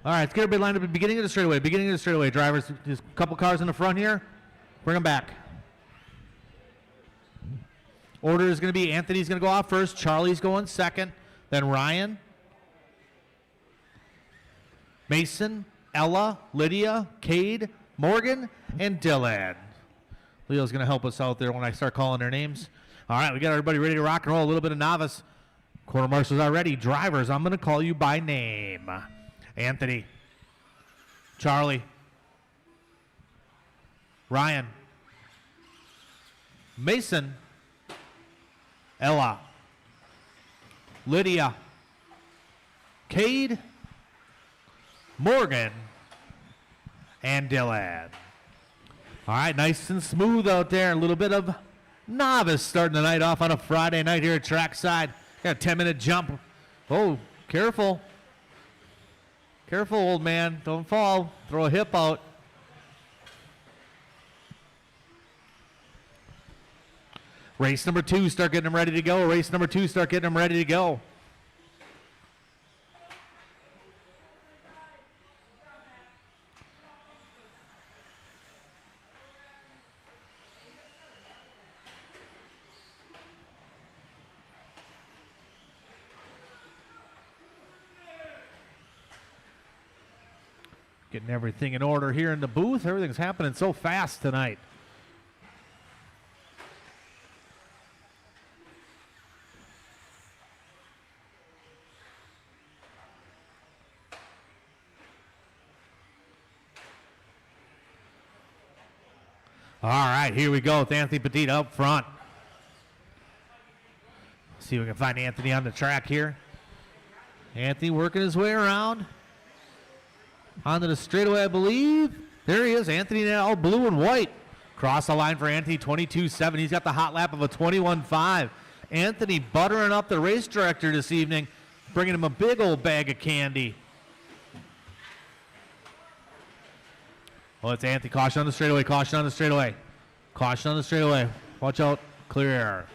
All right, let's get everybody lined up at the beginning of the straightaway. Beginning of the straightaway. Drivers, there's a couple cars in the front here. Bring them back. Order is going to be Anthony's going to go off first. Charlie's going second. Then Ryan. Mason, Ella, Lydia, Cade, Morgan, and Dylan. Leo's going to help us out there when I start calling their names. All right, we got everybody ready to rock and roll. A little bit of novice. Quarter marshals are ready. Drivers, I'm going to call you by name. Anthony. Charlie. Ryan. Mason. Ella. Lydia. Cade. Morgan. And Dylan. All right, nice and smooth out there. A little bit of novice starting the night off on a Friday night here at Trackside. Got a 10-minute jump. Oh, careful. Careful, old man. Don't fall. Throw a hip out. Race number 2, start getting them ready to go. Race number 2, start getting them ready to go. Getting everything in order here in the booth. Everything's happening so fast tonight. All right, here we go with Anthony Petit up front. See if we can find Anthony on the track here. Anthony working his way around. Onto the straightaway, I believe. There he is, Anthony now, all blue and white. Cross the line for Anthony, 22.7. He's got the hot lap of a 21.5. Anthony buttering up the race director this evening, bringing him a big old bag of candy. Well, it's Anthony. Caution on the straightaway, caution on the straightaway. Caution on the straightaway. Watch out, clear.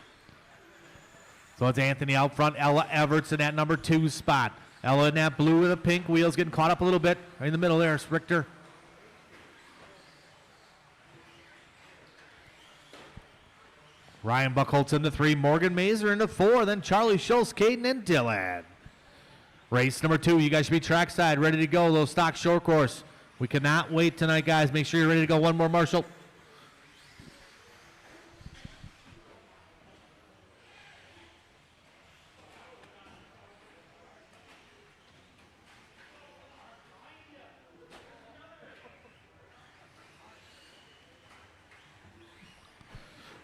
So it's Anthony out front. Ella Everts in that number 2 spot. Ella in that blue with the pink wheels, getting caught up a little bit. Right in the middle there, it's Richter. Ryan Buchholz into 3, Morgan Mazer into 4, then Charlie Schultz, Caden, and Dylan. Race number 2, you guys should be trackside, ready to go, little stock short course. We cannot wait tonight, guys. Make sure you're ready to go. One more, Marshall.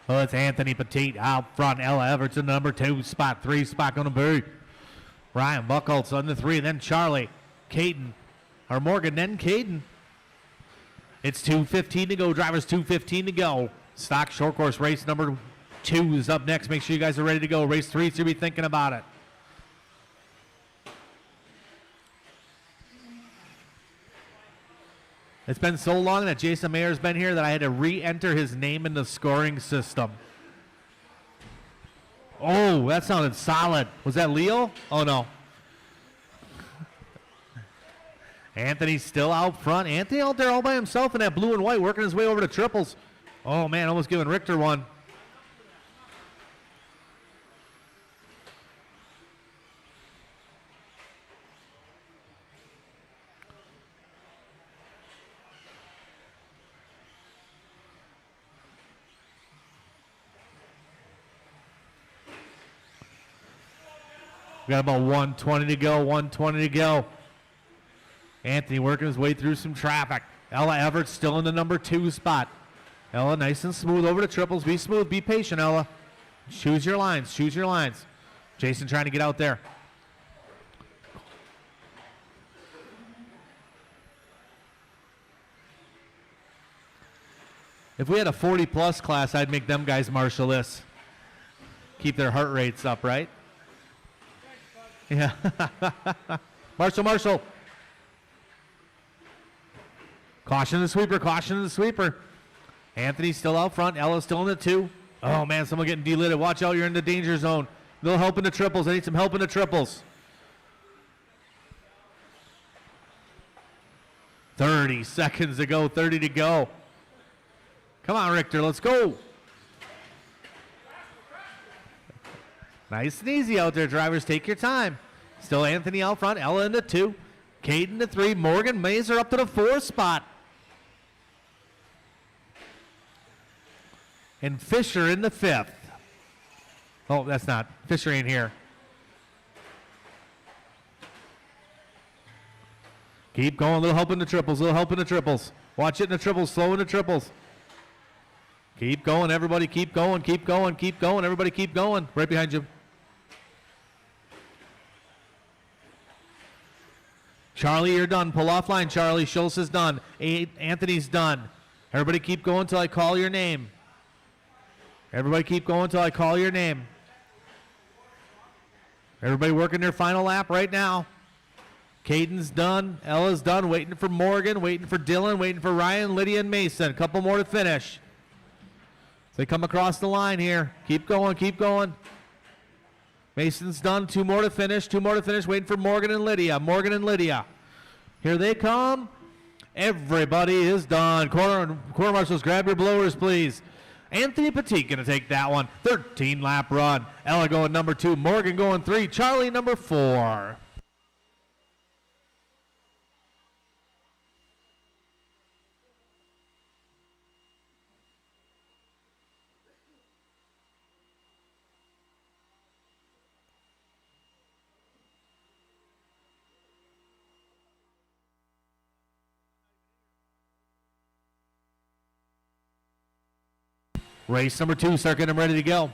Oh, it's Anthony Petit out front. Ella Everton, number 2 spot. 3 spot going to be Ryan Buchholz on the 3. Then Charlie, Caden, or Morgan, then Caden. It's 2:15 to go. Drivers, 2:15 to go. Stock short course race number 2 is up next. Make sure you guys are ready to go. Race 3 should be thinking about it. It's been so long that Jason Mayer's been here that I had to re-enter his name in the scoring system. Oh, that sounded solid. Was that Leo? Oh, no. Anthony's still out front. Anthony out there all by himself in that blue and white, working his way over to triples. Oh, man, almost giving Richter one. We got about 120 to go, 120 to go. Anthony working his way through some traffic. Ella Everett still in the number 2 spot. Ella nice and smooth over to triples. Be smooth, be patient, Ella. Choose your lines, choose your lines. Jason trying to get out there. If we had a 40-plus class, I'd make them guys marshal this. Keep their heart rates up, right? Yeah. Marshall, Marshall. Caution the sweeper, caution the sweeper. Anthony's still out front. Ella's still in the 2. Oh, man, someone getting delidded. Watch out, you're in the danger zone. No help in the triples. I need some help in the triples. 30 seconds to go, 30 to go. Come on, Richter, let's go. Nice and easy out there, drivers. Take your time. Still Anthony out front, Ella into 2. Caden to 3. Morgan Mazer up to the 4th spot. And Fisher in the 5th. Oh, that's not. Fisher ain't here. Keep going. A little help in the triples. A little help in the triples. Watch it in the triples. Slow in the triples. Keep going, everybody. Keep going. Keep going. Keep going. Everybody keep going. Right behind you. Charlie, you're done. Pull off line, Charlie. Schultz is done. Anthony's done. Everybody keep going until I call your name. Everybody keep going until I call your name. Everybody working their final lap right now. Caden's done. Ella's done. Waiting for Morgan. Waiting for Dylan. Waiting for Ryan, Lydia, and Mason. A couple more to finish. They come across the line here. Keep going. Keep going. Mason's done. 2 more to finish. 2 more to finish. Waiting for Morgan and Lydia. Morgan and Lydia. Here they come. Everybody is done. Corner marshals, grab your blowers, please. Anthony Petit going to take that one. 13-lap run. Ella going number 2. Morgan going 3. Charlie number 4. Race number 2, start getting them ready to go.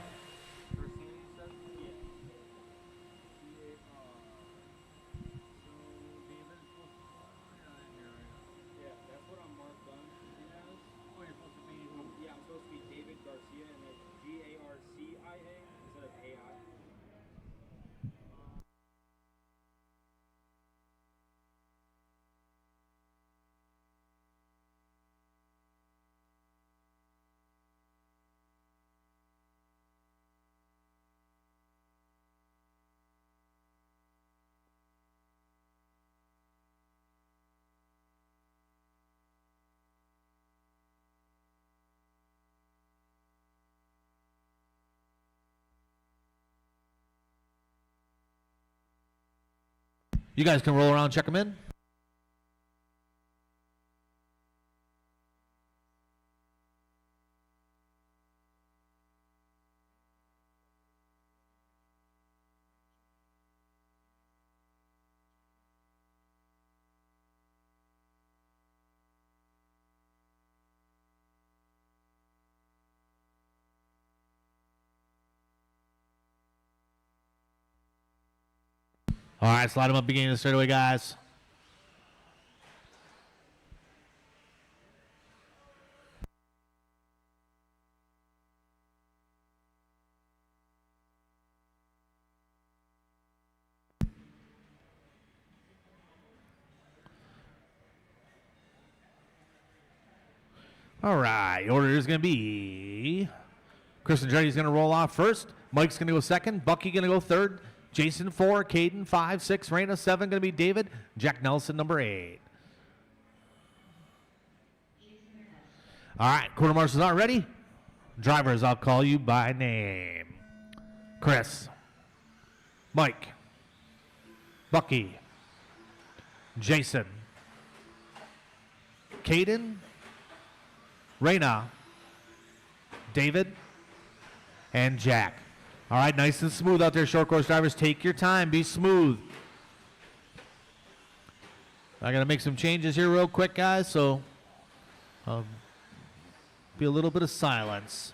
You guys can roll around, check them in. All right, slide them up beginning of the straightaway, guys. All right, order is going to be Chris and Jenny's going to roll off first. Mike's going to go second. Bucky going to go third. Jason 4, Caden 5, 6, Raina 7 going to be David. Jack Nelson number 8. All right, quarter marshals aren't ready. Drivers, I'll call you by name. Chris, Mike, Bucky, Jason, Caden, Raina, David, and Jack. All right, nice and smooth out there, short course drivers. Take your time, be smooth. I got to make some changes here real quick, guys, so be a little bit of silence.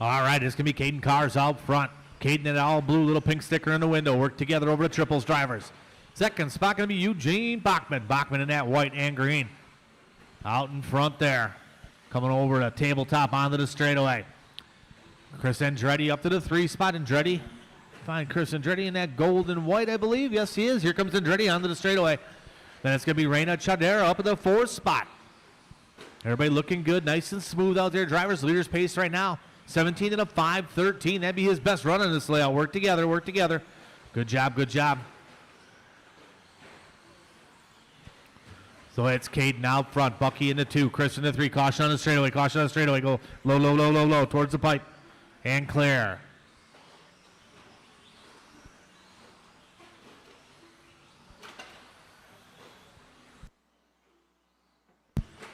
All right, it's going to be Caden Cars out front. Caden and all blue little pink sticker in the window. Work together over the triples drivers. Second spot going to be Eugene Bachman. Bachman in that white and green. Out in front there. Coming over to tabletop onto the straightaway. Chris Andretti up to the 3 spot. Andretti. Find Chris Andretti in that gold and white, I believe. Yes, he is. Here comes Andretti onto the straightaway. Then it's going to be Reina Chadera up at the 4 spot. Everybody looking good, nice and smooth out there. Drivers, leader's pace right now. 17 and a 5:13. That'd be his best run in this layout. Work together, work together. Good job, good job. So it's Caden out front, Bucky in the 2, Chris in the 3. Caution on the straightaway, caution on the straightaway. Go low, low, low, low, low towards the pipe. And clear.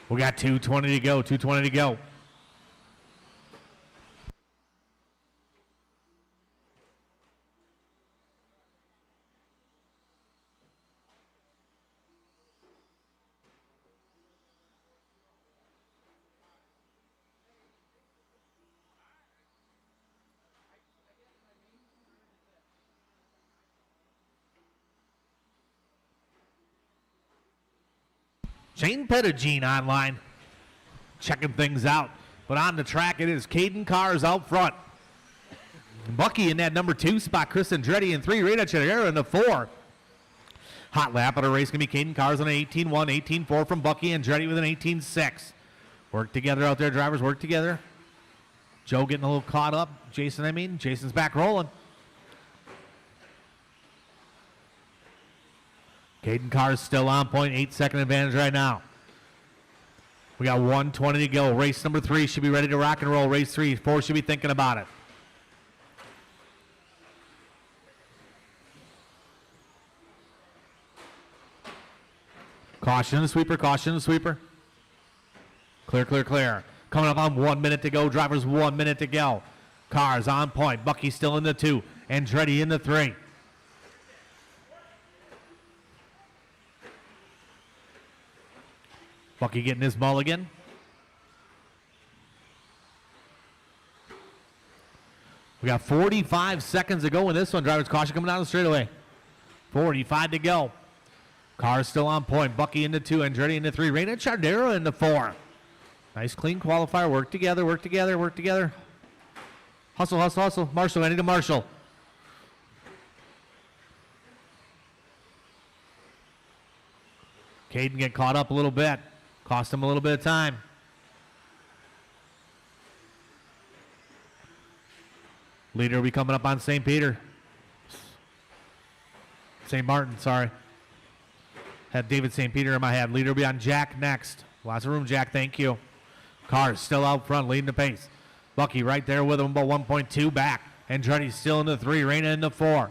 We got 2:20 to go, 2:20 to go. Shane Pettigene online, checking things out. But on the track, it is Caden Cars out front. Bucky in that number 2 spot. Chris Andretti in 3. Reina Chadera in the 4. Hot lap of the race going to be Caden Cars on an 18-1, 18-4 from Bucky. Andretti with an 18-6. Work together out there, drivers. Work together. Joe getting a little caught up. Jason's back rolling. Caden Cars still on point, 8-second advantage right now. We got 1:20 to go. Race number 3 should be ready to rock and roll. Race 3, 4 should be thinking about it. Caution the sweeper, caution the sweeper. Clear, clear, clear. Coming up on 1 minute to go. Drivers 1 minute to go. Cars on point. Bucky still in the 2. Andretti in the 3. Bucky getting his mulligan. We got 45 seconds to go in this one. Drivers caution coming down the straightaway. 45 to go. Cars still on point. Bucky in the 2, Andretti in the 3. Reina Chardero in the 4. Nice clean qualifier. Work together, work together, work together. Hustle, hustle, hustle. Marshall, I need a Marshall. Caden get caught up a little bit. Cost him a little bit of time. Leader will be coming up on St. Peter. St. Martin, sorry. Had David St. Peter in my head. Leader will be on Jack next. Lots of room, Jack. Thank you. Cars still out front, leading the pace. Bucky right there with him, about 1.2 back. Andretti still in the 3, Reina in the 4.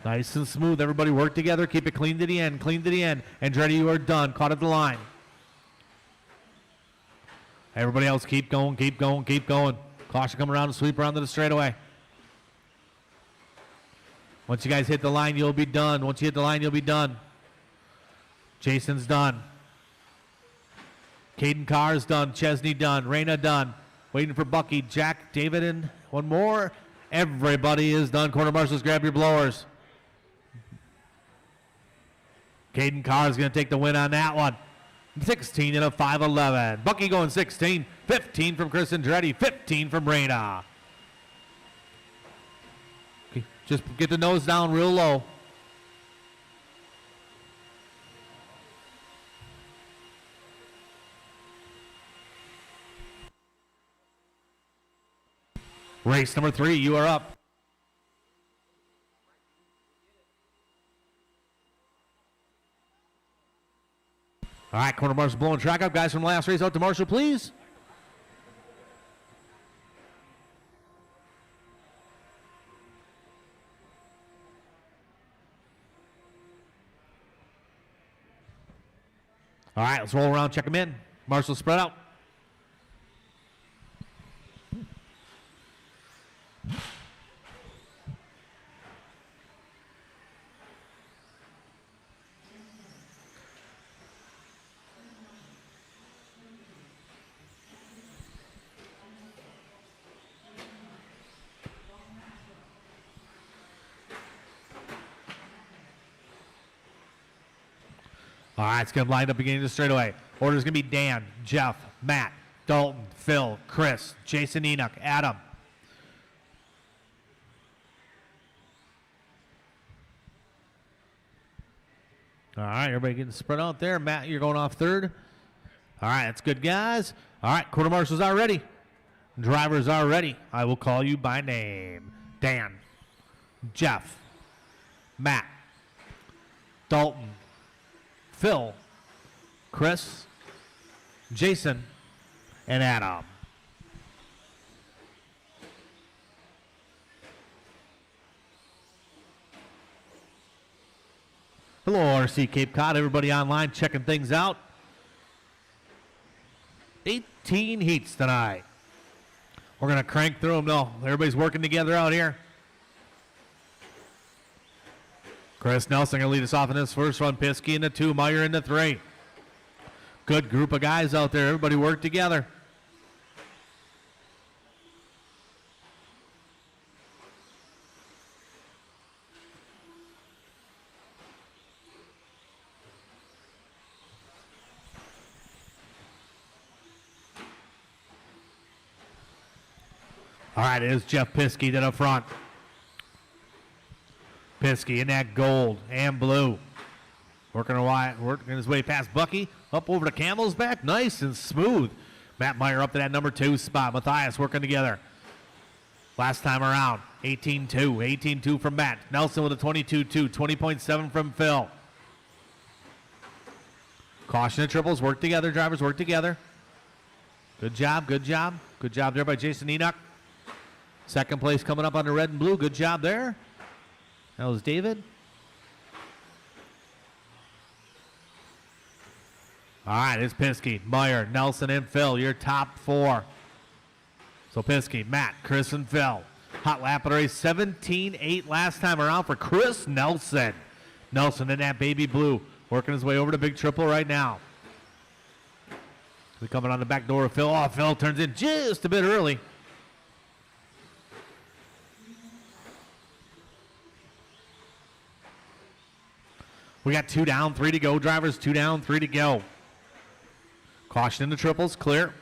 Nice and smooth. Everybody work together. Keep it clean to the end. Clean to the end. Andretti, you are done. Caught at the line. Everybody else keep going, keep going, keep going. Caution coming around the sweep around to the straightaway. Once you guys hit the line, you'll be done. Once you hit the line, you'll be done. Jason's done. Caden Carr's done. Chesney done. Reina done. Waiting for Bucky, Jack, David, and one more. Everybody is done. Corner marshals, grab your blowers. Caden Carr is going to take the win on that one. 16 and a 5:11. Bucky going 16. 15 from Chris Andretti. 15 from Reina. Okay, just get the nose down real low. Race number 3, you are up. All right, corner marshal blowing track up. Guys from last race out to Marshall, please. All right, let's roll around, check them in. Marshall spread out. All right, it's going to line up beginning of the straightaway. Order's going to be Dan, Jeff, Matt, Dalton, Phil, Chris, Jason Enoch, Adam. All right, everybody getting spread out there. Matt, you're going off third. All right, that's good, guys. All right, quarter marshals are ready. Drivers are ready. I will call you by name. Dan, Jeff, Matt, Dalton, Phil, Chris, Jason, and Adam. Hello, RC Cape Cod. Everybody online checking things out. 18 heats tonight. We're going to crank through them, though. Everybody's working together out here. Chris Nelson going to lead us off in this first run. Piskey in the 2, Meyer in the 3. Good group of guys out there. Everybody work together. All right, it is Jeff Piskey to the front. Piskey in that gold and blue. Working his way past Bucky. Up over to Camel's back. Nice and smooth. Matt Meyer up to that number 2 spot. Matthias working together. Last time around, 18-2. 18-2 from Matt. Nelson with a 22-2. 20.7 from Phil. Caution and triples. Work together. Drivers work together. Good job. Good job. Good job there by Jason Enoch. Second place coming up on the red and blue. Good job there. That was David. All right, it's Piskey, Meyer, Nelson, and Phil, your top 4. So Piskey, Matt, Chris, and Phil. Hot lap of the race, 17-8 last time around for Chris Nelson. Nelson in that baby blue, working his way over to Big Triple right now. We're coming on the back door of Phil. Oh, Phil turns in just a bit early. We got 2 down, 3 to go. Drivers, 2 down, 3 to go. Caution in the triples, clear.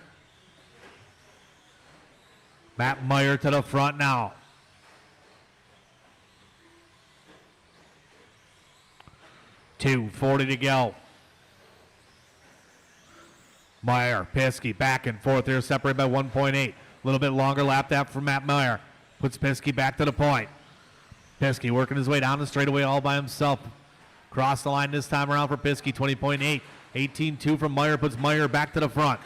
Matt Meyer to the front now. .240 to go. Meyer, Piskey back and forth here, separated by 1.8. A little bit longer lap that from Matt Meyer. Puts Piskey back to the point. Piskey working his way down the straightaway all by himself. Cross the line this time around for Piskey, 20.8. 18-2 from Meyer, puts Meyer back to the front.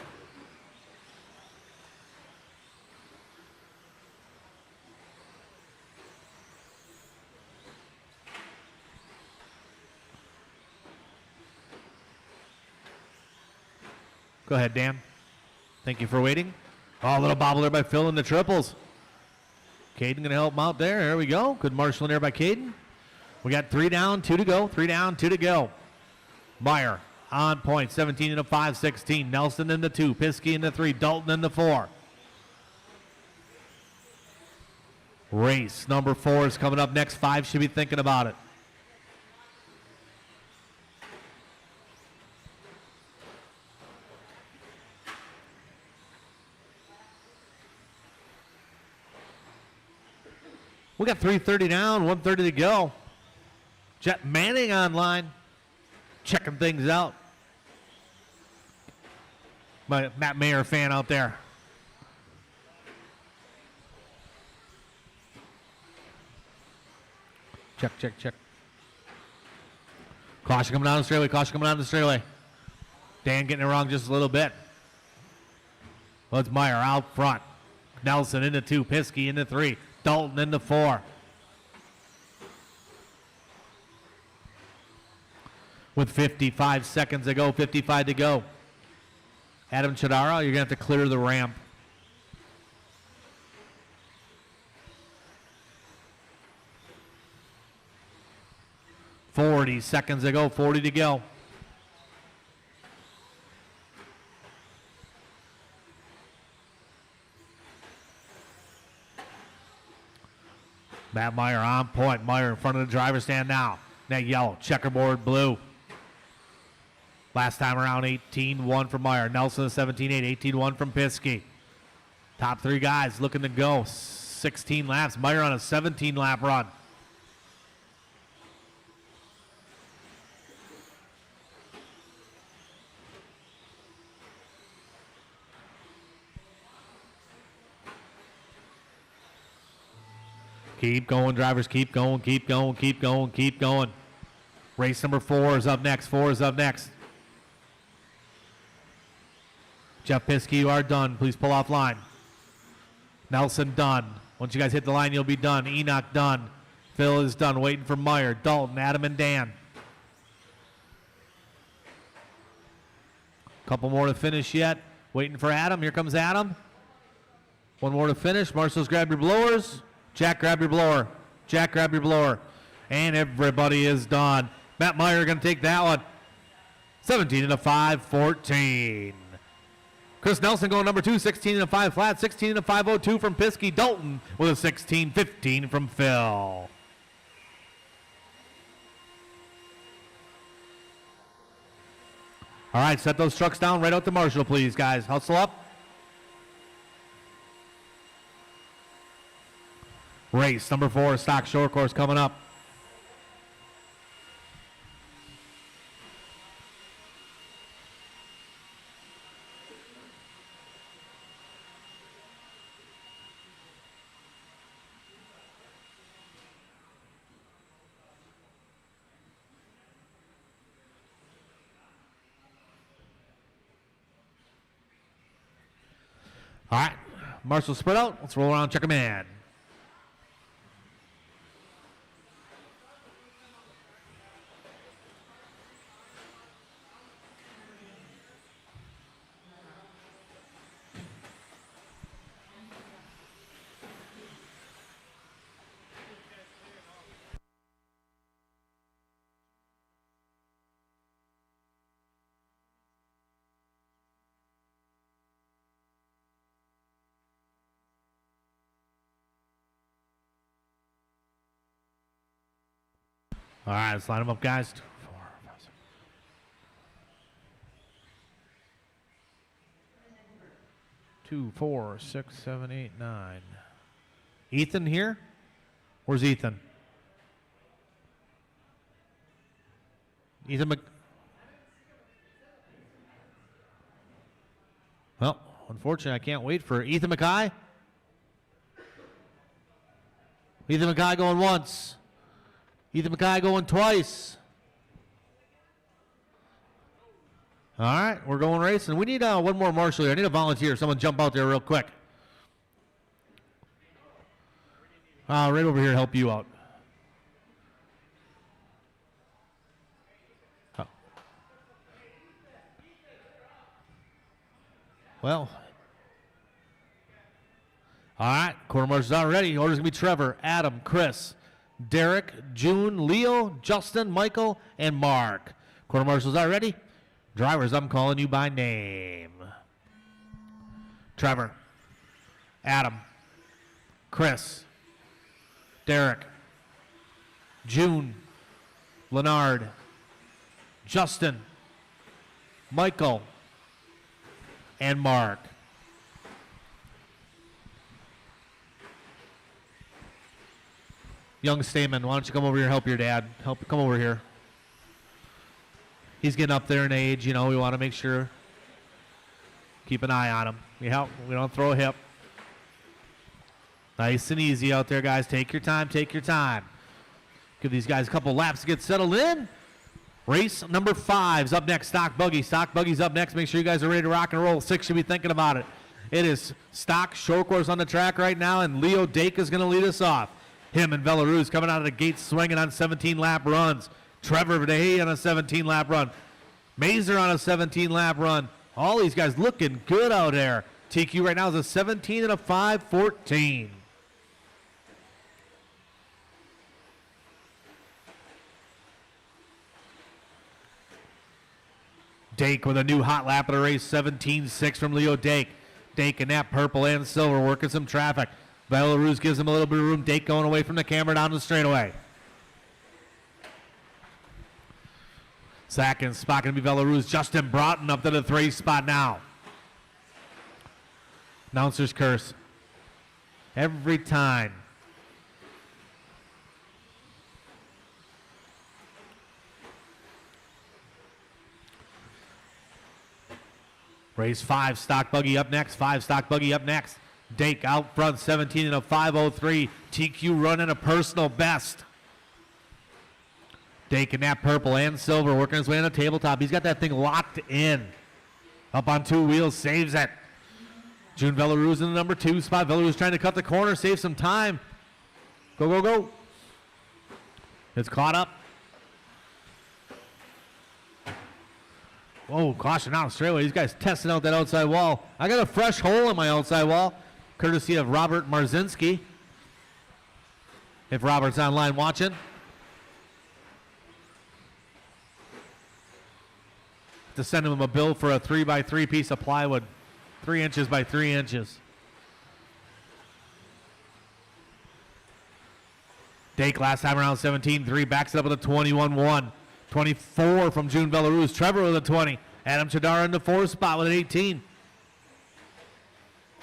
Go ahead, Dan. Thank you for waiting. Oh, a little bobble there by Phil in the triples. Caden going to help him out there. There we go. Good marshaling there by Caden. We got 3 down, 2 to go. 3 down, 2 to go. Meyer on point, 17 in the 5, 16. Nelson in the 2, Piskey in the 3, Dalton in the 4. Race number 4 is coming up next. 5 should be thinking about it. We got 3:30 down, 1:30 to go. Jet Manning online, checking things out. My Matt Mayer fan out there. Check, check, check. Caution coming down the straightaway, caution coming down the straightaway. Dan getting it wrong just a little bit. Well, it's Meyer out front. Nelson in the 2, Piskey in the 3, Dalton in the 4. With 55 seconds to go, 55 to go. Adam Chidara, you're going to have to clear the ramp. .40 seconds to go, 40 to go. Matt Meyer on point. Meyer in front of the driver's stand now. That yellow, checkerboard blue. Last time around, 18-1 from Meyer. Nelson, 17-8, 18-1 from Piskey. Top three guys looking to go. 16 laps. Meyer on a 17-lap run. Keep going, drivers. Keep going, keep going, keep going, keep going. Race number 4 is up next. 4 is up next. Jeff Piskey, you are done. Please pull off line. Nelson done. Once you guys hit the line, you'll be done. Enoch done. Phil is done. Waiting for Meyer, Dalton, Adam, and Dan. Couple more to finish yet. Waiting for Adam. Here comes Adam. One more to finish. Marshall's, grab your blowers. Jack, grab your blower. Jack, grab your blower. And everybody is done. Matt Meyer going to take that one. 17 and a 5, 14. Chris Nelson going number 2, 16 and a 5 flat, 16 and a 502 from Piskey. Dalton with a 16, 15 from Phil. All right, set those trucks down right out to Marshall, please, guys. Hustle up. Race number 4, stock short course coming up. All right, Marshall spread out. Let's roll around, check them in. All right, let's line them up, guys. 2, 4, 5, 6. 2, 4, 6, 7, 8, 9. Ethan here? Where's Ethan? Ethan Well, unfortunately, I can't wait for Ethan McKay. Ethan McKay going once. Ethan McKay going twice. All right, we're going racing. We need one more marshal here. I need a volunteer. Someone jump out there real quick. Right over here to help you out. Oh. Well. All right, quarter marshal's out ready. Order's going to be Trevor, Adam, Chris, Derek, June, Leo, Justin, Michael, and Mark. Quarter marshals are ready. Drivers, I'm calling you by name. Trevor, Adam, Chris, Derek, June, Leonard, Justin, Michael, and Mark. Young Stamen, why don't you come over here and help your dad? Come over here. He's getting up there in age, you know, we want to make sure, keep an eye on him. We don't throw a hip. Nice and easy out there, guys. Take your time, take your time. Give these guys a couple laps to get settled in. Race number 5 is up next, Stock Buggy. Stock Buggy's up next. Make sure you guys are ready to rock and roll. 6 should be thinking about it. It is stock short course on the track right now, and Leo Dake is going to lead us off. Him and Belarus coming out of the gate swinging on 17-lap runs. Trevor Day on a 17-lap run. Mazer on a 17-lap run. All these guys looking good out there. TQ right now is a 17 and a 5, 14. Dake with a new hot lap of the race, 17-6 from Leo Dake. Dake in that purple and silver working some traffic. Belarus gives him a little bit of room. Dake going away from the camera down the straightaway. Second spot going to be Belarus. Justin Broughton up to the 3 spot now. Announcer's curse. Every time. Race 5, stock buggy up next. 5 stock buggy up next. Dake out front, 17 and a 5:03. TQ running a personal best. Dake in that purple and silver, working his way on the tabletop. He's got that thing locked in. Up on 2 wheels, saves it. June Belarus in the number 2 spot. Belarus trying to cut the corner, save some time. Go, go, go. It's caught up. Whoa, caution out straightaway. These guys testing out that outside wall. I got a fresh hole in my outside wall, courtesy of Robert Marzinski. If Robert's online watching. To send him a bill for a 3x3 piece of plywood. 3 inches by 3 inches. Dake last time around 17-3, backs it up with a 21-1. 24 from June Belarus. Trevor with a 20. Adam Chadara in the 4 spot with an 18.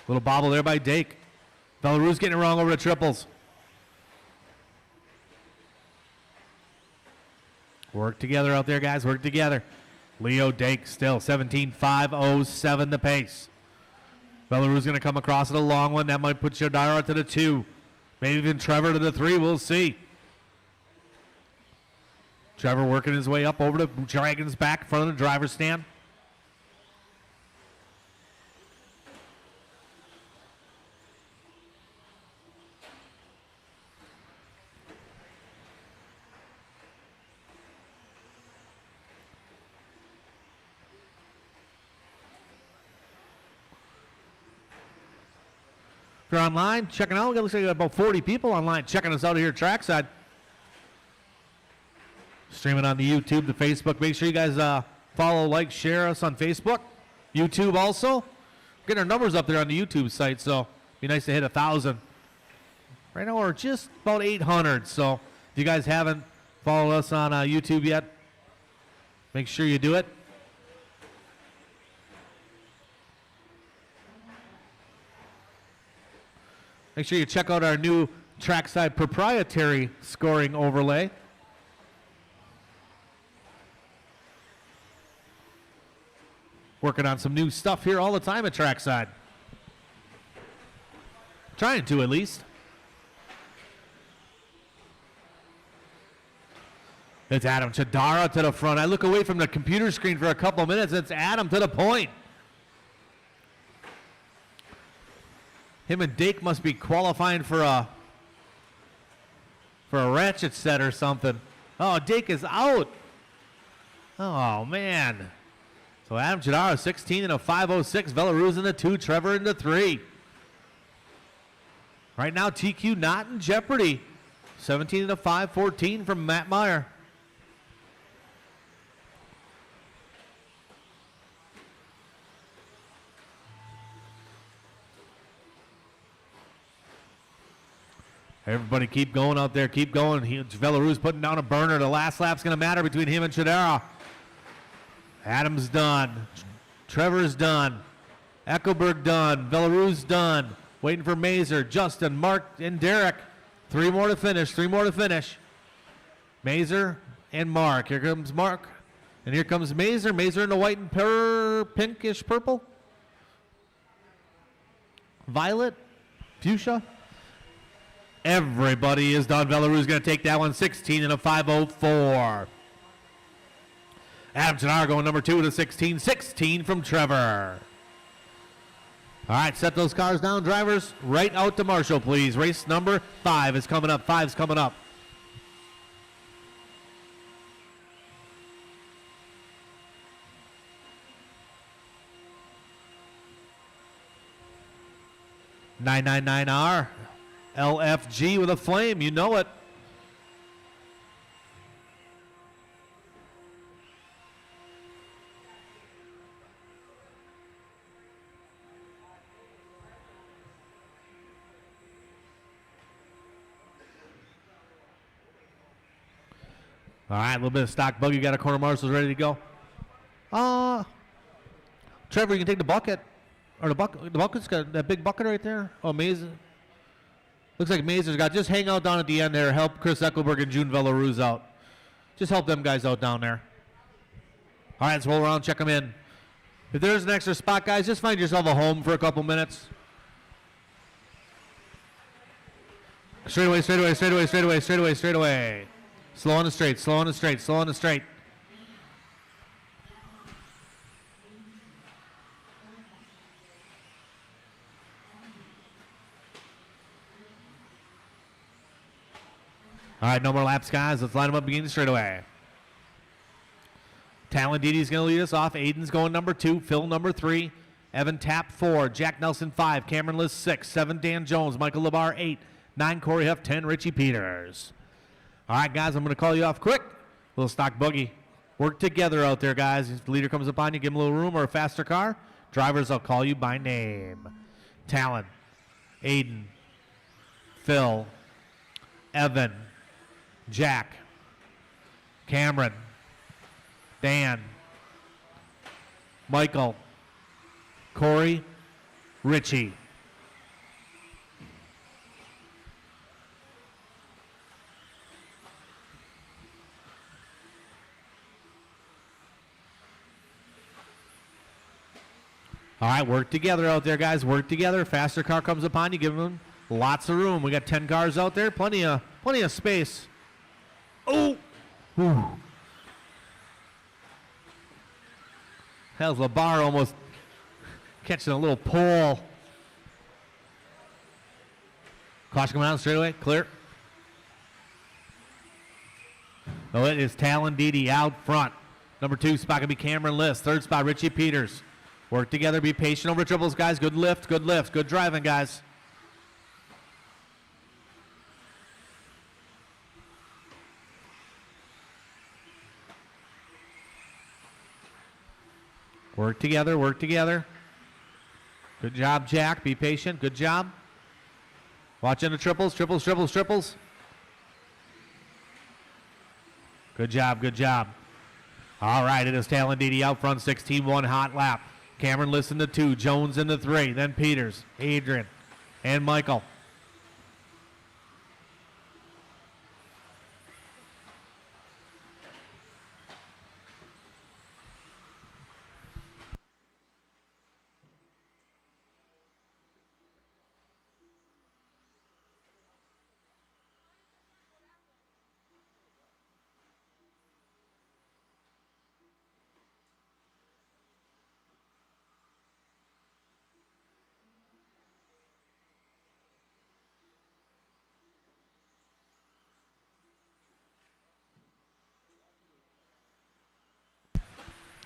Little bobble there by Dake. Belarus getting it wrong over the triples. Work together out there, guys. Work together. Leo Dake still 17-5-07 the pace. Belarus going to come across it a long one. That might put Chadara to the 2. Maybe even Trevor to the 3. We'll see. Trevor working his way up over to Dragon's back in front of the driver's stand. If you're online, checking out, it looks like we got about 40 people online checking us out here at Trackside. Streaming on the YouTube, the Facebook. Make sure you guys follow, like, share us on Facebook. YouTube also. Getting our numbers up there on the YouTube site, so it'd be nice to hit 1,000. Right now we're just about 800, so if you guys haven't followed us on YouTube yet, make sure you do it. Make sure you check out our new Trackside proprietary scoring overlay. Working on some new stuff here all the time at Trackside. Trying to, at least. It's Adam Chadara to the front. I look away from the computer screen for a couple of minutes. It's Adam to the point. Him and Dake must be qualifying for a ratchet set or something. Oh, Dake is out. Oh, man. So Adam Chadara, 16 and a 5:06. Belarus in the 2. Trevor in the 3. Right now, TQ not in jeopardy. 17 and a 5:14 from Matt Meyer. Everybody keep going out there. Keep going. Belarus putting down a burner. The last lap's going to matter between him and Chadara. Adam's done. Trevor's done. Eckelberg done. Belarus done. Waiting for Mazer, Justin, Mark, and Derek. 3 more to finish. 3 more to finish. Mazer and Mark. Here comes Mark. And here comes Mazer. Mazer in the white and pinkish purple. Violet. Fuchsia. Everybody is done. Belarus going to take that one. 16 and a 5:04. Adam Chadara going number 2 to 16. 16 from Trevor. All right, set those cars down, drivers. Right out to Marshall, please. Race number 5 is coming up. 5's coming up. $999R. LFG with a flame. You know it. All right, a little bit of stock buggy. Got a corner marshals ready to go. Trevor, you can take the bucket. Or the bucket's got that big bucket right there. Oh, Mazer. Looks like Mazer's got, just hang out down at the end there. Help Chris Eckelberg and June Villaruz out. Just help them guys out down there. All right, let's roll around, check them in. If there's an extra spot, guys, just find yourself a home for a couple minutes. Straight away, straight away, straight away, straight away, straight away, straight away. Slow on the straight, slow on the straight, slow on the straight. All right, no more laps, guys. Let's line them up beginning straight away. Talon Didi's going to lead us off. Aiden's going number 2. Phil number 3. Evan Tapp 4. Jack Nelson 5. Cameron List 6. 7 Dan Jones. Michael Labar 8. 9 Corey Huff. 10 Richie Peters. All right, guys, I'm going to call you off quick. Little stock buggy. Work together out there, guys. If the leader comes up on you, give him a little room or a faster car. Drivers, I'll call you by name. Talon. Aiden. Phil. Evan. Jack, Cameron, Dan, Michael, Corey, Richie. All right, work together out there, guys. Work together. Faster car comes upon you. Give them lots of room. We got 10 cars out there. Plenty of space. Oh! Whew. Hell's Labar almost catching a little pole. Caution coming out straight away. Clear. Oh, it is Talon Didi out front. Number 2 spot going to be Cameron List. 3rd spot, Richie Peters. Work together. Be patient over triples, guys. Good lift. Good lift. Good driving, guys. Work together, work together. Good job, Jack. Be patient. Good job. Watching the triples, triples, triples, triples. Good job, good job. All right, it is Talon Didi out front, 16-1 hot lap. Cameron List in the 2, Jones in the 3, then Peters, Adrian, and Michael.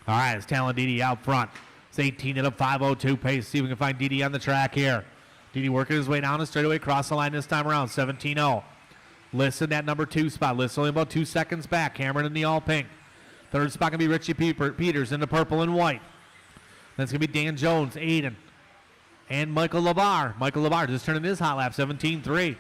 All right, it's Talon Didi out front. It's 18 at a 5:02 pace. See if we can find Didi on the track here. Didi working his way down the straightaway, across the line this time around, 17-0. Listen at number 2 spot. Listen only about 2 seconds back. Cameron in the all pink. 3rd spot going to be Richie Peters in the purple and white. That's going to be Dan Jones, Aiden, and Michael Labar. Michael Labar just turning his hot lap, 17-3.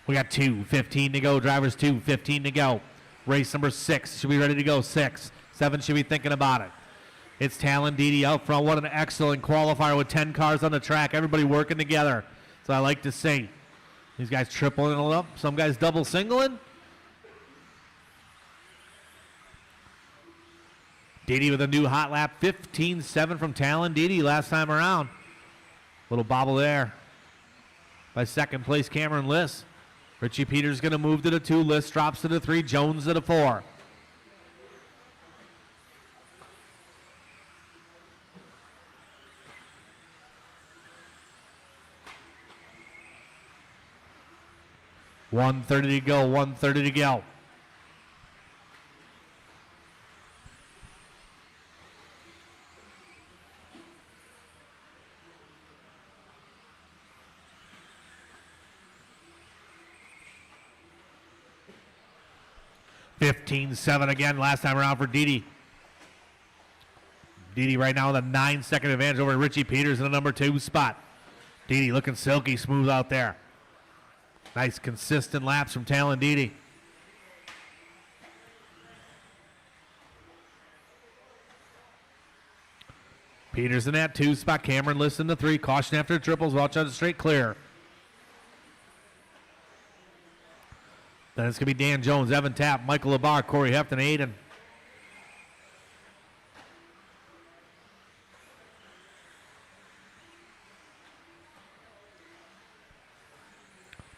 We got 2:15 to go. Drivers 2:15 to go. Race number 6 should be ready to go. 6. 7 should be thinking about it. It's Talon Didi out front. What an excellent qualifier with 10 cars on the track. Everybody working together. So I like to see. These guys tripling it up. Some guys double singling. Didi with a new hot lap. 15-7 from Talon Didi last time around. Little bobble there by second place Cameron List. Richie Peters going to move to the 2. List drops to the 3. Jones to the 4. $130 to go. $130 to go. $15-7 again last time around for Didi. Didi right now with a 9-second advantage over Richie Peters in the number 2 spot. Didi looking silky smooth out there. Nice consistent laps from Talon Didi. Peters in that 2 spot. Cameron List in the 3. Caution after triples. Watch out the straight clear. Then it's going to be Dan Jones, Evan Tapp, Michael Labar, Corey Hefton, Aiden.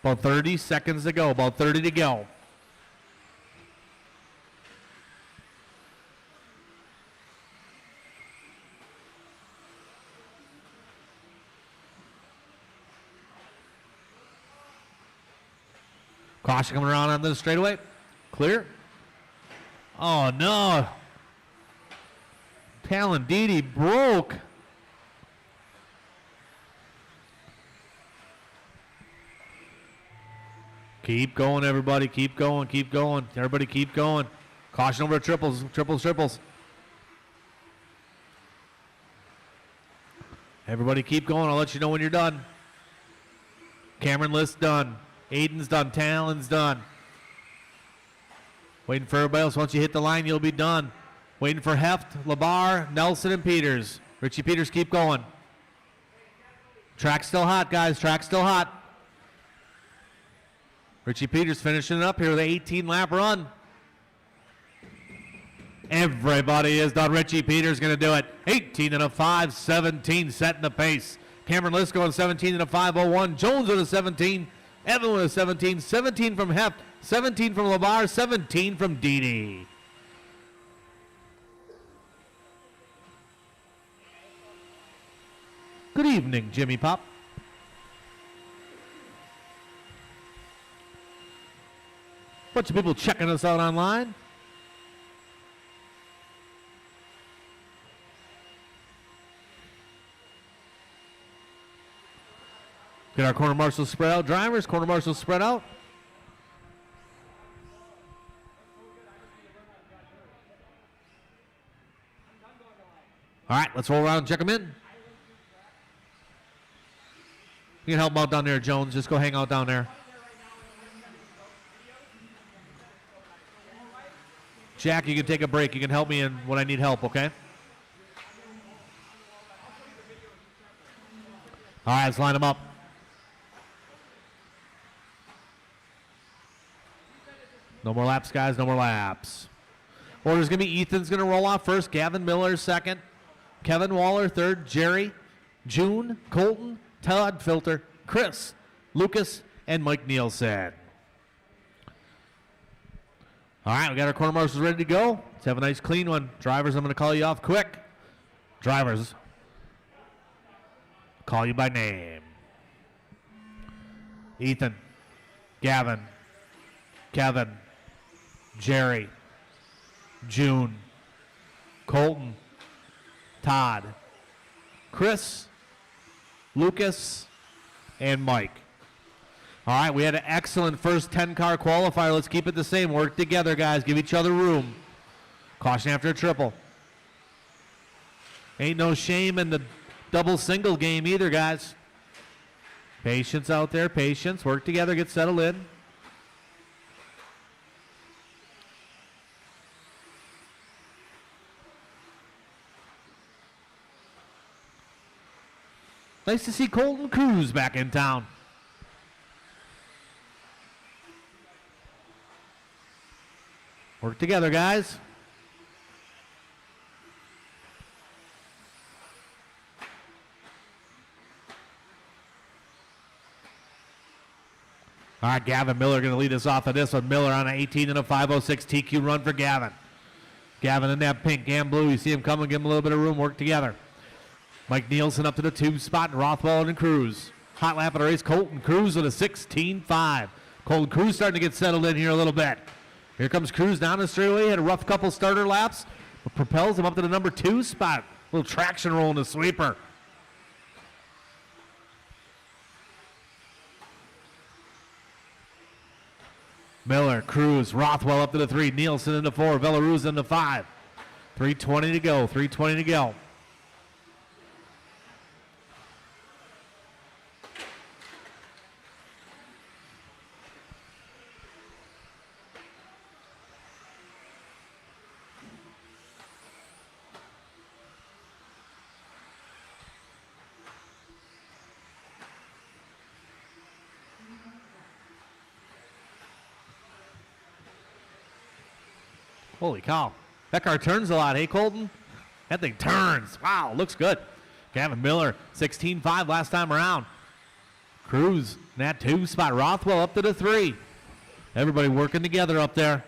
About 30 seconds to go. About 30 to go. Caution coming around on the straightaway. Clear. Oh, no. Talon Didi broke. Keep going, everybody. Keep going. Keep going. Everybody keep going. Caution over triples. Triples. Everybody keep going. I'll let you know when you're done. Cameron List done. Aiden's done. Talon's done. Waiting for everybody else. Once you hit the line, you'll be done. Waiting for Heft, Labar, Nelson, and Peters. Richie Peters, keep going. Track's still hot, guys. Track's still hot. Richie Peters finishing it up here with an 18-lap run. Everybody is done. Richie Peters going to do it. 18 and a 5, 17 setting the pace. Cameron List going 17 and a 5:01. Jones with a 17. Evan with a 17. 17 from Heft. 17 from Labar. 17 from Didi. Good evening, Jimmy Pop. Bunch of people checking us out online. Get our corner marshals spread out. Drivers, corner marshals spread out. All right, let's roll around and check them in. You can help them out down there, Jones. Just go hang out down there. Jack, you can take a break. You can help me in when I need help, okay? All right, let's line them up. No more laps, guys. No more laps. Order's going to be Ethan's going to roll off first. Gavin Miller second. Kevin Waller third. Jerry, June, Colton, Todd Filter, Chris, Lucas, and Mike Nielsen. All right, we got our corner marshals ready to go. Let's have a nice clean one. Drivers, I'm going to call you off quick. Drivers, call you by name. Ethan, Gavin, Kevin, Jerry, June, Colton, Todd, Chris, Lucas, and Mike. All right, we had an excellent first 10-car qualifier. Let's keep it the same. Work together, guys. Give each other room. Caution after a triple. Ain't no shame in the double-single game either, guys. Patience out there, patience. Work together, get settled in. Nice to see Colton Cruz back in town. Work together, guys. All right, Gavin Miller going to lead us off of this one. Miller on an 18 and a 5:06 TQ run for Gavin. Gavin in that pink and blue. You see him coming, give him a little bit of room. Work together. Mike Nielsen up to the 2 spot, and Rothwell and Cruz. Hot lap of the race, Colton Cruz with a 16.5. Colton Cruz starting to get settled in here a little bit. Here comes Cruz down the straightaway, had a rough couple starter laps, but propels him up to the number 2 spot. A little traction roll in the sweeper. Miller, Cruz, Rothwell up to the 3, Nielsen in the 4, Villaruz in the 5. 3:20 to go, 3:20 to go. Holy cow. That car turns a lot, hey, Colton? That thing turns. Wow, looks good. Gavin Miller, 16.5 last time around. Cruz in that 2 spot. Rothwell up to the 3. Everybody working together up there.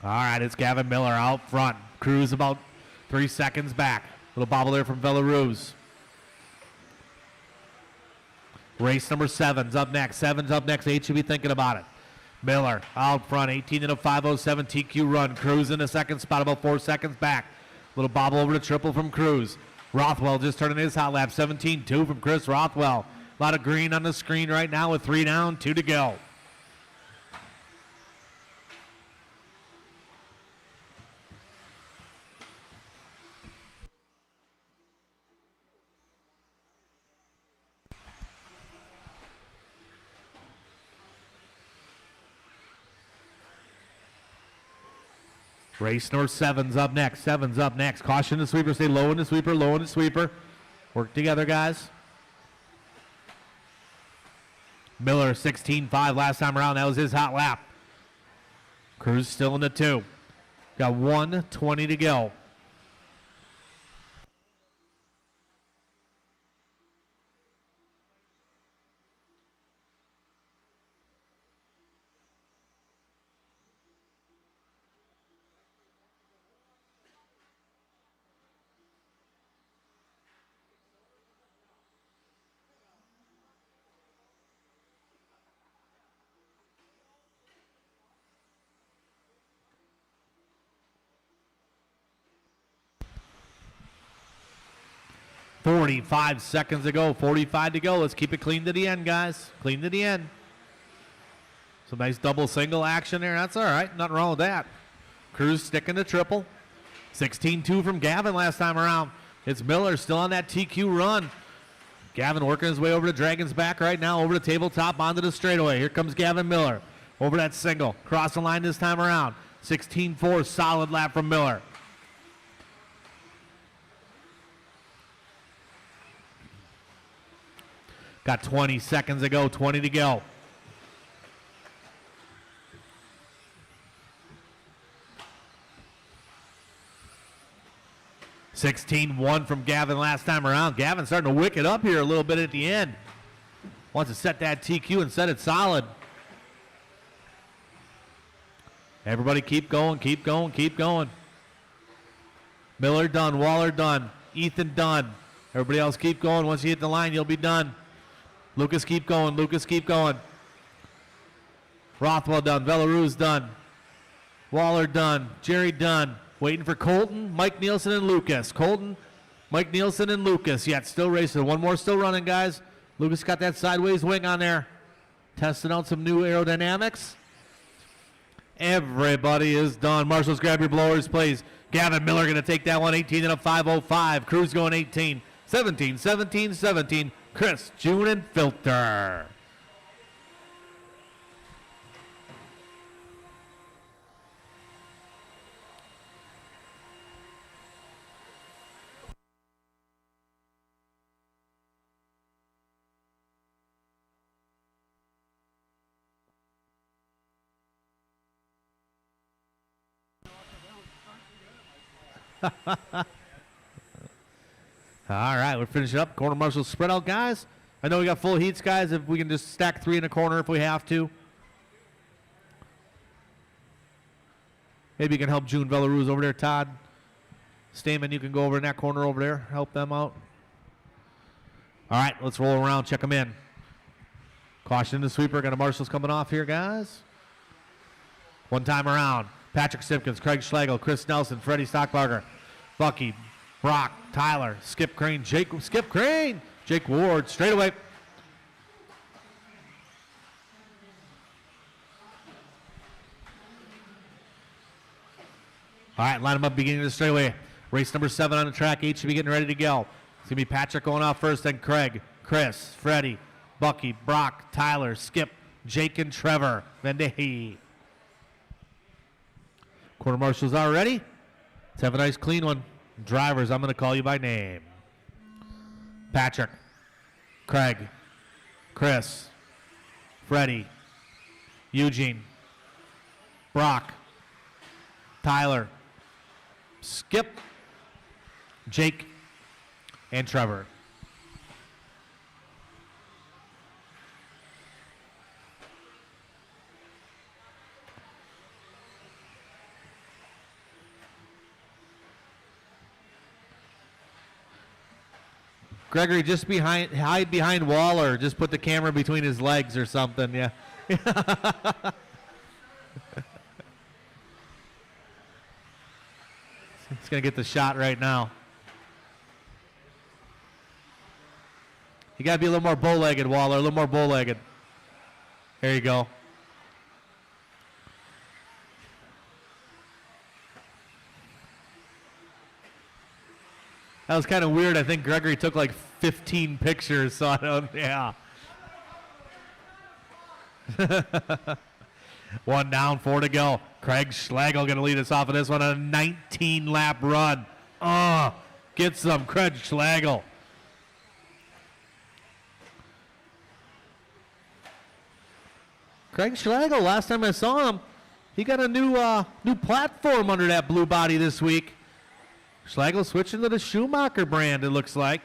All right, it's Gavin Miller out front. Cruz about 3 seconds back. Little bobble there from Belarus. Race number 7's up next. 7's up next. 8 should be thinking about it. Miller out front, 18 in a 5:07 TQ run. Cruz in the second spot, about 4 seconds back. Little bobble over to triple from Cruz. Rothwell just turning his hot lap. 17-2 from Chris Rothwell. A lot of green on the screen right now with 3 down, 2 to go. Race number 7's up next. 7's up next. Caution the sweeper. Stay low in the sweeper. Low in the sweeper. Work together, guys. Miller, 16.5 last time around. That was his hot lap. Cruz still in the 2. Got 1:20 to go. .45 seconds to go. 45 to go. Let's keep it clean to the end, guys. Clean to the end. Some nice double single action there. That's all right. Nothing wrong with that. Cruz sticking to triple. 16-2 from Gavin last time around. It's Miller still on that TQ run. Gavin working his way over to Dragon's back right now. Over the tabletop onto the straightaway. Here comes Gavin Miller. Over that single. Cross the line this time around. 16-4. Solid lap from Miller. Got 20 seconds to go, 20 to go. (16-1) from Gavin last time around. Gavin starting to wick it up here a little bit at the end. Wants to set that TQ and set it solid. Everybody keep going, keep going, keep going. Miller done, Waller done, Ethan done. Everybody else keep going. Once you hit the line, you'll be done. Lucas, keep going. Lucas, keep going. Rothwell done. Belarus done. Waller done. Jerry done. Waiting for Colton, Mike Nielsen, and Lucas. Colton, Mike Nielsen, and Lucas. Yet still racing. One more still running, guys. Lucas got that sideways wing on there. Testing out some new aerodynamics. Everybody is done. Marshals, grab your blowers, please. Gavin Miller going to take that one. 18 in a 5:05. Cruz going 18. 17, 17, 17. Chris, June, and Filter. All right, we're finishing up. Corner marshals spread out, guys. I know we got full heats, guys. If we can just stack 3 in a corner if we have to. Maybe you can help June Belarus over there, Todd. Stamen, you can go over in that corner over there. Help them out. All right, let's roll around, check them in. Caution the sweeper. Got a marshals coming off here, guys. One time around. Patrick Simpkins, Craig Schlegel, Chris Nelson, Freddie Stockbarger, Bucky, Brock, Tyler, Skip Crane, Jake Ward, straight away. All right, line them up beginning of the straightaway. Race number 7 on the track. 8 should be getting ready to go. It's going to be Patrick going off first, then Craig, Chris, Freddie, Bucky, Brock, Tyler, Skip, Jake, and Trevor Vendehi. Quarter marshals are ready. Let's have a nice clean one. Drivers, I'm going to call you by name. Patrick, Craig, Chris, Freddie, Eugene, Brock, Tyler, Skip, Jake, and Trevor. Gregory, just hide behind Waller. Just put the camera between his legs or something. Yeah. He's going to get the shot right now. You got to be a little more bow-legged, Waller. A little more bow-legged. There you go. That was kind of weird. I think Gregory took like 15 pictures, so I don't, yeah. One down, 4 to go. Craig Schlagel going to lead us off of this one on a 19-lap run. Get some, Craig Schlagel. Craig Schlagel, last time I saw him, he got a new platform under that blue body this week. Schlagel switching to the Schumacher brand, it looks like.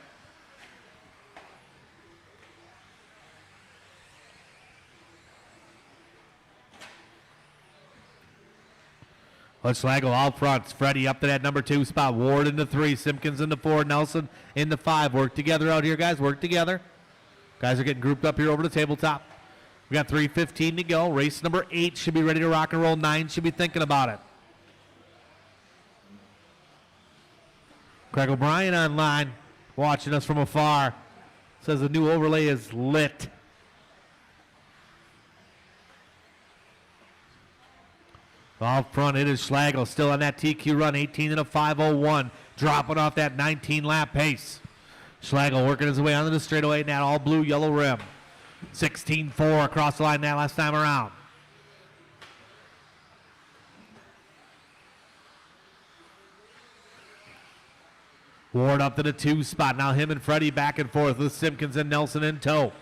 Well, Schlagel out front. Freddie up to that number 2 spot. Ward in the 3. Simpkins in the 4. Nelson in the 5. Work together out here, guys. Work together. Guys are getting grouped up here over the tabletop. We got 3:15 to go. Race number 8 should be ready to rock and roll. 9 should be thinking about it. Craig O'Brien online, watching us from afar. Says the new overlay is lit. Off front, it is Schlagel, still on that TQ run, 18 and a 5:01, dropping off that 19-lap pace. Schlagel working his way onto the straightaway in that all-blue, yellow rim. 16-4 across the line that last time around. Ward up to the 2 spot. Now him and Freddie back and forth with Simpkins and Nelson in tow.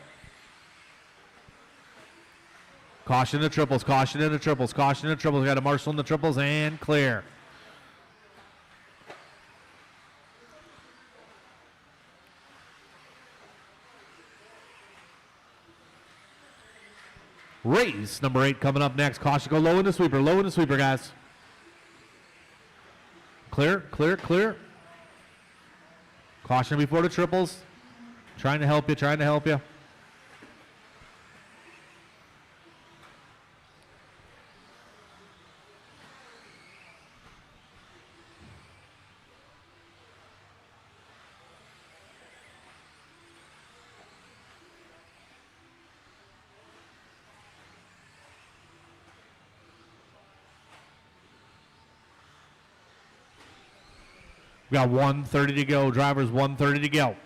Caution the triples, caution in the triples, caution in the triples. Got a marshal in the triples and clear. Race number 8 coming up next. Caution, go low in the sweeper, guys. Clear, clear, clear. Caution before the triples. Trying to help you, trying to help you. We got 1:30 to go. Drivers, 1:30 to go.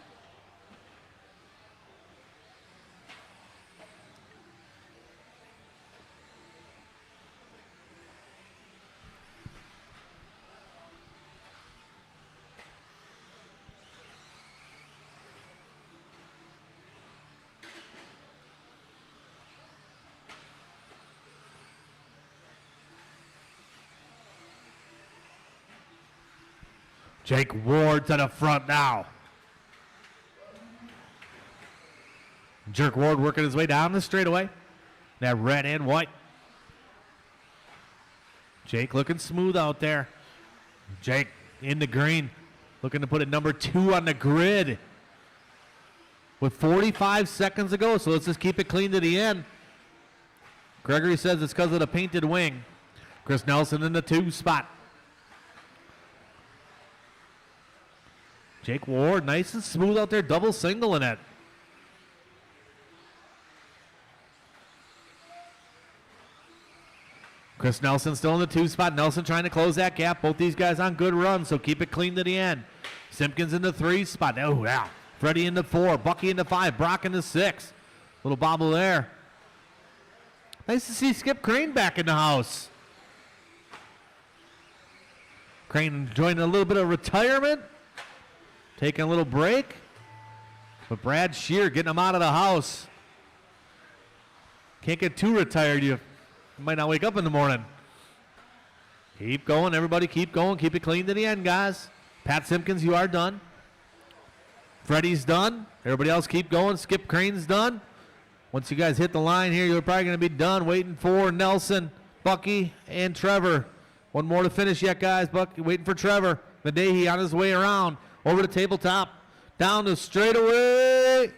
Jake Ward to the front now. Jerk Ward working his way down the straightaway. That red and white. Jake looking smooth out there. Jake in the green, looking to put it number 2 on the grid. With 45 seconds to go, so let's just keep it clean to the end. Gregory says it's because of the painted wing. Chris Nelson in the 2 spot. Jake Ward, nice and smooth out there, double singling it. Chris Nelson still in the 2 spot. Nelson trying to close that gap. Both these guys on good runs, so keep it clean to the end. Simpkins in the 3 spot. Oh, yeah. Freddie in the 4. Bucky in the 5. Brock in the 6. Little bobble there. Nice to see Skip Crane back in the house. Crane enjoying a little bit of retirement, taking a little break. But Brad Shear getting him out of the house. Can't get too retired. You might not wake up in the morning. Keep going, everybody. Keep going. Keep it clean to the end, guys. Pat Simpkins, you are done. Freddie's done. Everybody else keep going. Skip Crane's done. Once you guys hit the line here, you're probably going to be done. Waiting for Nelson, Bucky, and Trevor. One more to finish yet, guys. Bucky waiting for Trevor. Medehi on his way around. Over the tabletop. Down the straightaway.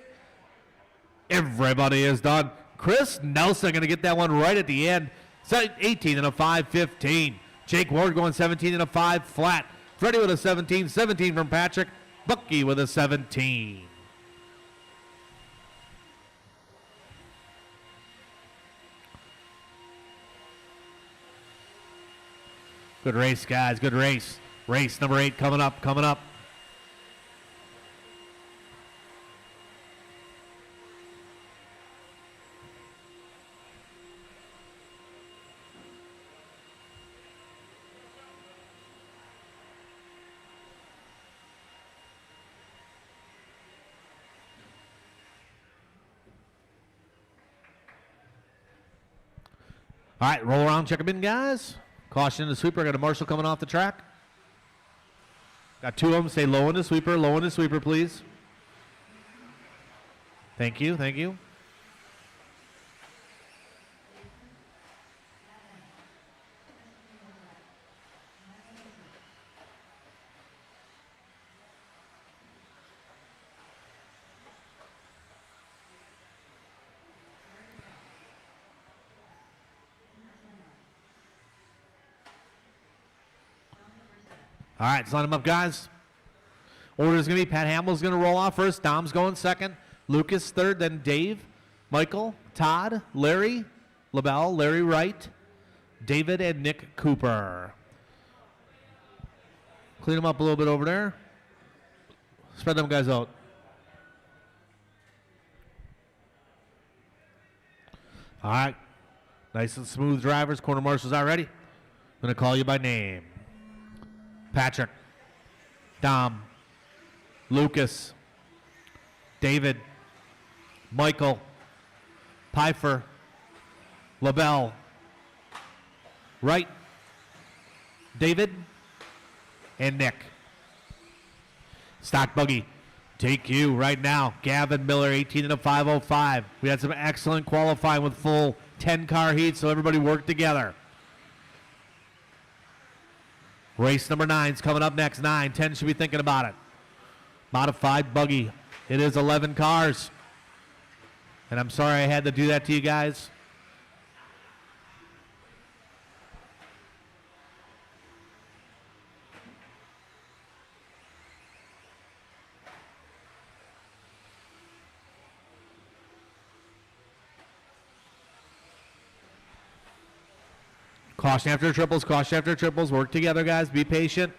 Everybody is done. Chris Nelson going to get that one right at the end. 18 and a 5.15. Jake Ward going 17 and a 5 flat. Freddie with a 17. 17 from Patrick. Bucky with a 17. Good race, guys. Good race. Race number 8 coming up, coming up. All right, roll around, check them in, guys. Caution in the sweeper. Got a Marshall coming off the track. Got 2 of them. Stay low in the sweeper, please. Thank you, thank you. All right, let's line them up, guys. Order's going to be Pat Hamill's going to roll off first. Dom's going second. Lucas third, then Dave, Michael, Todd, Larry, LaBelle, Larry Wright, David, and Nick Cooper. Clean them up a little bit over there. Spread them guys out. All right. Nice and smooth drivers. Corner marshals are ready. I'm going to call you by name. Patrick, Dom, Lucas, David, Michael, Pfeiffer, LaBelle, Wright, David, and Nick. Stock buggy, take you right now. Gavin Miller, 18 and a 5.05. We had some excellent qualifying with full 10-car heats, so everybody worked together. Race number 9's coming up next. 9, 10 should be thinking about it. Modified buggy. It is 11 cars. And I'm sorry I had to do that to you guys. Caution after triples, caution after triples. Work together, guys. Be patient.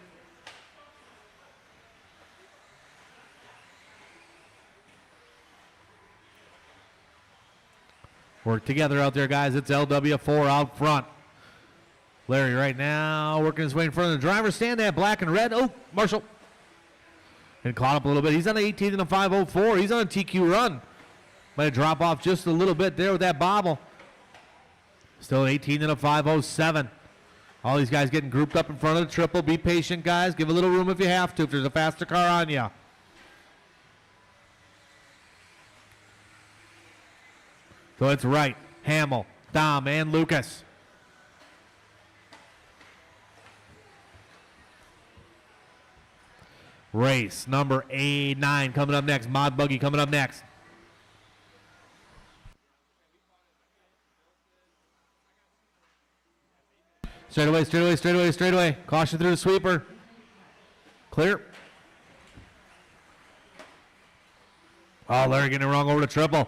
Work together out there, guys. It's LW4 out front. Larry right now working his way in front of the driver's stand. That black and red. Oh, Marshall. And caught up a little bit. He's on an 18 and a 5.04. He's on a TQ run. Might drop off just a little bit there with that bobble. Still 18 and a 5.07. All these guys getting grouped up in front of the triple. Be patient, guys. Give a little room if you have to, if there's a faster car on you. So it's Wright, Hamill, Dom, and Lucas. Race number 9 coming up next. Mod Buggy coming up next. Straight away, straight away, straight away, straight away. Caution through the sweeper. Clear. Oh, Larry getting it wrong over the triple.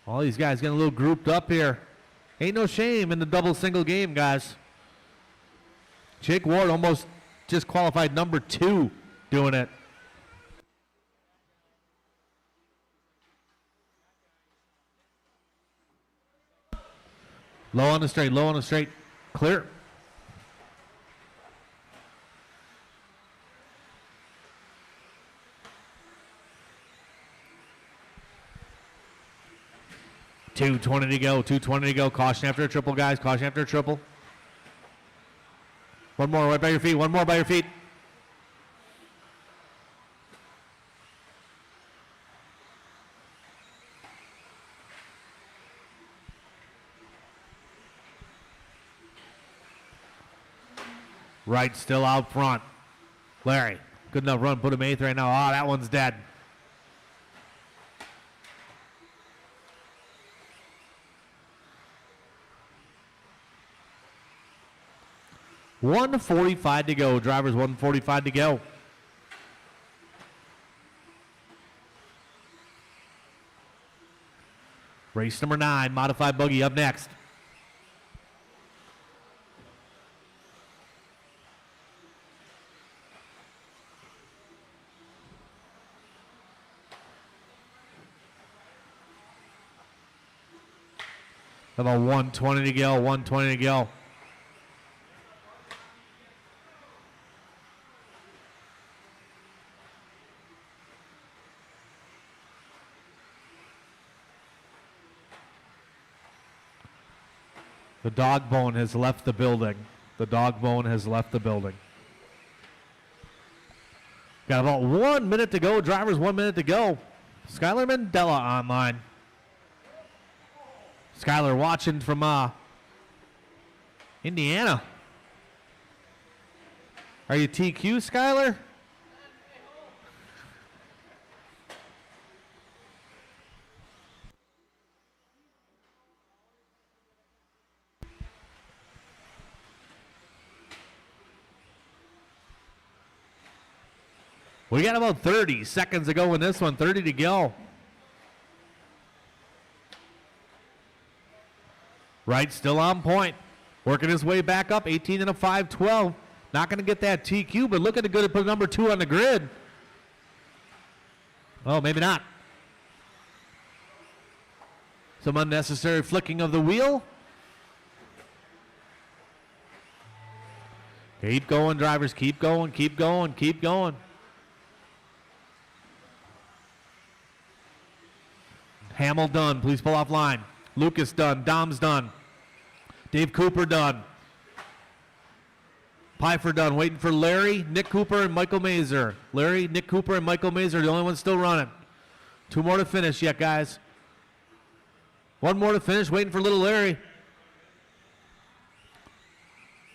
All these guys getting a little grouped up here. Ain't no shame in the double single game, guys. Jake Ward almost just qualified number 2 doing it. Low on the straight, low on the straight. Clear. 2:20 to go. 2:20 to go. Caution after a triple, guys. Caution after a triple. One more right by your feet. One more by your feet. Wright still out front. Larry, good enough run. Put him 8th right now. Oh, that one's dead. $1:45 to go. Drivers, $1:45 to go. Race number 9, modified buggy up next. About 1:20 to go. 1:20 to go. The dog bone has left the building. The dog bone has left the building. Got about 1 minute to go. Drivers, 1 minute to go. Skylar Mandela online. Skylar watching from Indiana. Are you TQ, Skylar? We got about 30 seconds to go in this one. 30 to go. Wright still on point. Working his way back up. 18 and a 5:12. Not going to get that TQ, but looking good to put number 2 on the grid. Oh, maybe not. Some unnecessary flicking of the wheel. Keep going, drivers. Keep going, keep going, keep going. Hamill done. Please pull off line. Lucas done. Dom's done. Dave Cooper done. Pfeiffer done. Waiting for Larry, Nick Cooper, and Michael Mazer. Larry, Nick Cooper, and Michael Mazer, the only ones still running. 2 more to finish yet, guys. 1 more to finish. Waiting for little Larry.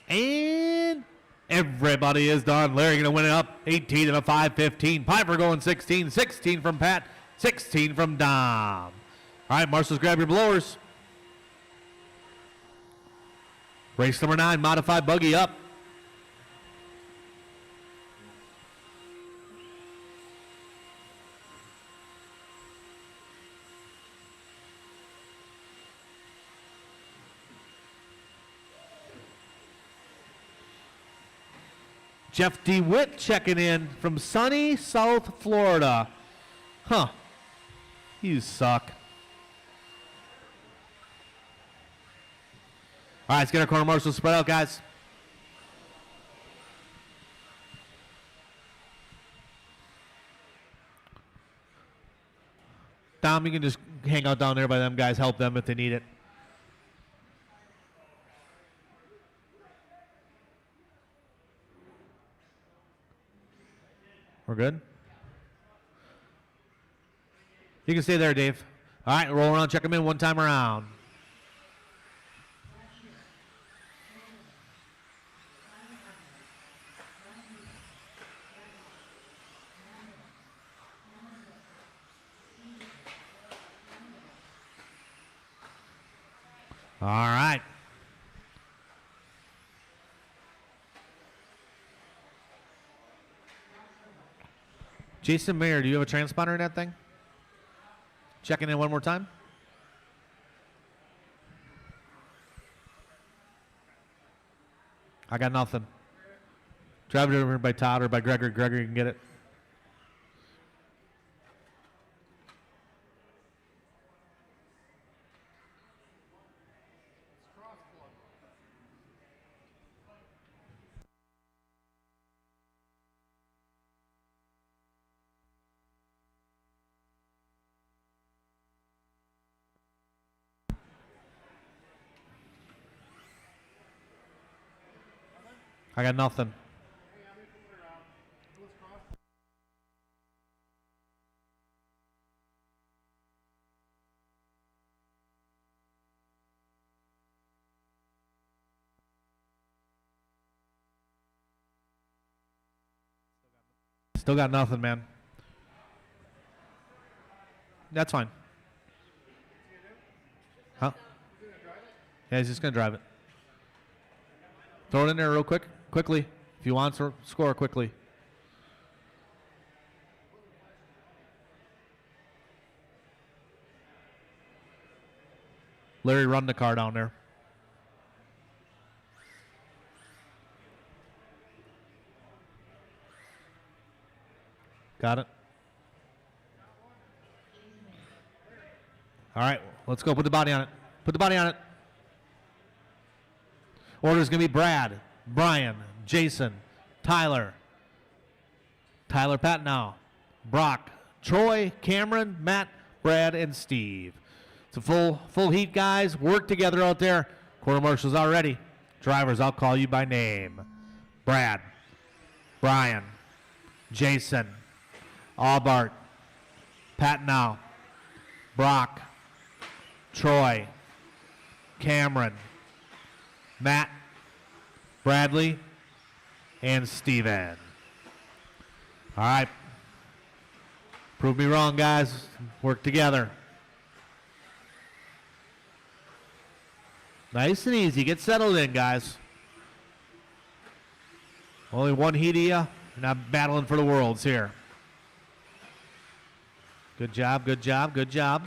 And everybody is done. Larry going to win it up. 18 and a 5:15. Pfeiffer going 16. 16 from Pat. 16 from Dom. All right, marshals, grab your blowers. Race number 9, modified buggy up. Jeff DeWitt checking in from sunny South Florida. Huh. You suck. All right, let's get our corner marshals spread out, guys. Dom, you can just hang out down there by them guys. Help them if they need it. We're good? You can stay there, Dave. All right, roll around, check them in 1 time around. All right. Jason Mayer, do you have a transponder in that thing? Checking in 1 more time. I got nothing. Drive it over by Todd or by Gregory. Gregory can get it. I got nothing. Still got nothing, man. That's fine. Huh? Yeah, he's just going to drive it. Throw it in there real quickly. If you want to score quickly. Larry, run the car down there. Got it? All right, let's go. Put the body on it. Put the body on it. Order's going to be Brad, Brian, Jason, Tyler, Pat now, Brock, Troy, Cameron, Matt, Brad, and Steve. It's a full heat, guys. Work together out there. Quarter marshals already. Drivers, I'll call you by name. Brad, Brian, Jason, Aubart, Pat now, Brock, Troy, Cameron, Matt, Bradley, and Steven. All right. Prove me wrong, guys. Work together. Nice and easy. Get settled in, guys. Only one heat of you. You're not battling for the worlds here. Good job, good job, good job.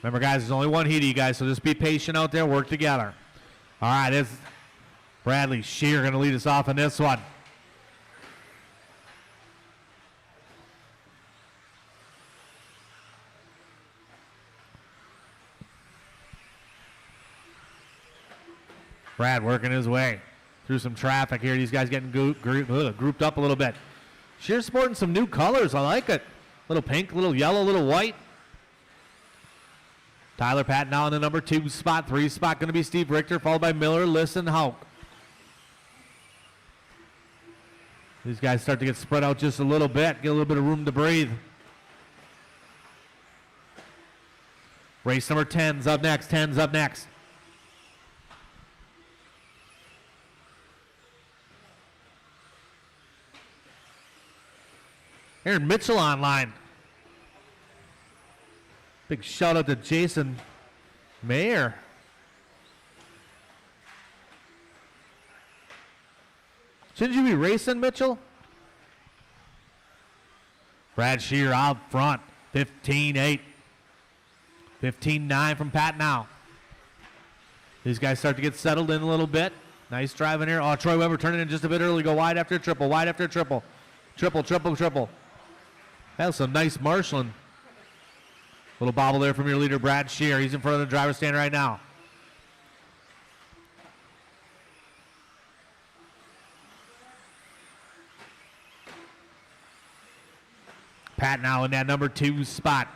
Remember, guys, there's only one heat of you guys, so just be patient out there. Work together. All right, it's Bradley Shear going to lead us off in this one. Brad working his way through some traffic here. These guys getting grouped up a little bit. Shear's sporting some new colors. I like it. Little pink, little yellow, little white. Tyler Patton now in the number 2 spot. 3 spot going to be Steve Richter, followed by Miller, Listen, Hauk. These guys start to get spread out just a little bit. Get a little bit of room to breathe. Race number 10's up next. 10's up next. Aaron Mitchell online. Big shout out to Jason Mayer. Shouldn't you be racing, Mitchell? Brad Shear out front. 15-8. 15-9 from Pat now. These guys start to get settled in a little bit. Nice driving here. Oh, Troy Weber turning in just a bit early. Go wide after triple. Wide after triple. Triple, triple, triple. That's some nice marshalling. Little bobble there from your leader, Brad Shear. He's in front of the driver's stand right now. Pat now in that number 2 spot.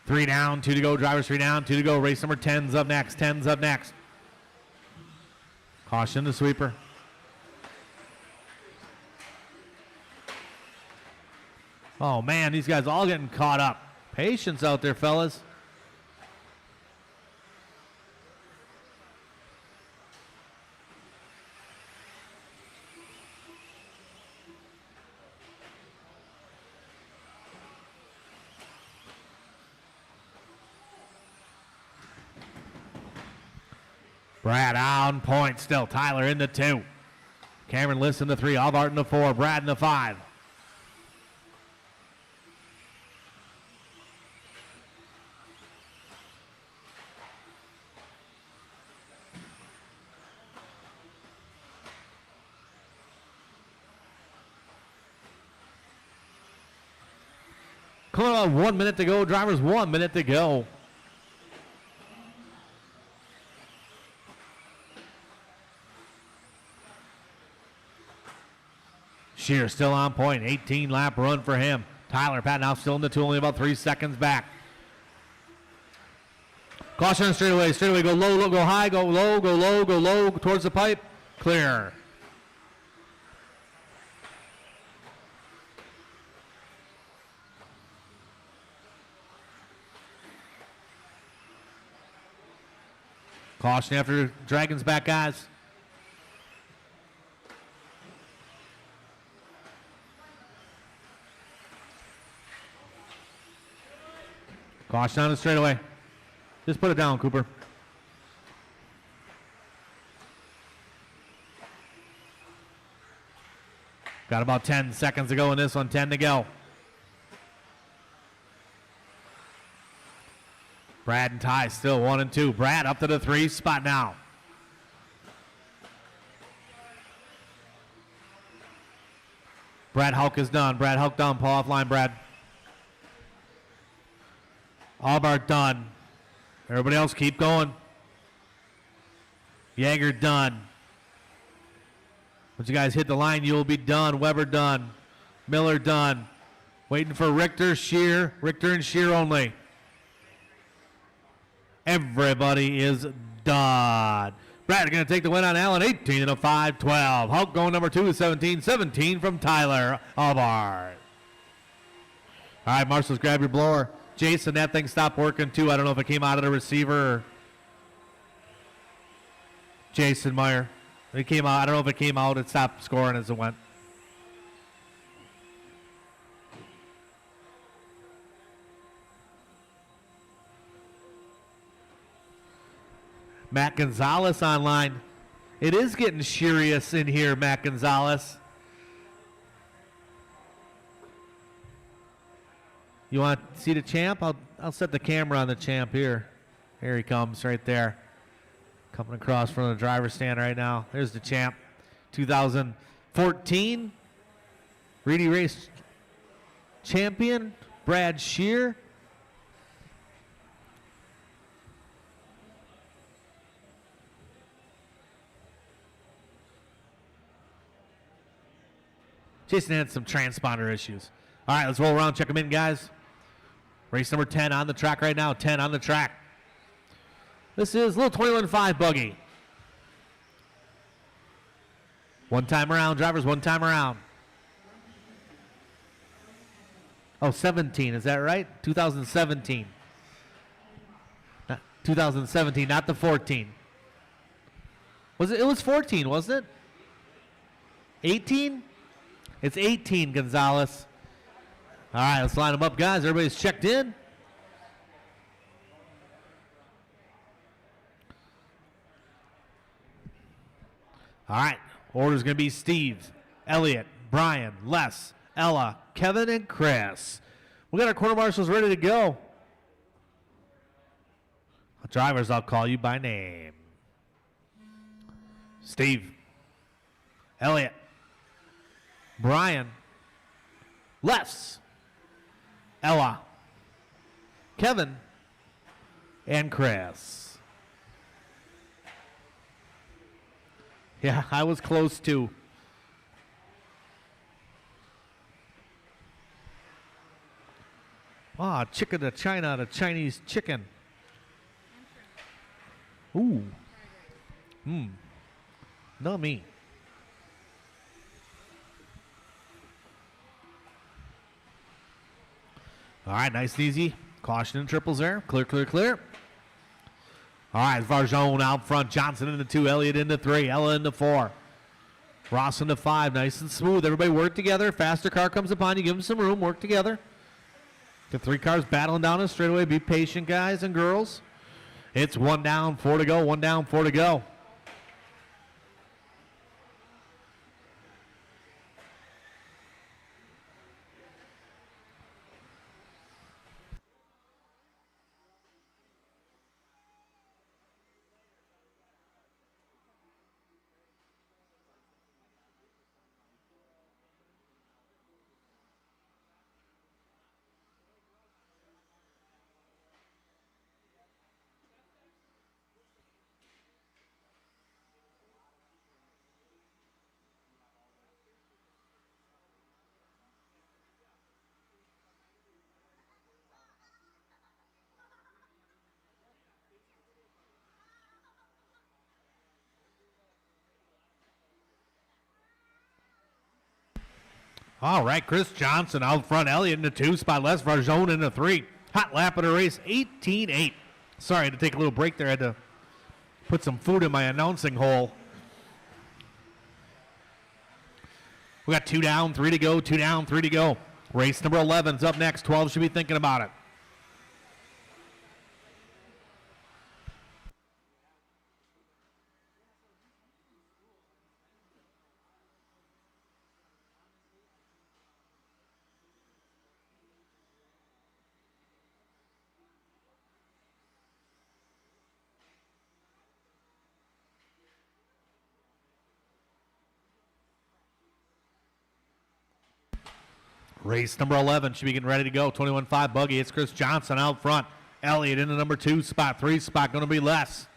Three down, 2 to go. Drivers 3 down, 2 to go. Race number 10's up next. 10's up next. Caution the sweeper. Oh, man, these guys all getting caught up. Patience out there, fellas. Brad on point still. Tyler in the 2. Cameron Liss in the 3. Alvart in the 4. Brad in the 5. Come on, 1 minute to go. Drivers, 1 minute to go. Shear still on point. 18-lap run for him. Tyler Pat now still in the two, only about 3 seconds back. Caution on straightaway. Straightaway, go low, low, go high, go low, go low, go low, towards the pipe. Clear. Caution after Dragons back, guys. Caution on the straightaway. Just put it down, Cooper. Got about 10 seconds to go in this one, 10 to go. Brad and Ty still 1 and 2. Brad up to the 3 spot now. Brad Hulk is done. Brad Hulk done. Pull off line, Brad. Albart done. Everybody else keep going. Yeager done. Once you guys hit the line, you'll be done. Weber done. Miller done. Waiting for Richter, Shear. Richter and Shear only. Everybody is done. Brad going to take the win on Allen, 18 and a 5-12. Hulk going number 2 is 17. 17 from Tyler Albart. All right, Marshals, grab your blower. Jason, that thing stopped working too. I don't know if it came out of the receiver or Jason Meyer. It came out. I don't know if it came out. It stopped scoring as it went. Matt Gonzalez online. It is getting serious in here, Matt Gonzalez. You want to see the champ? I'll set the camera on the champ here. Here he comes right there. Coming across from the driver's stand right now. There's the champ. 2014 Reedy Race champion, Brad Shear. Jason had some transponder issues. All right, let's roll around, check them in, guys. Race number 10 on the track right now. 10 on the track. This is little 21.5 buggy. One time around, drivers, one time around. Oh, 17, is that right? 2017. 2017, not the 14. Was it? It was 14, wasn't it? 18? It's 18, Gonzalez. All right, let's line them up, guys. Everybody's checked in. All right, order's going to be Steve, Elliot, Brian, Les, Ella, Kevin, and Chris. We got our quarter marshals ready to go. Drivers, I'll call you by name. Steve, Elliot, Brian, Les, Ella, Kevin, and Chris. Yeah, I was close too. Ah, chicken to China, the Chinese chicken. Ooh. Not me. All right, nice and easy. Caution and triples there. Clear, clear, clear. All right, Varjone out front. Johnson into 2. Elliott into 3. Ella into 4. Ross into 5. Nice and smooth. Everybody work together. Faster car comes upon you. Give them some room. Work together. The 3 cars battling down the straightaway. Be patient, guys and girls. It's 1 down, 4 to go. 1 down, 4 to go. All right, Chris Johnson out front. Elliott in the 2 spot. Les Varjone in the 3. Hot lap of the race, 18-8. Sorry, I had to take a little break there. I had to put some food in my announcing hole. We got 2 down, 3 to go, 2 down, 3 to go. Race number 11's up next. 12 should be thinking about it. Race number 11 should be getting ready to go. 21.5 buggy. It's Chris Johnson out front. Elliott in the number 2 spot. 3 spot going to be Les.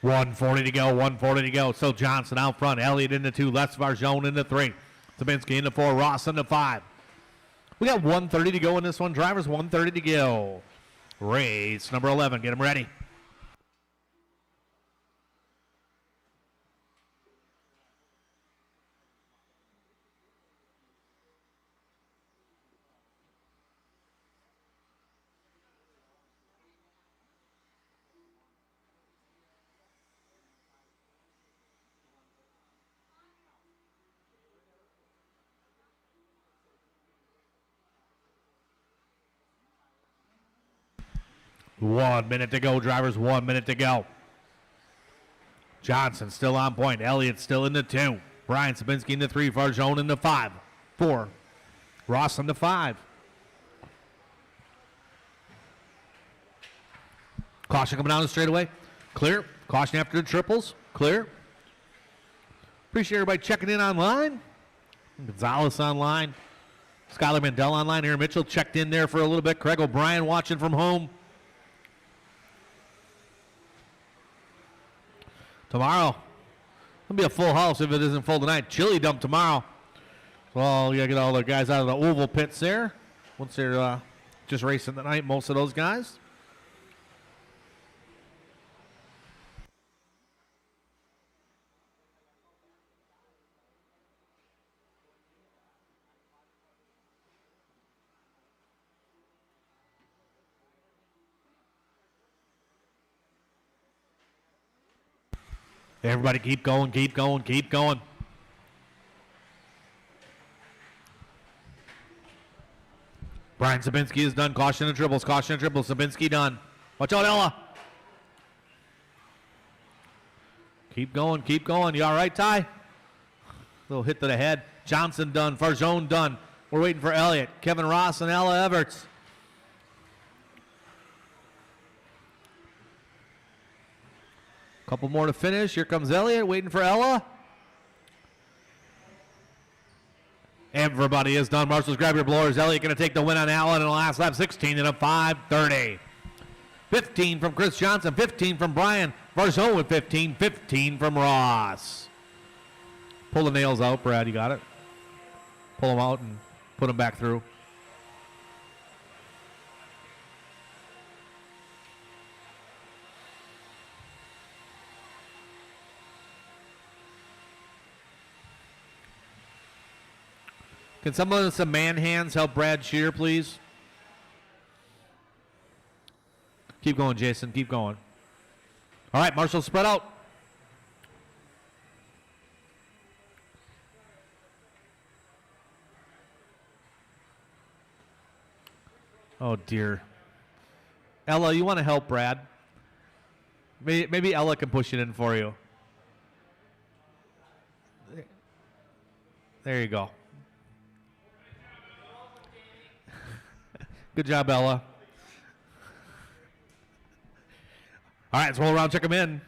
.140 to go, 140 to go. So Johnson out front. Elliott in the 2. Les Varjone in the 3. Sabinski in the 4. Ross in the 5. We got 130 to go in this one. Drivers, 130 to go. Race number 11. Get them ready. One minute to go, drivers. 1 minute to go. Johnson still on point. Elliott still in the 2. Brian Sabinski in the 3. Varjone in the 5. 4. Ross in the 5. Caution coming down the straightaway. Clear. Caution after the triples. Clear. Appreciate everybody checking in online. Gonzalez online. Skylar Mandel online. Aaron Mitchell checked in there for a little bit. Craig O'Brien watching from home. Tomorrow, it'll be a full house if it isn't full tonight. Chili dump tomorrow. Well, you gotta get all the guys out of the oval pits there. Once they're just racing tonight, most of those guys. Everybody keep going, keep going, keep going. Brian Sabinski is done. Caution and triples, caution and triples. Sabinski done. Watch out, Ella. Keep going, keep going. You all right, Ty? Little hit to the head. Johnson done. Varjone done. We're waiting for Elliott. Kevin Ross and Ella Everts. Couple more to finish. Here comes Elliott, waiting for Ella. Everybody is done. Marshals, grab your blowers. Elliott going to take the win on Allen in the last lap. 16 and a 5:30. 15 from Chris Johnson. 15 from Brian. Varjone with 15. 15 from Ross. Pull the nails out, Brad. You got it? Pull them out and put them back through. Can someone with some man hands help Brad Shear, please? Keep going, Jason. Keep going. All right, Marshall, spread out. Oh, dear. Ella, you want to help Brad? Maybe Ella can push it in for you. There you go. Good job, Ella. All right, let's roll around, check them in.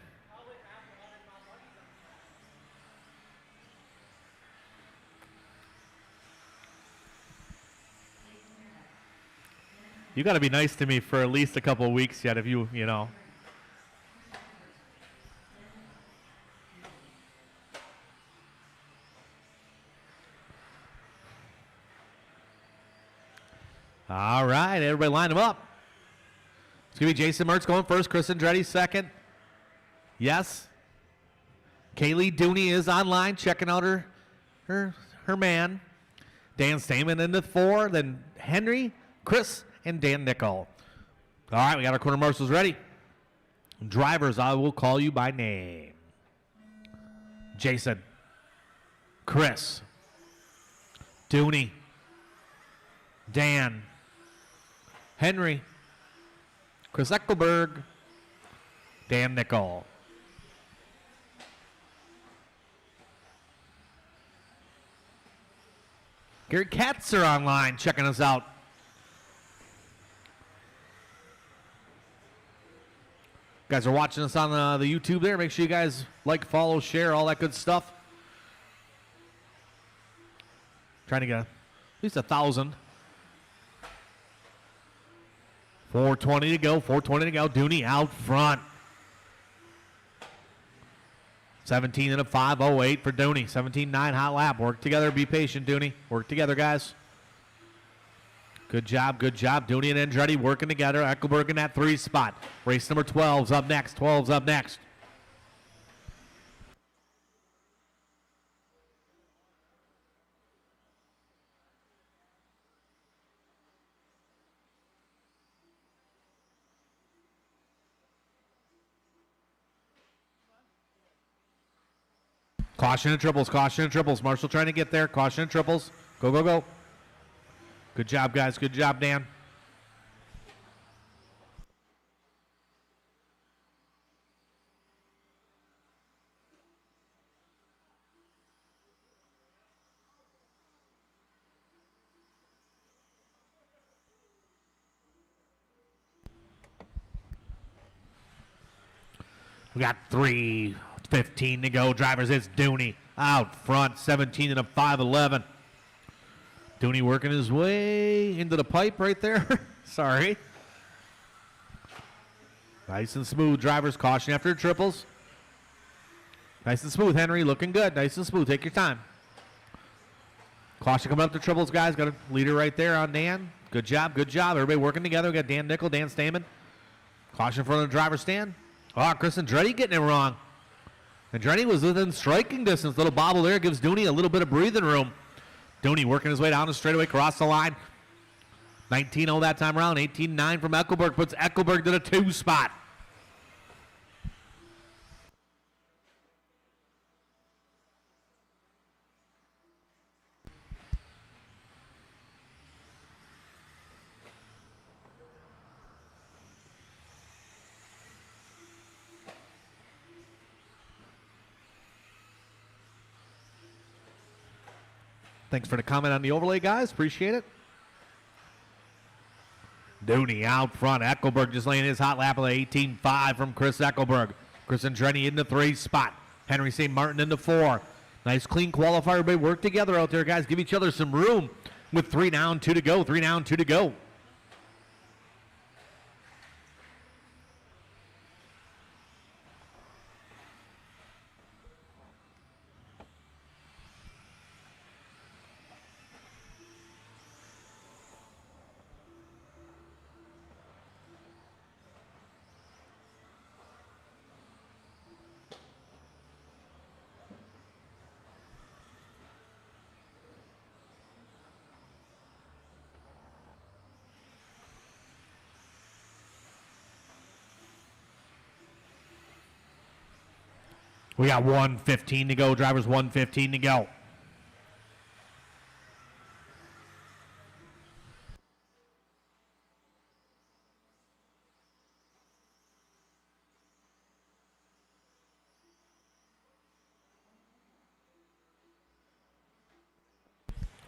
You got to be nice to me for at least a couple of weeks yet if you know. All right, everybody line them up. It's going to be Jason Mertz going first, Chris Andretti second. Yes. Kaylee Dooney is online checking out her man. Dan Stamen into 4, then Henry, Chris, and Dan Nickel. All right, we got our quarter marshals ready. Drivers, I will call you by name. Jason, Chris, Dooney, Dan, Henry, Chris Eckelberg, Dan Nickel. Gary Katzer online checking us out. You guys are watching us on the YouTube there. Make sure you guys like, follow, share, all that good stuff. Trying to get at least 1,000. 4:20 to go. 4:20 to go. Dooney out front. 17 and a 5:08 for Dooney. 17.9 hot lap. Work together. Be patient, Dooney. Work together, guys. Good job. Good job. Dooney and Andretti working together. Eckelberg in that 3 spot. Race number 12's up next. 12's up next. Caution and triples, caution and triples. Marshall trying to get there. Caution and triples. Go, go, go. Good job, guys. Good job, Dan. We got 3:15 to go. Drivers, it's Dooney out front, 17 and a 5:11. Dooney working his way into the pipe right there. Sorry. Nice and smooth. Drivers, caution after triples. Nice and smooth, Henry. Looking good. Nice and smooth. Take your time. Caution coming up to triples, guys. Got a leader right there on Dan. Good job. Good job. Everybody working together. We got Dan Nickel, Dan Stamen. Caution for the driver's stand. Oh, Chris Andretti getting it wrong. Andretti was within striking distance. Little bobble there gives Dooney a little bit of breathing room. Dooney working his way down the straightaway, across the line. 19-0 that time around. 18-9 from Eckelberg. Puts Eckelberg to the 2 spot. Thanks for the comment on the overlay, guys. Appreciate it. Dooney out front. Eckelberg just laying his hot lap of the 18.5 from Chris Eckelberg. Chris Andretti in the 3 spot. Henry St. Martin in the 4. Nice clean qualifier. Everybody work together out there, guys. Give each other some room with 3 down, 2 to go. 3 down, 2 to go. We got 1:15 to go. Drivers, 1:15 to go.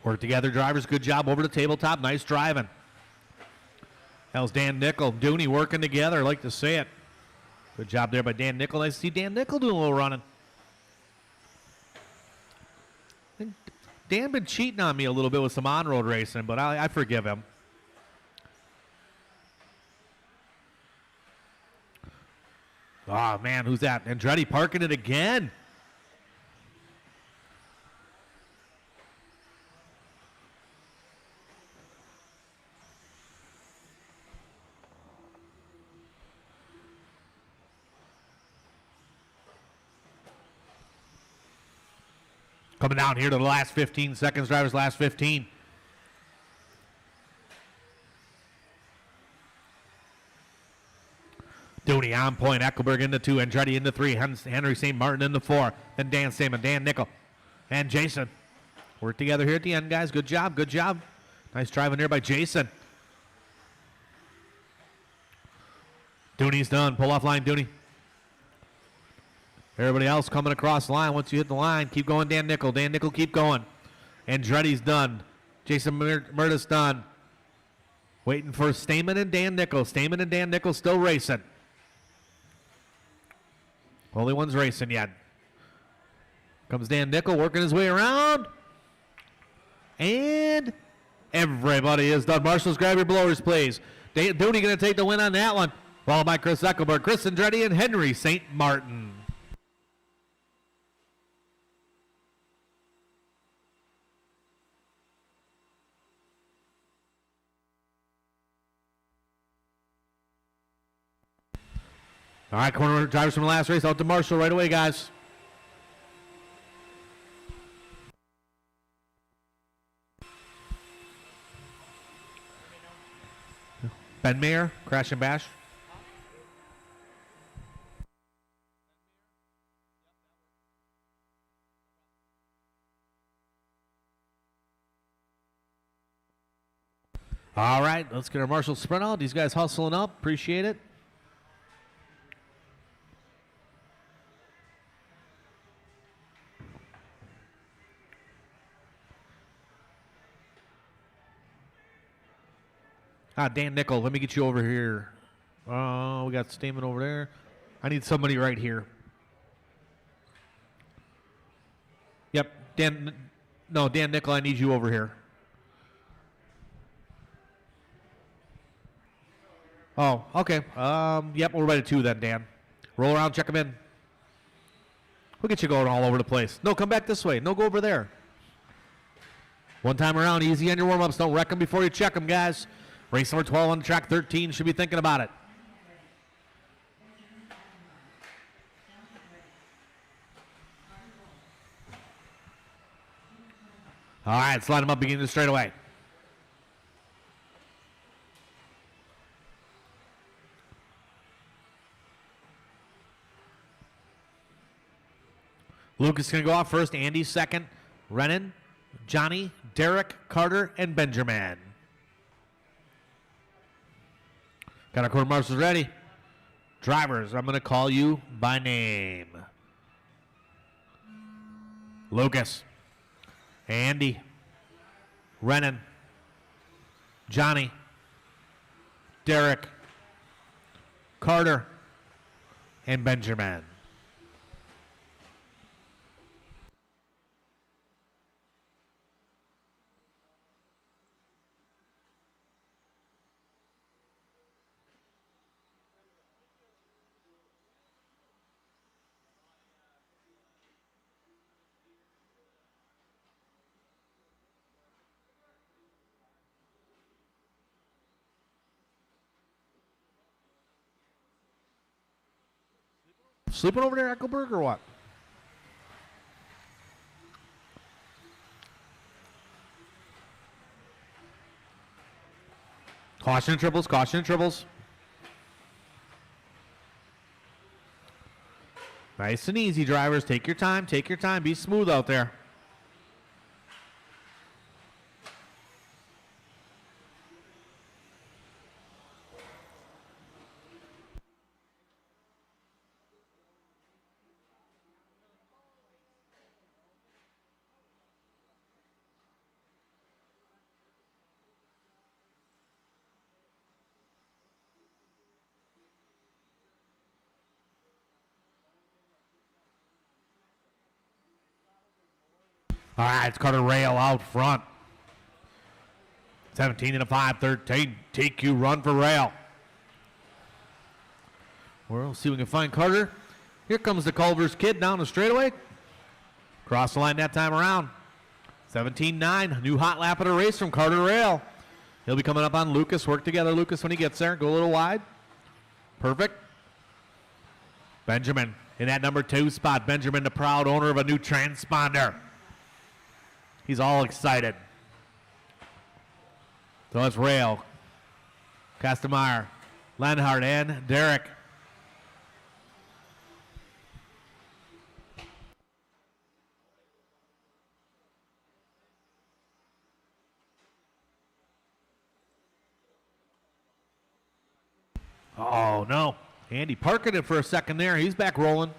Work together, drivers. Good job over the tabletop. Nice driving. That was Dan Nickel. Dooney working together. I like to see it. Good job there by Dan Nickel. Nice to see Dan Nickel doing a little running. Dan been cheating on me a little bit with some on-road racing, but I forgive him. Oh, man, who's that? Andretti parking it again. Coming down here to the last 15 seconds, drivers, last 15. Dooney on point, Eckelberg into 2, Andretti into 3, Henry St. Martin into 4, then Dan Stamen, Dan Nickel, and Jason. Work together here at the end, guys. Good job, good job. Nice driving there by Jason. Dooney's done. Pull off line, Dooney. Everybody else coming across the line. Once you hit the line, keep going, Dan Nickel. Dan Nickel, keep going. Andretti's done. Jason Murda's done. Waiting for Stamen and Dan Nickel. Stamen and Dan Nickel still racing. Only one's racing yet. Comes Dan Nickel working his way around. And everybody is done. Marshals, grab your blowers, please. Dooney going to take the win on that one. Followed by Chris Eckelberg, Chris Andretti, and Henry St. Martin. All right, corner drivers from the last race out to Marshall right away, guys. Ben Mayer, crash and bash. All right, let's get our Marshall sprint out. These guys hustling up. Appreciate it. Dan Nickel, let me get you over here. We got Stamen over there. I need somebody right here. Yep, Dan Nickel, I need you over here. Oh, okay. Yep, we're ready to then, Dan. Roll around, check them in. We'll get you going all over the place. No, come back this way. No, go over there. One time around, easy on your warm-ups. Don't wreck them before you check them, guys. Race number 12 on track 13 should be thinking about it. All right, let's line them up beginning the straightaway. Lucas is going to go off first. Andy second. Renan, Johnny, Derek, Carter, and Benjamin. Got our quarter marshals ready. Drivers, I'm going to call you by name. Lucas, Andy, Renan, Johnny, Derek, Carter, and Benjamin. Sleeping over there, Eckelberg, or what? Caution and triples, caution and triples. Nice and easy, drivers. Take your time, take your time. Be smooth out there. All right, it's Carter Rail out front. 17 and a 5, 13. TQ run for Rail. We'll see if we can find Carter. Here comes the Culver's kid down the straightaway. Cross the line that time around. 17-9. New hot lap of the race from Carter Rail. He'll be coming up on Lucas. Work together, Lucas, when he gets there. Go a little wide. Perfect. Benjamin in that number 2 spot. Benjamin, the proud owner of a new transponder. He's all excited. So it's Rail, Kastemeyer, Lenhart, and Derek. Oh, no. Andy parking it for a second there. He's back rolling.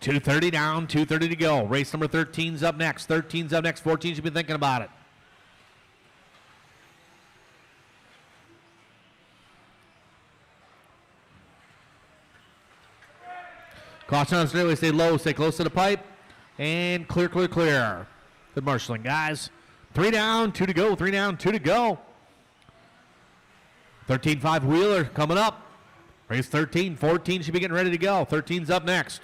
.230 down, 2:30 to go. Race number 13's up next. 13's up next. 14 should be thinking about it. Caution on the straightaway. Stay low. Stay close to the pipe. And clear, clear, clear. Good marshalling, guys. 3 down, 2 to go. 3 down, 2 to go. 13-5 Wheeler coming up. Race 13. 14 should be getting ready to go. 13's up next.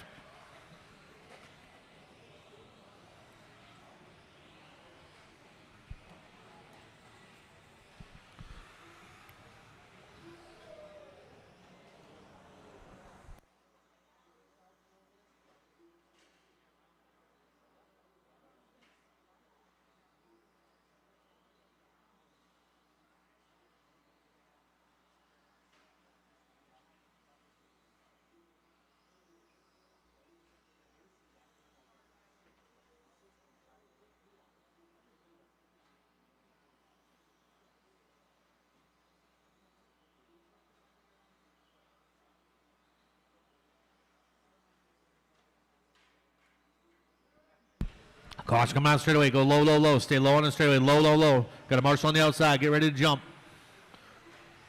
Caution coming out straightaway. Go low, low, low. Stay low on the straightaway. Low, low, low. Got a marshal on the outside. Get ready to jump.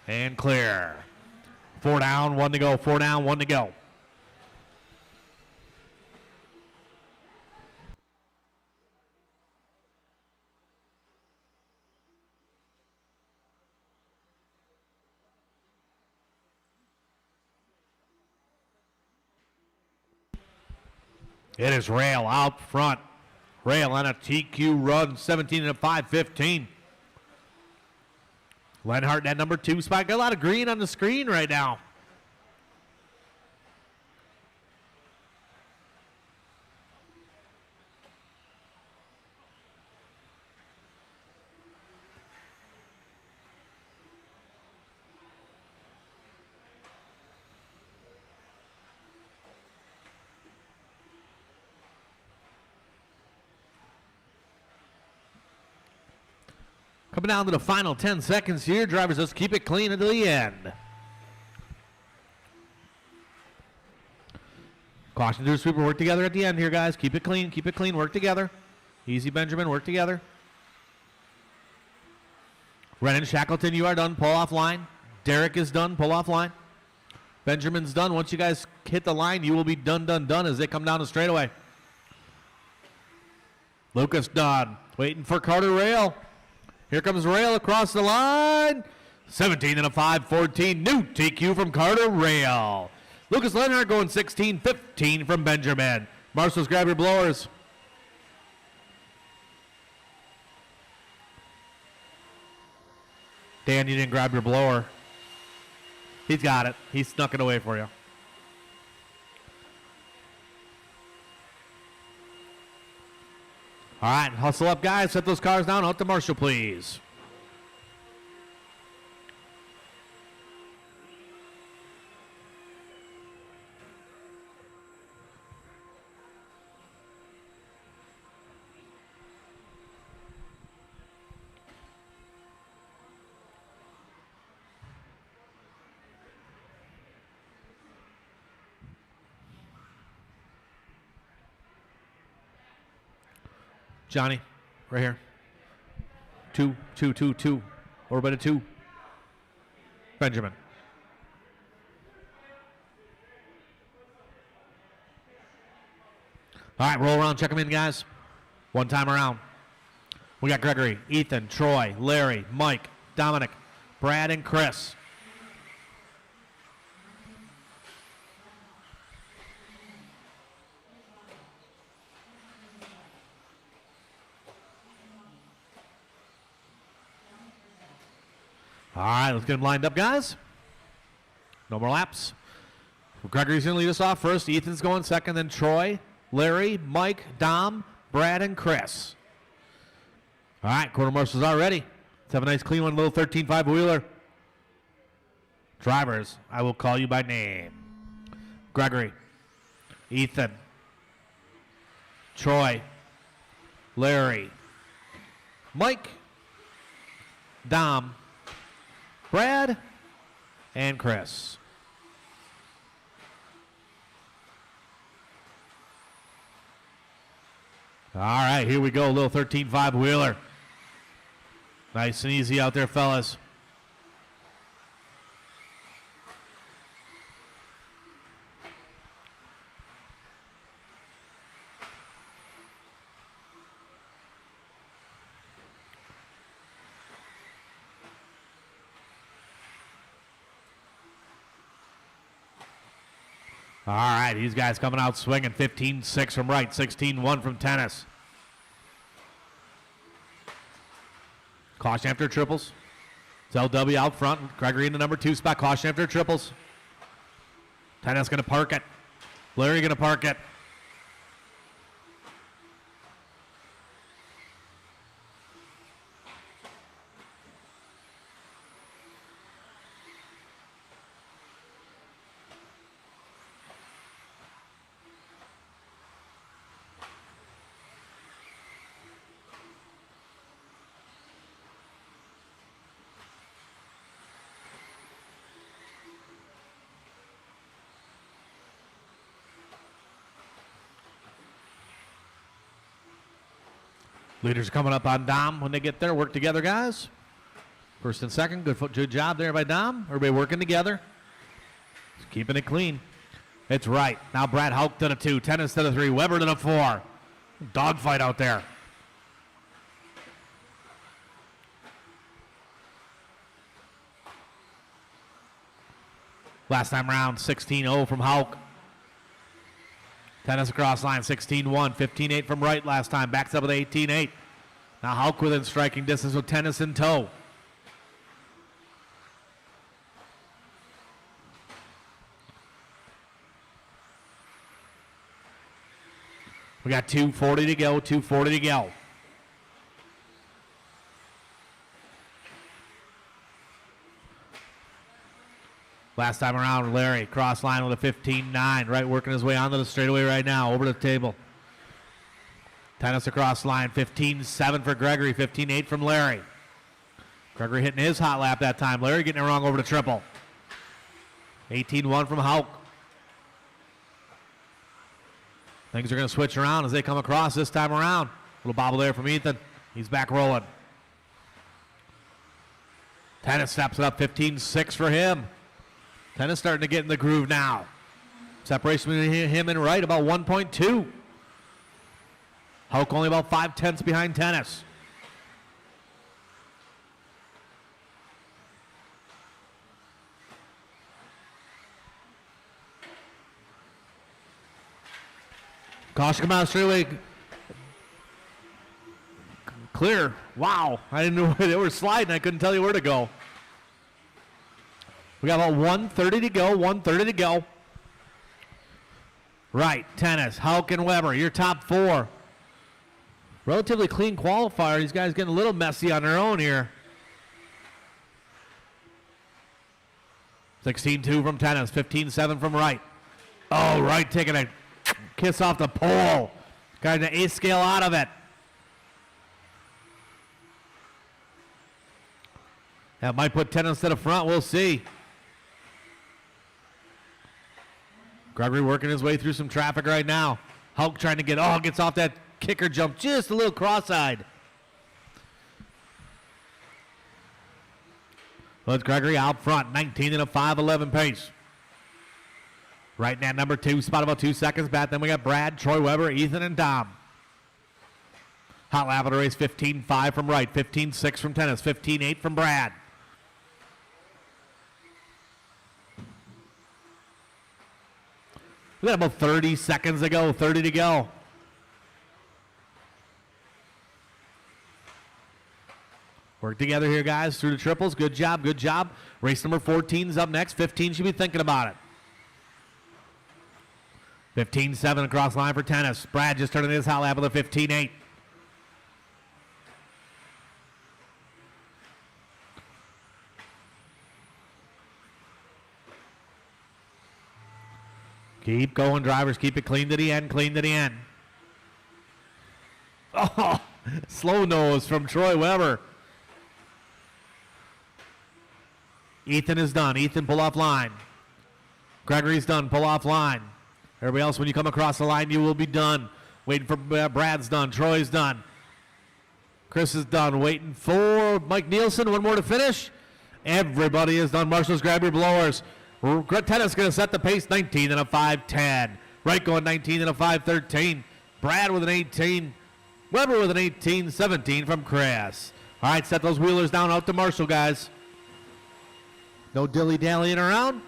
And clear. 4 down, 1 to go. 4 down, 1 to go. It is Rail out front. Rail on a TQ run, 17 and a 5:15. Lenhart in that number 2 spot. Got a lot of green on the screen right now. Coming down to the final 10 seconds here. Drivers, let's keep it clean until the end. Caution to the sweeper. Work together at the end here, guys. Keep it clean. Keep it clean. Work together. Easy, Benjamin. Work together. Brennan Shackleton, you are done. Pull off line. Derek is done. Pull off line. Benjamin's done. Once you guys hit the line, you will be done, done, done as they come down the straightaway. Lucas done. Waiting for Carter Rail. Here comes Rail across the line. 17 and a 5:14. New TQ from Carter Rail. Lucas Lenhart going 16-15 from Benjamin. Marshals, grab your blowers. Dan, you didn't grab your blower. He's got it. He snuck it away for you. All right, hustle up, guys. Set those cars down. Out to Marshall, please. Johnny, right here. 2, 2, 2, 2. Over by the 2. Benjamin. All right, roll around, check them in, guys. One time around. We got Gregory, Ethan, Troy, Larry, Mike, Dominic, Brad, and Chris. All right, let's get them lined up, guys. No more laps. Gregory's going to lead us off first. Ethan's going second, then Troy, Larry, Mike, Dom, Brad, and Chris. All right, quarter marshals are ready. Let's have a nice clean one, little 13.5 wheeler. Drivers, I will call you by name. Gregory, Ethan, Troy, Larry, Mike, Dom, Brad, and Chris. All right, here we go, a little 13.5 wheeler. Nice and easy out there, fellas. All right, these guys coming out swinging. 15-6 from right, 16-1 from tennis. Caution after triples. It's LW out front. Gregory in the number 2 spot. Caution after triples. Tennis going to park it. Larry going to park it. Leaders coming up on Dom when they get there. Work together, guys. First and second. Good job there by Dom. Everybody working together. Just keeping it clean. It's right. Now Brad Hauk to the 2. Tennis to the 3. Weber to the 4. Dogfight out there. Last time around, 16-0 from Hauk. Tennis across line, 16-1. 15-8 from right last time. Backs up with 18-8. Now Hauk within striking distance with Tennis in tow. We got 2:40 to go, 2:40 to go. Last time around, Larry, cross line with a 15-9. Right, working his way onto the straightaway right now, over the table. Tennis across line, 15-7 for Gregory, 15-8 from Larry. Gregory hitting his hot lap that time. Larry getting it wrong over the triple. 18-1 from Hauk. Things are going to switch around as they come across this time around. Little bobble there from Ethan. He's back rolling. Tennis steps it up, 15-6 for him. Tennis starting to get in the groove now. Separation between him and right about 1.2. Hauk only about 5/10 behind Tennis. Caution come out straightaway. Clear. Wow. I didn't know they were sliding. I couldn't tell you where to go. We got about 1:30 to go, 1:30 to go. Right, Tennis, Hauk, and Weber, your top 4. Relatively clean qualifier. These guys getting a little messy on their own here. 16-2 from Tennis, 15-7 from right. Oh, right taking a kiss off the pole. Got an ace scale out of it. That might put Tennis to the front, we'll see. Gregory working his way through some traffic right now. Hauk trying to gets off that kicker jump just a little cross-eyed. Well, it's Gregory out front, 19 and a 5:11 pace. Right in that number 2 spot, about 2 seconds back. Then we got Brad, Troy Weber, Ethan, and Dom. Hot lap of the race, 15.5 from Wright, 15.6 from Tennis, 15.8 from Brad. We got about 30 seconds to go, 30 to go. Work together here, guys, through the triples. Good job, good job. Race number 14 is up next. 15 should be thinking about it. 15.7 across line for Tennis. Brad just turning his hot lap with a 15.8. Keep going, drivers. Keep it clean to the end, clean to the end. Oh, slow nose from Troy Weber. Ethan is done. Ethan, pull off line. Gregory's done. Pull off line. Everybody else, when you come across the line, you will be done. Waiting for Brad's done. Troy's done. Chris is done. Waiting for Mike Nielsen. One more to finish. Everybody is done. Marshals, grab your blowers. Tennis going to set the pace. 19 and a 5.10. Wright going 19 and a 5.13. Brad with an 18. Weber with an 18.17 from Chris. All right, set those wheelers down out to Marshall, guys. No dilly-dallying around.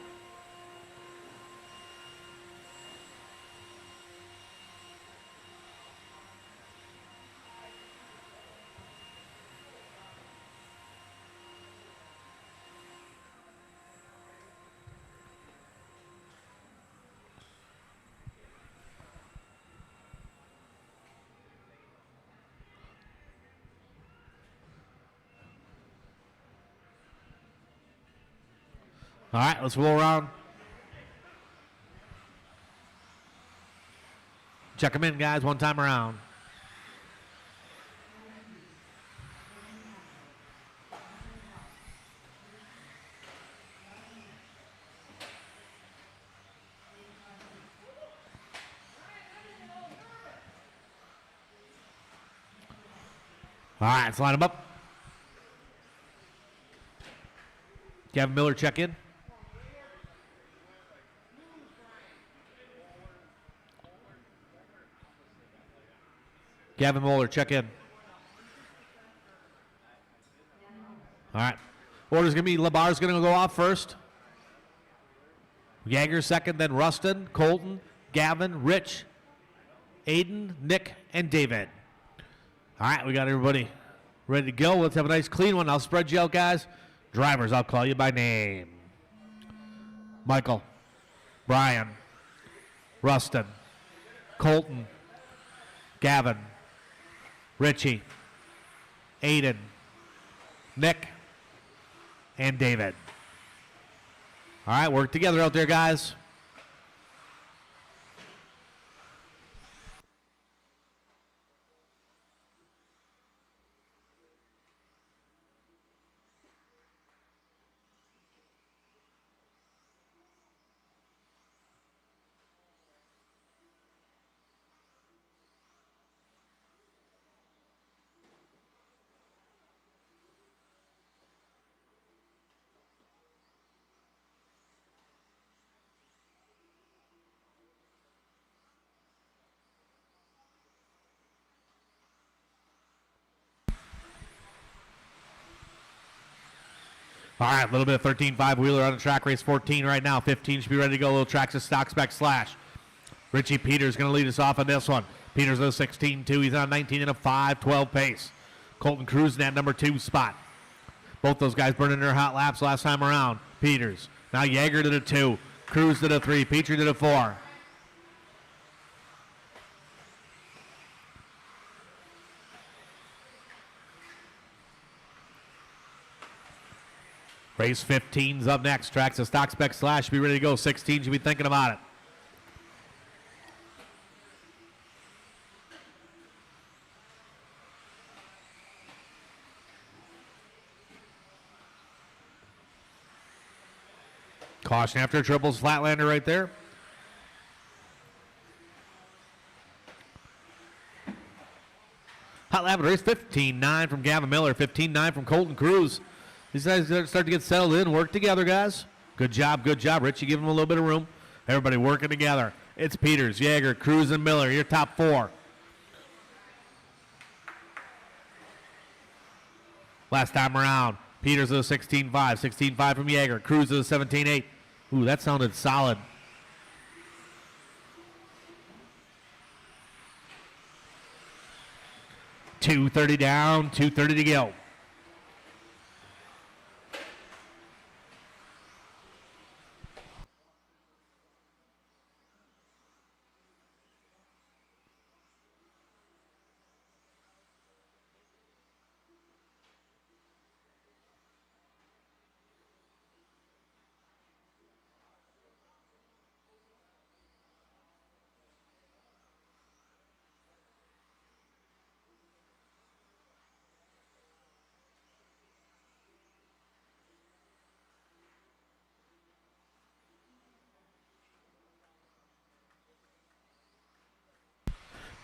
All right, let's roll around. Check them in, guys, one time around. All right, let's line them up. Gavin Miller, check in. Gavin Moeller, check in. All right. Order's going to be Labar's going to go off first. Yeager second, then Rustin, Colton, Gavin, Rich, Aiden, Nick, and David. All right, we got everybody ready to go. Let's have a nice clean one. I'll spread you out, guys. Drivers, I'll call you by name. Michael, Brian, Rustin, Colton, Gavin, Richie, Aiden, Nick, and David. All right, work together out there, guys. All right, a little bit of 13.5 wheeler on the track, race 14 right now. 15 should be ready to go. A little Trackside stock spec slash. Richie Peters going to lead us off on this one. Peters with a 16.2. He's on 19 and a 5.12 pace. Colton cruising at number 2 spot. Both those guys burning their hot laps last time around. Peters. Now Yeager to the 2. Cruz to the 3. Petrie to the 4. Race 15's up next. Tracks a stock spec slash. Be ready to go. 16 should be thinking about it. Caution after triples. Flatlander right there. Hot lap of the race. 15.9 from Gavin Miller. 15.9 from Colton Cruz. These guys start to get settled in. Work together, guys. Good job, good job. Richie, give them a little bit of room. Everybody working together. It's Peters, Yeager, Cruz, and Miller. Your top 4. Last time around, Peters is a 16-5. 16-5 from Yeager. Cruz is a 17-8. Ooh, that sounded solid. .230 down, 2:30 to go.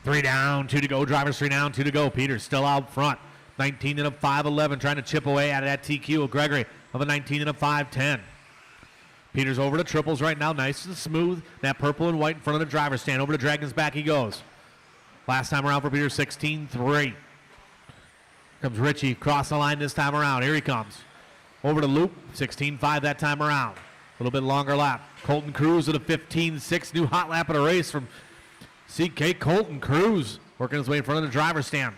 Three down, 2 to go. Drivers 3 down, 2 to go. Peters still out front. 19 and a 5-11, trying to chip away out of that TQ. Gregory of a 19 and a 5-10. Peters over to triples right now, nice and smooth. That purple and white in front of the driver's stand. Over to Dragon's back he goes. Last time around for Peters, 16-3. Comes Richie across the line this time around. Here he comes. Over to Loop, 16-5 that time around. A little bit longer lap. Colton Cruz with a 15-6. New hot lap of a race from CK Colton Cruz, working his way in front of the driver's stand.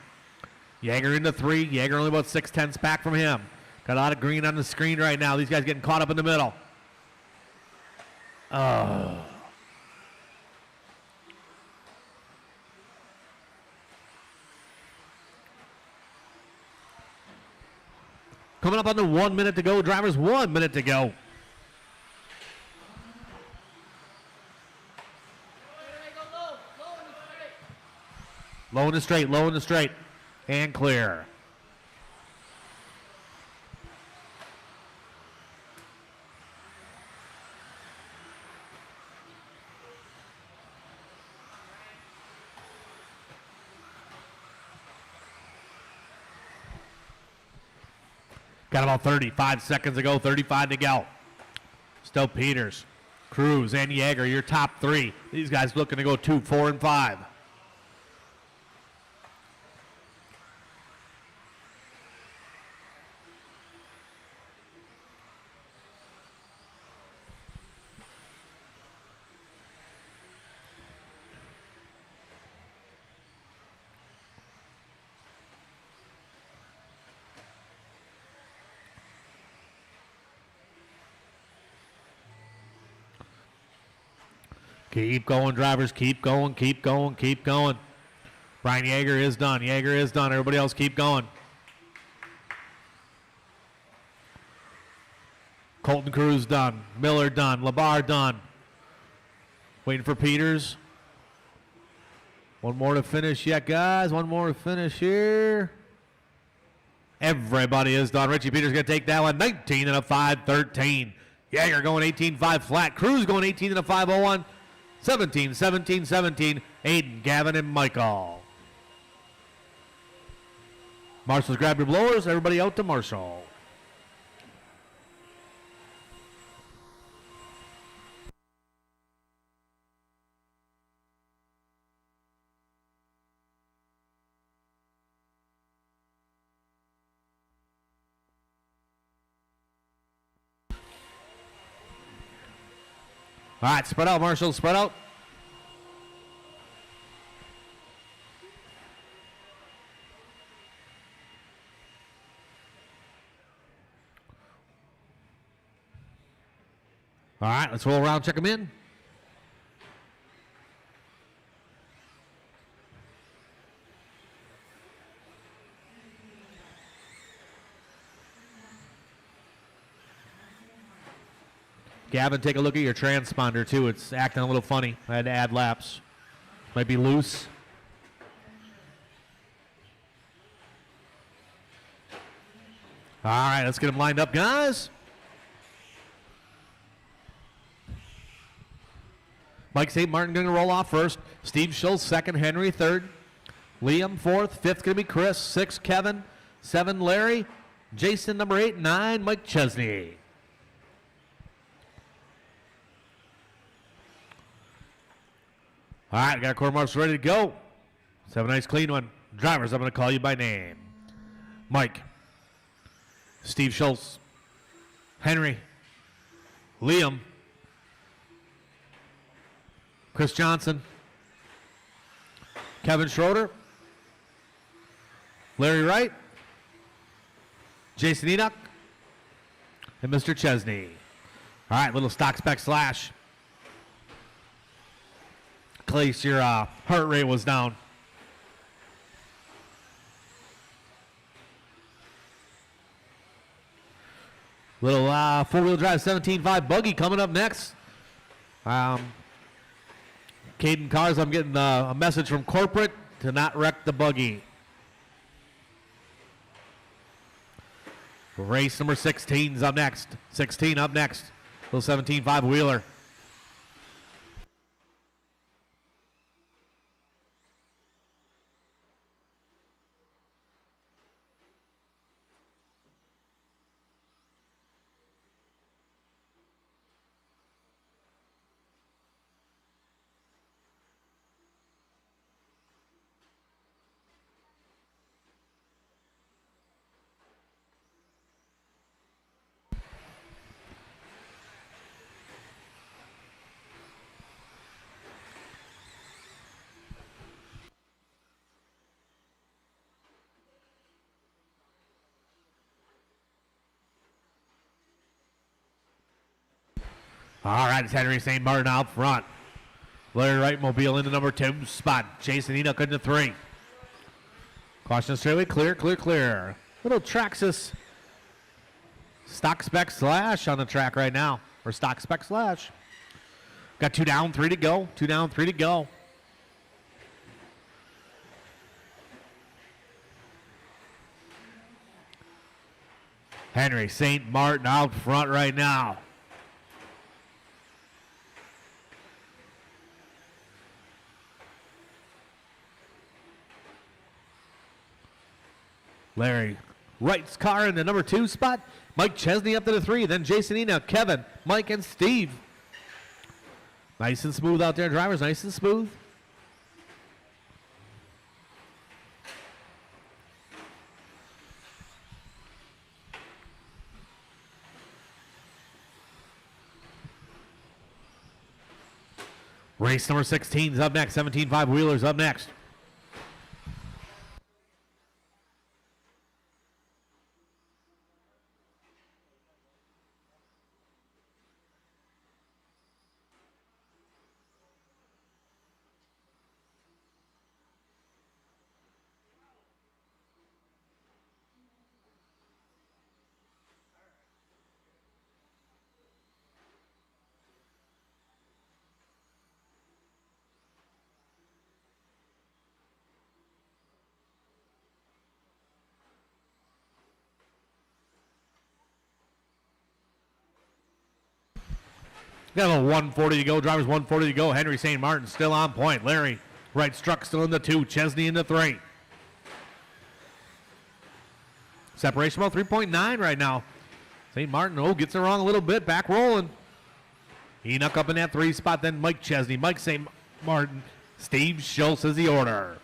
Yeager into 3. Yeager only about 6/10 back from him. Got a lot of green on the screen right now. These guys getting caught up in the middle. Coming up on the 1 minute to go. Drivers 1 minute to go. Low in the straight, low in the straight. And clear. Got about 35 seconds to go, 35 to go. Still Peters, Cruz, and Yeager, your top 3. These guys looking to go 2, 4, and 5. Keep going, drivers. Keep going, keep going, keep going. Brian Yeager is done. Yeager is done. Everybody else keep going. Colton Cruz done. Miller done. Labar done. Waiting for Peters. One more to finish yet, guys. One more to finish here. Everybody is done. Richie Peters going to take that one. 19 and a 5-13. Yeager going 18-5 flat. Cruz going 18 and a 5-01. 17, 17, 17. Aiden, Gavin, and Michael. Marshall's grab your blowers. Everybody out to Marshall. All right, spread out, Marshall, spread out. All right, let's roll around, check them in. Gavin, take a look at your transponder, too. It's acting a little funny. I had to add laps. Might be loose. All right, let's get them lined up, guys. Mike St. Martin going to roll off first. Steve Schultz second. Henry third. Liam fourth. Fifth going to be Chris. Six, Kevin. 7, Larry. Jason number 8. 9, Mike Chesney. All right, got our quarter marks ready to go. Let's have a nice clean one. Drivers, I'm going to call you by name. Mike, Steve Schultz, Henry, Liam, Chris Johnson, Kevin Schroeder, Larry Wright, Jason Enoch, and Mr. Chesney. All right, little stock spec slash. Case your heart rate was down. Little four-wheel drive 17.5 buggy coming up next. Caden Cars, I'm getting a message from corporate to not wreck the buggy. Race number 16's up next. 16 up next. Little 17.5 wheeler. All right, it's Henry St. Martin out front. Larry Wright Mobile in the number 2 spot. Jason Enoch in the 3. Caution straightaway, clear, clear, clear. Little Traxxas stock spec slash on the track right now. Or stock spec slash. Got 2 down, 3 to go. 2 down, 3 to go. Henry St. Martin out front right now. Larry Wright's car in the number 2 spot. Mike Chesney up to the 3. Then Jason Enoch, Kevin, Mike, and Steve. Nice and smooth out there, drivers. Nice and smooth. Race number 16 is up next. 17.5 wheelers up next. Got a 140 to go. Drivers 140 to go. Henry St. Martin still on point. Larry Wright Struck still in the 2. Chesney in the 3. Separation about 3.9 right now. St. Martin, gets it wrong a little bit. Back rolling. Enoch up in that 3 spot. Then Mike Chesney. Mike St. Martin. Steve Schultz is the order.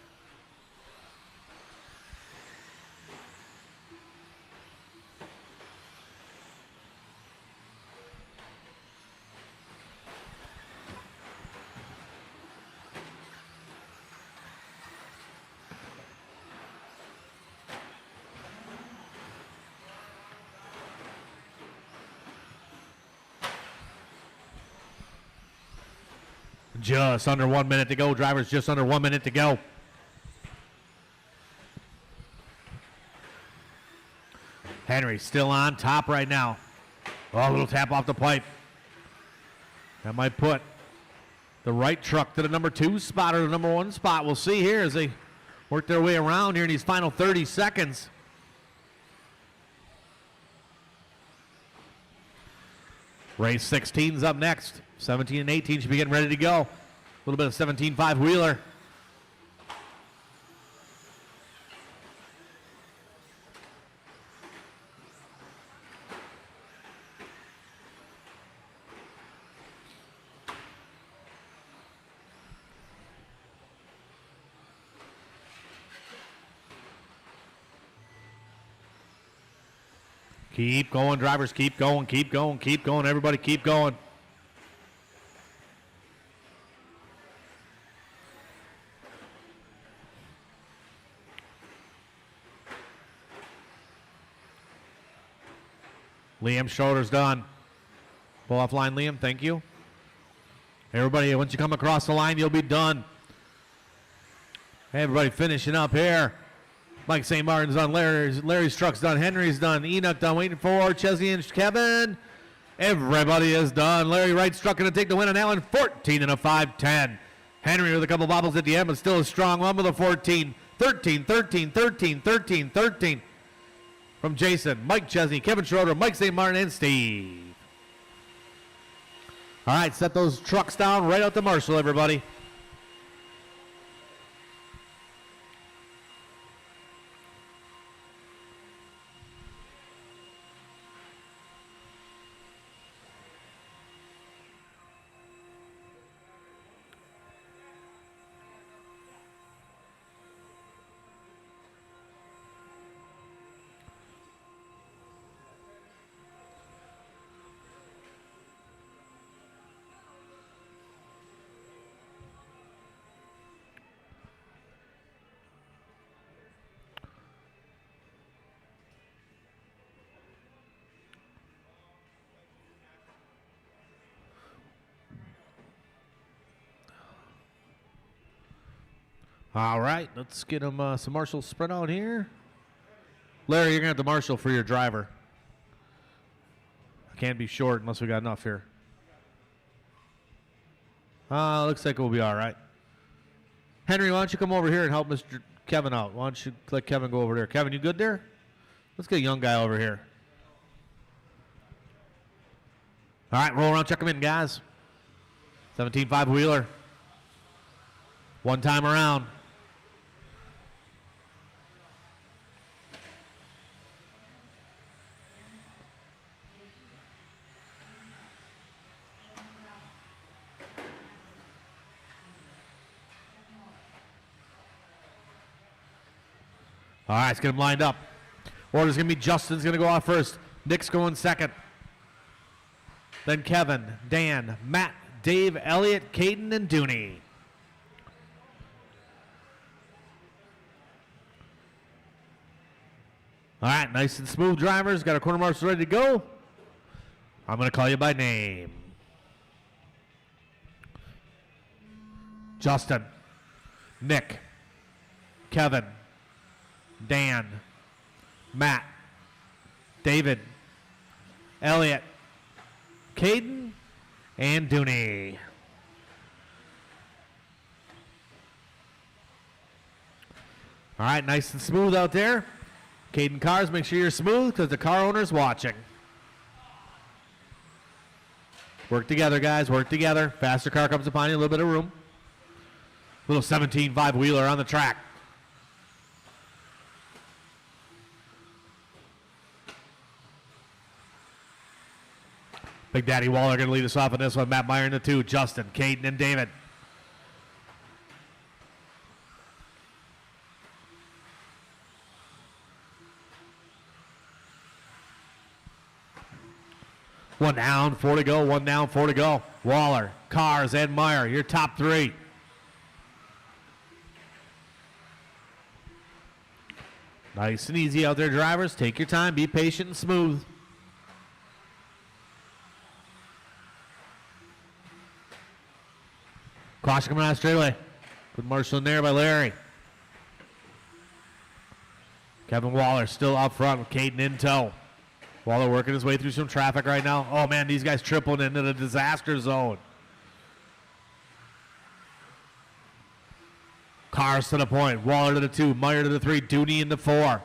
Just under 1 minute to go. Drivers just under 1 minute to go. Henry still on top right now. A little tap off the pipe. That might put the right truck to the number 2 spot or the number 1 spot. We'll see here as they work their way around here in these final 30 seconds. Race 16's up next. 17 and 18 should be getting ready to go. A little bit of 17.5 wheeler. Keep going, drivers. Keep going, keep going, keep going. Everybody keep going. Liam's shoulder's done. Pull off line, Liam. Thank you. Everybody, once you come across the line, you'll be done. Everybody finishing up here. Mike St. Martin's done. Larry's truck's done. Henry's done. Enoch done. Waiting for Chesney and Kevin. Everybody is done. Larry Wright's truck going to take the win on Allen. 14 and a 5-10. Henry with a couple bobbles at the end, but still a strong one with a 14. 13, 13, 13, 13, 13. From Jason, Mike Chesney, Kevin Schroeder, Mike St. Martin, and Steve. All right, set those trucks down right out to Marshall, everybody. All right, let's get him some Marshall sprint out here. Larry, you're going to have to Marshall for your driver. I can't be short unless we got enough here. Looks like we'll be all right. Henry, why don't you come over here and help Mr. Kevin out? Why don't you let Kevin go over there? Kevin, you good there? Let's get a young guy over here. All right, roll around, check him in, guys. 17.5 wheeler. One time around. All right, let's get him lined up. Order's going to be Justin's going to go off first. Nick's going second. Then Kevin, Dan, Matt, Dave, Elliott, Caden, and Dooney. All right, nice and smooth drivers. Got our corner marks ready to go. I'm going to call you by name. Justin, Nick, Kevin, Dan, Matt, David, Elliott, Caden, and Dooney. All right, nice and smooth out there. Caden cars, make sure you're smooth because the car owner's watching. Work together, guys, work together. Faster car comes upon you, a little bit of room. Little 17.5 wheeler on the track. Big Daddy Waller going to lead us off on this one. Matt Meyer in the 2. Justin, Caden, and David. One down, 4 to go. One down, 4 to go. Waller, Cars, and Meyer, your top three. Nice and easy out there, drivers. Take your time. Be patient and smooth. Caution coming out straightaway. Put Marshall in there by Larry. Kevin Waller still up front with Caden in tow. Waller working his way through some traffic right now. Oh, man, these guys tripling into the disaster zone. Cars to the point. Waller to the 2. Meyer to the 3. Dooney in the 4.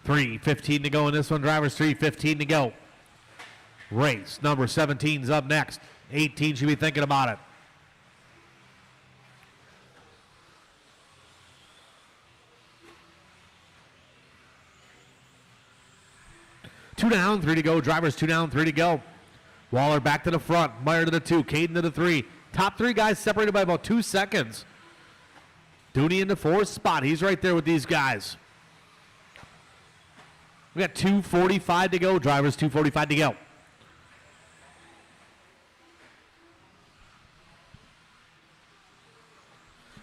$3:15 to go in this one. Drivers, $3:15 to go. Race number 17's up next. 18 should be thinking about it. Two down, 3 to go. Drivers, 2 down, 3 to go. Waller back to the front. Meyer to the 2. Caden to the 3. Top 3 guys separated by about 2 seconds. Dooney in the 4th spot. He's right there with these guys. We got 2:45 to go. Drivers, 2:45 to go.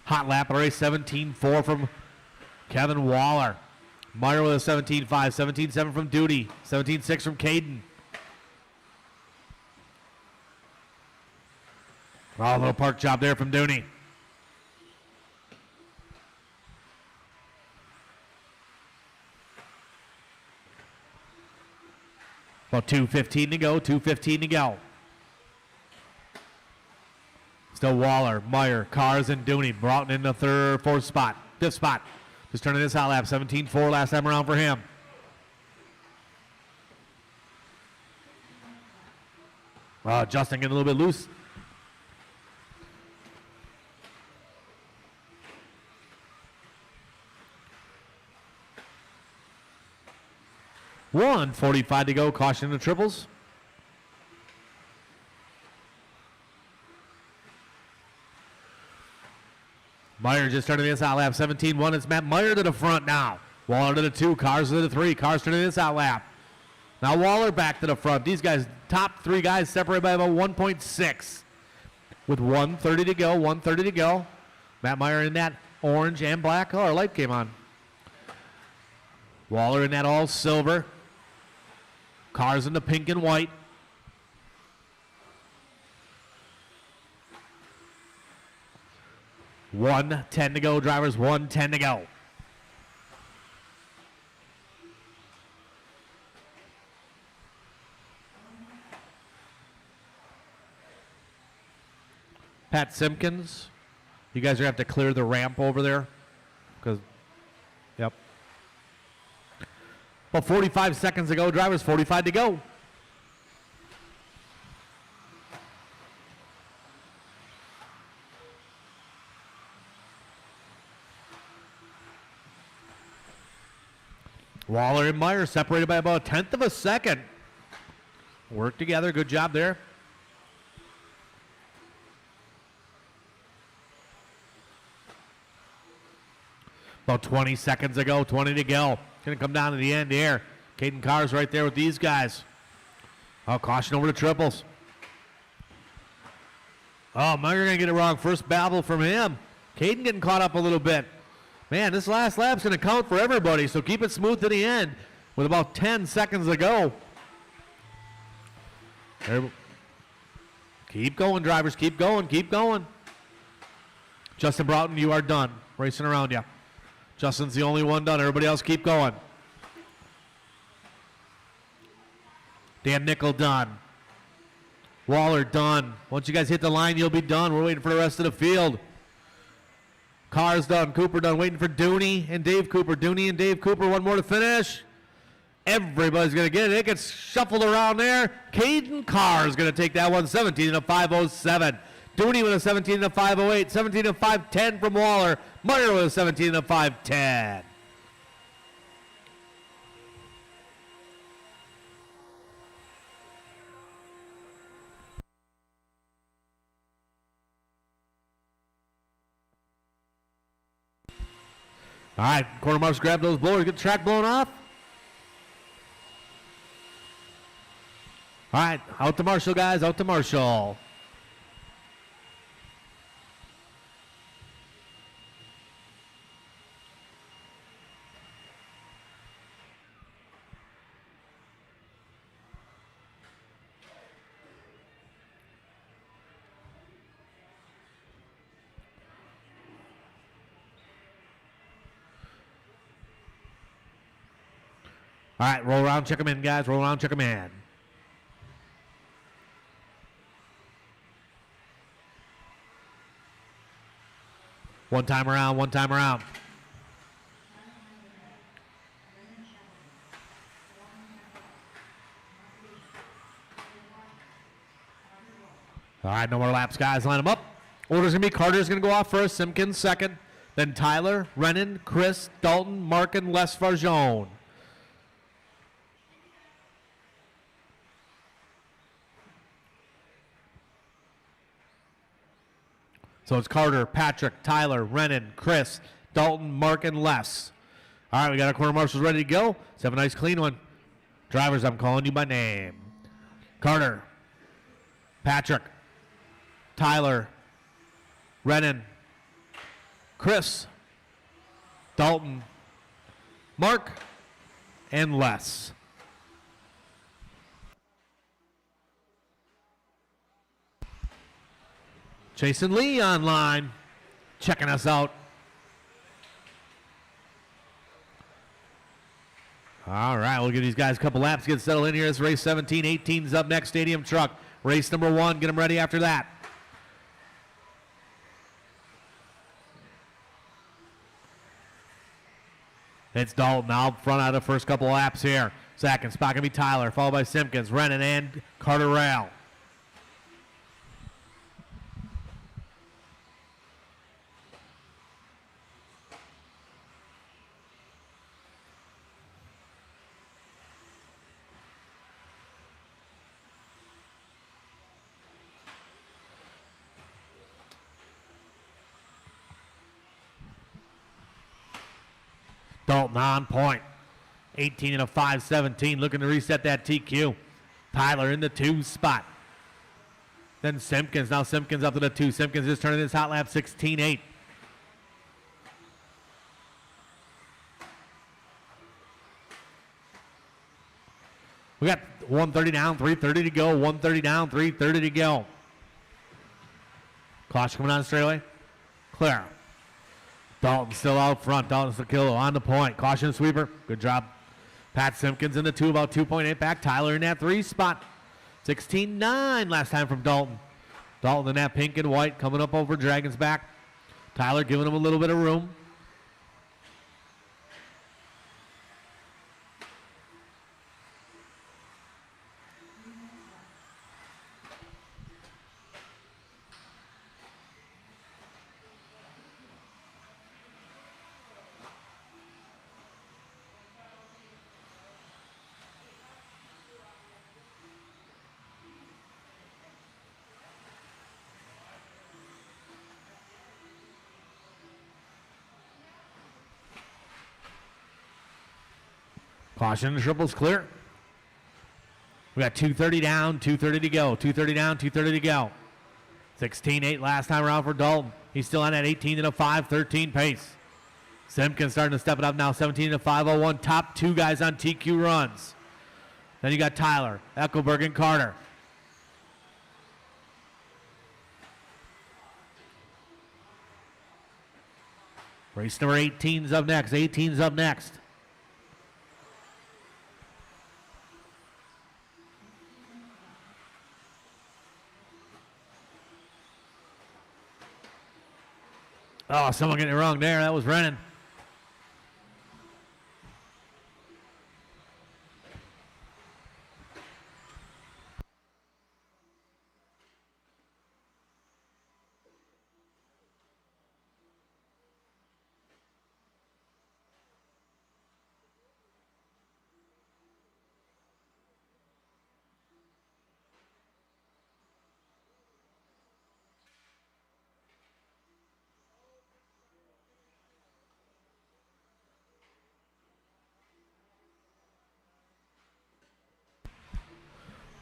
Hot lap of the race, 17.4 from Kevin Waller. Meyer with a 17.5, 17.7 from Dooney, 17.6 from Caden. Oh, a little park job there from Dooney. About 2:15 to go, 2:15 to go. Still Waller, Meyer, Cars, and Dooney. Broughton in the 4th spot, 5th spot. Just turning this hot lap, 17.4 last time around for him. Justin getting a little bit loose. $1:45 to go. Caution in the triples. Meyer just turning this out lap. 17.1. It's Matt Meyer to the front now. Waller to the 2. Cars to the 3. Cars turning this out lap. Now Waller back to the front. These guys, top 3 guys, separated by about 1.6. With 1:30 to go. 1:30 to go. Matt Meyer in that orange and black. Oh, our light came on. Waller in that all silver. Cars in the pink and white. $1:10 to go, drivers. $1:10 to go. Pat Simpkins, you guys are going to have to clear the ramp over there. Because, yep. About 45 seconds to go, drivers. 45 to go. Waller and Meyer separated by about 1/10 of a second. Work together. Good job there. About 20 seconds to go. 20 to go. Going to come down to the end here. Caden Carr's right there with these guys. Oh, caution over the triples. Oh, Meyer going to get it wrong. First babble from him. Caden getting caught up a little bit. Man, this last lap's going to count for everybody, so keep it smooth to the end with about 10 seconds to go. There. Keep going, drivers. Keep going. Keep going. Justin Broughton, you are done. Racing around you. Justin's the only one done. Everybody else keep going. Dan Nickel done. Waller done. Once you guys hit the line, you'll be done. We're waiting for the rest of the field. Carr's done. Cooper done. Waiting for Dooney and Dave Cooper. Dooney and Dave Cooper. One more to finish. Everybody's going to get it. It gets shuffled around there. Caden Carr is going to take that one. 17 and a 5:07. Dooney with a 17 and a 5:08. 17 and a 5:10 from Waller. Meyer with a 17 and a 5:10. All right, quarter marks, grab those blowers, get the track blown off. All right, out to Marshall, guys, out to Marshall. All right, roll around, check them in, guys. Roll around, check them in. One time around, one time around. All right, no more laps, guys. Line them up. Order's going to be Carter's going to go off first, Simpkins second, then Tyler, Rennan, Chris, Dalton, Markin, Les Farjone. So it's Carter, Patrick, Tyler, Rennan, Chris, Dalton, Mark, and Les. All right, we got our quarter marshals ready to go. Let's have a nice clean one. Drivers, I'm calling you by name. Carter, Patrick, Tyler, Rennan, Chris, Dalton, Mark, and Les. Jason Lee online, checking us out. All right, we'll give these guys a couple laps to get settled in here. It's race 17. 18's up next, Stadium Truck. Race number 1, get them ready after that. It's Dalton out front out of the first couple laps here. Second spot going to be Tyler, followed by Simpkins, Rennan, and Carter Rail. Dalton on point. 18 and a 5:17, looking to reset that TQ. Tyler in the 2 spot. Then Simpkins. Now Simpkins up to the 2. Simpkins just turning his hot lap 16.8. We got 130 down, 330 to go. 130 down, 330 to go. Caution coming on straightaway. Clear. Dalton still out front. Dalton's the killer on the point. Caution sweeper. Good job. Pat Simpkins in the 2, about 2.8 back. Tyler in that 3 spot. 16.9 last time from Dalton. Dalton in that pink and white coming up over Dragon's back. Tyler giving him a little bit of room. Caution, triples clear. We got 230 down, 230 to go. 230 down, 230 to go. 16.8 last time around for Dalton. He's still on that 18 and a 5:13 pace. Simpkins starting to step it up now, 17 and a 5:01. Top 2 guys on TQ runs. Then you got Tyler, Eckelberg, and Carter. Race number 18's up next. 18's up next. Oh, someone getting it wrong there. That was Rennan.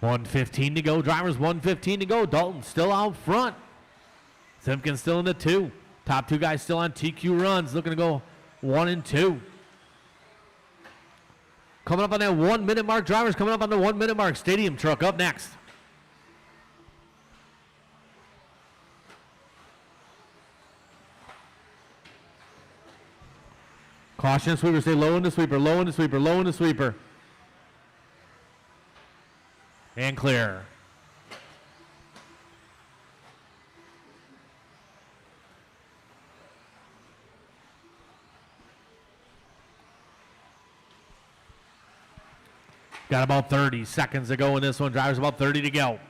$1:15 to go. Drivers, $1:15 to go. Dalton still out front. Simpkins still in the 2. Top 2 guys still on TQ runs. Looking to go 1 and 2. Coming up on that 1 minute mark. Drivers coming up on the 1 minute mark. Stadium Truck up next. Caution sweeper. Stay low in the sweeper. Low in the sweeper. Low in the sweeper. And clear. Got about 30 seconds to go in this one. Drivers about 30 to go.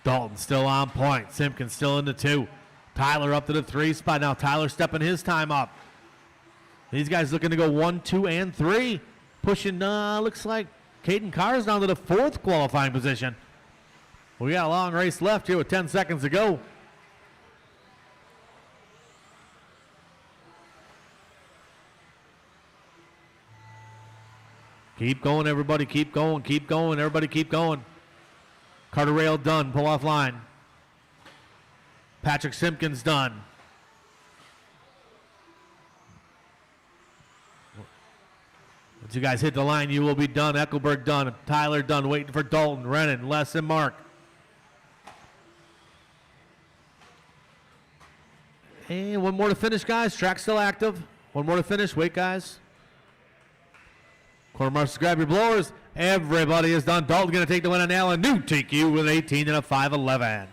Dalton still on point. Simpkins still in the 2. Tyler up to the 3 spot. Now Tyler stepping his time up. These guys looking to go 1, 2, and 3. Pushing, looks like Caden Carr's down to the 4th qualifying position. We got a long race left here with 10 seconds to go. Keep going, everybody. Keep going. Keep going. Everybody keep going. Carter Rail done. Pull off line. Patrick Simpkins done. Once you guys hit the line, you will be done. Eckelberg done. Tyler done. Waiting for Dalton, Rennan, Les, and Mark. And one more to finish, guys. Track still active. One more to finish. Wait, guys. Quarter marshals, grab your blowers. Everybody is done. Dalton going to take the win on Allen. New TQ with 18 and a 5:11.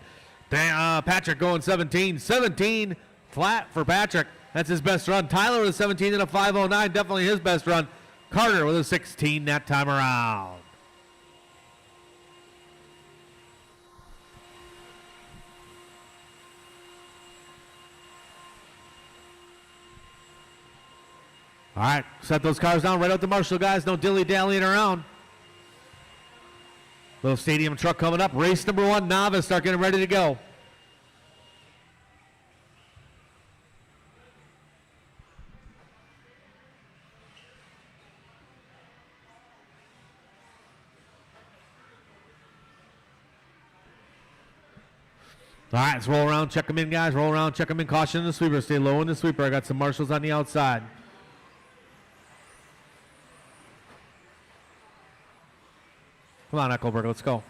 Patrick going 17. 17 flat for Patrick. That's his best run. Tyler with a 17 and a 5:09. Definitely his best run. Carter with a 16 that time around. All right, set those cars down right out the marshal, guys. No dilly-dallying around. Little stadium truck coming up. Race number 1, Novice. Start getting ready to go. All right, let's roll around, check them in, guys. Roll around, check them in. Caution in the sweeper. Stay low in the sweeper. I got some marshals on the outside. Come on, Eckelberg, let's go.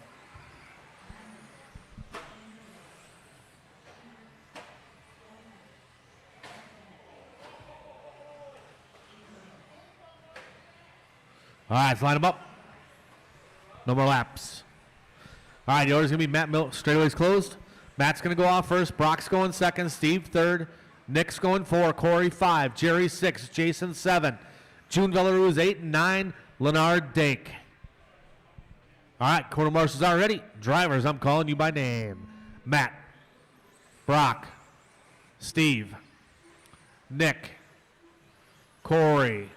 All right, let's line them up. No more laps. All right, the order's going to be Matt Miller. Straightaways closed. Matt's going to go off first. Brock's going second. Steve third. Nick's going 4. Corey 5. Jerry 6. Jason 7. June Villaruz 8 and 9. Leonard Dake. All right, quarter marshals are ready. Drivers, I'm calling you by name. Matt, Brock, Steve, Nick, Corey,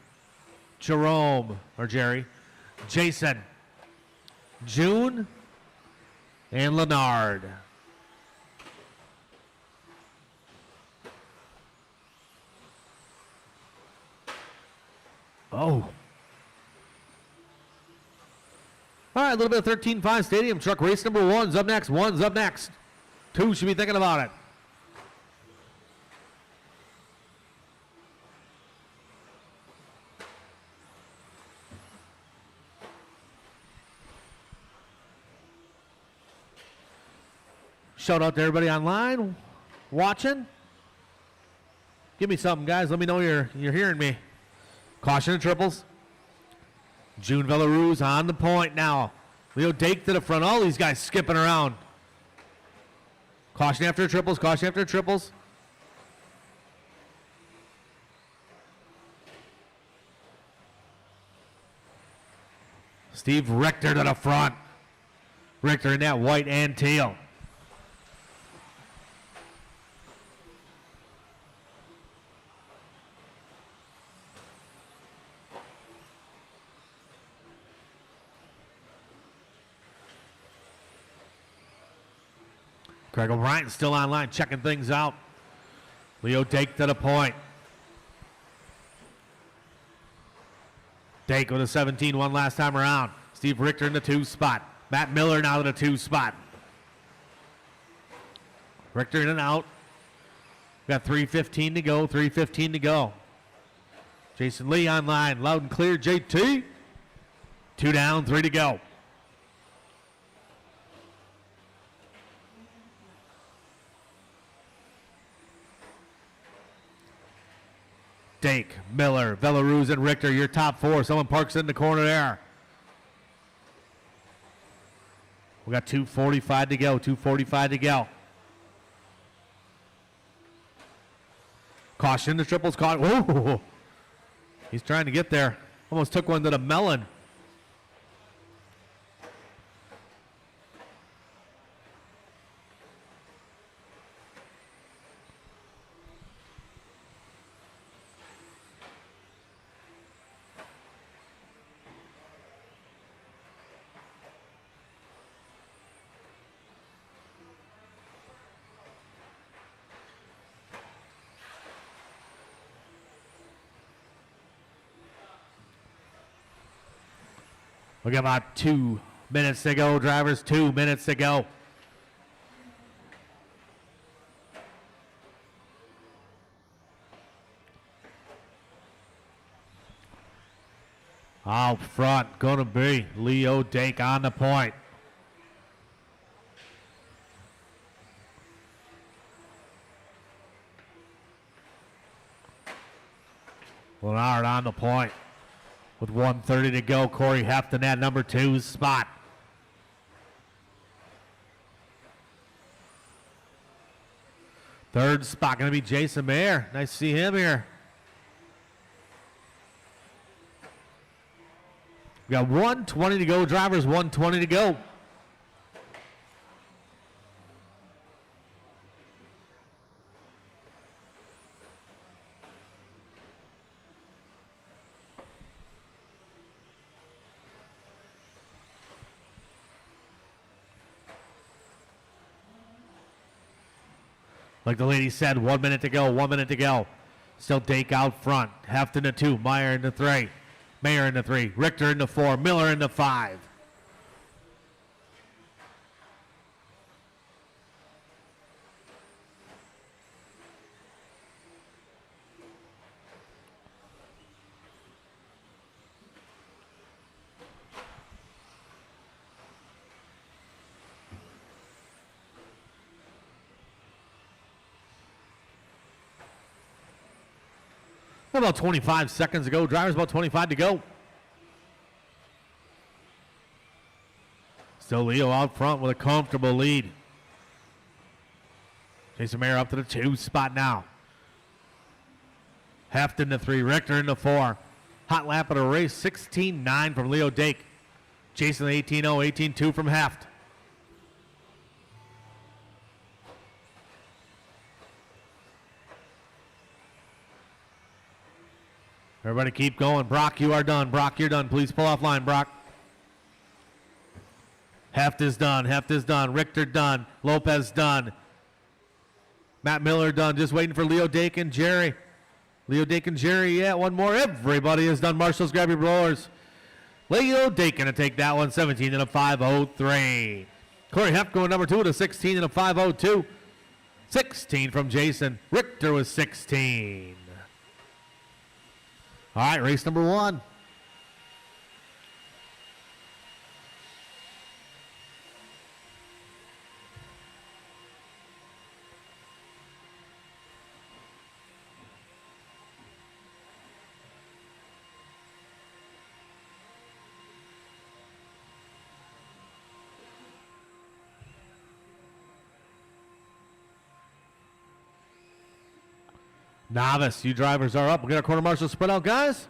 Jerome, or Jerry, Jason, June, and Leonard. Oh. All right, a little bit of 13.5 stadium truck. Race number 1's up next. 1's up next. 2 should be thinking about it. Shout out to everybody online watching. Give me something, guys. Let me know you're hearing me. Caution and triples. June Villaruz on the point now. Leo Dake to the front. All these guys skipping around. Caution after triples. Caution after triples. Steve Richter to the front. Richter in that white and teal. Craig O'Brien still online, checking things out. Leo Dake to the point. Dake with a 17 one last time around. Steve Richter in the 2 spot. Matt Miller now in the 2 spot. Richter in and out. We got 3:15 to go, 3:15 to go. Jason Lee online, loud and clear, JT. 2 down, 3 to go. Dake, Miller, Villaruz, and Richter, your top 4. Someone parks in the corner there. We got 2:45 to go, 2:45 to go. Caution, the triples caught. Whoa! He's trying to get there. Almost took one to the melon. We got about 2 minutes to go, drivers. 2 minutes to go. Out front, going to be Leo Dake on the point. Lennard on the point with 1:30 to go. Corey Hefton at number 2 spot. Third spot going to be Jason Mayer. Nice to see him here. We got 1:20 to go, drivers. 1:20 to go. Like the lady said, 1 minute to go, 1 minute to go. Still Dake out front. Hefton to 2, Meyer into 3. Mayer into 3, Richter into 4, Miller into 5. About 25 seconds to go. Drivers about 25 to go. Still Leo out front with a comfortable lead. Jason Mayer up to the 2 spot now. Hefton to 3, Richter into 4. Hot lap of the race, 16.9 from Leo Dake. Jason 18.0, 18.2 from Heft. Everybody keep going. Brock, you are done. Brock, you're done. Please pull off line, Brock. Heft is done. Heft is done. Richter done. Lopez done. Matt Miller done. Just waiting for Leo Dake and Jerry. Leo Dake and Jerry, yeah, one more. Everybody is done. Marshals, grab your blowers. Leo Dake going to take that one, 17 and a 5.03. Corey Heft going number 2 with a 16 and a 5.02. 16 from Jason. Richter was 16. All right, race number 1. Novice, you drivers are up. We'll get our quarter marshal spread out, guys.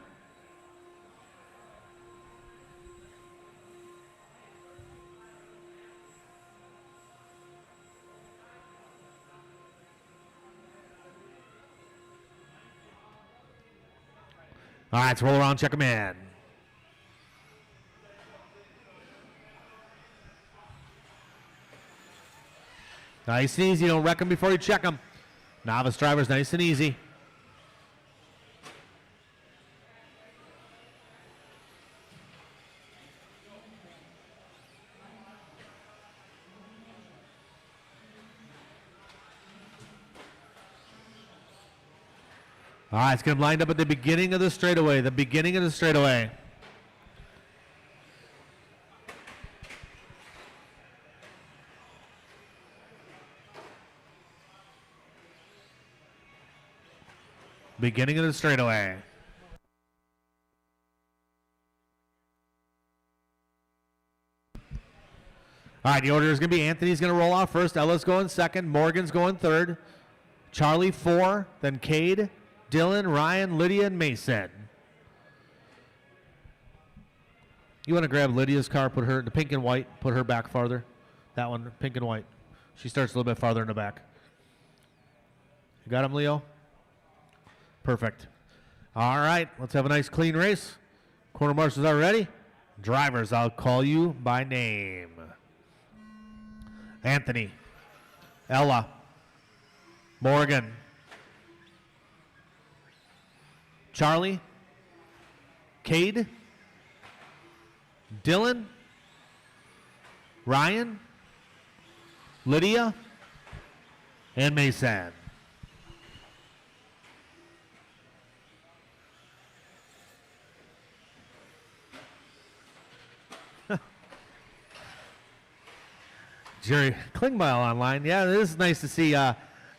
All right, let's roll around, check them in. Nice and easy. Don't wreck them before you check them. Novice drivers, nice and easy. All right, let's get them lined up at the beginning of the straightaway. The beginning of the straightaway. Beginning of the straightaway. All right, the order is going to be Anthony's going to roll off first. Ella's going second. Morgan's going third. Charlie 4. Then Cade, Dylan, Ryan, Lydia, and Mason. You want to grab Lydia's car, put her, the pink and white, put her back farther. That one, pink and white. She starts a little bit farther in the back. You got him, Leo? Perfect. All right, let's have a nice clean race. Corner marshals are ready. Drivers, I'll call you by name. Anthony, Ella, Morgan, Charlie, Cade, Dylan, Ryan, Lydia, and Mason. Jerry Klingbeil online. Yeah, it is nice to see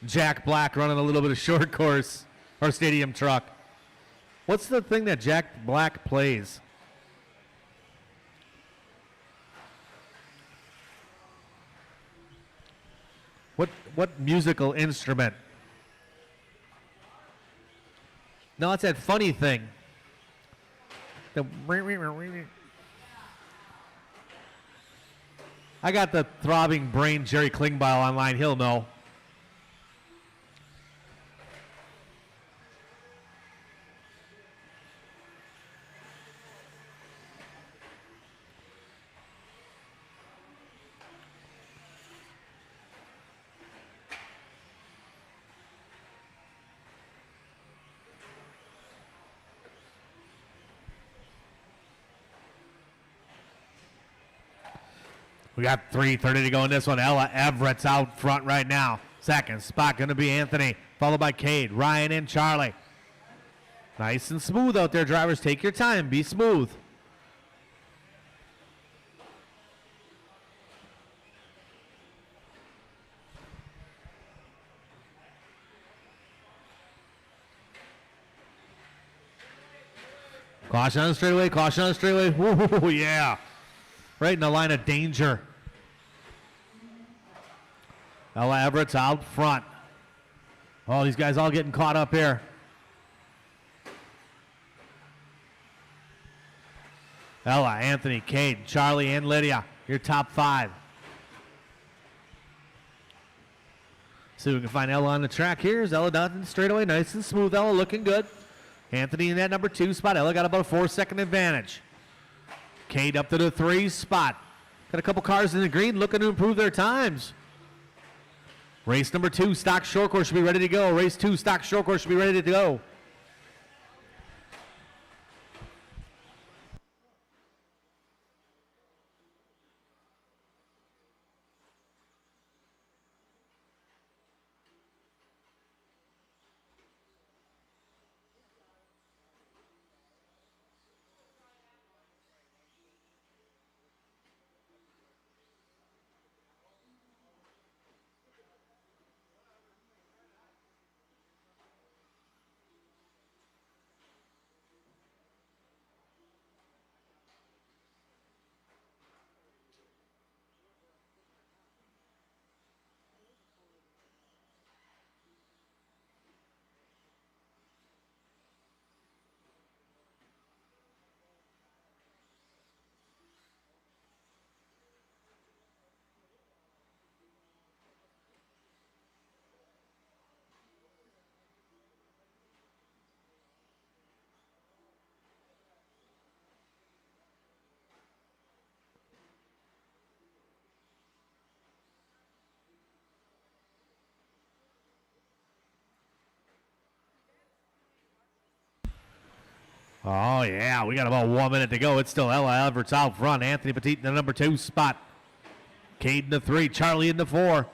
Jack Black running a little bit of short course or stadium truck. What's the thing that Jack Black plays? What musical instrument? No, it's that funny thing. I got the throbbing brain Jerry Klingbeil online. He'll know. We got 3:30 to go in this one. Ella Everett's out front right now. Second spot going to be Anthony, followed by Cade, Ryan, and Charlie. Nice and smooth out there, drivers. Take your time. Be smooth. Caution on the straightaway. Caution on the straightaway. Woo, yeah. Right in the line of danger. Ella Everett's out front. Oh, these guys all getting caught up here. Ella, Anthony, Cade, Charlie, and Lydia. Your top five. See if we can find Ella on the track here. Here's Ella down the straightaway. Nice and smooth. Ella looking good. Anthony in that number 2 spot. Ella got about a 4-second advantage. Cade up to the 3 spot. Got a couple cars in the green looking to improve their times. Race number 2, stock short course should be ready to go. Race 2, stock short course should be ready to go. Oh, yeah, we got about 1 minute to go. It's still Ella Everett's out front. Anthony Petit in the number 2 spot. Cade in the 3, Charlie in the 4.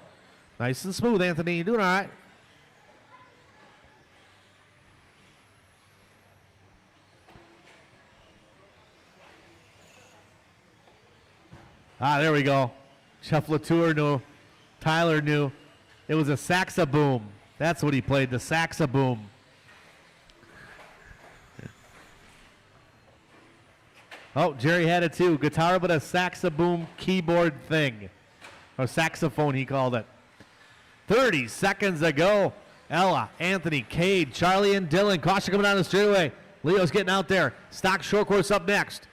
Nice and smooth, Anthony. You're doing all right. Ah, there we go. Jeff Latour knew. Tyler knew. It was a saxoboom. That's what he played, the saxoboom. Oh, Jerry had it too. Guitar, but a saxoboom keyboard thing. Or saxophone, he called it. 30 seconds to go. Ella, Anthony, Cade, Charlie, and Dylan. Caution coming down the straightaway. Leo's getting out there. Stock short course up next.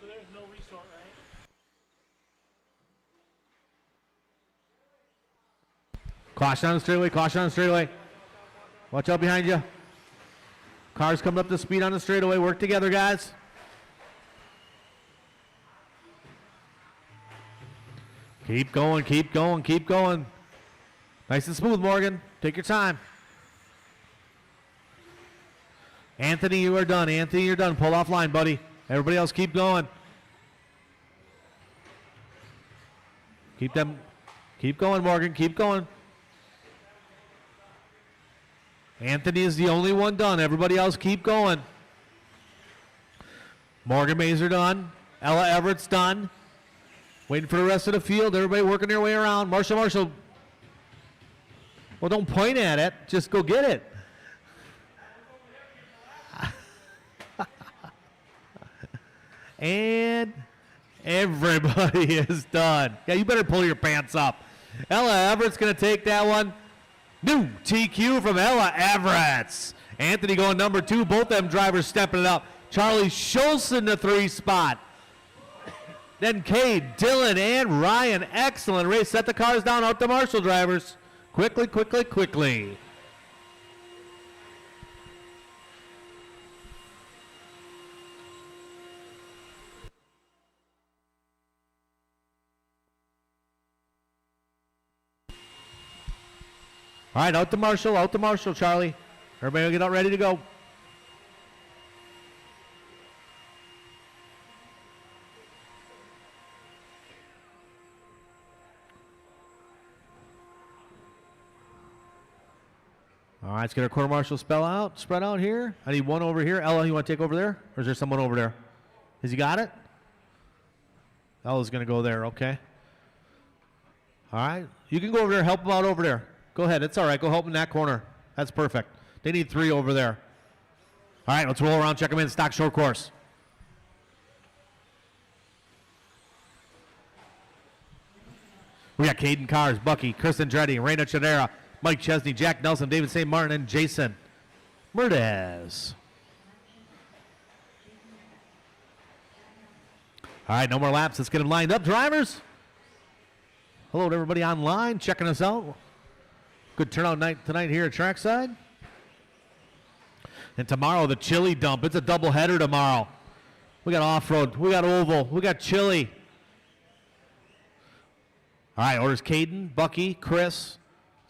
So there's no restart, right? Caution on the straightaway. Caution on the straightaway. Watch out behind you. Cars coming up to speed on the straightaway. Work together, guys. Keep going, keep going, keep going. Nice and smooth, Morgan. Take your time. Anthony, you are done. Anthony, you're done. Pull off line, buddy. Everybody else keep going. Keep going, Morgan. Keep going. Anthony is the only one done. Everybody else keep going. Morgan Mazer done. Ella Everett's done. Waiting for the rest of the field. Everybody working their way around. Marshall. Well, don't point at it. Just go get it. And everybody is done. Yeah, you better pull your pants up. Ella Everett's going to take that one. New TQ from Ella Everett. Anthony going number 2. Both them drivers stepping it up. Charlie Schultz in the 3 spot. Then Cade, Dylan, and Ryan. Excellent race. Set the cars down out to Marshall drivers. Quickly. All right, out to Marshall, Charlie. Everybody will get out ready to go. All right, let's get our quarter marshal spread out here. I need one over here. Ella, you want to take over there? Or is there someone over there? Has he got it? Ella's going to go there, okay. All right, you can go over there, help him out over there. Go ahead, it's all right. Go help in that corner. That's perfect. They need 3 over there. All right, let's roll around, check them in. Stock short course. We got Caden Cars, Bucky, Chris Andretti, Reina Chadera, Mike Chesney, Jack Nelson, David St. Martin, and Jason Murdez. All right, no more laps. Let's get them lined up, drivers. Hello to everybody online checking us out. Good turnout night tonight here at Trackside. And tomorrow, the chili dump. It's a doubleheader tomorrow. We got off-road. We got oval. We got chili. All right, orders Caden, Bucky, Chris,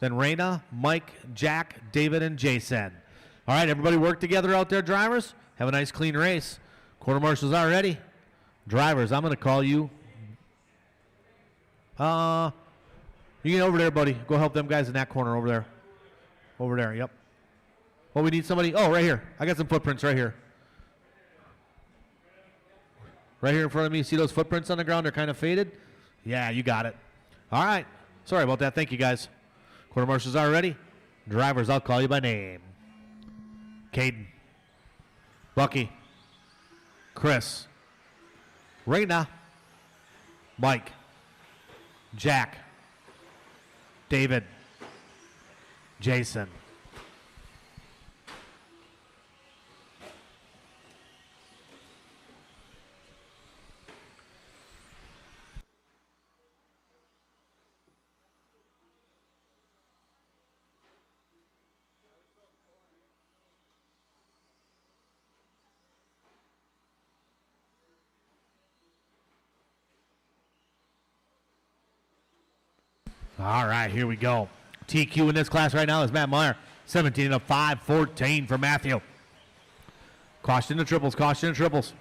then Raina, Mike, Jack, David, and Jason. All right, everybody work together out there, drivers. Have a nice, clean race. Quarter marshals are ready. Drivers, I'm going to call you. You get over there, buddy. Go help them guys in that corner over there. Over there, yep. Well, we need somebody. Oh, right here. I got some footprints right here. Right here in front of me. See those footprints on the ground? They're kind of faded. Yeah, you got it. All right. Sorry about that. Thank you, guys. Quarter marshals are ready. Drivers, I'll call you by name. Caden. Bucky. Chris. Raina. Mike. Jack. David. Jason. All right, here we go. TQ in this class right now is Matt Meyer. 17 of 5, 14 for Matthew. Caution to triples, caution to triples.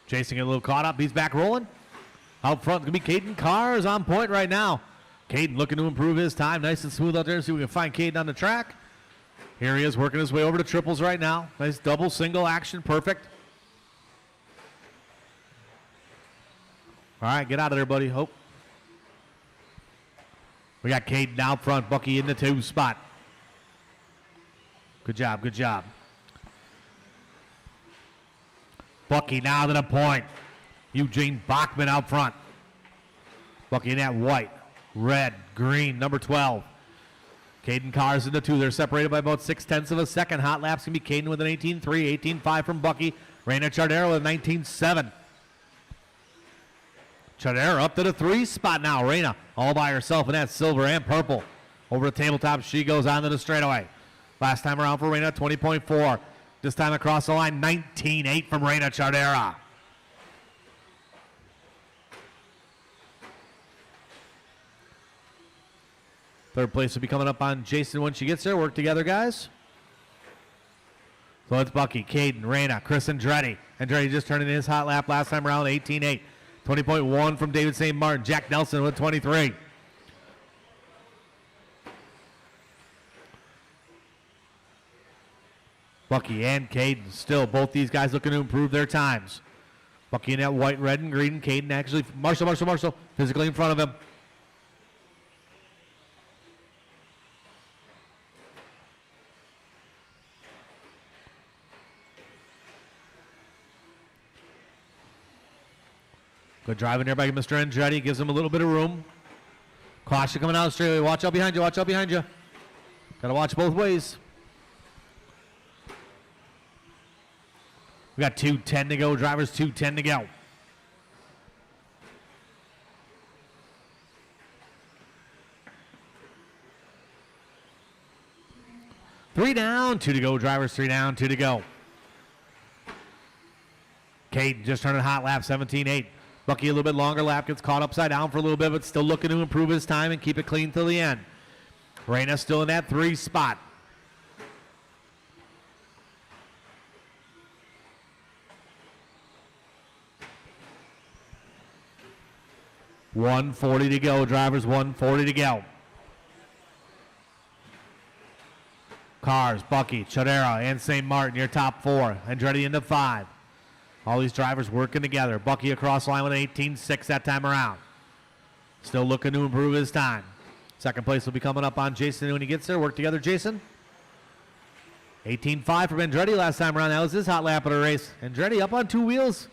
Jason getting a little caught up. He's back rolling. Out front, going to be Caden Cars on point right now. Caden looking to improve his time. Nice and smooth out there. See if we can find Caden on the track. Here he is working his way over to triples right now. Nice double, single action. Perfect. All right, get out of there, buddy. Hope. We got Caden out front, Bucky in the 2 spot. Good job, good job. Bucky now to the point. Eugene Bachman out front. Bucky in that white, red, green, number 12. Caden Cars in the 2. They're separated by about 0.6 of a second. Hot laps can be Caden with an 18.3, 18.5 from Bucky. Reina Chardero with 19.7. Chadera up to the 3 spot now. Reina all by herself in that silver and purple. Over the tabletop, she goes on to the straightaway. Last time around for Reina, 20.4. This time across the line, 19.8 from Reina Chardera. Third place will be coming up on Jason when she gets there. Work together, guys. So it's Bucky, Caden, Reyna, Chris Andretti. Andretti just turning in his hot lap last time around, 18-8. 20.1 from David St. Martin. Jack Nelson with 23. Bucky and Caden still, both these guys looking to improve their times. Bucky in that white, red, and green. Caden actually, Marshall, physically in front of him. Good driving there by Mr. Andretti. Gives him a little bit of room. Caution coming out straightaway. Watch out behind you. Watch out behind you. Got to watch both ways. We got 2:10 to go. Drivers 2:10 to go. Three down, 2 to go. Drivers 3 down, 2 to go. Caden just turning hot lap, 17-8. Bucky a little bit longer lap, gets caught upside down for a little bit, but still looking to improve his time and keep it clean till the end. Reyna still in that 3 spot. $140 to go, drivers, $140 to go. Cars, Bucky, Chodera, and St. Martin, your top 4. Andretti into 5. All these drivers working together. Bucky across the line with an 18.6 that time around. Still looking to improve his time. Second place will be coming up on Jason when he gets there. Work together, Jason. 18.5 from Andretti last time around. That was his hot lap of the race. Andretti up on 2 wheels.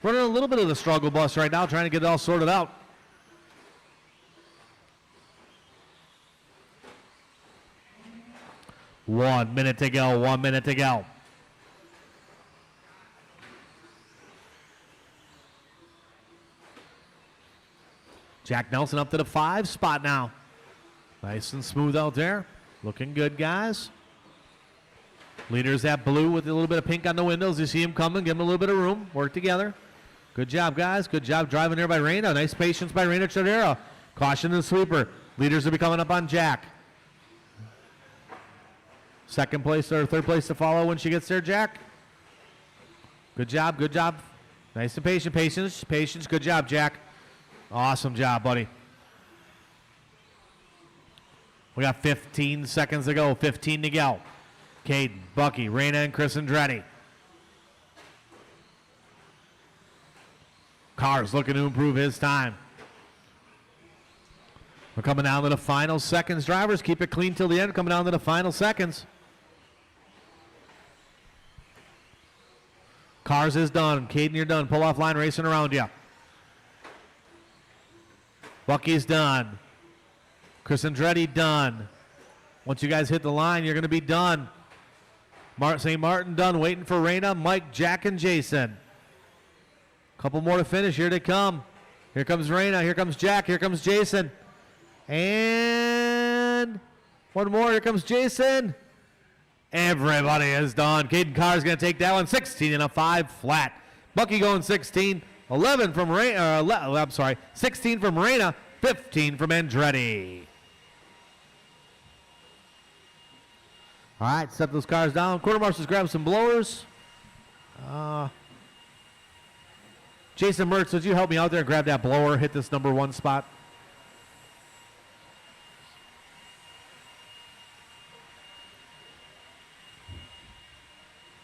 Running a little bit of the struggle bus right now, trying to get it all sorted out. One minute to go. 1 minute to go. Jack Nelson up to the 5 spot now. Nice and smooth out there. Looking good, guys. Leaders that blue with a little bit of pink on the windows. You see him coming. Give him a little bit of room. Work together. Good job, guys. Good job driving there by Reyna. Nice patience by Reyna Chodera. Caution to the sweeper. Leaders will be coming up on Jack. Second place or third place to follow when she gets there, Jack. Good job. Good job. Nice and patient. Patience. Good job, Jack. Awesome job, buddy. We got 15 seconds to go. 15 to go. Caden, Bucky, Reyna, and Chris Andretti. Cars looking to improve his time. We're coming down to the final seconds. Drivers, keep it clean till the end. Coming down to the final seconds. Cars is done. Caden, you're done. Pull off line racing around you. Bucky's done. Chris Andretti done. Once you guys hit the line, you're going to be done. St. Martin done. Waiting for Reyna, Mike, Jack, and Jason. Couple more to finish. Here they come. Here comes Reyna. Here comes Jack. Here comes Jason. And one more. Here comes Jason. Everybody is done. Caden Carr is going to take that one. 16 and a 5 flat. Bucky going 16. 11 from Reyna. 16 from Reyna. 15 from Andretti. All right, set those cars down. Quarter marshals grab some blowers. Jason Mertz, would you help me out there and grab that blower, hit this number 1 spot?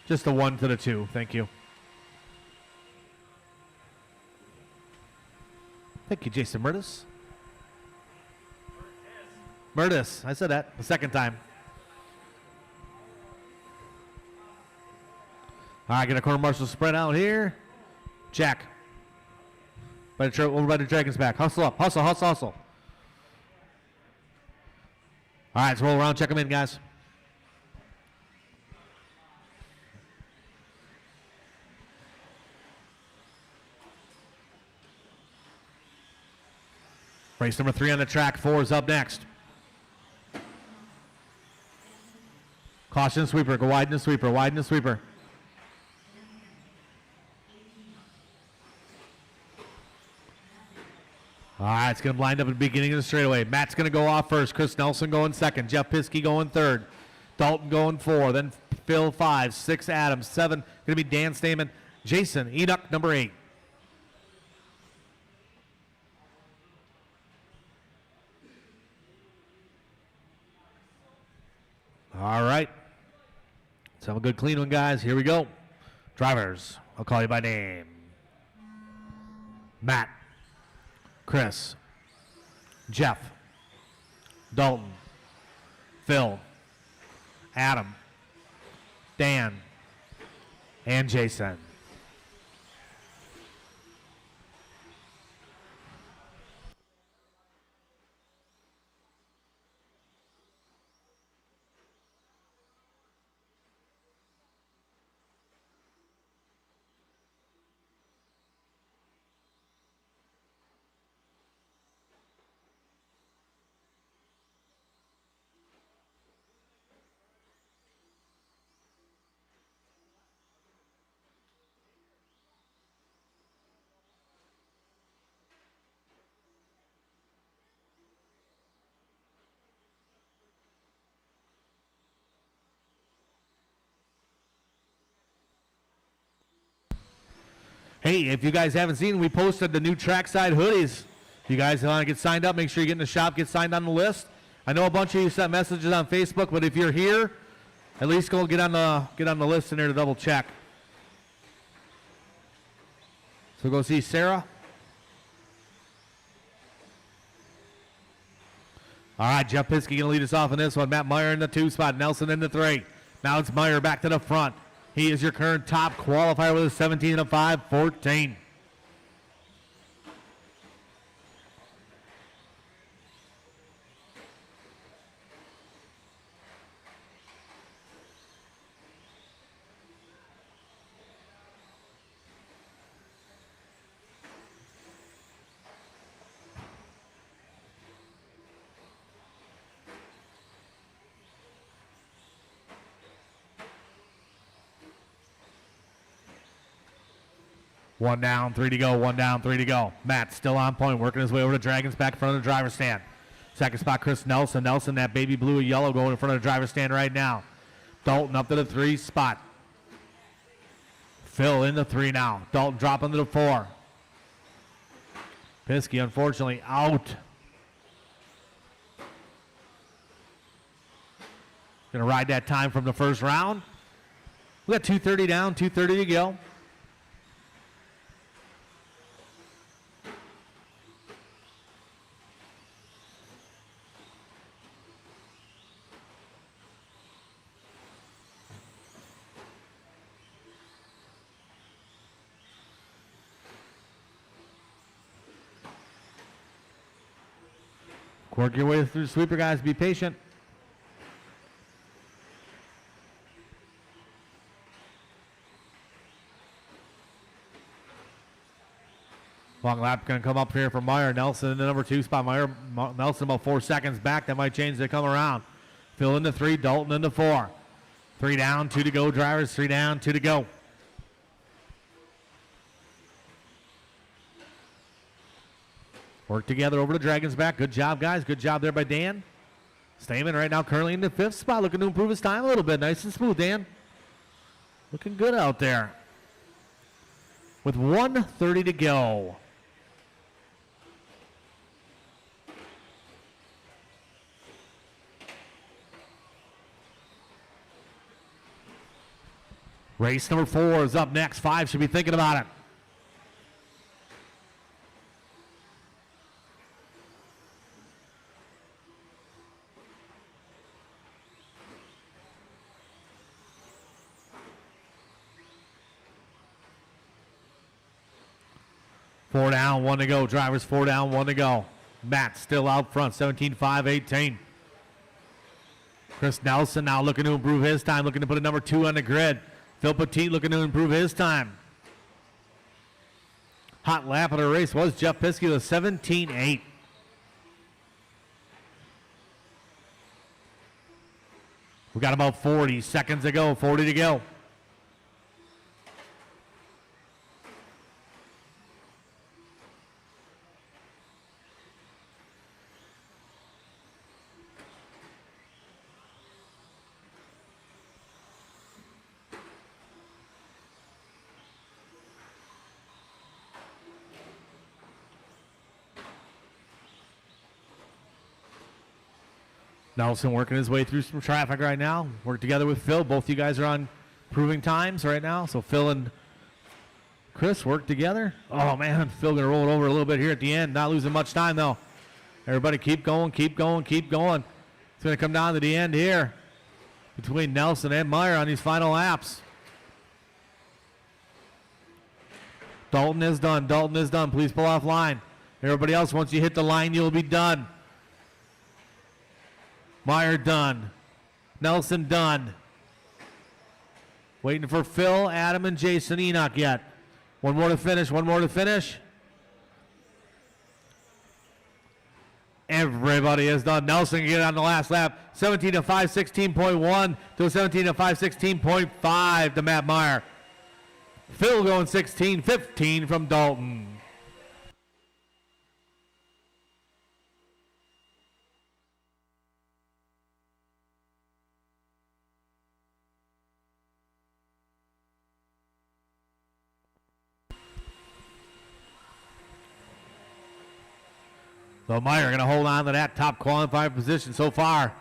Just the 1 to the 2, thank you. Thank you, Jason Mertis. Mertis, I said that the second time. All right, get a corner marshal spread out here. Jack. Over by the Dragon's back. Hustle up. Hustle. All right, let's roll around. Check them in, guys. Race number 3 on the track. 4 is up next. Caution sweeper. Go widen the sweeper. Widen the sweeper. All right, it's going to blind up at the beginning of the straightaway. Matt's going to go off first. Chris Nelson going second. Jeff Piskey going third. Dalton going 4. Then Phil 5, 6 Adam, 7 going to be Dan Stamen, Jason Enoch number 8. All right. Let's have a good clean one, guys. Here we go. Drivers, I'll call you by name. Matt, Chris, Jeff, Dalton, Phil, Adam, Dan, and Jason. Hey, if you guys haven't seen, we posted the new Trackside hoodies. If you guys want to get signed up, make sure you get in the shop, get signed on the list. I know a bunch of you sent messages on Facebook, but if you're here, at least go get on the list in there to double check. So go see Sarah. All right, Jeff Piskey going to lead us off in this one. Matt Meyer in the 2 spot, Nelson in the 3. Now it's Meyer back to the front. He is your current top qualifier with a 17 and a 5.14. One down, 3 to go, 1 down, 3 to go. Matt still on point, working his way over to Dragons back in front of the driver's stand. Second spot, Chris Nelson. Nelson, that baby blue and yellow going in front of the driver's stand right now. Dalton up to the 3 spot. Phil in the 3 now. Dalton dropping to the 4. Piskey, unfortunately, out. Gonna ride that time from the first round. We got 2:30 down, 2:30 to go. Work your way through the sweeper, guys. Be patient. Long lap going to come up here for Meyer. Nelson in the number 2 spot. Nelson about 4 seconds back. That might change. They come around. Phil in the 3. Dalton in the 4. 3 down, 2 to go. Drivers 3 down, 2 to go. Work together over the Dragons back. Good job, guys. Good job there by Dan. Stamen right now currently in the 5th spot, looking to improve his time a little bit. Nice and smooth, Dan. Looking good out there. With 1:30 to go. Race number 4 is up next. 5 should be thinking about it. Four down, 1 to go. Drivers 4 down, 1 to go. Matt still out front, 17-5-18. Chris Nelson now looking to improve his time, looking to put a number 2 on the grid. Phil Petit looking to improve his time. Hot lap of the race was Jeff Piskey with 17-8. We got about 40 seconds to go, 40 to go. Nelson working his way through some traffic right now. Work together with Phil. Both you guys are on proving times right now. So Phil and Chris work together. Oh, man. Phil going to roll it over a little bit here at the end. Not losing much time, though. Everybody keep going, keep going, keep going. It's going to come down to the end here between Nelson and Meyer on these final laps. Dalton is done. Dalton is done. Please pull off line. Everybody else, once you hit the line, you'll be done. Meyer done. Nelson done. Waiting for Phil, Adam, and Jason Enoch yet. One more to finish. One more to finish. Everybody is done. Nelson can get on the last lap. 17 to 5, 16.1 to 17 to 5, 16.5 to Matt Meyer. Phil going 16, 15 from Dalton. So Meyer going to hold on to that top qualifying position so far.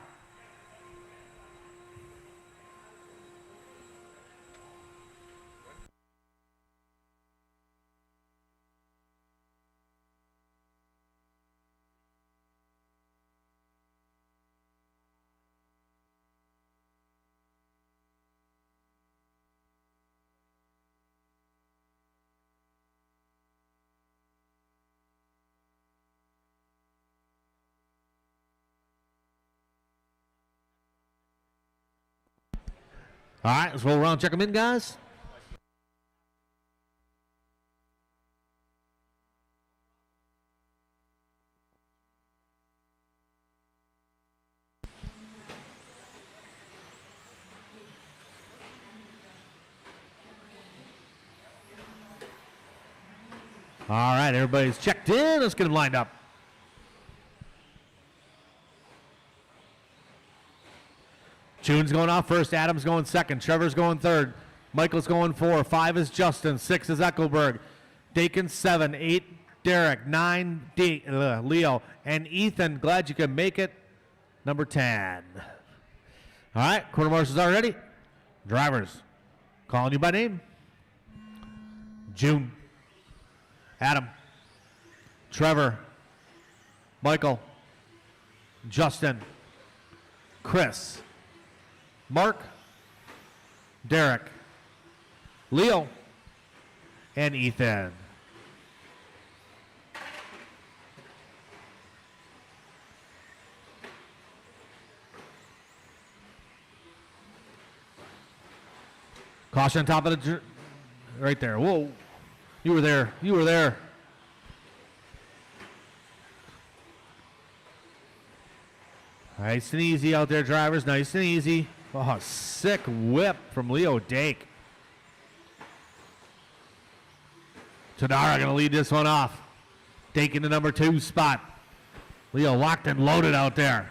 All right, let's roll around, check them in, guys. All right, everybody's checked in. Let's get them lined up. June's going off first. Adam's going second. Trevor's going third. Michael's going 4. 5 is Justin. 6 is Eckelberg. Dakin 7. 8 Derek. 9 Leo. And Ethan, glad you could make it. Number 10. All right, quarter marshals are ready. Drivers, calling you by name. June. Adam. Trevor. Michael. Justin. Chris. Mark, Derek, Leo, and Ethan. Caution on top of the, right there. Whoa, you were there. You were there. Nice and easy out there, drivers. Nice and easy. Oh, sick whip from Leo Dake. Tadara going to lead this one off. Dake in the number 2 spot. Leo locked and loaded out there.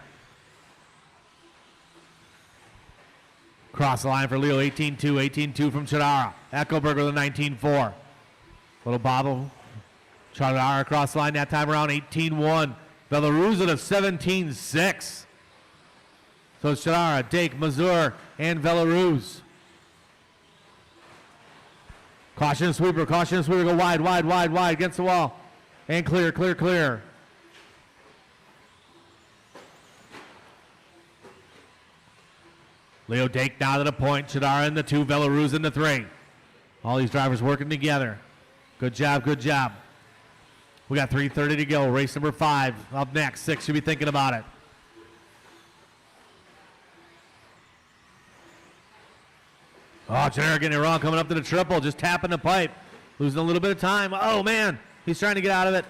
Cross the line for Leo, 18-2, 18-2 from Chadara. Eckelberg with a 19-4. Little bobble. Chadara across the line that time around, 18-1. Belarus at a 17-6. So it's Chadara, Dake, Mazur, and Belarus. Caution sweeper, go wide, wide, wide, wide against the wall. And clear, clear, clear. Leo Dake down to the point. Chadara in the 2, Belarus in the 3. All these drivers working together. Good job, good job. We got 3:30 to go. Race number 5 up next. 6 should be thinking about it. Oh, Chadara getting it wrong, coming up to the triple, just tapping the pipe. Losing a little bit of time. Oh, man, he's trying to get out of it.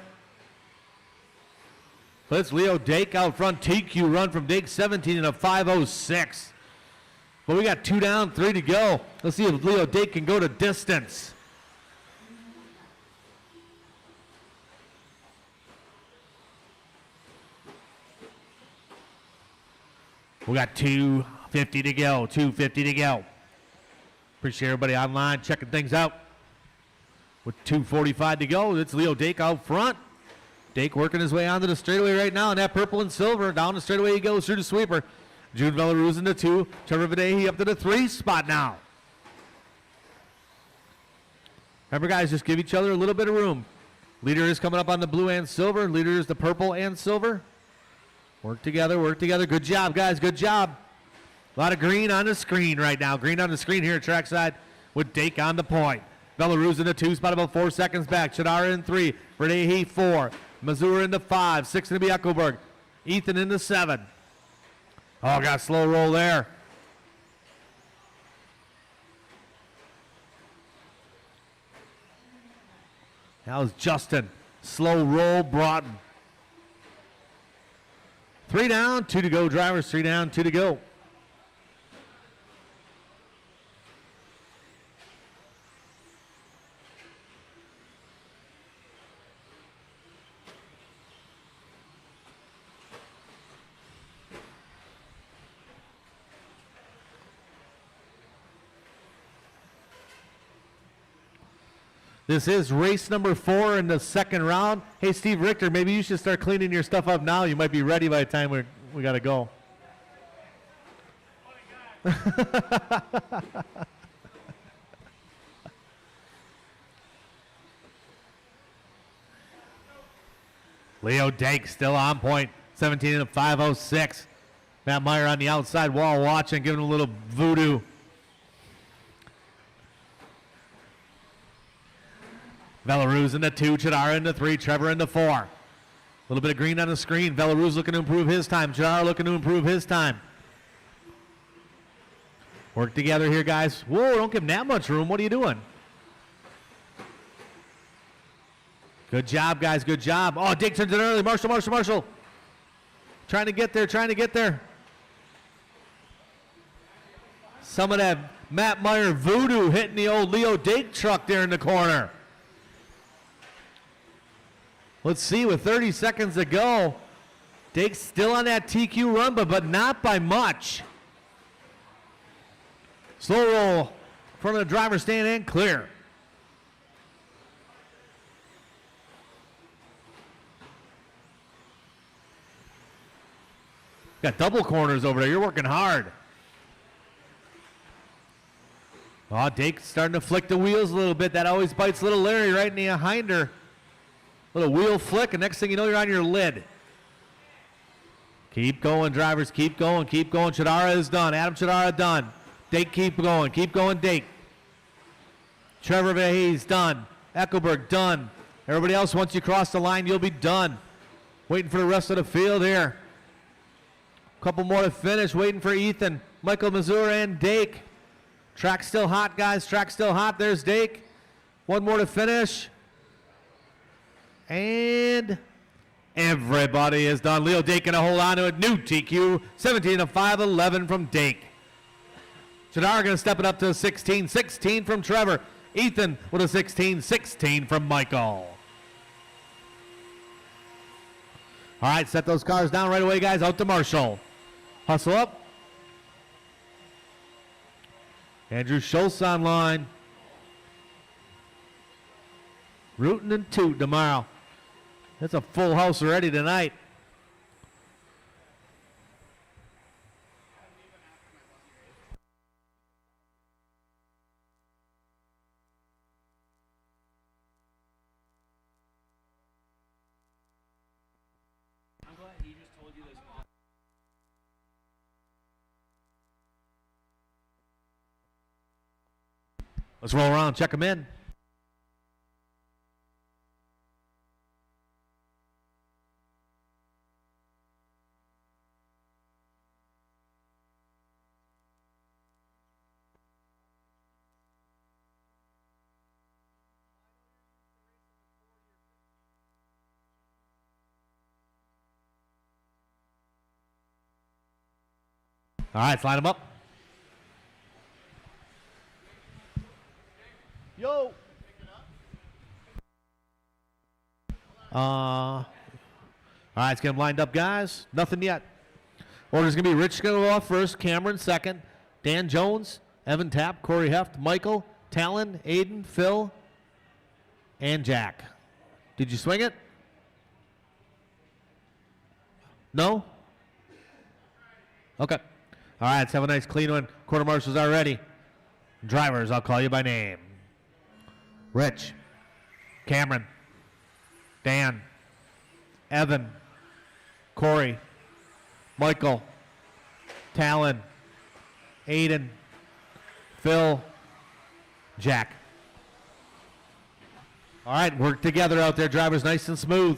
But it's Leo Dake out front. TQ run from Dake, 17 and a 5:06. But we got 2 down, 3 to go. Let's see if Leo Dake can go to distance. We got 2:50 to go, 2:50 to go. Appreciate everybody online checking things out. With 2:45 to go, it's Leo Dake out front. Dake working his way onto the straightaway right now, and that purple and silver. Down the straightaway he goes through the sweeper. Jude Velaruz in the 2. Trevor Vidahy up to the 3 spot now. Remember, guys, just give each other a little bit of room. Leader is coming up on the blue and silver. Leader is the purple and silver. Work together, work together. Good job, guys, good job. A lot of green on the screen right now. Green on the screen here at Trackside with Dake on the point. Velaruz in the 2 spot, about 4 seconds back. Chadara in 3. Vidahy 4. Mazur in the 5. 6 going to be Eckelberg. Ethan in the 7. Oh, got a slow roll there. That was Justin. Slow roll, Broughton. 3 down, 2 to go, drivers. 3 down, 2 to go. This is race number 4 in the second round. Hey, Steve Richter, maybe you should start cleaning your stuff up now. You might be ready by the time we got to go. Leo Dake still on point. 17 and a 5:06. Matt Meyer on the outside wall watching, giving a little voodoo. Velaruz in the 2, Chadara in the 3, Trevor in the 4. A little bit of green on the screen. Velaruz looking to improve his time. Chadara looking to improve his time. Work together here, guys. Whoa, don't give him that much room. What are you doing? Good job, guys. Good job. Oh, Dake turns it early. Marshall. Trying to get there. Some of that Matt Meyer voodoo hitting the old Leo Dake truck there in the corner. Let's see, with 30 seconds to go, Dake's still on that TQ run, but not by much. Slow roll in front of the driver's stand and clear. Got double corners over there. You're working hard. Oh, Dake's starting to flick the wheels a little bit. That always bites little Larry right in the hinder. Little wheel flick, and next thing you know, you're on your lid. Keep going, drivers. Keep going. Chadara is done. Adam Chadara done. Dake, keep going, Dake. Trevor Vidahy's done. Eckelberg done. Everybody else, once you cross the line, you'll be done. Waiting for the rest of the field here. Couple more to finish. Waiting for Ethan, Michael Mazur, and Dake. Track's still hot, guys. Track's still hot. There's Dake. One more to finish. And everybody is done. Leo Dake going to hold on to it. New TQ, 17 of 5:11 from Dake. Chadara going to step it up to a 16. 16 from Trevor. Ethan with a 16. 16 from Michael. All right, set those cars down right away, guys. Out to Marshall. Hustle up. Andrew Schultz online. Rootin' and toot tomorrow. It's a full house already tonight. I'm glad he just told you this. Let's roll around, check them in. All right, let's line them up. Yo. All right, let's get them lined up, guys. Nothing yet. Order's going to be Rich going to go off first, Cameron second, Dan Jones, Evan Tapp, Corey Heft, Michael, Talon, Aiden, Phil, and Jack. Did you swing it? No? Okay. All right, let's have a nice clean one. Quarter marshals are ready. Drivers, I'll call you by name. Rich, Cameron, Dan, Evan, Corey, Michael, Talon, Aiden, Phil, Jack. All right, work together out there, drivers, nice and smooth.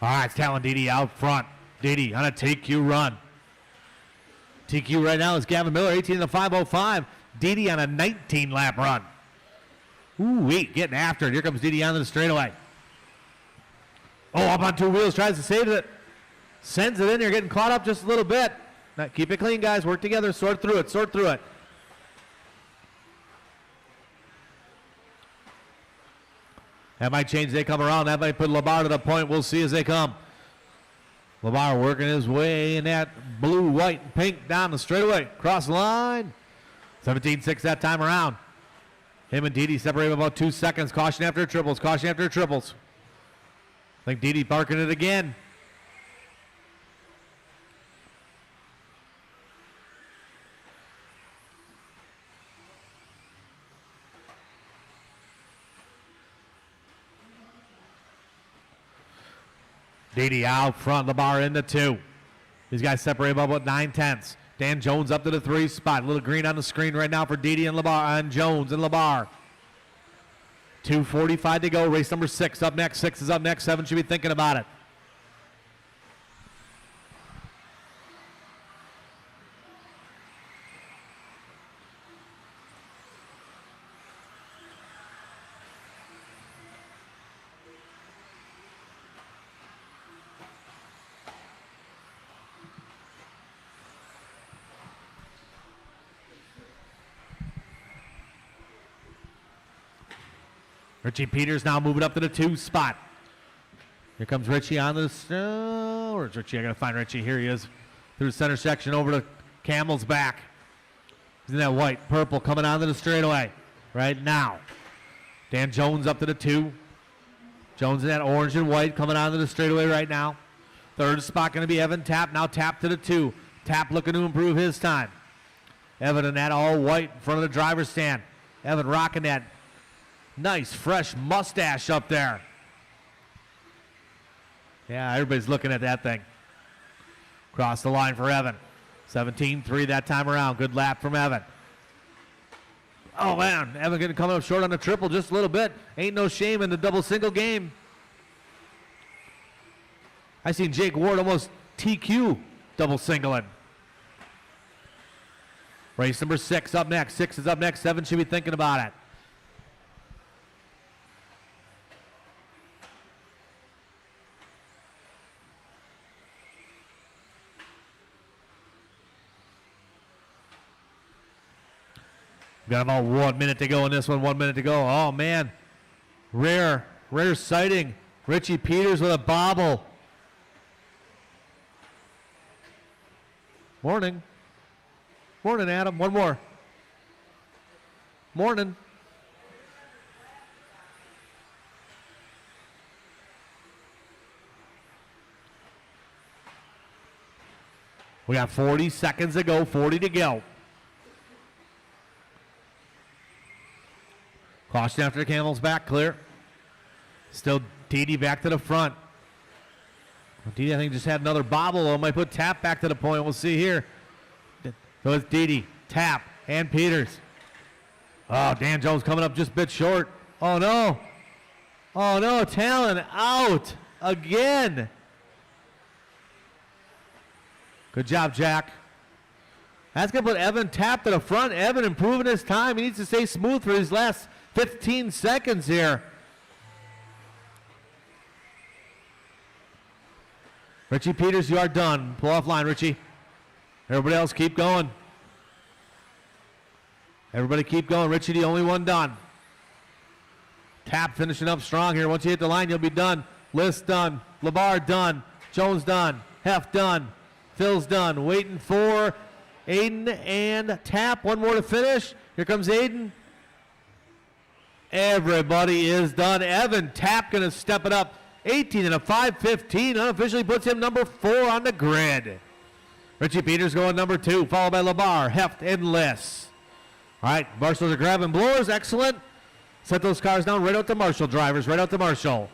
All right, it's Talon Didi out front. Didi on a TQ run. TQ right now is Gavin Miller, 18 to 5:05. Didi on a 19-lap run. Ooh, getting after it. Here comes Didi onto the straightaway. Oh, up on two wheels, tries to save it. Sends it in there, getting caught up just a little bit. Now, keep it clean, guys. Work together. Sort through it. Sort through it. That might change as they come around. That might put Labar to the point. We'll see as they come. Labar working his way in that blue, white, and pink down the straightaway. Cross the line. 17-6 that time around. Him and Didi separate about 2 seconds. Caution after triples. Caution after triples. I think Didi barking it again. Didi out front, Labar into 2. These guys separate about 9/10. Dan Jones up to the 3 spot. A little green on the screen right now for Didi and Labar, and Jones and Labar. 2:45 to go. Race number 6 up next. 6 is up next. 7 should be thinking about it. Richie Peters now moving up to the 2 spot. Here comes Richie on the... where's Richie? I got to find Richie. Here he is. Through the center section over to Camel's back. He's in that white, purple coming onto the straightaway right now. Dan Jones up to the 2. Jones in that orange and white coming onto the straightaway right now. 3rd spot going to be Evan Tapp. Now Tapp to the 2. Tapp looking to improve his time. Evan in that all white in front of the driver's stand. Evan rocking that nice, fresh mustache up there. Yeah, everybody's looking at that thing. Cross the line for Evan. 17-3 that time around. Good lap from Evan. Oh, man. Evan going to come up short on the triple just a little bit. Ain't no shame in the double single game. I seen Jake Ward almost TQ double singling. Race number 6 up next. 6 is up next. 7 should be thinking about it. Got about 1 minute to go in this one. 1 minute to go. Oh, man. Rare sighting. Richie Peters with a bobble. Morning. Morning, Adam. One more. Morning. We got 40 seconds to go. 40 to go. Caution after the Camel's back, clear. Still Didi back to the front. Didi, I think, just had another bobble. Or might put Tapp back to the point. We'll see here. So it's Didi, Tapp, and Peters. Oh, Dan Jones coming up just a bit short. Oh, no. Oh, no. Talon out again. Good job, Jack. That's going to put Evan Tapp to the front. Evan improving his time. He needs to stay smooth for his last 15 seconds here. Richie Peters, you are done. Pull off line, Richie. Everybody else keep going. Everybody keep going. Richie, the only one done. Tapp finishing up strong here. Once you hit the line, you'll be done. List done. Labar done. Jones done. Heft done. Phil's done. Waiting for Aiden and Tapp. One more to finish. Here comes Aiden. Everybody is done. Evan Tapp going to step it up. 18 and a 5:15. Unofficially puts him number 4 on the grid. Richie Peters going number 2, followed by Labar, Heft, and Liss. All right, Marshals are grabbing blowers. Excellent. Set those cars down right out to Marshall drivers, right out to Marshall.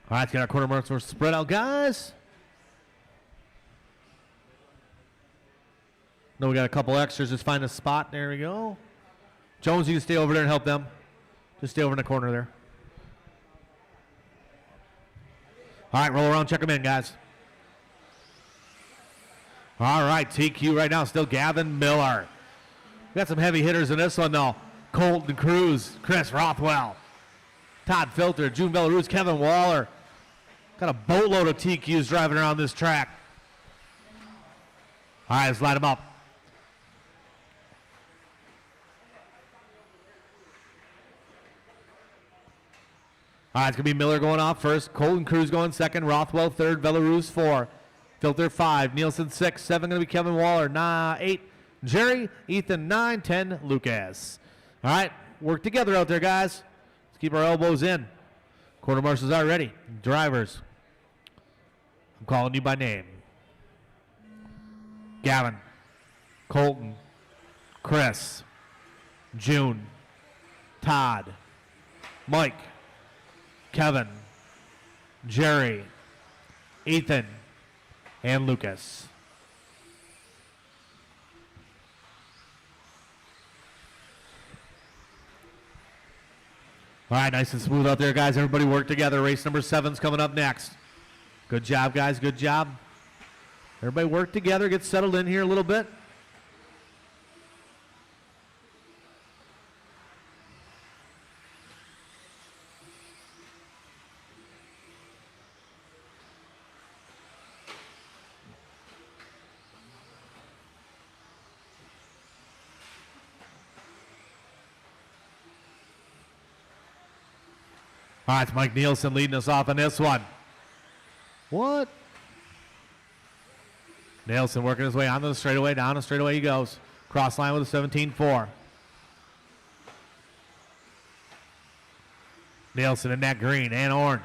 All right, let's get our quarter marks. We're spread out, guys. No, we got a couple extras. Just find a spot. There we go. Jones, you can stay over there and help them. Just stay over in the corner there. All right, roll around, check them in, guys. All right, TQ right now, still Gavin Miller. We got some heavy hitters in this one, though. Colton Cruz, Chris Rothwell, Todd Filter, June Belarus, Kevin Waller. Got a boatload of TQs driving around this track. All right, let's light them up. All right, it's going to be Miller going off first. Colton Cruz going second. Rothwell third. Belarus 4. Filter 5. Nielsen 6. 7 going to be Kevin Waller. 8. Jerry. Ethan 9. 10. Lucas. All right, work together out there, guys. Let's keep our elbows in. Quarter marshals are ready. Drivers. I'm calling you by name. Gavin. Colton. Chris. June. Todd. Mike. Kevin. Jerry. Ethan. And Lucas. All right, nice and smooth out there, guys. Everybody work together. Race number 7's coming up next. Good job, guys. Good job. Everybody work together. Get settled in here a little bit. All right, it's Mike Nielsen leading us off on this one. What? Nielsen working his way onto the straightaway. Down the straightaway he goes. Cross line with a 17-4. Nielsen in that green and orange.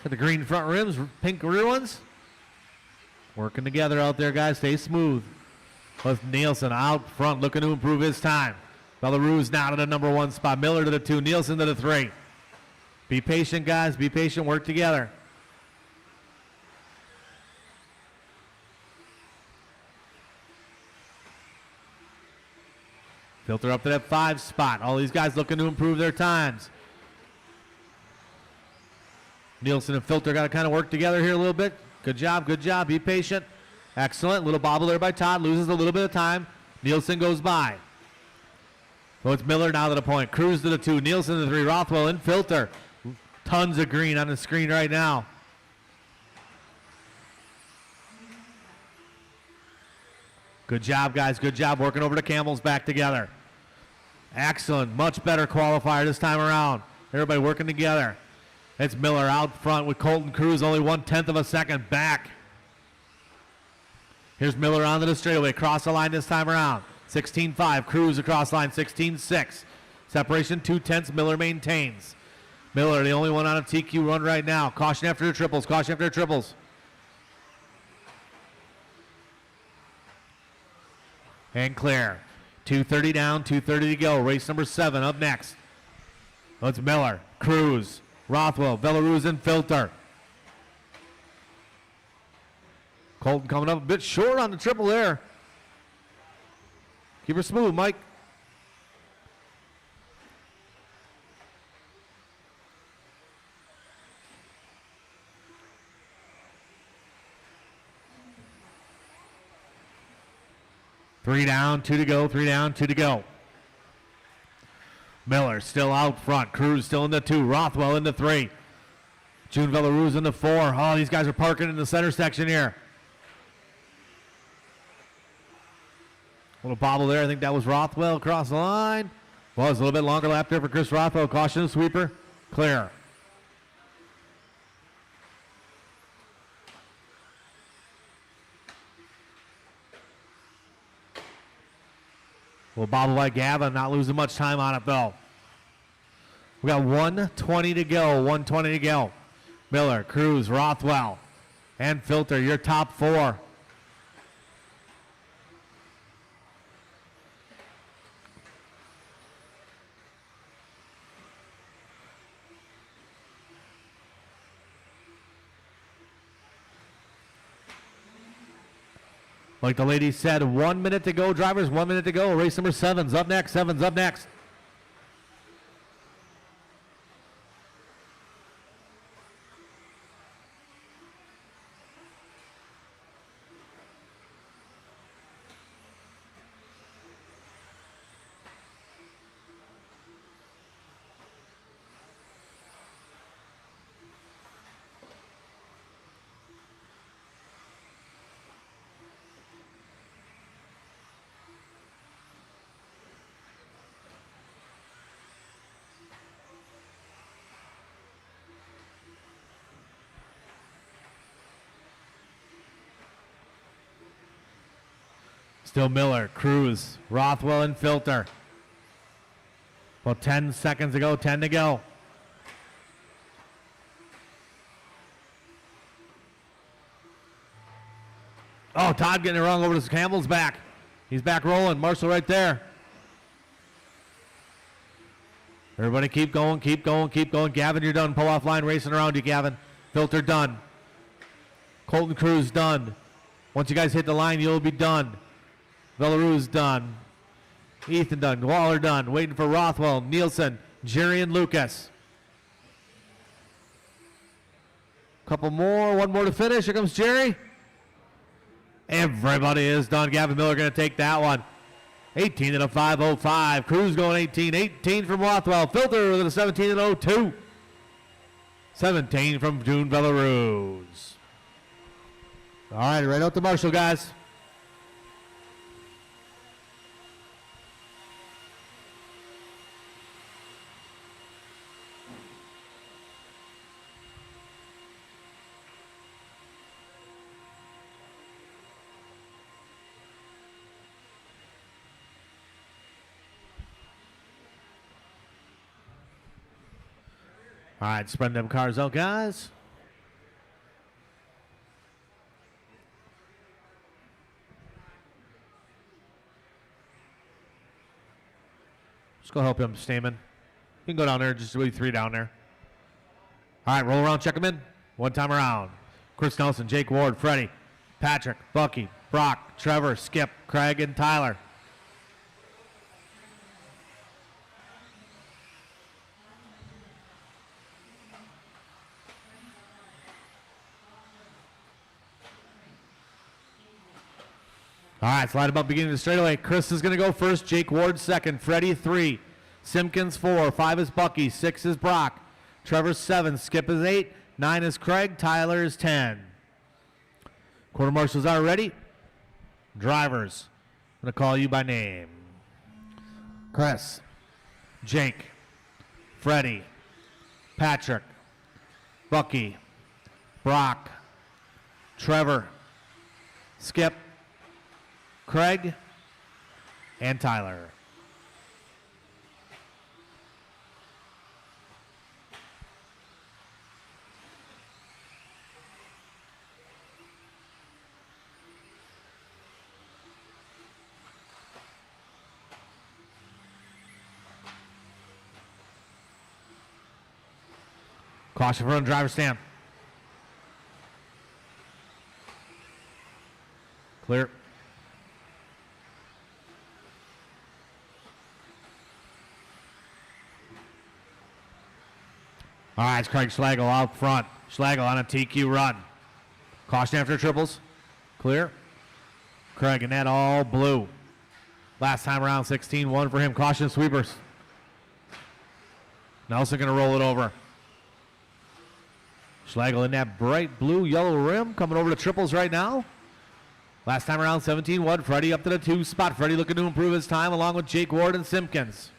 Got the green front rims, pink rear ones. Working together out there, guys. Stay smooth. With Nielsen out front looking to improve his time. Belarus now to the number 1 spot. Miller to the 2. Nielsen to the 3. Be patient, guys. Be patient. Work together. Filter up to that 5 spot. All these guys looking to improve their times. Nielsen and Filter got to kind of work together here a little bit. Good job. Good job. Be patient. Excellent. Little bobble there by Todd. Loses a little bit of time. Nielsen goes by. So it's Miller now to the point. Cruz to the 2. Nielsen to the 3. Rothwell and Filter. Tons of green on the screen right now. Good job, guys. Good job working over the Camels back together. Excellent. Much better qualifier this time around. Everybody working together. It's Miller out front with Colton Cruz only 1/10 of a second back. Here's Miller onto the straightaway. Cross the line this time around. 16-5. Cruz across line. 16-6. Separation 2/10. Miller maintains. Miller, the only one on a TQ run right now. Caution after the triples. Caution after the triples. and clear. 2:30 down, 2:30 to go. Race number 7 up next. It's Miller, Cruz, Rothwell, Belarus, and Filter. Colton coming up a bit short on the triple there. Keep her smooth, Mike. Three down, 2 to go, 3 down, 2 to go. Miller still out front. Cruz still in the 2. Rothwell in the 3. June Belarus in the 4. Oh, these guys are parking in the center section here. Little bobble there. I think that was Rothwell across the line. Well, it's a little bit longer lap there for Chris Rothwell. Caution sweeper. Clear. Little bobble by Gavin. Not losing much time on it, though. We got 1:20 to go. 1:20 to go. Miller, Cruz, Rothwell, and Filter, your top 4. Like the lady said, 1 minute to go, drivers. 1 minute to go. Race number 7's up next. 7's up next. Still Miller, Cruz, Rothwell, and Filter. Well, 10 seconds to go, 10 to go. Oh, Todd getting it wrong over to Campbell's back. He's back rolling. Marshall right there. Everybody keep going, keep going, keep going. Gavin, you're done. Pull off line racing around you, Gavin. Filter done. Colton Cruz done. Once you guys hit the line, you'll be done. Belarus done. Ethan done. Waller done. Waiting for Rothwell, Nielsen, Jerry, and Lucas. Couple more. One more to finish. Here comes Jerry. Everybody is done. Gavin Miller going to take that one. 18 and a 5:05. Cruz going 18. 18 from Rothwell. Filter with a 17 and 02. 17 from June Belarus. All right, right out to Marshall, guys. All right, spread them cars out, guys. Just go help him, Stamen. You can go down there, just really 3 down there. All right, roll around, check them in. One time around. Chris Nelson, Jake Ward, Freddie, Patrick, Bucky, Brock, Trevor, Skip, Craig, and Tyler. All right, slide them up beginning of the straightaway. Chris is going to go first. Jake Ward second. Freddie 3. Simpkins 4. 5 is Bucky. 6 is Brock. Trevor 7. Skip is 8. 9 is Craig. Tyler is 10. Quarter marshals are ready. Drivers, I'm going to call you by name. Chris, Jake, Freddie, Patrick, Bucky, Brock, Trevor, Skip, Craig, and Tyler. Caution front driver's stand. Clear. All right, it's Craig Schlegel out front. Schlegel on a TQ run. Caution after triples. Clear. Craig in that all blue. Last time around, 16-1 for him. Caution sweepers. Nelson going to roll it over. Schlegel in that bright blue yellow rim. Coming over to triples right now. Last time around, 17-1. Freddie up to the 2 spot. Freddie looking to improve his time along with Jake Ward and Simpkins.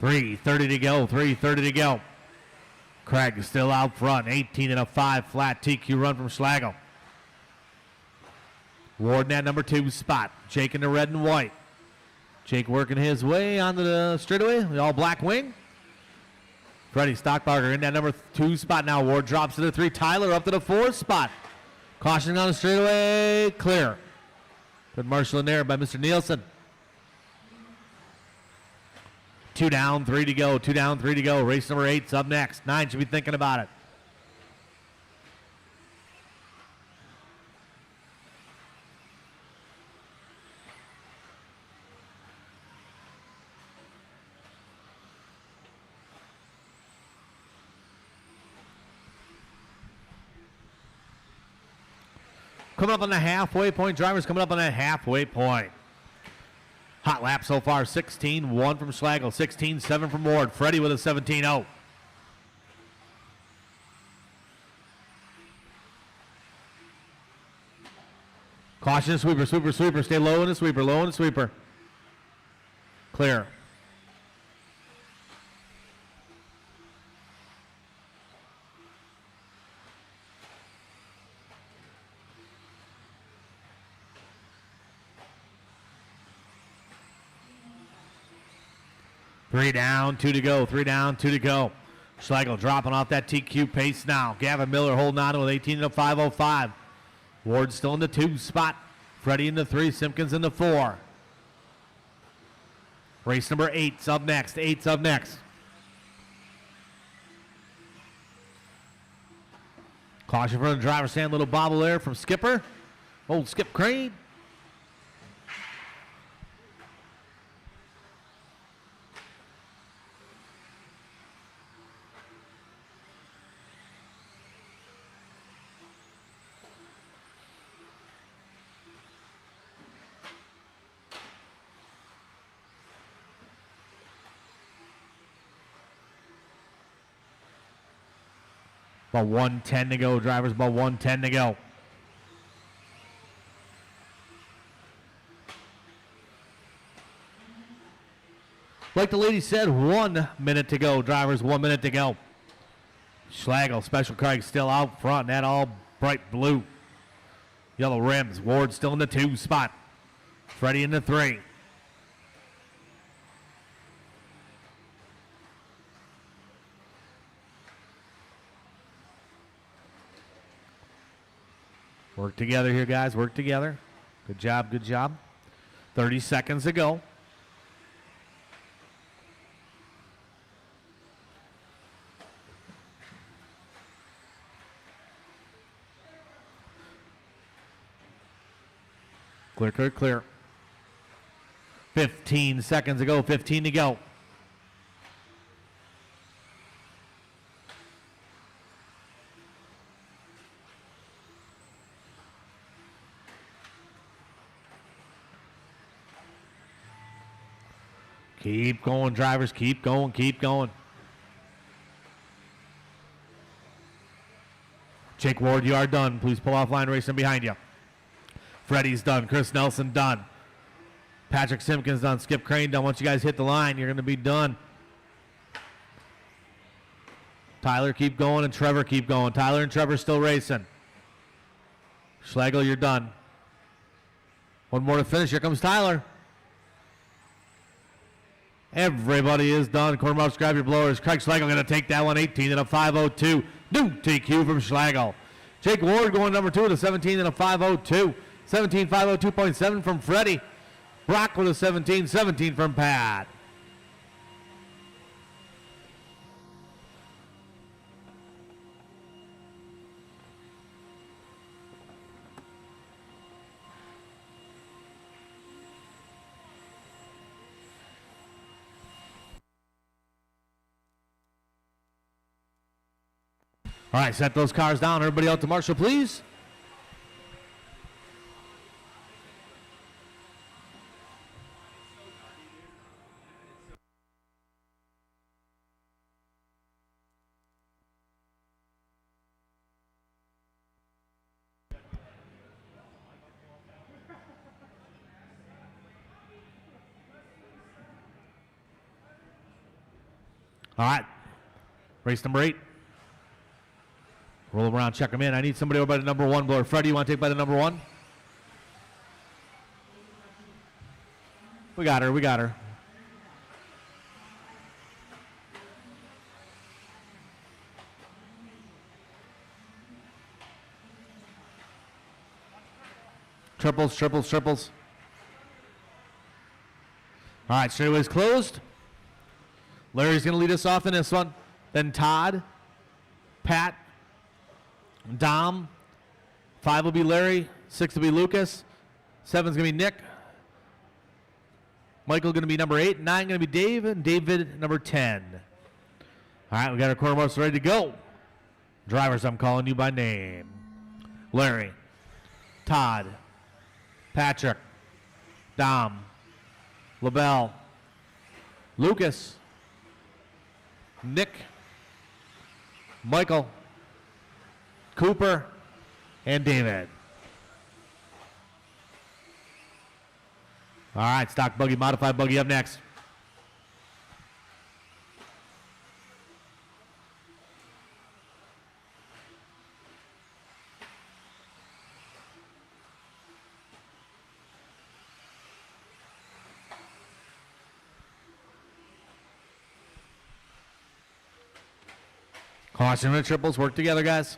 .330 to go. 3:30 to go. Craig is still out front. 18 and a 5 flat TQ run from Schlegel. Ward in that number 2 spot. Jake in the red and white. Jake working his way onto the straightaway. The all black wing. Freddie Stockbarger in that number 2 spot now. Ward drops to the 3. Tyler up to the 4 spot. Caution on the straightaway. Clear. Good marshal in there by Mr. Nielsen. 2 down, 3 to go. 2 down, 3 to go. Race number 8's up next. 9 should be thinking about it. Coming up on the halfway point. Drivers coming up on that halfway point. Hot lap so far, 16-1 from Schlegel, 16-7 from Ward. Freddie with a 17-0. Caution sweeper, sweeper, sweeper. Stay low in the sweeper, low in the sweeper. Clear. Three down, 2 to go. 3 down, 2 to go. Schlegel dropping off that TQ pace now. Gavin Miller holding on to it, 18 to 5:05. Ward still in the 2 spot. Freddie in the 3, Simpkins in the 4. Race number 8's up next. 8's up next. Caution for the driver's stand. Little bobble there from Skipper. Old Skip Crane. About 1:10 to go, drivers. About 1:10 to go. Like the lady said, 1 minute to go, drivers. 1 minute to go. Schlegel, Special Craig still out front. That all bright blue. Yellow rims. Ward still in the 2 spot. Freddie in the 3. Work together here, guys. Work together. Good job, good job. 30 seconds to go. Clear, clear, clear. 15 seconds to go. 15 to go. Keep going, drivers. Keep going, keep going. Jake Ward, you are done. Please pull off line racing behind you. Freddie's done. Chris Nelson done. Patrick Simpkins done. Skip Crane done. Once you guys hit the line, you're going to be done. Tyler, keep going, and Trevor, keep going. Tyler and Trevor still racing. Schlegel, you're done. One more to finish. Here comes Tyler. Everybody is done. Corner marks, grab your blowers. Craig Schlegel going to take that one, 18 and a 5:02. New TQ from Schlegel. Jake Ward going number 2 at a 17 and a 5:02. 17, 5:02.7 from Freddie. Brock with a 17, 17 from Pat. All right, set those cars down. Everybody out to Marshall, please. All right, race number 8. Roll them around, check them in. I need somebody over by the number 1 blower. Freddie, you want to take by the number 1? We got her, we got her. Triples, triples, triples. All right, straightaway's closed. Larry's going to lead us off in this one. Then Todd, Pat, Dom. 5 will be Larry. 6 will be Lucas. 7's going to be Nick. Michael going to be number 8. 9 going to be Dave. And David number 10. All right, we got our corner marks ready to go. Drivers, I'm calling you by name. Larry, Todd, Patrick, Dom, LaBelle, Lucas, Nick, Michael, Cooper, and David. All right, stock buggy, modified buggy up next. Caution and triples, work together, guys.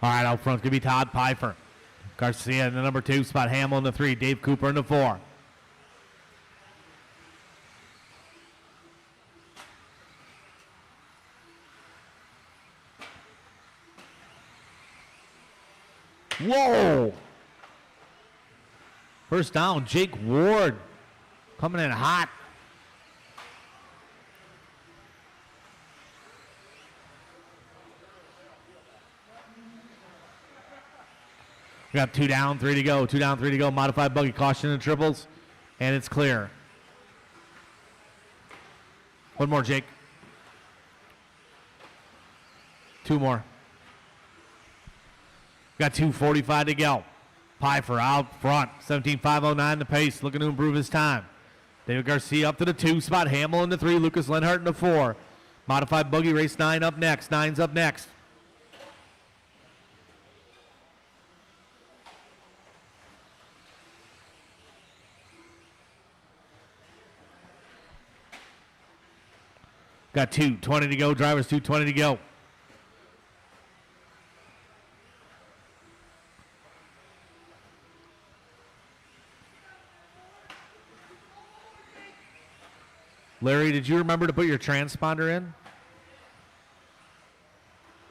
All right, out front's going to be Todd Pfeiffer. Garcia in the number 2 spot. Hamill in the 3. Dave Cooper in the 4. Whoa! First down, Jake Ward coming in hot. We got 2 down, 3 to go. 2 down, 3 to go. Modified buggy, caution and triples, and it's clear. One more, Jake. 2 more. Got 2:45 to go. Pfeiffer out front. 17.509 the pace, looking to improve his time. David Garcia up to the 2 spot. Hamill in the 3. Lucas Lenhart in the 4. Modified buggy, race 9 up next. 9's up next. Got 2:20 to go. Drivers 2:20 to go. Larry, did you remember to put your transponder in?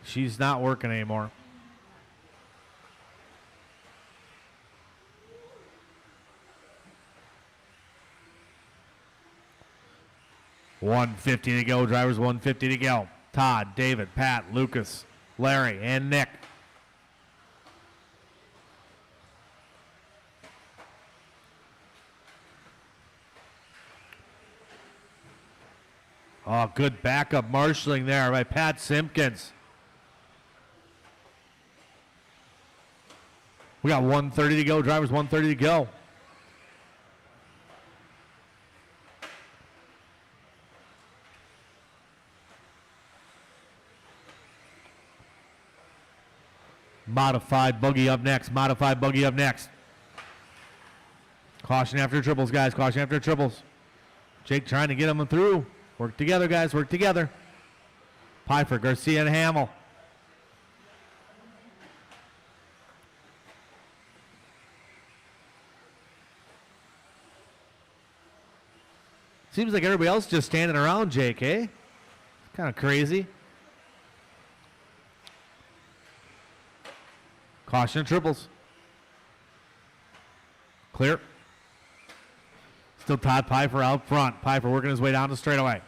She's not working anymore. 150 to go. Drivers 150 to go. Todd, David, Pat, Lucas, Larry, and Nick. Oh, good backup marshaling there by Pat Simpkins. We got 130 to go. Drivers 130 to go. Modified buggy up next. Modified buggy up next. Caution after triples, guys. Caution after triples. Jake trying to get them through. Work together, guys. Work together. Pfeiffer, Garcia, and Hamill. Seems like everybody else just standing around, Jake, eh? Kind of crazy. Caution triples. Clear. Still Todd Pfeiffer out front. Pfeiffer working his way down the straightaway.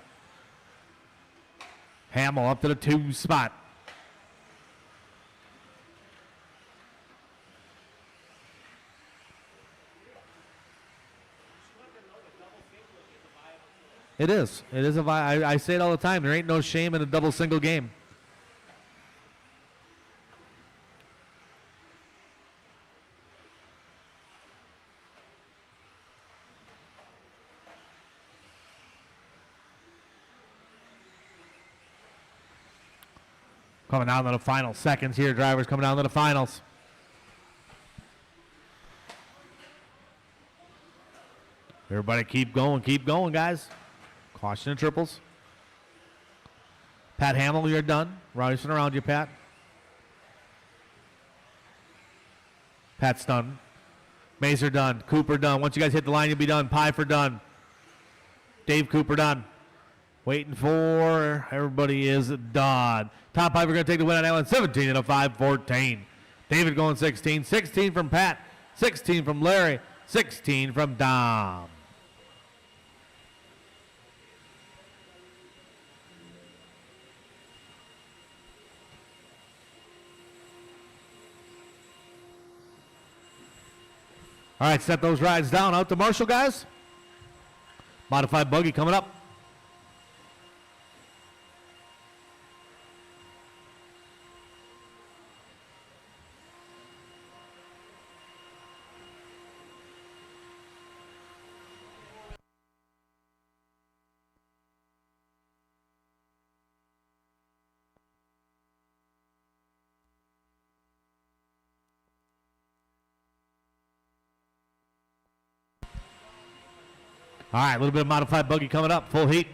Hamill up to the 2 spot. It is. It is I say it all the time. There ain't no shame in a double single game. Coming down to the final seconds here. Drivers coming down to the finals. Everybody keep going, guys. Caution and triples. Pat Hamill, you're done. Racing around you, Pat. Pat's done. Mazer done. Cooper done. Once you guys hit the line, you'll be done. Pfeiffer done. Dave Cooper done. Waiting for everybody is done. Top Pfeiffer going to take the win on that one. 17 and a 5-14. David going 16. 16 from Pat. 16 from Larry. 16 from Dom. All right, set those rides down. Out to Marshall, guys. Modified buggy coming up. All right, a little bit of modified buggy coming up. Full heat.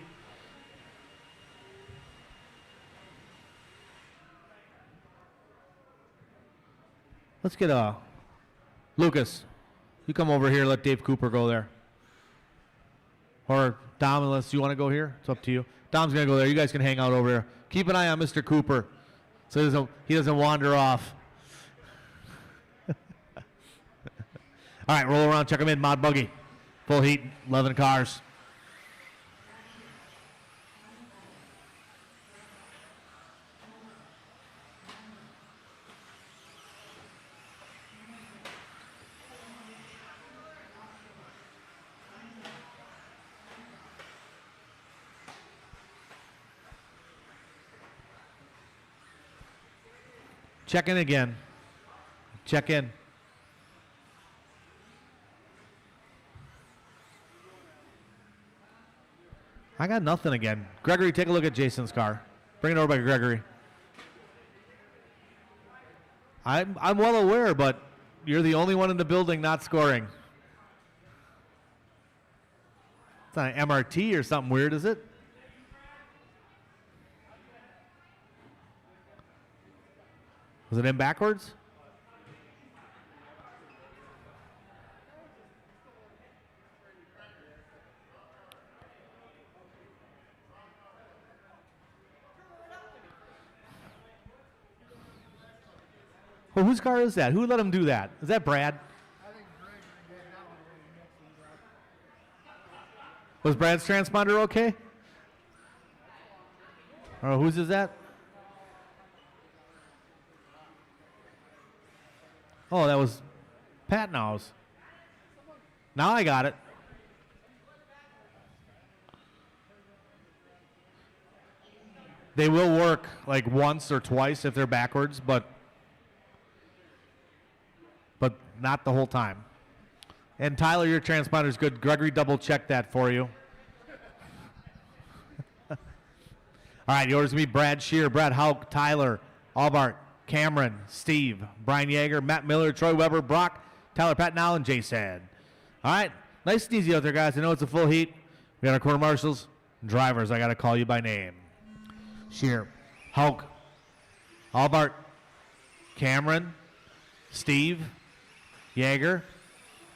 Let's get Lucas. You come over here. Let Dave Cooper go there. Or Dom, unless you want to go here. It's up to you. Dom's going to go there. You guys can hang out over here. Keep an eye on Mr. Cooper so he doesn't wander off. All right, roll around. Check him in. Mod buggy. Full heat, 11 cars. Check in again. Check in. I got nothing again. Gregory, take a look at Jason's car. Bring it over by Gregory. I'm well aware, but you're the only one in the building not scoring. It's not an MRT or something weird, is it? Was it in backwards? Well, whose car is that? Who let him do that? Is that Brad? I think Greg did that one. Was Brad's transponder okay? Or whose is that? Oh, that was Pat Now's. Now I got it. They will work like once or twice if they're backwards, but not the whole time. And Tyler, your transponder's good. Gregory double checked that for you. All right, yours will be Brad Shear, Brad Hauk, Tyler, Albart, Cameron, Steve, Brian Yeager, Matt Miller, Troy Weber, Brock, Tyler Patnow, and Jason. All right, nice and easy out there, guys. I know it's a full heat. We got our quarter marshals, drivers. I got to call you by name. Shear, Hauk, Albart, Cameron, Steve, Yeager,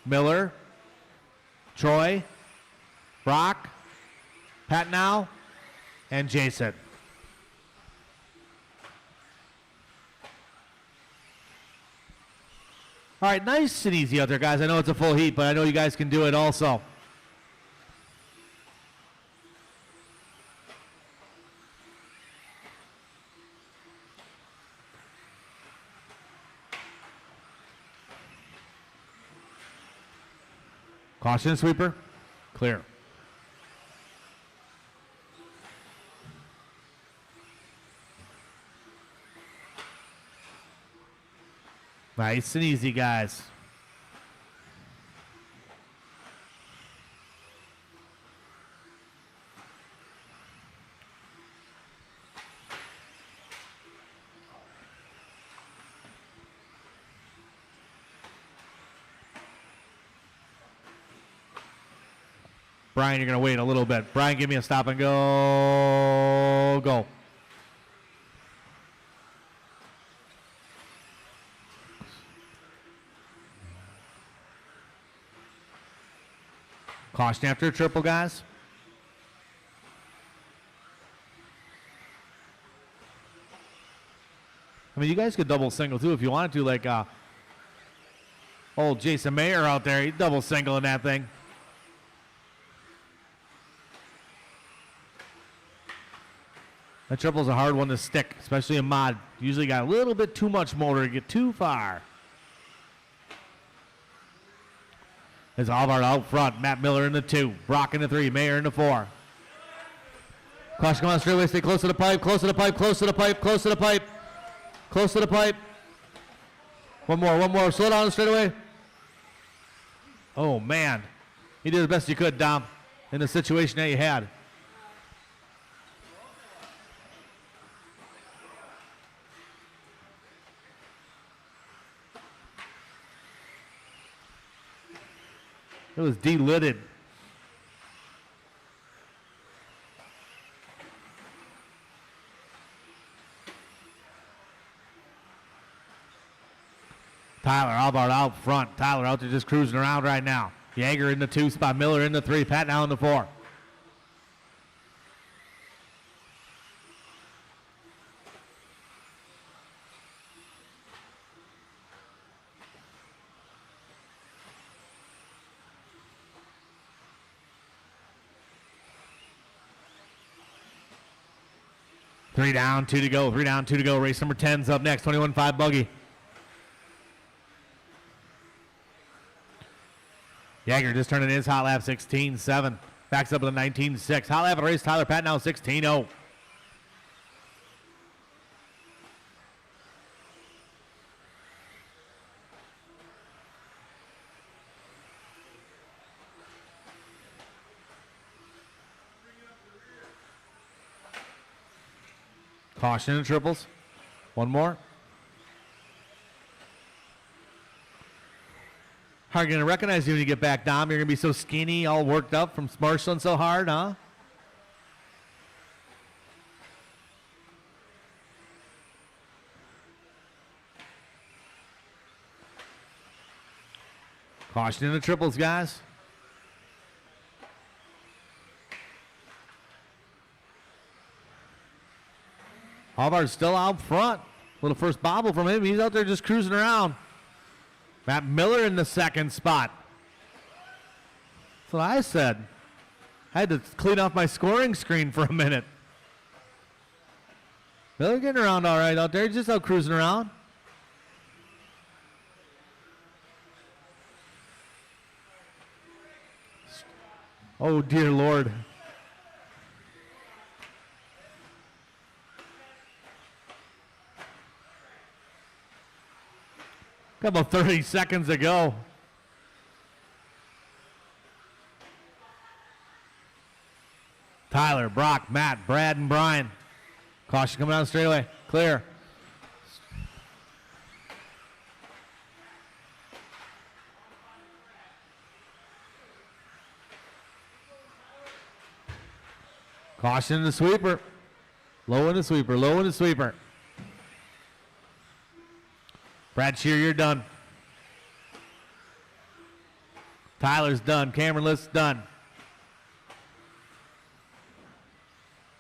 Miller, Troy, Brock, Patnow, and Jason. All right, nice and easy out there, guys. I know it's a full heat, but I know you guys can do it also. Caution sweeper, clear. Nice and easy, guys. Brian, you're going to wait a little bit. Brian, give me a stop and go. Go. Caution after a triple, guys. I mean, you guys could double single too if you wanted to, like old Jason Mayer out there. He'd double single in that thing. That triple's a hard one to stick, especially in mod. Usually got a little bit too much motor to get too far. There's Alvaro out front. Matt Miller in the 2. Brock in the 3. Mayer in the 4. Caution, come on straightaway. Stay close to the pipe. Close to the pipe. Close to the pipe. Close to the pipe. Close to the pipe. One more. One more. Slow down straightaway. Oh, man. You did the best you could, Dom, in the situation that you had. It was de-lidded. Tyler Albart out front. Tyler out there just cruising around right now. Yeager in the 2 spot. Miller in the 3. Pat now in the 4. Three down, 2 to go. 3 down, 2 to go. Race number 10's up next. 21.5 buggy. Yeager just turning his hot lap 16.7. Backs up to the 19.6. Hot lap of the race. Tyler Pat now 16.0. Caution in triples. One more. How are you going to recognize you when you get back, Dom? You're going to be so skinny, all worked up from marshalling so hard, huh? Caution in the triples, guys. Alvar's still out front. Little first bobble from him. He's out there just cruising around. Matt Miller in the 2nd spot. That's what I said. I had to clean off my scoring screen for a minute. They're getting around all right out there. Just out cruising around. Oh, dear Lord. Couple 30 seconds to go. Tyler, Brock, Matt, Brad, and Brian. Caution coming down straight away. Clear. Caution in the sweeper. Low in the sweeper. Low in the sweeper. Brad Shear, you're done. Tyler's done. Cameron List's done.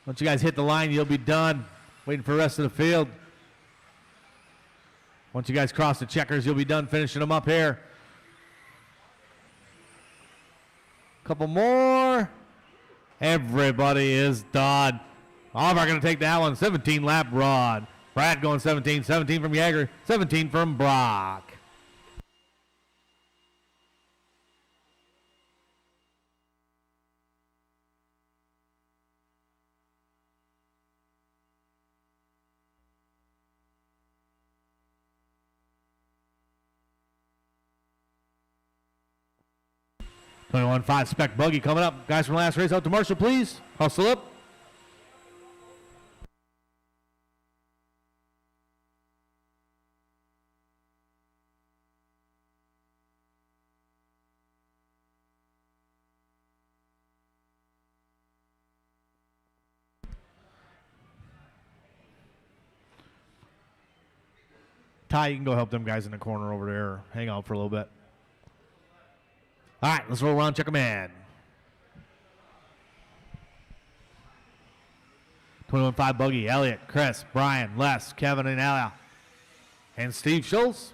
Once you guys hit the line, you'll be done. Waiting for the rest of the field. Once you guys cross the checkers, you'll be done finishing them up here. Couple more. Everybody is done. Oliver going to take that one. 17 lap rod. Brad going 17. 17 from Yeager. 17 from Brock. .15 spec buggy coming up. Guys from last race out to Marshall, please. Hustle up. Ty, you can go help them guys in the corner over there. Or hang out for a little bit. All right, let's roll around, check them in. 21.5 buggy, Elliot, Chris, Brian, Les, Kevin, and Ella. And Steve Schultz.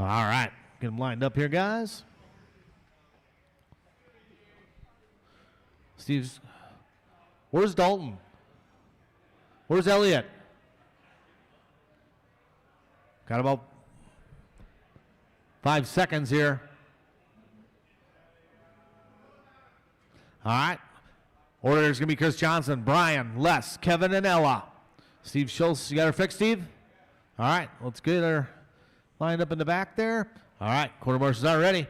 All right, get them lined up here, guys. Steve's, where's Dalton? Where's Elliot? Got about 5 seconds here. All right, order's gonna be Chris Johnson, Brian, Les, Kevin, and Ella. Steve Schultz, you got her fixed, Steve? All right, let's get her lined up in the back there. All right, quarter marshals are ready.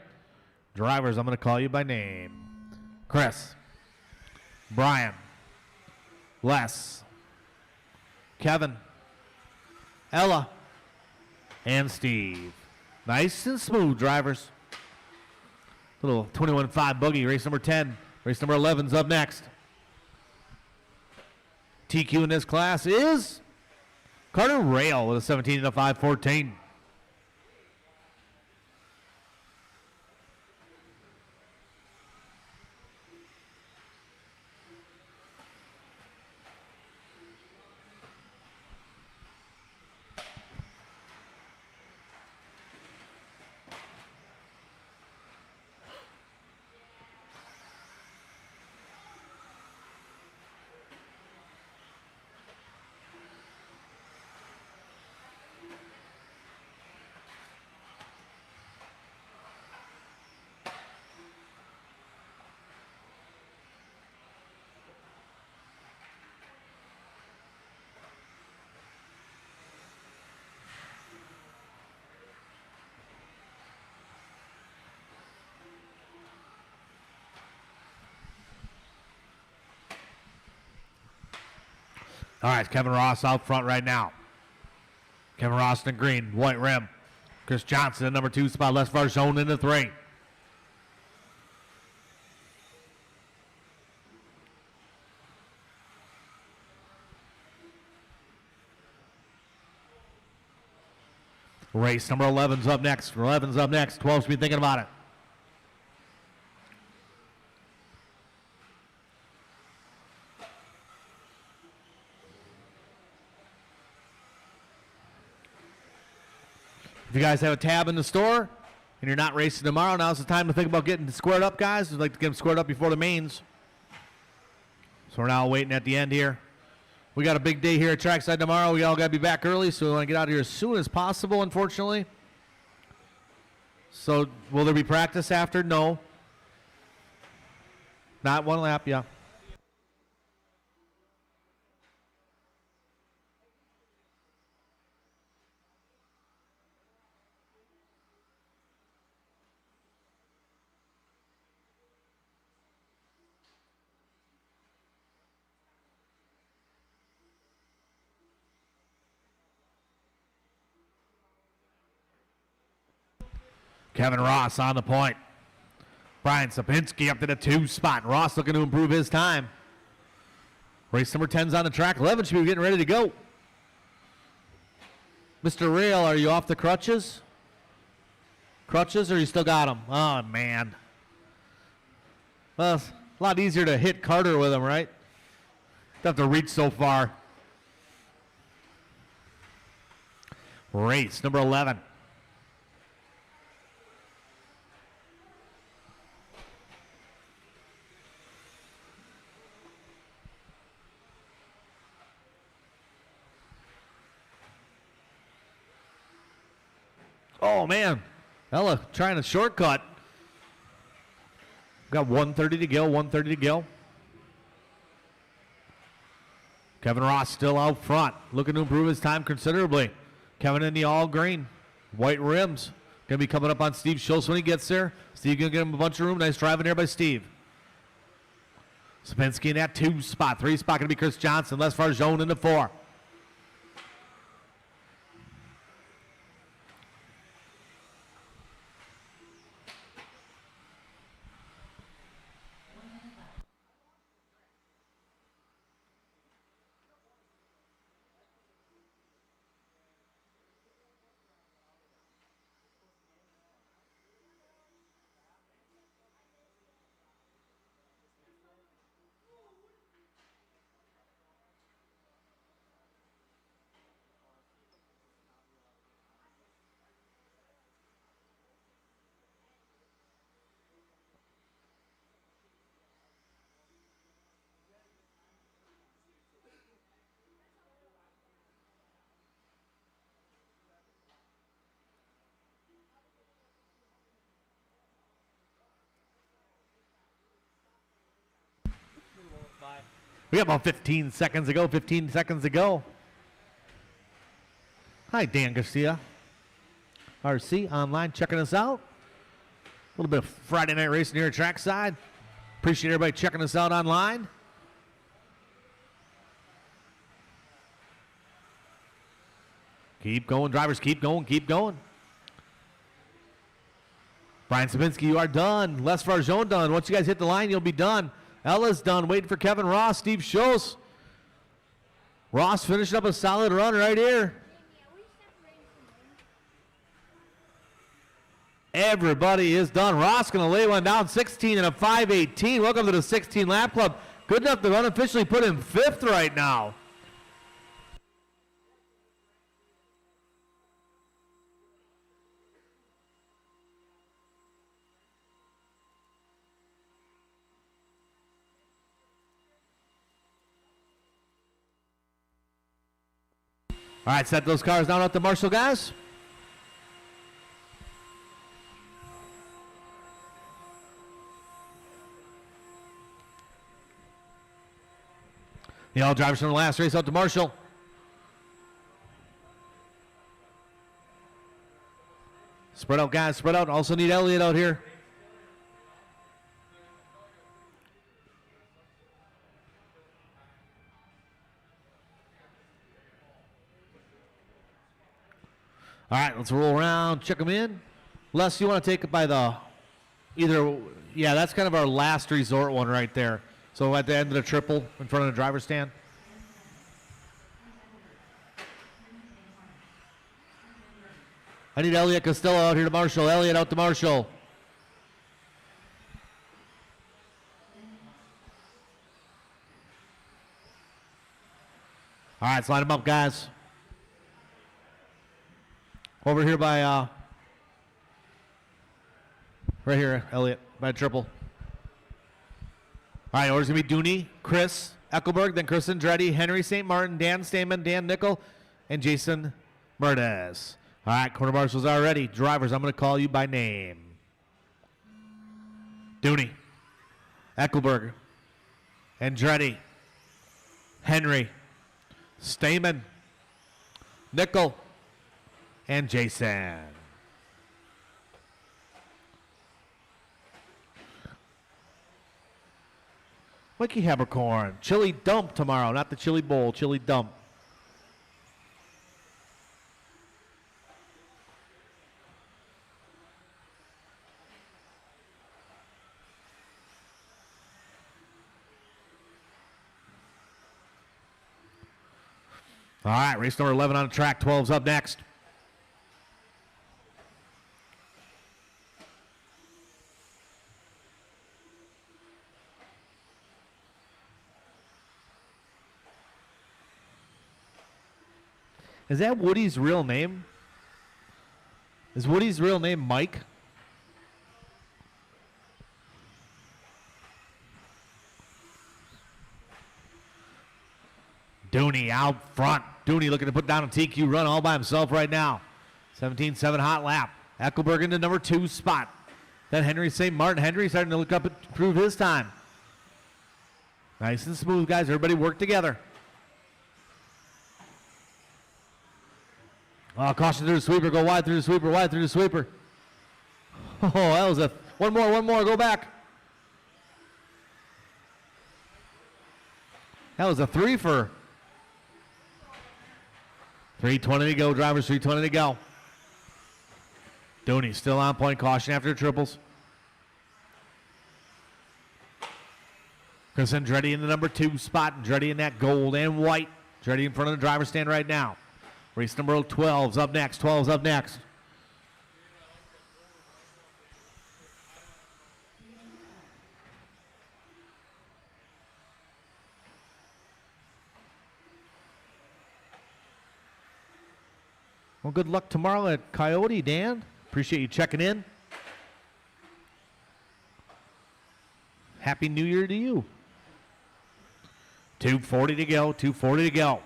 Drivers, I'm going to call you by name. Chris, Brian, Les, Kevin, Ella, and Steve. Nice and smooth, drivers. Little 21.5 buggy, race number 10. Race number 11's up next. TQ in this class is Carter Rail with a 17 and a 5.14. All right, Kevin Ross out front right now. Kevin Ross in the green, white rim. Chris Johnson in number 2 spot. Les Varjone in the 3. Race number 11's up next. 11's up next. 12 should be thinking about it. If you guys have a tab in the store and you're not racing tomorrow, now's the time to think about getting squared up, guys. We'd like to get them squared up before the mains. So we're now waiting at the end here. We got a big day here at Trackside tomorrow. We all got to be back early, so we want to get out of here as soon as possible, unfortunately. So will there be practice after? No. Not one lap, yeah. Kevin Ross on the point. Brian Sapinski up to the 2 spot. Ross looking to improve his time. Race number 10's on the track. 11 should be getting ready to go. Mr. Rail, are you off the crutches? Crutches, or you still got them? Oh, man. Well, it's a lot easier to hit Carter with them, right? Don't have to reach so far. Race number 11. Oh, man. Ella trying to shortcut. Got 1:30 to go, 1:30 to go. Kevin Ross still out front, looking to improve his time considerably. Kevin in the all green, white rims. Going to be coming up on Steve Schultz when he gets there. Steve going to get him a bunch of room. Nice driving there by Steve. Sapinski in that 2 spot. 3 spot going to be Chris Johnson. Les Farjone in the 4. We got about 15 seconds to go, 15 seconds to go. Hi, Dan Garcia. RC online checking us out. A little bit of Friday night racing here at Trackside. Appreciate everybody checking us out online. Keep going, drivers, keep going, keep going. Brian Sapinski, you are done. Les Farjone done. Once you guys hit the line, you'll be done. Ella's done, waiting for Kevin Ross, Steve Schultz. Ross finishing up a solid run right here. Everybody is done. Ross going to lay one down, 16 and a 5:18. Welcome to the 16 lap club. Good enough to unofficially put him 5th right now. All right, set those cars down at the Marshall, guys. The all drivers from the last race out to Marshall. Spread out, guys, spread out. Also need Elliott out here. All right, let's roll around, check them in. Les, you want to take it by the yeah, that's kind of our last resort one right there. So at the end of the triple in front of the driver's stand. I need Elliott Costello out here to Marshall. Elliott out to Marshall. All right, let's line them up, guys. Over here by, right here, Elliot, by triple. All right, order's going to be Dooney, Chris Eckelberg, then Chris Andretti, Henry St. Martin, Dan Stamen, Dan Nickel, and Jason Merdez. All right, quarter marshals are ready. Drivers, I'm going to call you by name. Dooney, Eckelberg, Andretti, Henry, Stamen, Nickel, and Jason. Mikey Habercorn, chili dump tomorrow, not the chili bowl, chili dump. All right, race number 11 on the track. 12's up next. Is that Woody's real name? Is Woody's real name Mike? Dooney out front. Dooney looking to put down a TQ run all by himself right now. 17-7 hot lap. Eckelberg in the number 2 spot. Then Henry St. Martin. Henry starting to look up and improve his time. Nice and smooth, guys. Everybody work together. Oh, caution through the sweeper. Go wide through the sweeper. Wide through the sweeper. Oh, that was a... One more. Go back. That was a 3-fer. 3:20 to go, drivers. 3:20 to go. Dooney still on point. Caution after triples. Chris Andretti in the number 2 spot. Andretti in that gold and white. Andretti in front of the driver's stand right now. Race number 12's up next. 12's up next. Well, good luck tomorrow at Coyote, Dan. Appreciate you checking in. Happy New Year to you. 2:40 to go. 2:40 to go.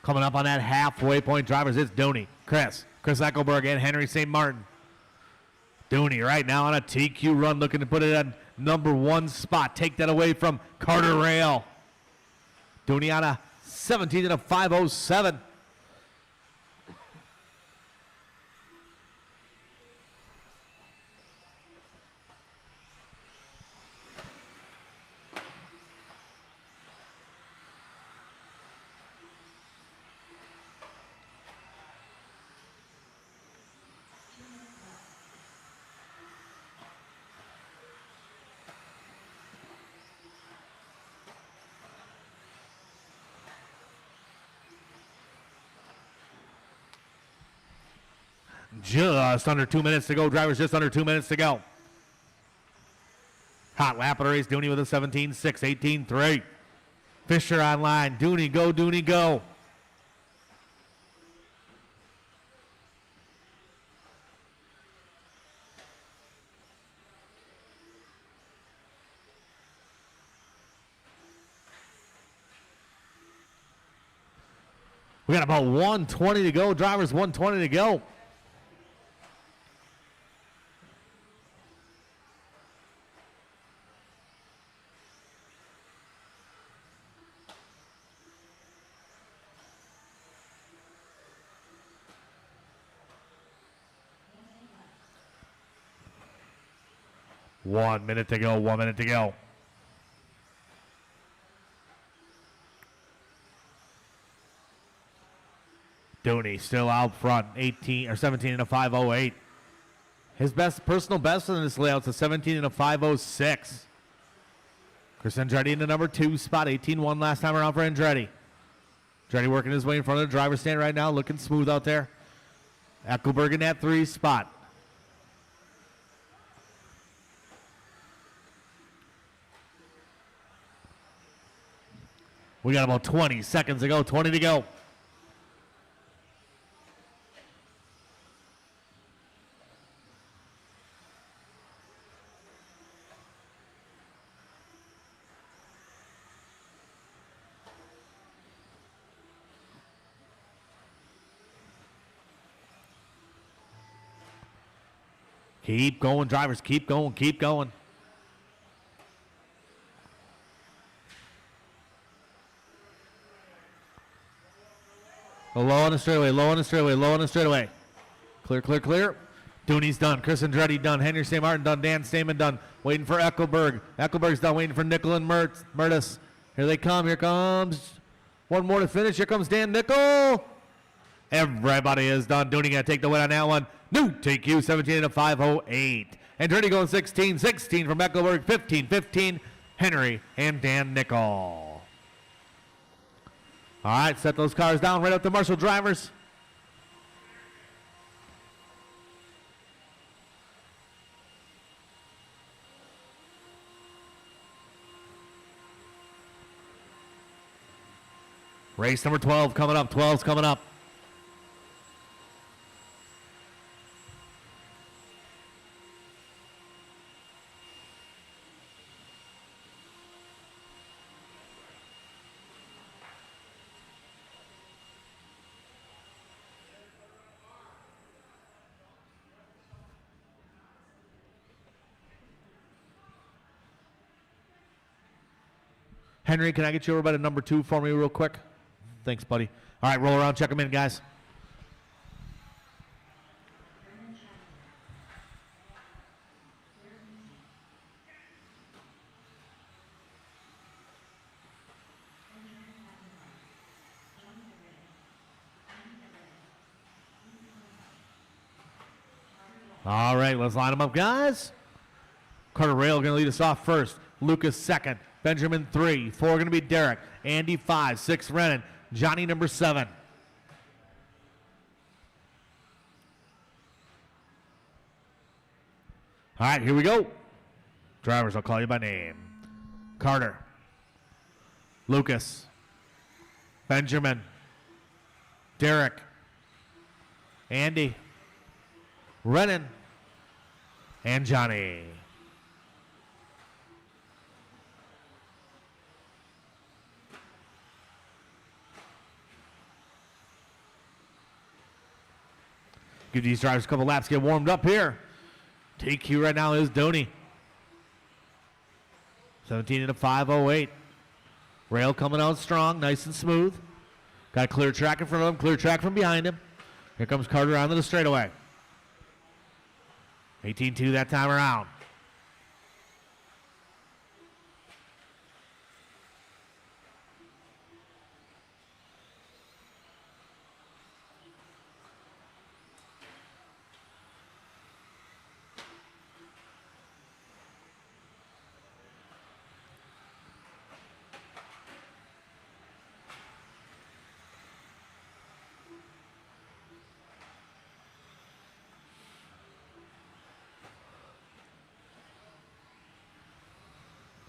Coming up on that halfway point, drivers, it's Dooney, Chris Eckelberg, and Henry St. Martin. Dooney right now on a TQ run, looking to put it at number 1 spot. Take that away from Carter Rail. Dooney on a 17 and a 5:07. Just under 2 minutes to go, drivers. Just under 2 minutes to go. Hot lap of the race. Dooney with a 17-6, 18-3. Fisher on line. Dooney, go, Dooney, go. We got about 1:20 to go, drivers. 1:20 to go. One minute to go. 1 minute to go. Dooney still out front, 18 or 17 and a 5:08. His personal best in this layout is a 17 and a 5:06. Chris Andretti in the number 2 spot, 18-1 last time around for Andretti. Andretti working his way in front of the driver's stand right now, looking smooth out there. Eckelberg in that 3 spot. We got about 20 seconds to go, 20 to go. Keep going, drivers. Keep going, keep going. Low on the straightaway, low on the straightaway, low on the straightaway. Clear, clear, clear. Dooney's done. Chris Andretti done. Henry St. Martin done. Dan Stamen done. Waiting for Eckelberg. Eckelberg's done. Waiting for Nickel and Mertis. Here they come. Here comes one more to finish. Here comes Dan Nickel. Everybody is done. Dooney going to take the win on that one. New TQ 17 to 508. Andretti going 16. 16 from Eckelberg. 15. 15. Henry and Dan Nickel. All right, set those cars down right up to Marshall drivers. Race number 12 coming up. 12's coming up. Henry, can I get you over by the number 2 for me real quick? Thanks, buddy. All right, roll around, check them in, guys. All right, let's line them up, guys. Carter Rail going to lead us off first. Lucas second. Benjamin 3. 4 going to be Derek. Andy 5. 6 Renan. Johnny number 7. All right, here we go. Drivers, I'll call you by name. Carter. Lucas. Benjamin. Derek. Andy. Renan. And Johnny. Give these drivers a couple laps, get warmed up here. TQ right now is Dooney. 17 to 508. Rail coming out strong, nice and smooth. Got a clear track in front of him, clear track from behind him. Here comes Carter onto the straightaway. 18-2 that time around.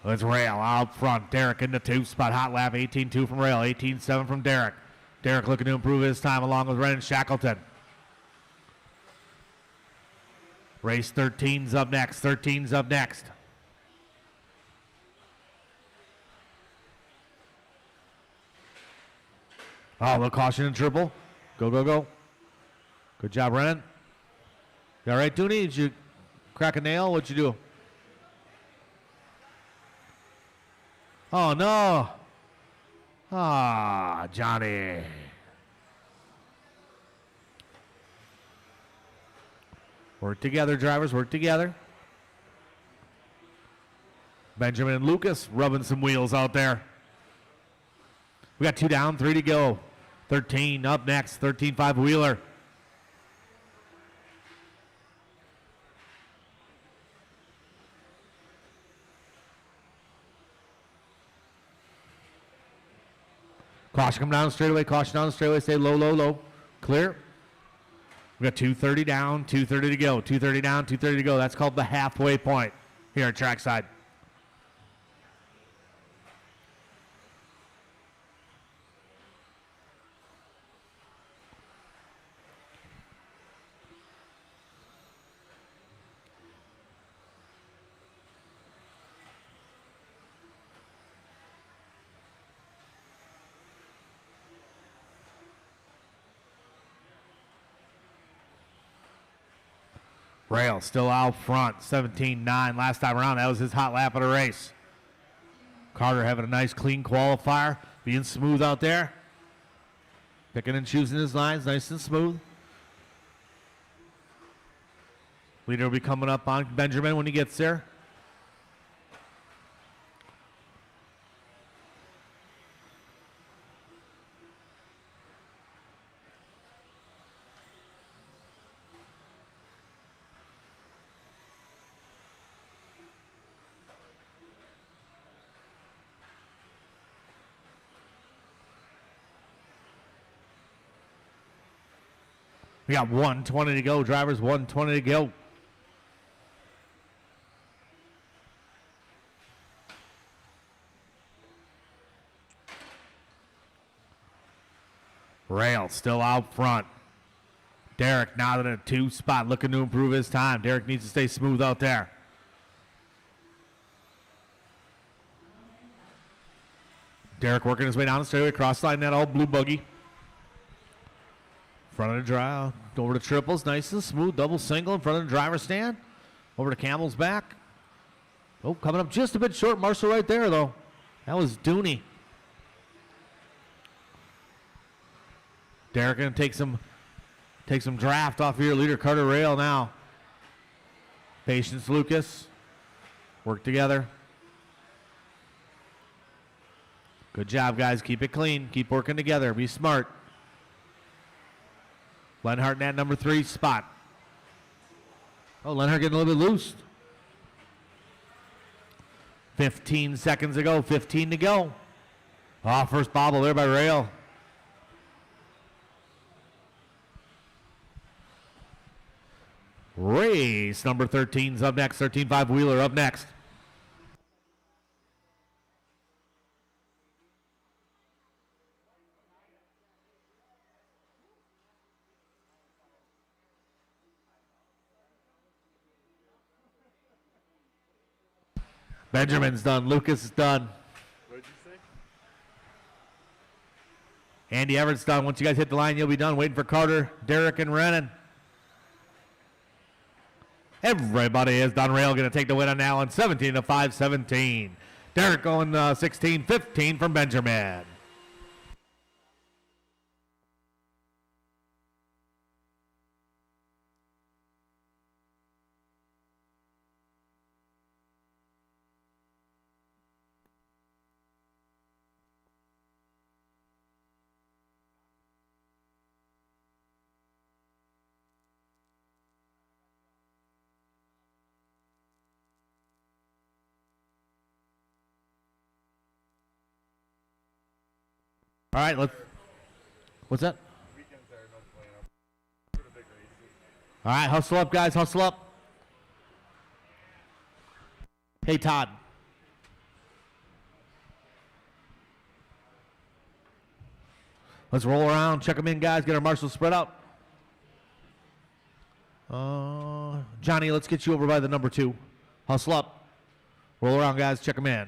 It's Rail out front. Derek in the 2 spot. Hot lap. 18-2 from Rail. 18-7 from Derek. Derek looking to improve his time along with Renan Shackleton. Race 13's up next. 13's up next. Oh, a little caution and triple. Go, go, go. Good job, Renan. You all right, Dooney? Did you crack a nail? What'd you do? Oh, no. Ah, Johnny. Work together, drivers. Work together. Benjamin and Lucas rubbing some wheels out there. We got 2 down, 3 to go. 13 up next. 13-5 Wheeler. Caution come down the straightaway. Caution down the straightaway. Stay low, low, low. Clear. We got 230 down, 230 to go. 230 down, 230 to go. That's called the halfway point here at Trackside. Rail still out front, 17-9. Last time around, that was his hot lap of the race. Carter having a nice clean qualifier, being smooth out there. Picking and choosing his lines, nice and smooth. Leader will be coming up on Benjamin when he gets there. We got 120 to go, drivers, 120 to go. Rail still out front. Derek now in a 2 spot, looking to improve his time. Derek needs to stay smooth out there. Derek working his way down the straightaway, cross line that old blue buggy. Front of the drive, over to triples, nice and smooth, double single in front of the driver's stand. Over to Camel's back. Oh, coming up just a bit short. Marshall right there, though. That was Dooney. Derek gonna take some draft off of your leader, Carter Rail now. Patience, Lucas. Work together. Good job, guys. Keep it clean. Keep working together. Be smart. Lenhart in that number 3 spot. Oh, Lenhart getting a little bit loose. 15 seconds to go. 15 to go. Oh, first bobble there by Rail. Race number 13's up next. 13-5 Wheeler up next. Benjamin's done. Lucas is done. What did you say? Andy Everett's done. Once you guys hit the line, you'll be done. Waiting for Carter, Derek, and Rennan. Everybody is done. Rail going to take the win on that one. 17-5, 17. Derek going 16-15 from Benjamin. All right, what's that? Weekends there, no playing up for the big races. All right, hustle up, guys, hustle up. Hey, Todd. Let's roll around, check them in, guys, get our marshals spread out. Johnny, let's get you over by the number 2. Hustle up. Roll around, guys, check them in.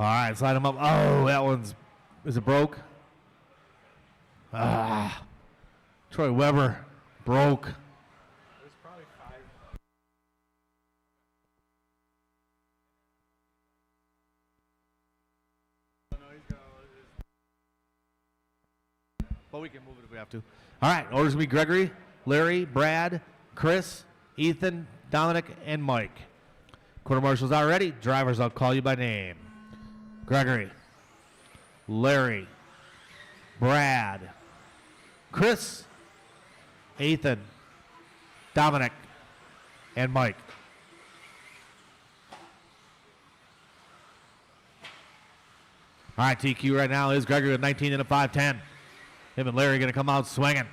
All right, slide him up. Oh, that one's, is it broke? Troy Weber broke. There's probably 5. No, he's got all his. But we can move it if we have to. All right, orders will be Gregory, Larry, Brad, Chris, Ethan, Dominic, and Mike. Quarter marshals are ready. Drivers, I'll call you by name. Gregory, Larry, Brad, Chris, Ethan, Dominic, and Mike. All right, TQ right now is Gregory with 19 and a 5-10. Him and Larry going to come out swinging.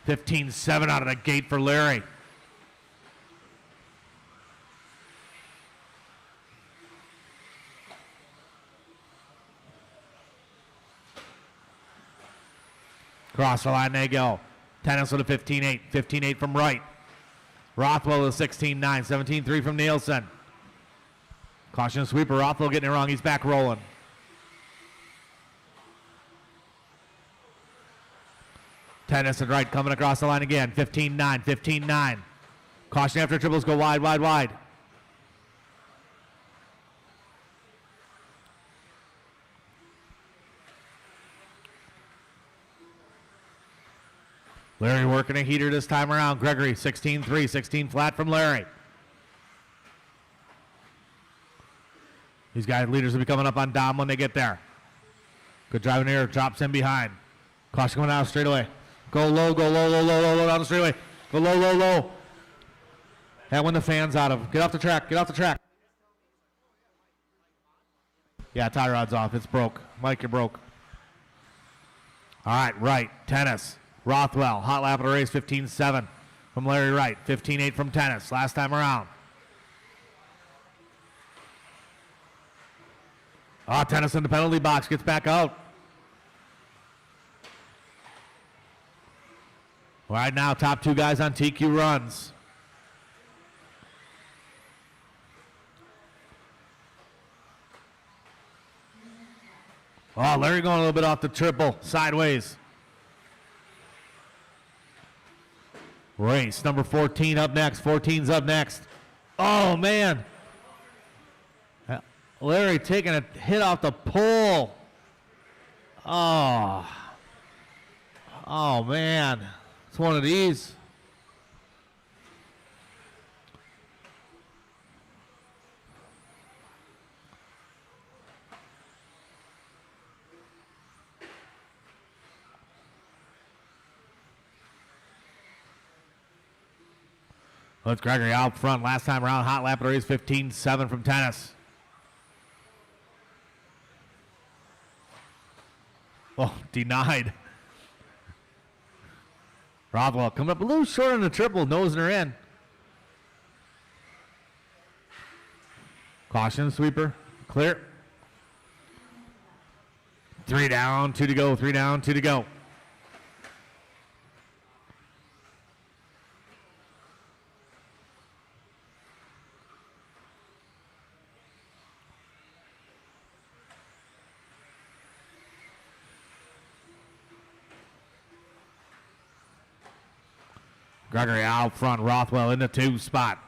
15-7 out of the gate for Larry. Cross the line they go. Tennis with a 15-8. 15-8 from Wright. Rothwell with a 16-9. 17-3 from Nielsen. Caution sweeper. Rothwell getting it wrong. He's back rolling. Tennis and Wright coming across the line again. 15-9. 15-9. Caution after triples go wide, wide, wide. Larry working a heater this time around. Gregory, 16-3, 16 flat from Larry. These guys, leaders will be coming up on Dom when they get there. Good driving here, drops in behind. Caution coming out straight away. Go low, go low, low, low, low, low down the straightaway. Go low, low, low. That one the fans out of. Get off the track, get off the track. Yeah, tie rod's off, it's broke. Mike, you're broke. All right, Wright, Tennis. Rothwell, hot lap of the race, 15-7 from Larry Wright, 15-8 from Tennis, last time around. Tennis in the penalty box, gets back out. Right now, top two guys on TQ runs. Larry going a little bit off the triple, sideways. Race number 14 up next. 14's up next. Oh, man. Larry taking a hit off the pole. Oh, man. It's one of these. It's Gregory out front. Last time around, hot lap of the race, 15-7 from Tennis. Denied. Rothwell coming up a little short on the triple, nosing her in. Caution, sweeper, clear. 3 down, 2 to go, 3 down, 2 to go. Gregory out front, Rothwell in the 2 spot.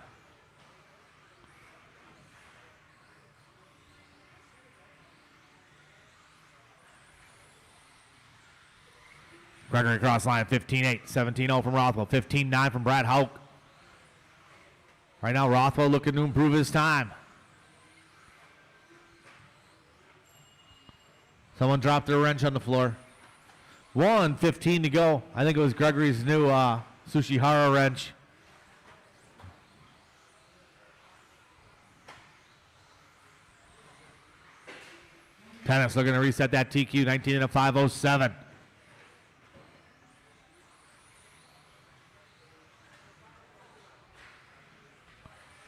Gregory cross line, 15-8, 17-0 from Rothwell, 15-9 from Brad Hauk. Right now, Rothwell looking to improve his time. Someone dropped their wrench on the floor. 1:15 to go. I think it was Gregory's new Sushihara wrench. Tennis looking to reset that TQ, 19 and a 5:07.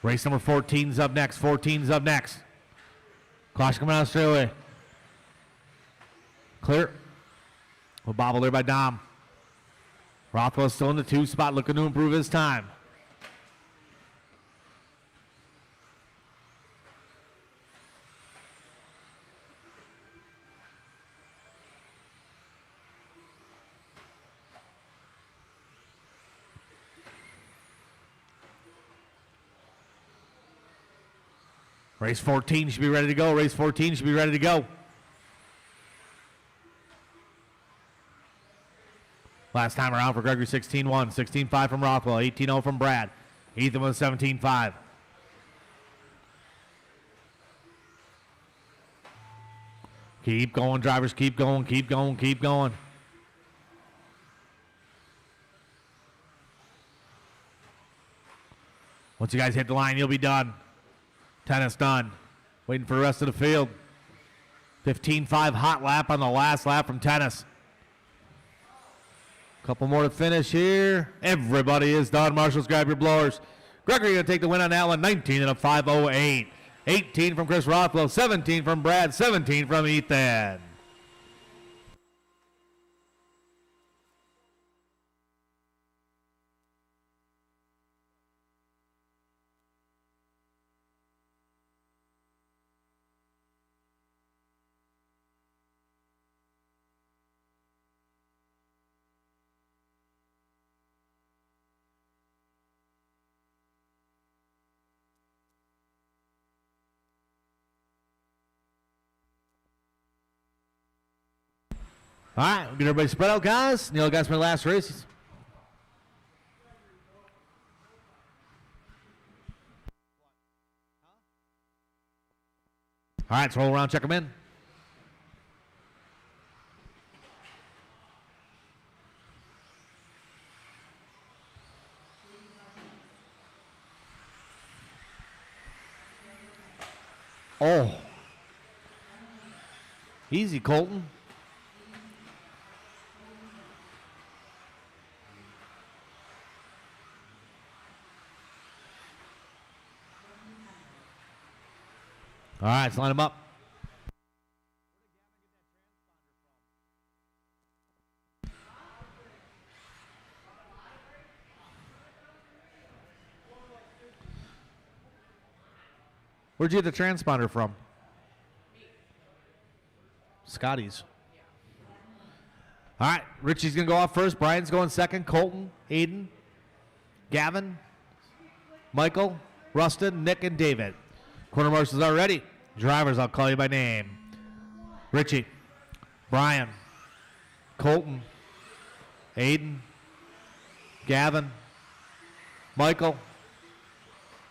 Race number 14's up next. 14's up next. Caution coming out straight away. Clear. A bobble there by Dom. Rothwell still in the 2 spot, looking to improve his time. Race 14 should be ready to go. Race 14 should be ready to go. Last time around for Gregory, 16-1, 16-5 from Rothwell, 18-0 from Brad. Ethan with 17-5. Keep going, drivers. Keep going, keep going, keep going. Once you guys hit the line, you'll be done. Tennis done. Waiting for the rest of the field. 15-5 hot lap on the last lap from Tennis. Couple more to finish here. Everybody is done. Marshals, grab your blowers. Gregory going to take the win on that one. 19 and a 5:08. 18 from Chris Rothwell. 17 from Brad. 17 from Ethan. All right, we'll get everybody spread out, guys. Neil, guys, my last races. All right, let's roll around, check them in. Oh. Easy, Colton. All right, let's line them up. Where'd you get the transponder from? Scotty's. All right, Richie's going to go off first. Brian's going second. Colton, Aiden, Gavin, Michael, Rustin, Nick, and David. Corner marshals are ready. Drivers, I'll call you by name. Richie, Brian, Colton, Aiden, Gavin, Michael,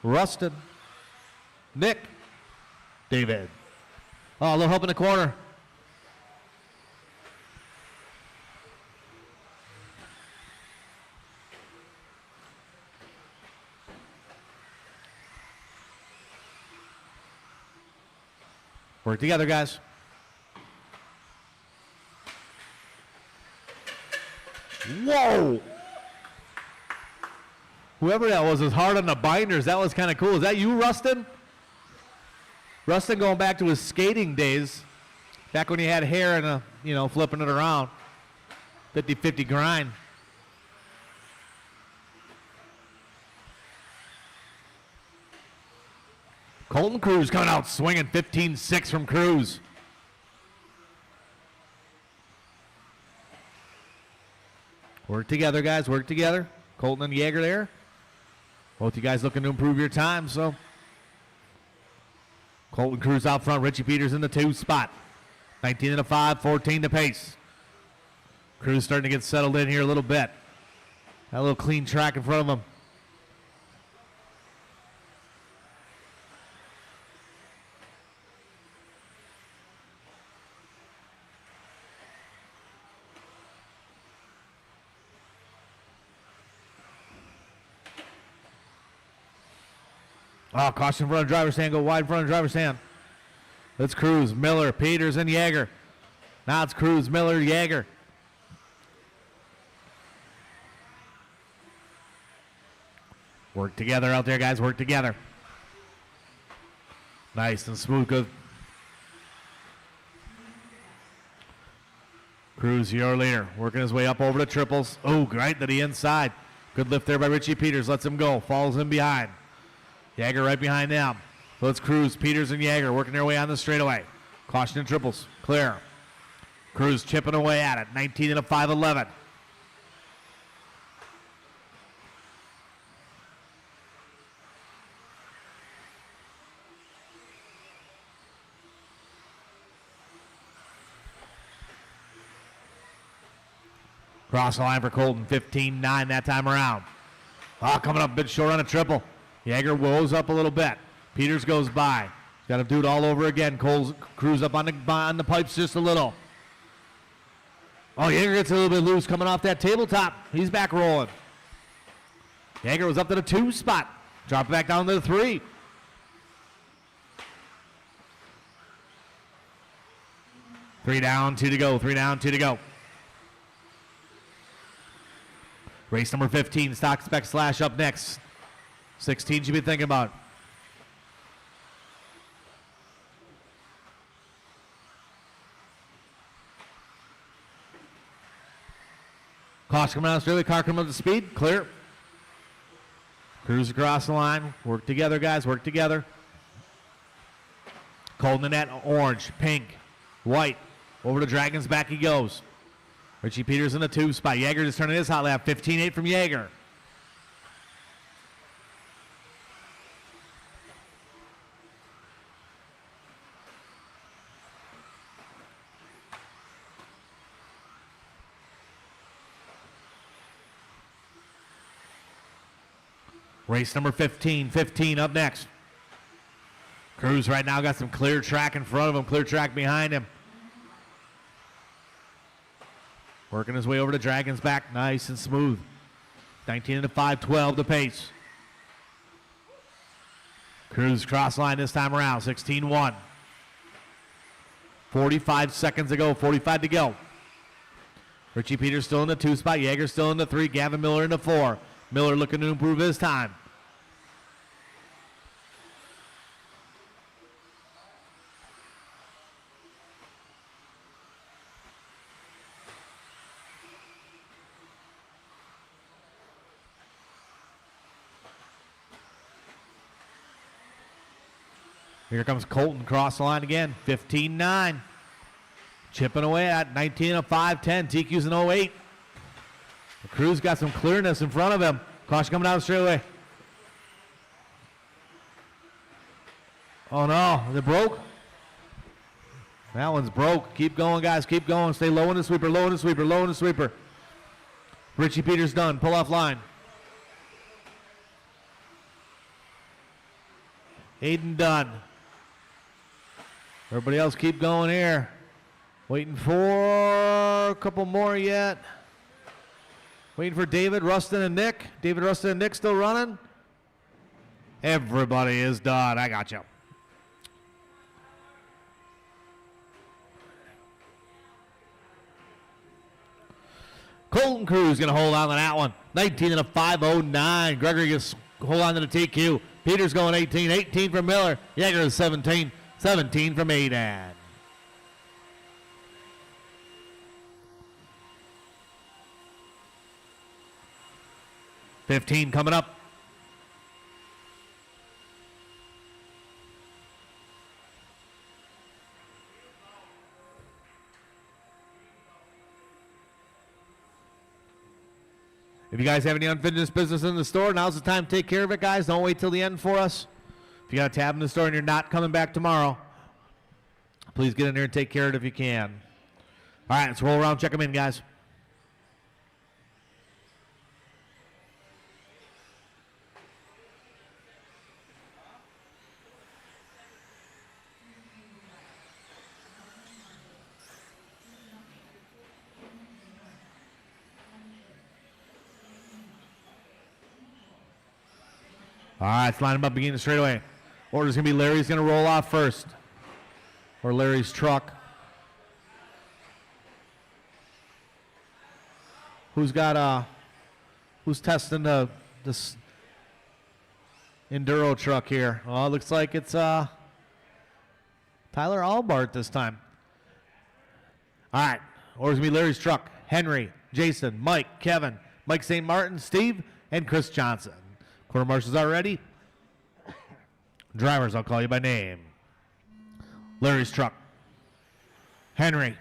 Rustin, Nick, David. Oh, a little help in the corner. Work together, guys. Whoa! Whoever that was hard on the binders. That was kind of cool. Is that you, Rustin? Rustin going back to his skating days, back when he had hair and flipping it around. 50-50 grind. Colton Cruz coming out swinging 15-6 from Cruz. Work together, guys. Work together. Colton and Yeager there. Both you guys looking to improve your time, so. Colton Cruz out front. Richie Peters in the 2 spot. 19 and a 5, 14 to pace. Cruz starting to get settled in here a little bit. Got a little clean track in front of him. Oh, caution in front of driver's stand. Go wide in front of driver's stand. Let's Cruz, Miller, Peters, and Yeager. Now it's Cruz, Miller, Yeager. Work together out there, guys. Work together. Nice and smooth. Good. Cruz, your leader. Working his way up over the triples. Oh, right to the inside. Good lift there by Richie Peters. Lets him go. Falls in behind. Yeager right behind them. So let's Cruz, Peters, and Yeager working their way on the straightaway. Caution and triples. Clear. Cruz chipping away at it. 19 and a 5-11. Cross the line for Colton. 15-9 that time around. Oh, coming up a bit short on a triple. Yeager woes up a little bit. Peters goes by. Got to do it all over again. Cruz up on the pipes just a little. Oh, Yeager gets a little bit loose coming off that tabletop. He's back rolling. Yeager was up to the 2 spot. Dropped back down to the 3. Three down, 2 to go. 3 down, 2 to go. Race number 15, stock spec slash up next. 16 should be thinking about. Caution coming out straight, car coming up to speed, clear. Cruz across the line, work together, guys, work together. Colton in that orange, pink, white. Over to Dragons, back he goes. Richie Peters in the 2 spot. Yeager just turning his hot lap, 15-8 from Yeager. Race number 15. 15 up next. Cruz right now got some clear track in front of him, clear track behind him. Working his way over to Dragon's back, nice and smooth. 19 and a 5, 12 the pace. Cruz cross line this time around, 16-1. 45 seconds to go, 45 to go. Richie Peters still in the 2 spot, Yeager still in the 3, Gavin Miller in the 4. Miller looking to improve his time. Here comes Colton, cross the line again, 15-9. Chipping away at 19 of 5, 10. TQ's an 08. The Cruz got some clearness in front of him. Caution coming down the straightaway. Oh no, is it broke? That one's broke. Keep going, guys, keep going. Stay low in the sweeper, low in the sweeper, low in the sweeper. Richie Peters done, pull off line. Aiden done. Everybody else keep going here. Waiting for a couple more yet. Waiting for David, Rustin, and Nick. David, Rustin, and Nick still running. Everybody is done. I got you. Colton Cruz going to hold on to that one. 19 and a 509. Gregory gets hold on to the TQ. Peters going 18. 18 from Miller. Yeager is 17. 17 from Aiden. $15 coming up. If you guys have any unfinished business in the store, now's the time to take care of it, guys. Don't wait till the end for us. If you got a tab in the store and you're not coming back tomorrow, please get in there and take care of it if you can. All right, let's roll around, check them in, guys. All right, let's line them up, beginning straight away. Order's going to be Larry's going to roll off first. Or Larry's truck. Who's testing this Enduro truck here? Well, it looks like it's Tyler Albart this time. All right, order's going to be Larry's truck. Henry, Jason, Mike, Kevin, Mike St. Martin, Steve, and Chris Johnson. Quarter marshals are ready. Drivers, I'll call you by name. Larry's truck. Henry.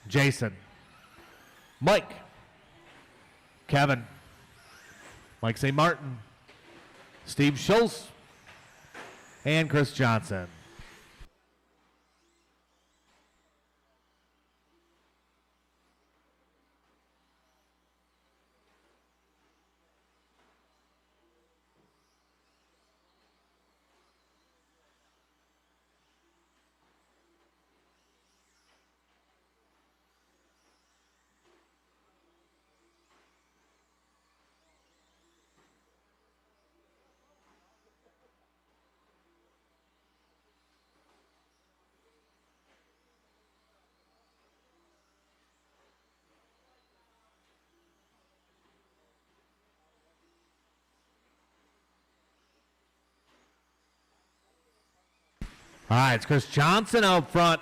Jason. Mike. Kevin. Mike St. Martin. Steve Schultz. And Chris Johnson. All right, it's Chris Johnson out front.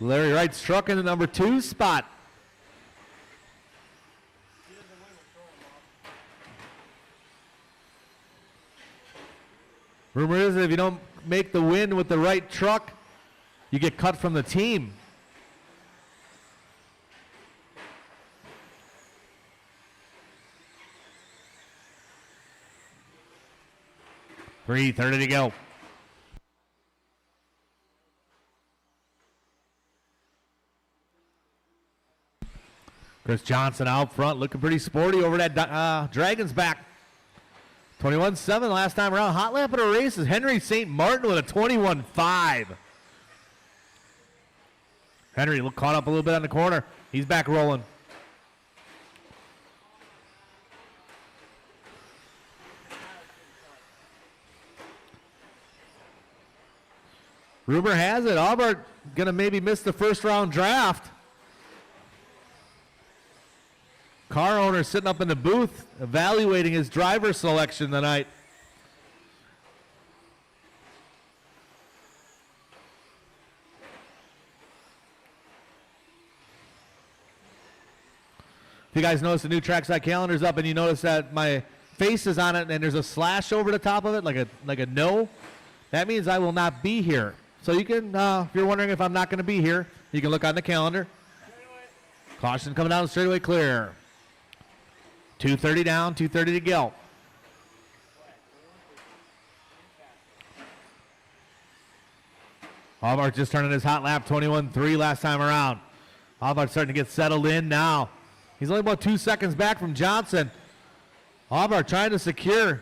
Larry Wright's truck in the number 2 spot. Rumor is that if you don't make the win with the right truck, you get cut from the team. .330 to go. Chris Johnson out front, looking pretty sporty over that Dragon's back. 21-7 last time around. Hot lap at a race is Henry St. Martin with a 21-5. Henry caught up a little bit on the corner. He's back rolling. Rumor has it, Auburn going to maybe miss the first round draft. Car owner sitting up in the booth evaluating his driver selection tonight. If you guys notice the new Trackside calendar's up and you notice that my face is on it and there's a slash over the top of it like a no, that means I will not be here. So you can, if you're wondering if I'm not going to be here, you can look on the calendar. Caution coming down the straightaway clear. 2:30 down, 2:30 to go. Allbart just turning his hot lap, 21-3 last time around. Allbart starting to get settled in now. He's only about 2 seconds back from Johnson. Allbart trying to secure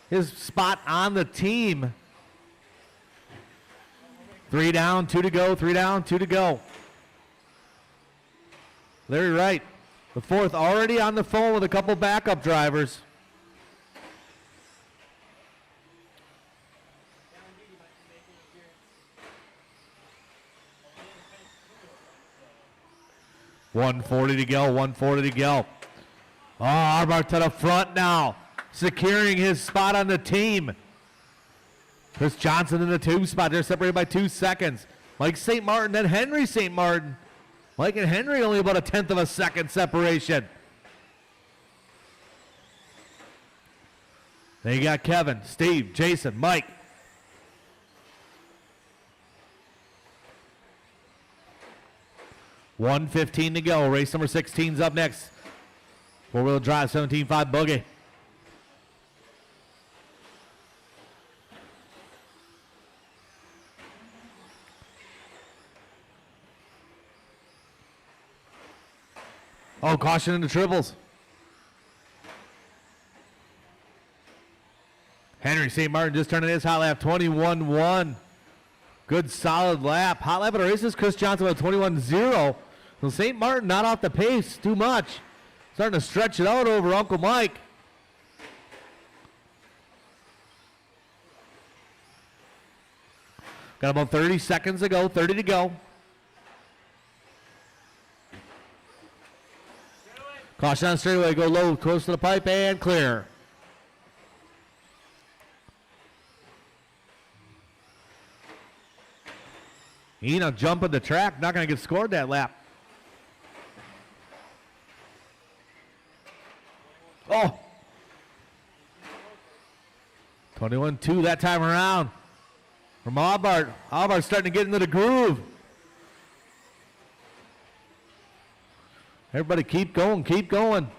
his spot on the team. 3 down, 2 to go, 3 down, 2 to go. Larry Wright, the fourth, already on the phone with a couple backup drivers. $140 to go, $140 to go. Oh, Allbart to the front now, securing his spot on the team. Chris Johnson in the 2 spot. They're separated by 2 seconds. Mike St. Martin, then Henry St. Martin. Mike and Henry only about a 1/10 of a second separation. Then you got Kevin, Steve, Jason, Mike. $1:15 to go. Race number 16's up next. Four-wheel drive, 17.5 buggy. Oh, caution in the triples. Henry St. Martin just turning his hot lap, 21-1. Good solid lap. Hot lap at the races, Chris Johnson with 21-0. So St. Martin not off the pace too much. Starting to stretch it out over Uncle Mike. Got about 30 seconds to go, 30 to go. Caution on straightaway, go low, close to the pipe, and clear. Enoch jumping the track, not going to get scored that lap. Oh! 21-2 that time around. From Allbart. Allbart starting to get into the groove. Everybody keep going, keep going.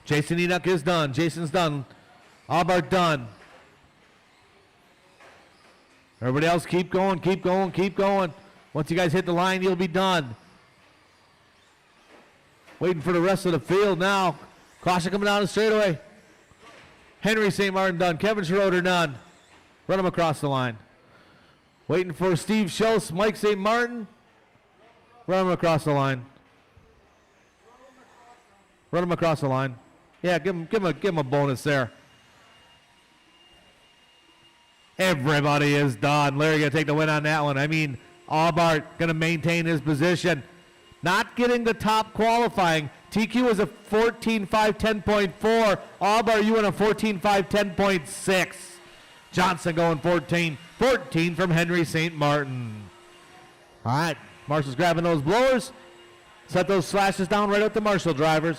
Jason Enoch is done. Jason's done. Allbart done. Everybody else keep going, keep going, keep going. Once you guys hit the line, you'll be done. Waiting for the rest of the field now. Caution coming down the straightaway. Henry St. Martin done. Kevin Schroeder done. Run him across the line. Waiting for Steve Schultz, Mike St. Martin. Run him across the line. Run him across the line. Yeah, give him a bonus there. Everybody is done. Larry gonna take the win on that one. I mean, Allbart gonna maintain his position. Not getting the top qualifying. TQ was a 14.5, 10.4. Allbart, you went a 14.5, 10.6. Johnson going 14 from Henry St. Martin. All right, Marshall's grabbing those blowers. Set those slashes down right at the Marshall drivers.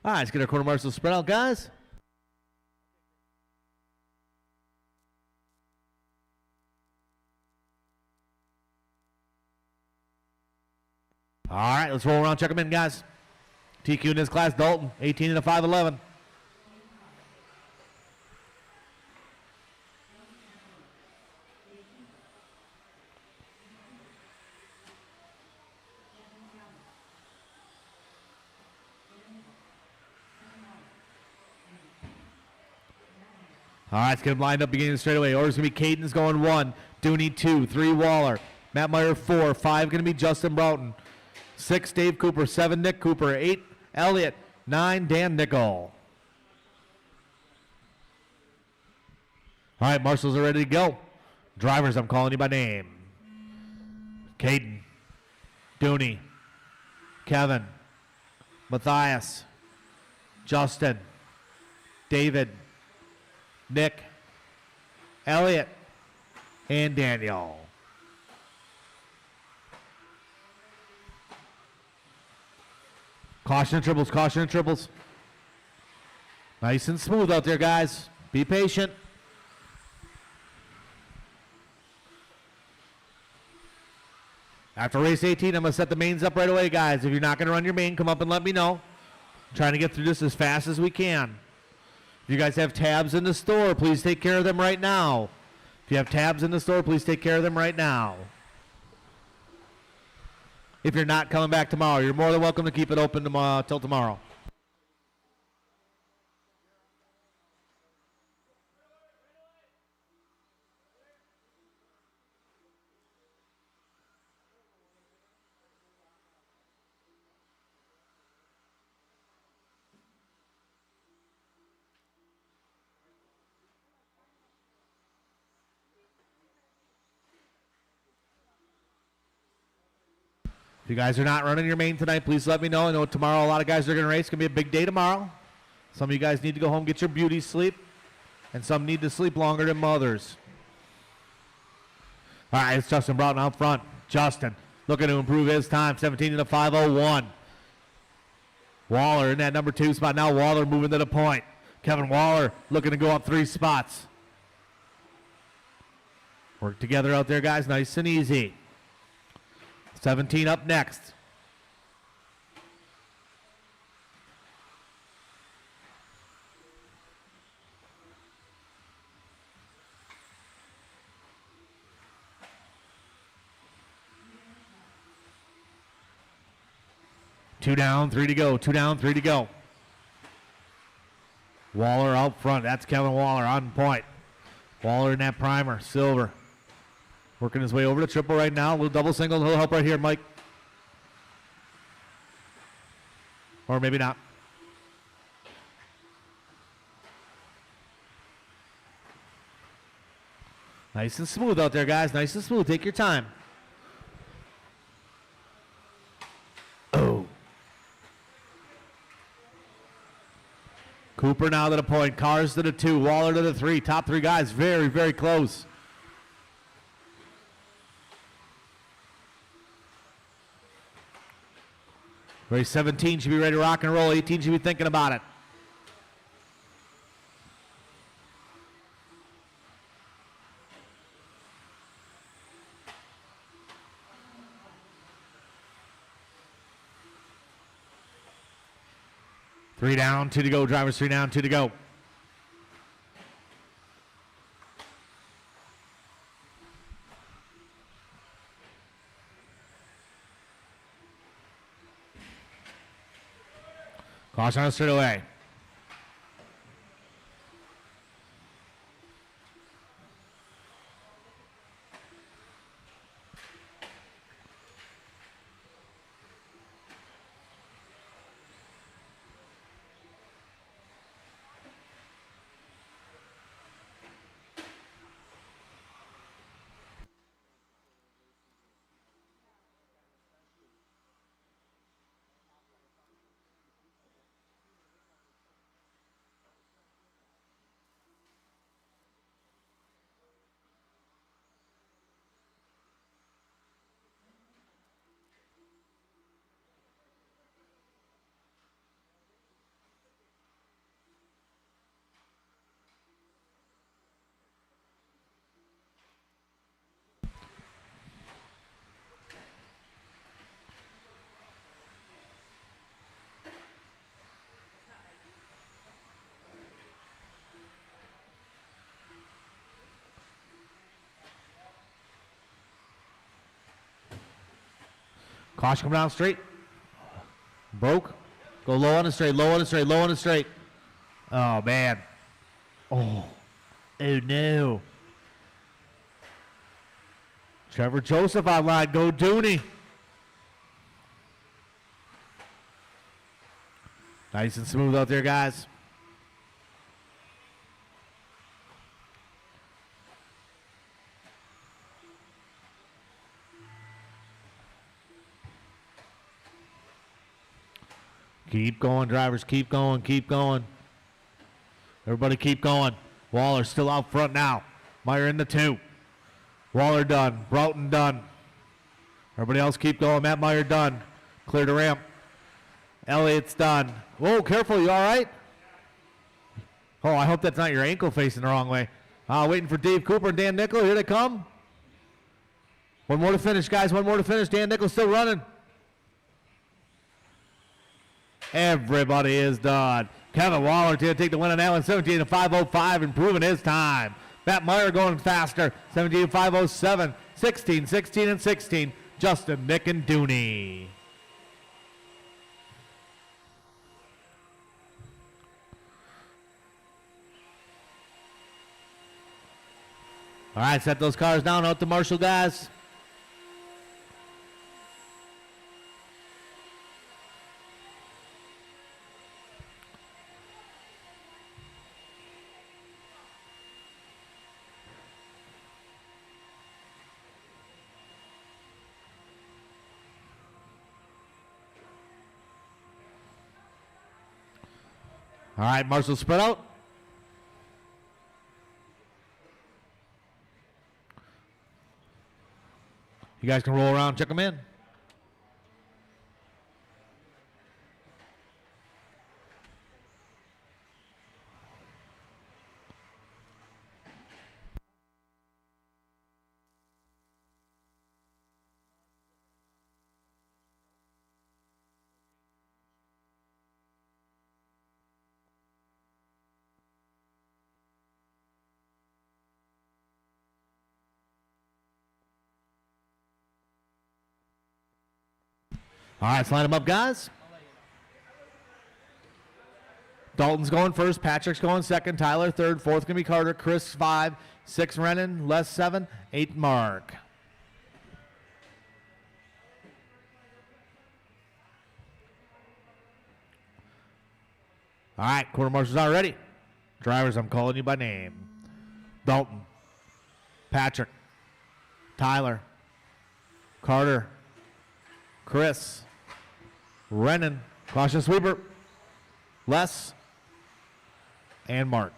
All right, let's get our quarter marshal spread out, guys. All right, let's roll around, check them in, guys. TQ in this class, Dalton, 18 and a 5'11". All right, it's going to line up beginning straight away. Order's going to be Caden's going 1, Dooney 2, 3 Waller, Matt Meyer 4, 5 going to be Justin Broughton, 6 Dave Cooper, 7 Nick Cooper, 8 Elliott, 9 Dan Nickel. All right, marshals are ready to go. Drivers, I'm calling you by name. Caden, Dooney, Kevin, Matthias, Justin, David, Nick, Elliott, and Daniel. Caution and triples, caution and triples. Nice and smooth out there, guys. Be patient. After race 18, I'm going to set the mains up right away, guys. If you're not going to run your main, come up and let me know. I'm trying to get through this as fast as we can. If you guys have tabs in the store, please take care of them right now. If you have tabs in the store, please take care of them right now. If you're not coming back tomorrow, you're more than welcome to keep it open till tomorrow. If you guys are not running your main tonight, please let me know. I know tomorrow a lot of guys are going to race. It's going to be a big day tomorrow. Some of you guys need to go home, get your beauty sleep, and some need to sleep longer than mothers. All right, it's Justin Broughton out front. Justin looking to improve his time, 17 and a 5:01. Waller in that number 2 spot. Now Waller moving to the point. Kevin Waller looking to go up 3 spots. Work together out there, guys, nice and easy. 17 up next. Two down, 3 to go. 2 down, 3 to go. Waller out front. That's Kevin Waller on point. Waller in that primer, silver. Working his way over to triple right now. A little double single. He'll help right here, Mike. Or maybe not. Nice and smooth out there, guys. Nice and smooth. Take your time. Oh. Cooper now to the point. Cars to the 2. Waller to the 3. Top 3 guys. Very, very close. Race 17 should be ready to rock and roll. 18 should be thinking about it. Three down, 2 to go. Drivers 3 down, 2 to go. Caution on straight away. Caution coming down straight. Broke. Go low on the straight, low on the straight, low on the straight. Oh, man. Oh. Oh, no. Trevor Joseph online. Go Dooney. Nice and smooth out there, guys. Keep going, drivers. Keep going. Keep going. Everybody keep going. Waller still out front now. Meyer in the 2. Waller done. Broughton done. Everybody else keep going. Matt Meyer done. Clear the ramp. Elliott's done. Whoa, careful. You all right? Oh, I hope that's not your ankle facing the wrong way. Waiting for Dave Cooper and Dan Nickel. Here they come. One more to finish, guys. One more to finish. Dan Nickel's still running. Everybody is done. Kevin Waller to take the win on that one, 17:505, improving his time. Matt Meyer going faster, 17:507, 16, 16, and 16. Justin, Nick, and Dooney. All right, set those cars down out to Marshall, guys. All right, Marshall spread out. You guys can roll around, check them in. All right, let's line them up, guys. Dalton's going first. Patrick's going second. Tyler third. Fourth going to be Carter. Chris 5. 6 Rennan. Les 7. 8 Mark. All right, quarter marshals are ready. Drivers, I'm calling you by name. Dalton. Patrick. Tyler. Carter. Chris. Rennan, caution sweeper, Les, and Mark.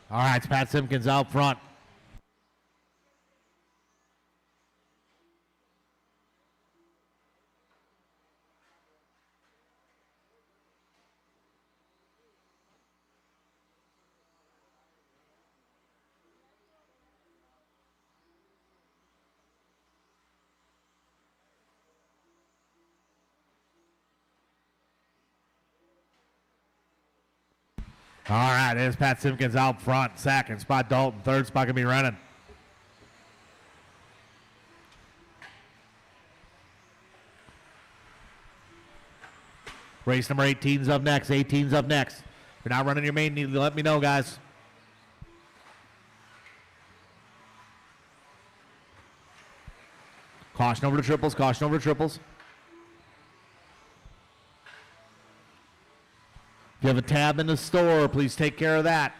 All right, it's Pat Simpkins out front. All right, there's Pat Simpkins out front. Second spot, Dalton. Third spot, going to be Rennan. Race number 18's up next. 18's up next. If you're not running your main, you need to let me know, guys. Caution over to triples. Caution over to triples. If you have a tab in the store, please take care of that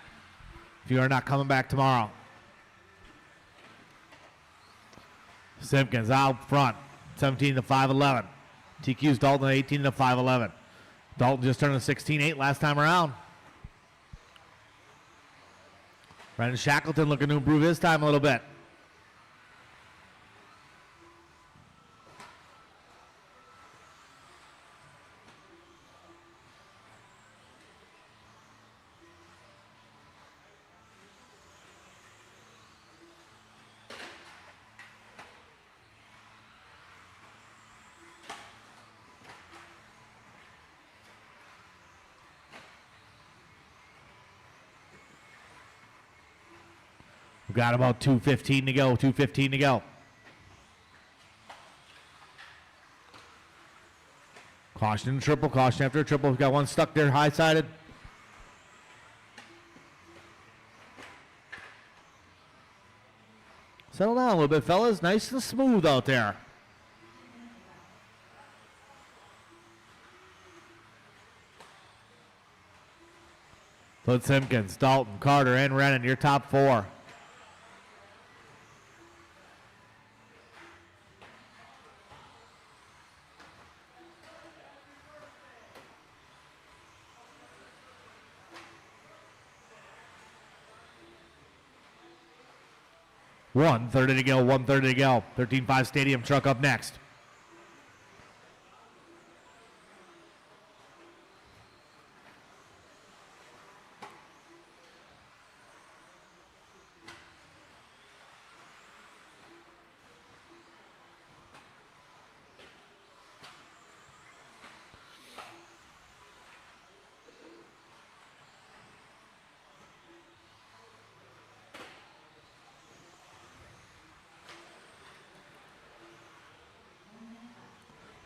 if you are not coming back tomorrow. Simpkins out front, 17-511. TQ's Dalton 18-511. Dalton just turned a 16-8 last time around. Brendan Shackleton looking to improve his time a little bit. We've got about 2:15 to go. 2:15 to go. Caution and triple. Caution after a triple. We've got one stuck there, high-sided. Settle down a little bit, fellas. Nice and smooth out there. Bud Simpkins, Dalton, Carter, and Rennan, your top four. One 30 to go, 1:30 to go. 13-5 Stadium truck up next.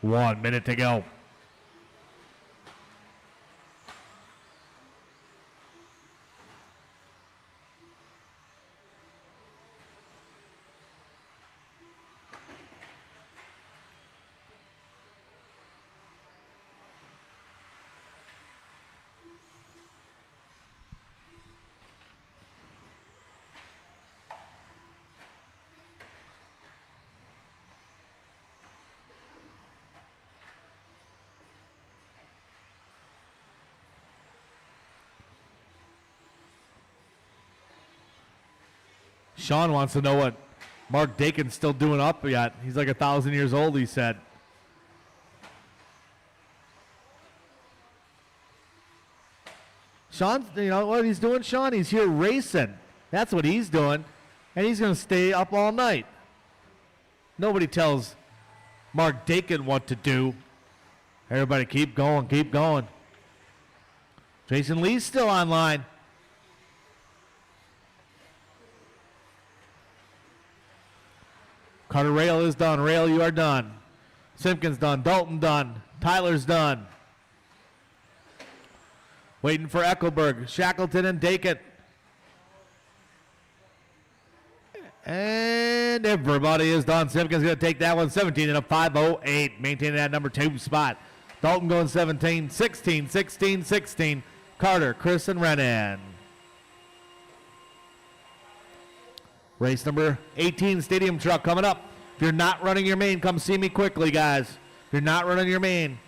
One minute to go. Sean wants to know what Mark Dakin's still doing up yet. He's like 1,000 years old, he said. Sean, you know what he's doing, Sean? He's here racing. That's what he's doing. And he's going to stay up all night. Nobody tells Mark Dakin what to do. Everybody keep going, keep going. Jason Lee's still online. Carter Rail is done. Rail, you are done. Simpkins done. Dalton done. Tyler's done. Waiting for Eckelberg, Shackleton, and Dakin. And everybody is done. Simpkins going to take that one. 17 and a 5:08. Maintaining that number 2 spot. Dalton going 17, 16, 16, 16. Carter, Chris, and Rennan. Race number 18, Stadium Truck, coming up. If you're not running your main, come see me quickly, guys. If you're not running your main.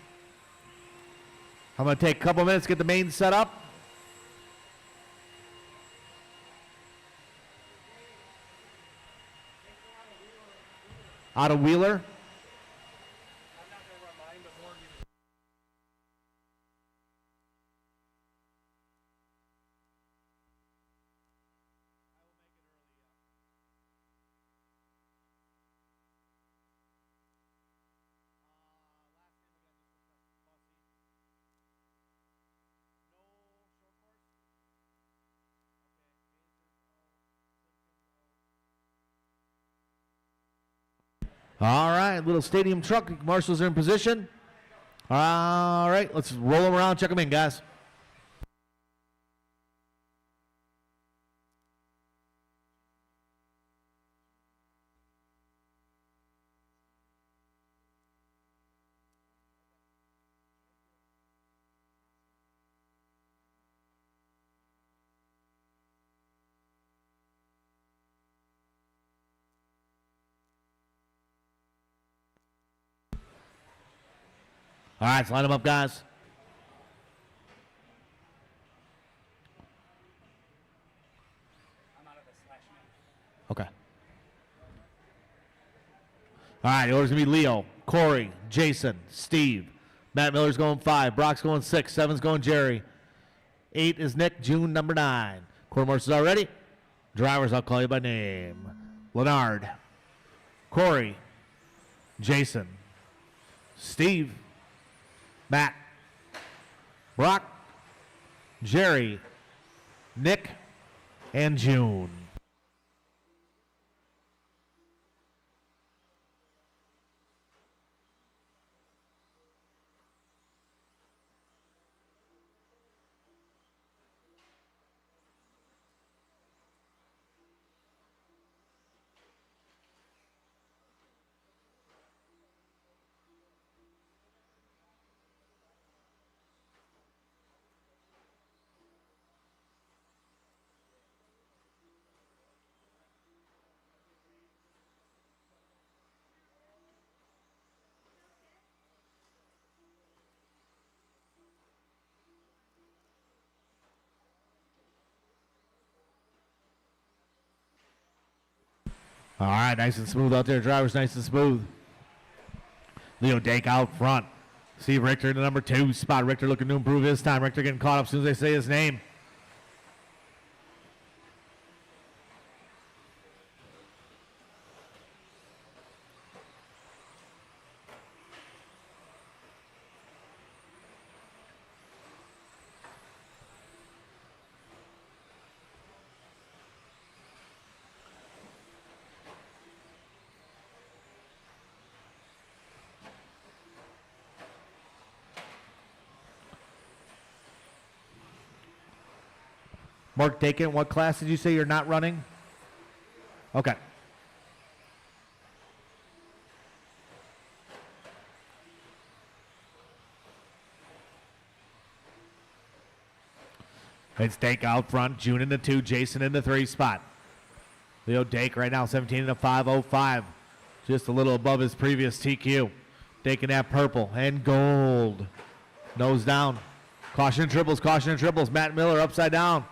I'm going to take a couple minutes to get the main set up. Out of Wheeler. All right, little Stadium Truck. Marshals are in position. All right, let's roll them around, check them in, guys. All right, let's line them up, guys. All right, the order's going to be Leo, Corey, Jason, Steve. Matt Miller's going 5. Brock's going 6. 7's going Jerry. 8 is Nick. June, number 9. Quarter marshals are ready. Drivers, I'll call you by name. Leonard, Corey, Jason, Steve, Matt, Brock, Jerry, Nick, and June. All right, nice and smooth out there. Drivers nice and smooth. Leo Dake out front. Steve Richter in the number 2 spot. Richter looking to improve his time. Richter getting caught up as soon as they say his name. Mark Dakin, what class did you say you're not running? Okay. It's Dake out front. June in the 2. Jason in the 3 spot. Leo Dake right now 17 in the 5:05. Just a little above his previous TQ. Dake in that purple and gold. Nose down. Caution and triples. Caution and triples. Matt Miller upside down.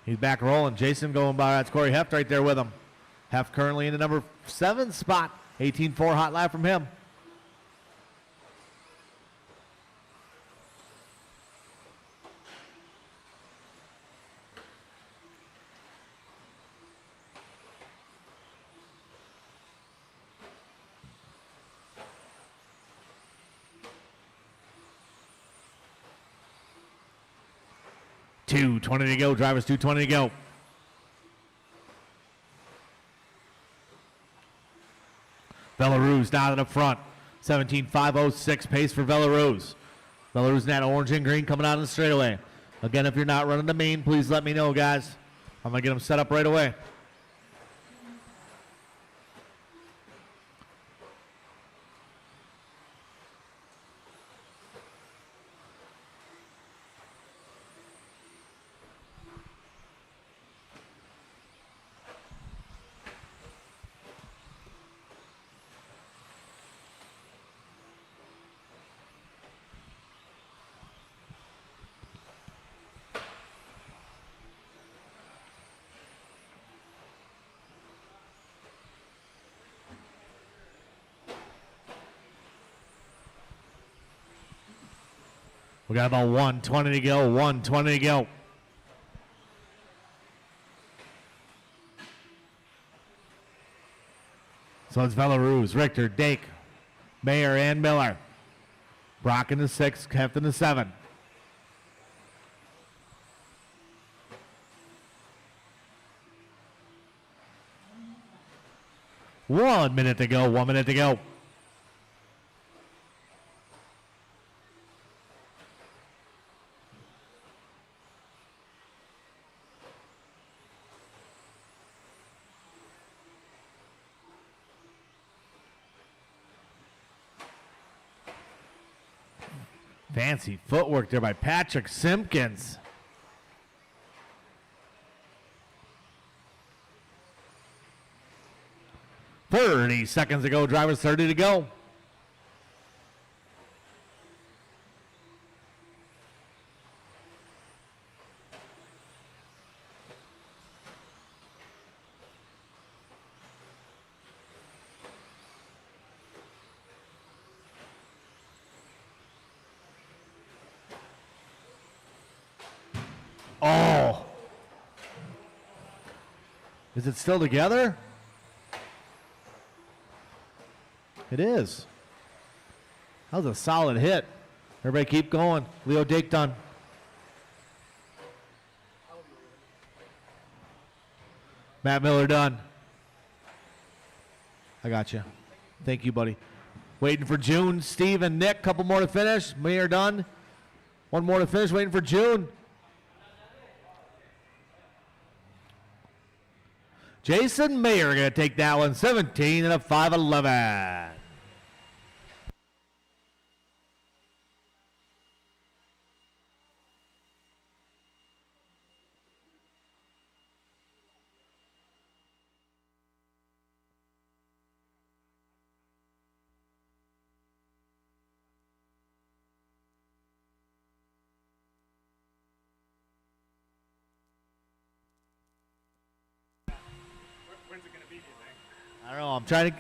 He's back rolling. Jason going by. That's Corey Heft right there with him. Heft currently in the number 7 spot. 18.4 hot lap from him. $2:20 to go. Drivers, $2:20 to go. Belarus down in the front. 17.506 pace for Belarus. Belarus in that orange and green coming out of the straightaway. Again, if you're not running the main, please let me know, guys. I'm going to get them set up right away. We got about 1:20 to go. 1:20 to go. So it's Belarus, Richter, Dake, Mayer, and Miller. Brock in the 6, Heft in the 7. One minute to go. 1 minute to go. Fancy footwork there by Patrick Simpkins. "30 seconds to go. Drivers 30 to go. Is it still together? It is. That was a solid hit. Everybody keep going. Leo Dake done. Matt Miller done. I got you. Thank you, buddy. Waiting for June, Steve, and Nick. Couple more to finish. Me are done. One more to finish. Waiting for June. Jason Mayer going to take that one. 17 and a 5:11. When's it gonna be, do you think? I don't know. I'm trying to.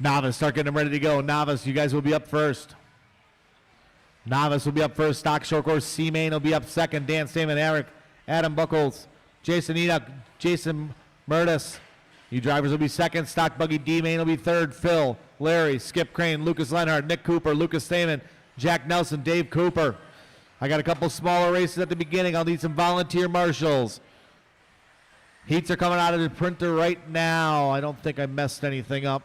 Novice, start getting them ready to go. Novice, you guys will be up first. Novice will be up first. Stock short course C-Main will be up second. Dan Stamen, Adam Buckles, Jason Enoch, Jason Murtis. You drivers will be second. Stock buggy D-Main will be third. Phil, Larry, Skip Crane, Lucas Lenhart, Nick Cooper, Lucas Stamen, Jack Nelson, Dave Cooper. I got a couple smaller races at the beginning. I'll need some volunteer marshals. Heats are coming out of the printer right now. I don't think I messed anything up.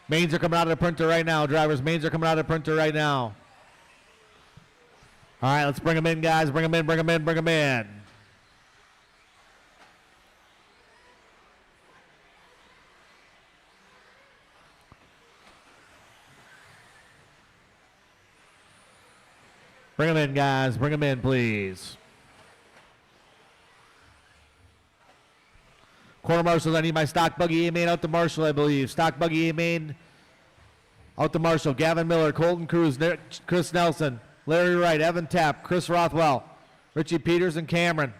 Mains are coming out of the printer right now, drivers. Mains are coming out of the printer right now. All right, let's bring them in, guys. Bring them in, bring them in, bring them in. Bring them in, guys. Bring them in, please. Quarter marshals, I need my stock buggy A-Main out to Marshall, I believe. Stock buggy A-Main out to Marshall. Gavin Miller, Colton Cruz, Chris Nelson, Larry Wright, Evan Tapp, Chris Rothwell, Richie Peters, and Cameron.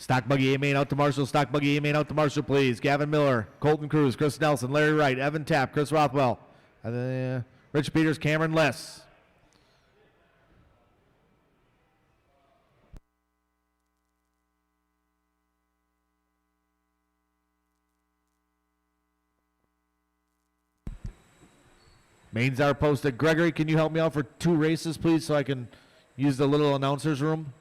Stock buggy A-Main out to Marshall. Stock buggy A-Main out to Marshall, please. Gavin Miller, Colton Cruz, Chris Nelson, Larry Wright, Evan Tapp, Chris Rothwell, Rich Peters, Cameron Less. Mains are posted. Gregory, can you help me out for 2 races, please, so I can use the little announcer's room?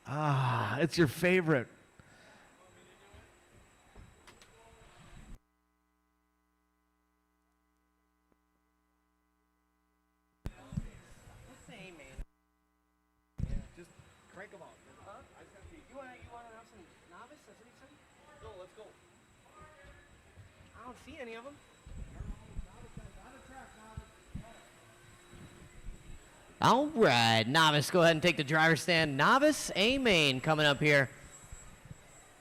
Ah, it's your favorite. Just crank them out. Huh? You want to have some novice? That's what he said? Go, let's go. I don't see any of them. All right, Novice, go ahead and take the driver's stand. Novice, A-Main coming up here.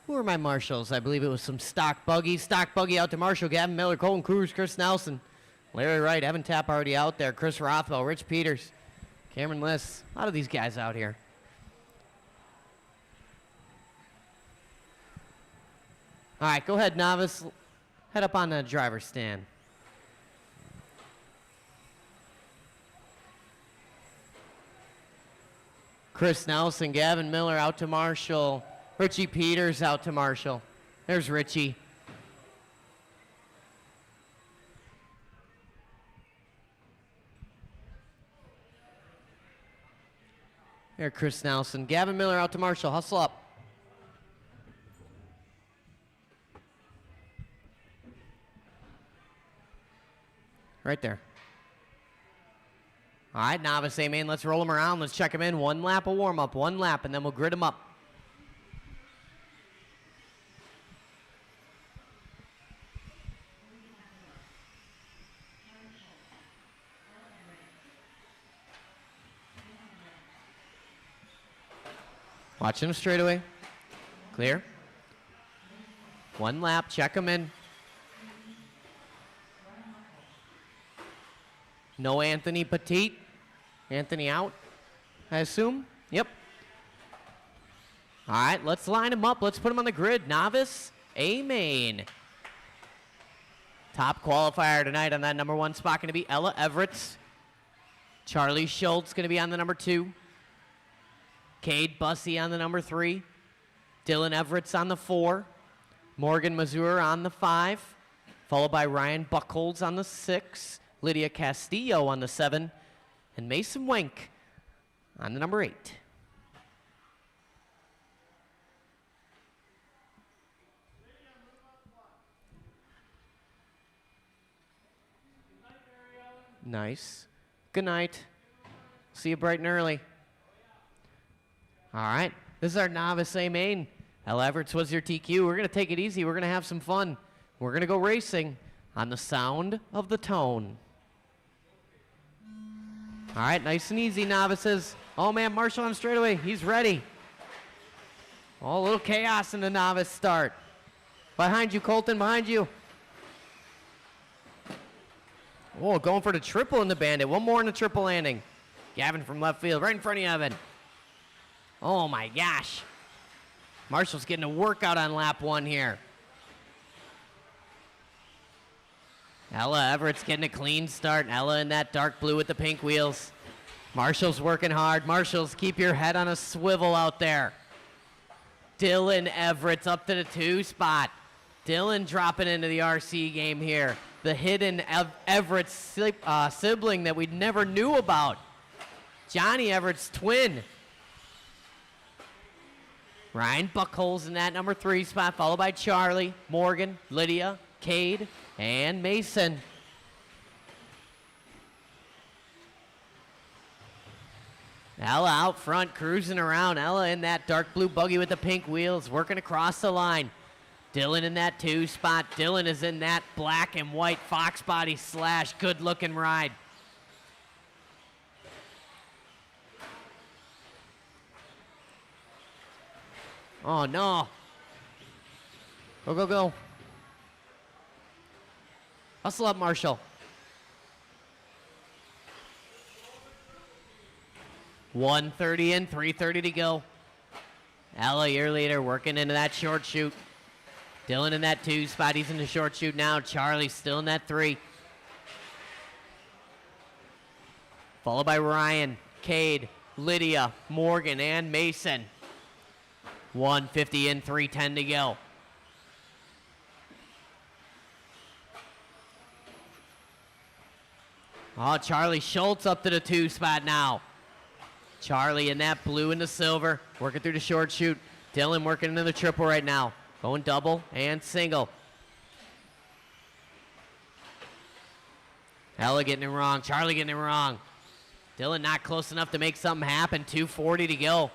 Who are my marshals? I believe it was some stock buggy. Stock buggy out to Marshall. Gavin Miller, Colton Cruz, Chris Nelson, Larry Wright, Evan Tapp already out there. Chris Rothwell, Rich Peters, Cameron Liss. A lot of these guys out here. All right, go ahead, Novice. Head up on the driver's stand. Chris Nelson, Gavin Miller out to Marshall. Richie Peters out to Marshall. There's Richie. There, Chris Nelson. Gavin Miller out to Marshall. Hustle up. Right there. All right, Novice A-Main, let's roll them around. Let's check them in. 1 lap of warm-up, 1 lap, and then we'll grid them up. Watching them straight away. Clear. 1 lap, check them in. No Anthony Petit. Anthony out, I assume. Yep. All right, let's line them up. Let's put them on the grid. Novice, A-Main. Top qualifier tonight on that number 1 spot going to be Ella Everett. Charlie Schultz going to be on the number 2. Cade Bussey on the number 3. Dylan Everett's on the 4. Morgan Mazur on the 5. Followed by Ryan Buckholz on the 6. Lydia Castillo on the 7. And Mason Wenk on the number 8. Nice. Good night. See you bright and early. All right. This is our novice A main. Ella Everts was your TQ. We're going to take it easy. We're going to have some fun. We're going to go racing on the sound of the tone. All right, nice and easy, novices. Oh, man, Marshall on straightaway. He's ready. Oh, a little chaos in the novice start. Behind you, Colton, behind you. Oh, going for the triple in the bandit. One more in the triple landing. Gavin from left field, right in front of you, Evan. Oh, my gosh. Marshall's getting a workout on lap 1 here. Ella Everett's getting a clean start. Ella in that dark blue with the pink wheels. Marshall's working hard. Marshall's, keep your head on a swivel out there. Dylan Everett's up to the 2 spot. Dylan dropping into the RC game here. The hidden Everett sibling that we never knew about. Johnny Everett's twin. Ryan Buckholes in that number 3 spot, followed by Charlie, Morgan, Lydia, Cade, and Mason. Ella out front, cruising around. Ella in that dark blue buggy with the pink wheels, working across the line. Dylan in that 2 spot. Dylan is in that black and white Fox body slash good-looking ride. Oh, no. Go, go, go. Hustle up, Marshall. 1:30 in, 3:30 to go. Ella, your leader, working into that short shoot. Dylan in that 2 spot. He's in the short shoot now. Charlie's still in that 3. Followed by Ryan, Cade, Lydia, Morgan, and Mason. 1:50 in, 3:10 to go. Oh, Charlie Schultz up to the 2 spot now. Charlie in that blue and the silver, working through the short shoot. Dylan working into the triple right now. Going double and single. Ella getting it wrong. Charlie getting it wrong. Dylan not close enough to make something happen. 2:40 to go.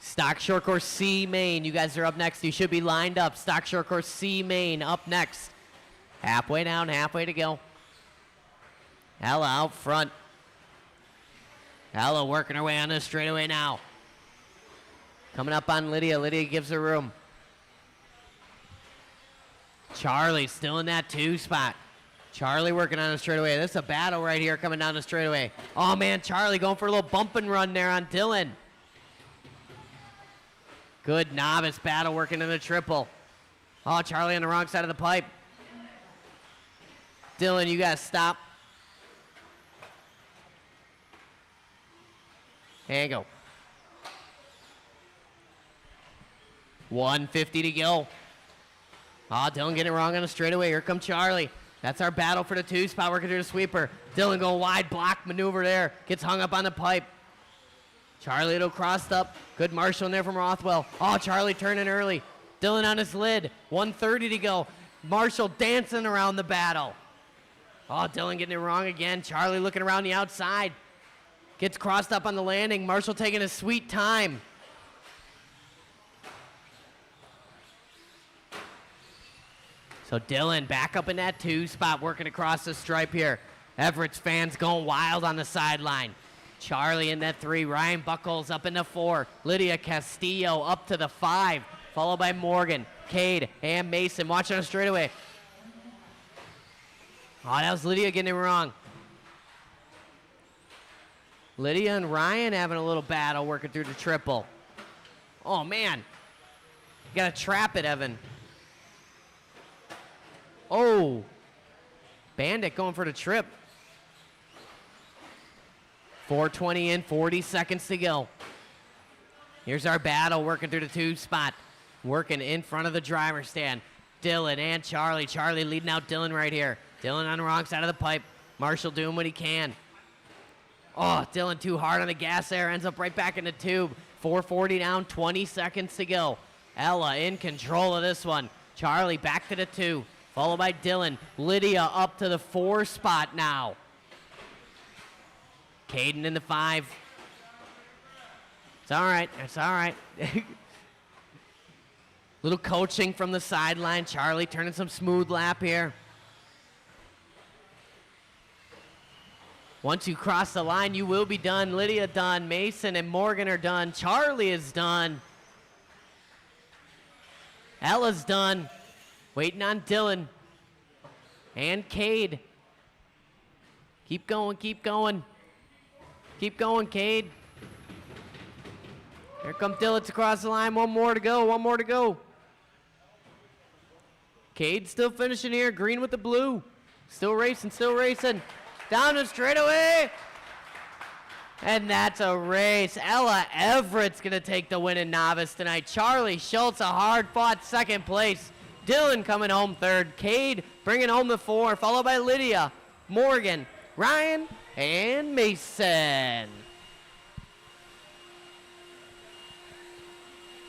Stock Short Course C main. You guys are up next. You should be lined up. Stock Short Course C main up next. Halfway down, halfway to go. Ella out front. Ella working her way on the straightaway now. Coming up on Lydia. Lydia gives her room. Charlie still in that 2 spot. Charlie working on the straightaway. This is a battle right here coming down the straightaway. Oh, man, Charlie going for a little bump and run there on Dylan. Good novice battle working in the triple. Oh, Charlie on the wrong side of the pipe. Dylan, you got to stop. And go. 1:50 to go. Oh, Dylan getting it wrong on the straightaway. Here comes Charlie. That's our battle for the 2 spot, working through the sweeper. Dylan going wide, block maneuver there. Gets hung up on the pipe. Charlie little crossed up. Good Marshall in there from Rothwell. Oh, Charlie turning early. Dylan on his lid. 1:30 to go. Marshall dancing around the battle. Oh, Dylan getting it wrong again. Charlie looking around the outside. Gets crossed up on the landing. Marshall taking his sweet time. So Dylan back up in that 2 spot, working across the stripe here. Everett's fans going wild on the sideline. Charlie in that 3. Ryan Buckles up in the 4. Lydia Castillo up to the 5. Followed by Morgan, Cade, and Mason. Watch on a straightaway. Oh, that was Lydia getting it wrong. Lydia and Ryan having a little battle working through the triple. Oh, man. You got to trap it, Evan. Oh. Bandit going for the trip. 4:20 in, 40 seconds to go. Here's our battle working through the 2 spot. Working in front of the driver's stand. Dylan and Charlie. Charlie leading out Dylan right here. Dylan on the wrong side of the pipe. Marshall doing what he can. Oh, Dylan too hard on the gas there. Ends up right back in the tube. 4:40 down, 20 seconds to go. Ella in control of this one. Charlie back to the 2. Followed by Dylan. Lydia up to the 4 spot now. Caden in the 5. It's all right. It's all right. Little coaching from the sideline. Charlie turning some smooth lap here. Once you cross the line, you will be done. Lydia done. Mason and Morgan are done. Charlie is done. Ella's done. Waiting on Dylan and Cade. Keep going, keep going. Keep going, Cade. Here comes Dylan across the line. One more to go, one more to go. Cade still finishing here. Green with the blue. Still racing, still racing. Down the straightaway. And that's a race. Ella Everett's going to take the win in Novice tonight. Charlie Schultz, a hard-fought second place. Dylan coming home third. Cade bringing home the 4, followed by Lydia, Morgan, Ryan, and Mason.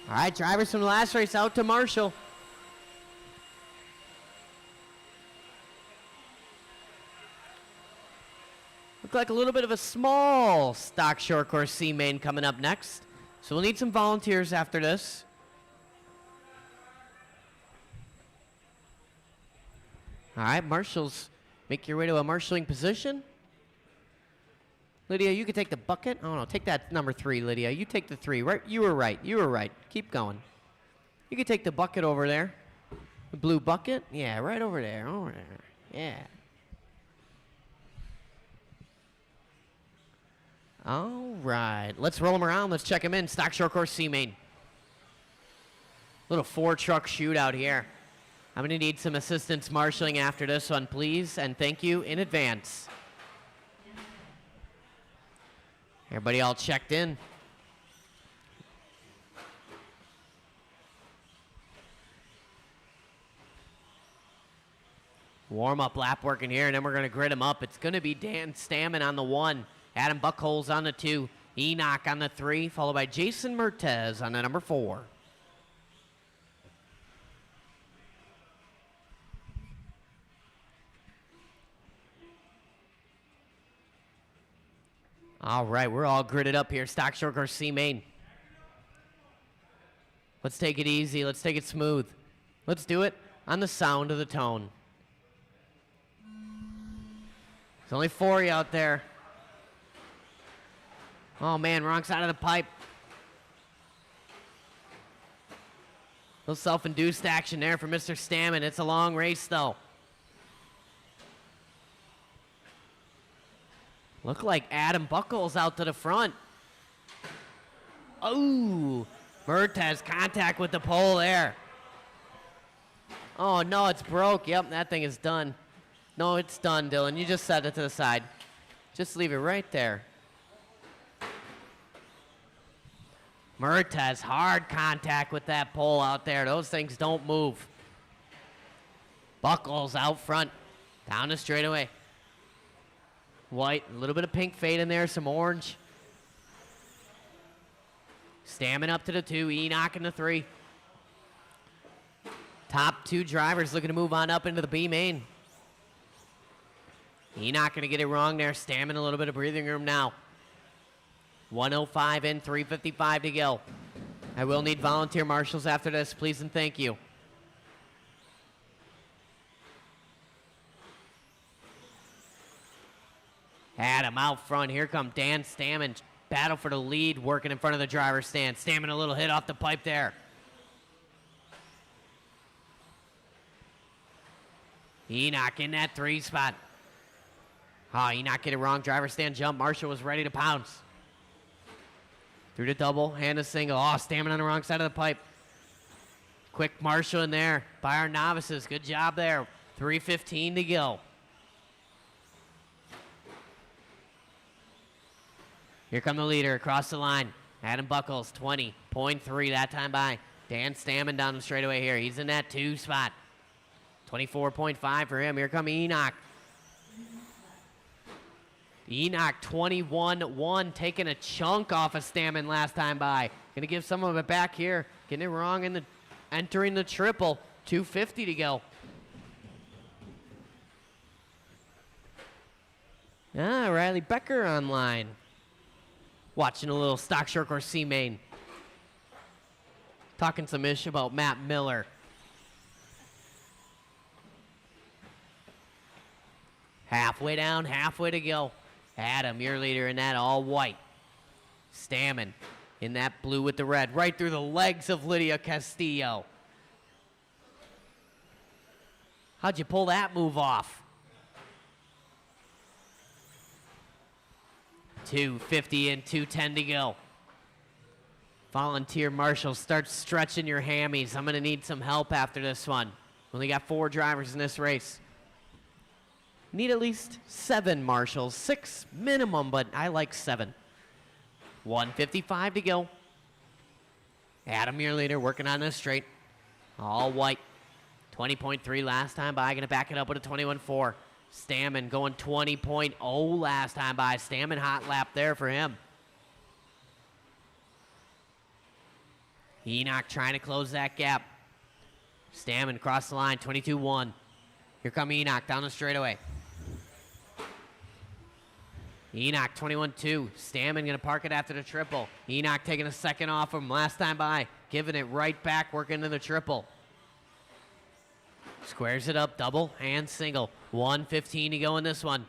All right, drivers from the last race out to Marshall. Look like a little bit of a small stock short course C main coming up next. So we'll need some volunteers after this. All right, marshals, make your way to a marshalling position. Lydia, you can take the bucket. Oh, no, take that number 3, Lydia. You take the 3. Right? You were right. You were right. Keep going. You can take the bucket over there. The blue bucket. Yeah, right over there. Over there. Yeah. All right. Let's roll them around. Let's check them in. Stock short course C main. Little 4-truck shootout here. I'm going to need some assistance marshalling after this one, please, and thank you in advance. Everybody all checked in. Warm-up lap working here, and then we're going to grid them up. It's going to be Dan Stammen on the 1, Adam Buckholes on the 2, Enoch on the 3, followed by Jason Mertez on the number 4. All right, we're all gridded up here. Stock short course C main. Let's take it easy. Let's take it smooth. Let's do it on the sound of the tone. There's only 4 of you out there. Oh, man, wrong side of the pipe. A little self-induced action there for Mr. Stammen. It's a long race, though. Look like Adam Buckles out to the front. Oh, Mertez contact with the pole there. Oh, no, it's broke. Yep, that thing is done. No, it's done, Dylan. You just set it to the side. Just leave it right there. Mertez, hard contact with that pole out there. Those things don't move. Buckles out front. Down the straightaway. White, a little bit of pink fade in there, some orange. Stammen up to the 2, Enoch in the 3. Top 2 drivers looking to move on up into the B main. Enoch going to get it wrong there. Stammen a little bit of breathing room now. 1:05 in, 3:55 to go. I will need volunteer marshals after this, please and thank you. Adam out front. Here come Dan Stammen. Battle for the lead, working in front of the driver's stand. Stammen a little hit off the pipe there. Enoch in that 3 spot. Oh, Enoch get it wrong. Driver's stand jump. Marshall was ready to pounce. Through the double, hand a single. Oh, Stammen on the wrong side of the pipe. Quick Marshall in there by our novices. Good job there. 3:15 to go. Here come the leader across the line. Adam Buckles, 20.3 that time by. Dan Stammen down the straightaway here. He's in that 2 spot. 24.5 for him. Here come Enoch. Enoch, 21.1, taking a chunk off of Stammen last time by. Gonna give some of it back here. Getting it wrong in the entering the triple. 2:50 to go. Riley Becker online. Watching a little stock short course C main. Talking some ish about Matt Miller. Halfway down, halfway to go. Adam, your leader in that all white. Stammen in that blue with the red, right through the legs of Lydia Castillo. How'd you pull that move off? 2:50 and 2:10 to go. Volunteer marshals, start stretching your hammies. I'm gonna need some help after this one. Only got 4 drivers in this race. Need at least 7 marshals, 6 minimum, but I like 7. 1:55 to go. Adam, your leader, working on this straight. All white. 20.3 last time by, gonna back it up with a 21.4. Stammen going 20.0 last time by. Stammen hot lap there for him. Enoch trying to close that gap. Stammen across the line, 22.1. Here come Enoch down the straightaway. Enoch 21.2. Stammen gonna park it after the triple. Enoch taking a second off from last time by, giving it right back, working into the triple. Squares it up, double and single. 1:15 to go in this one.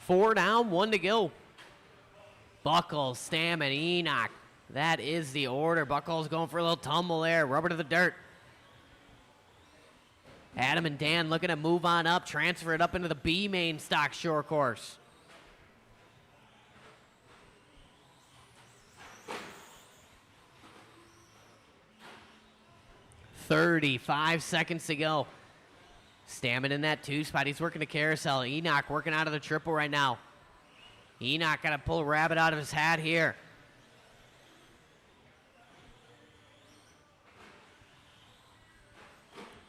Four down, 1 to go. Buckles, Stammen, Enoch. That is the order. Buckles going for a little tumble there. Rubber to the dirt. Adam and Dan looking to move on up, transfer it up into the B main stock short course. $35 seconds to go. Stammen in that 2 spot. He's working the carousel. Enoch working out of the triple right now. Enoch got to pull a rabbit out of his hat here.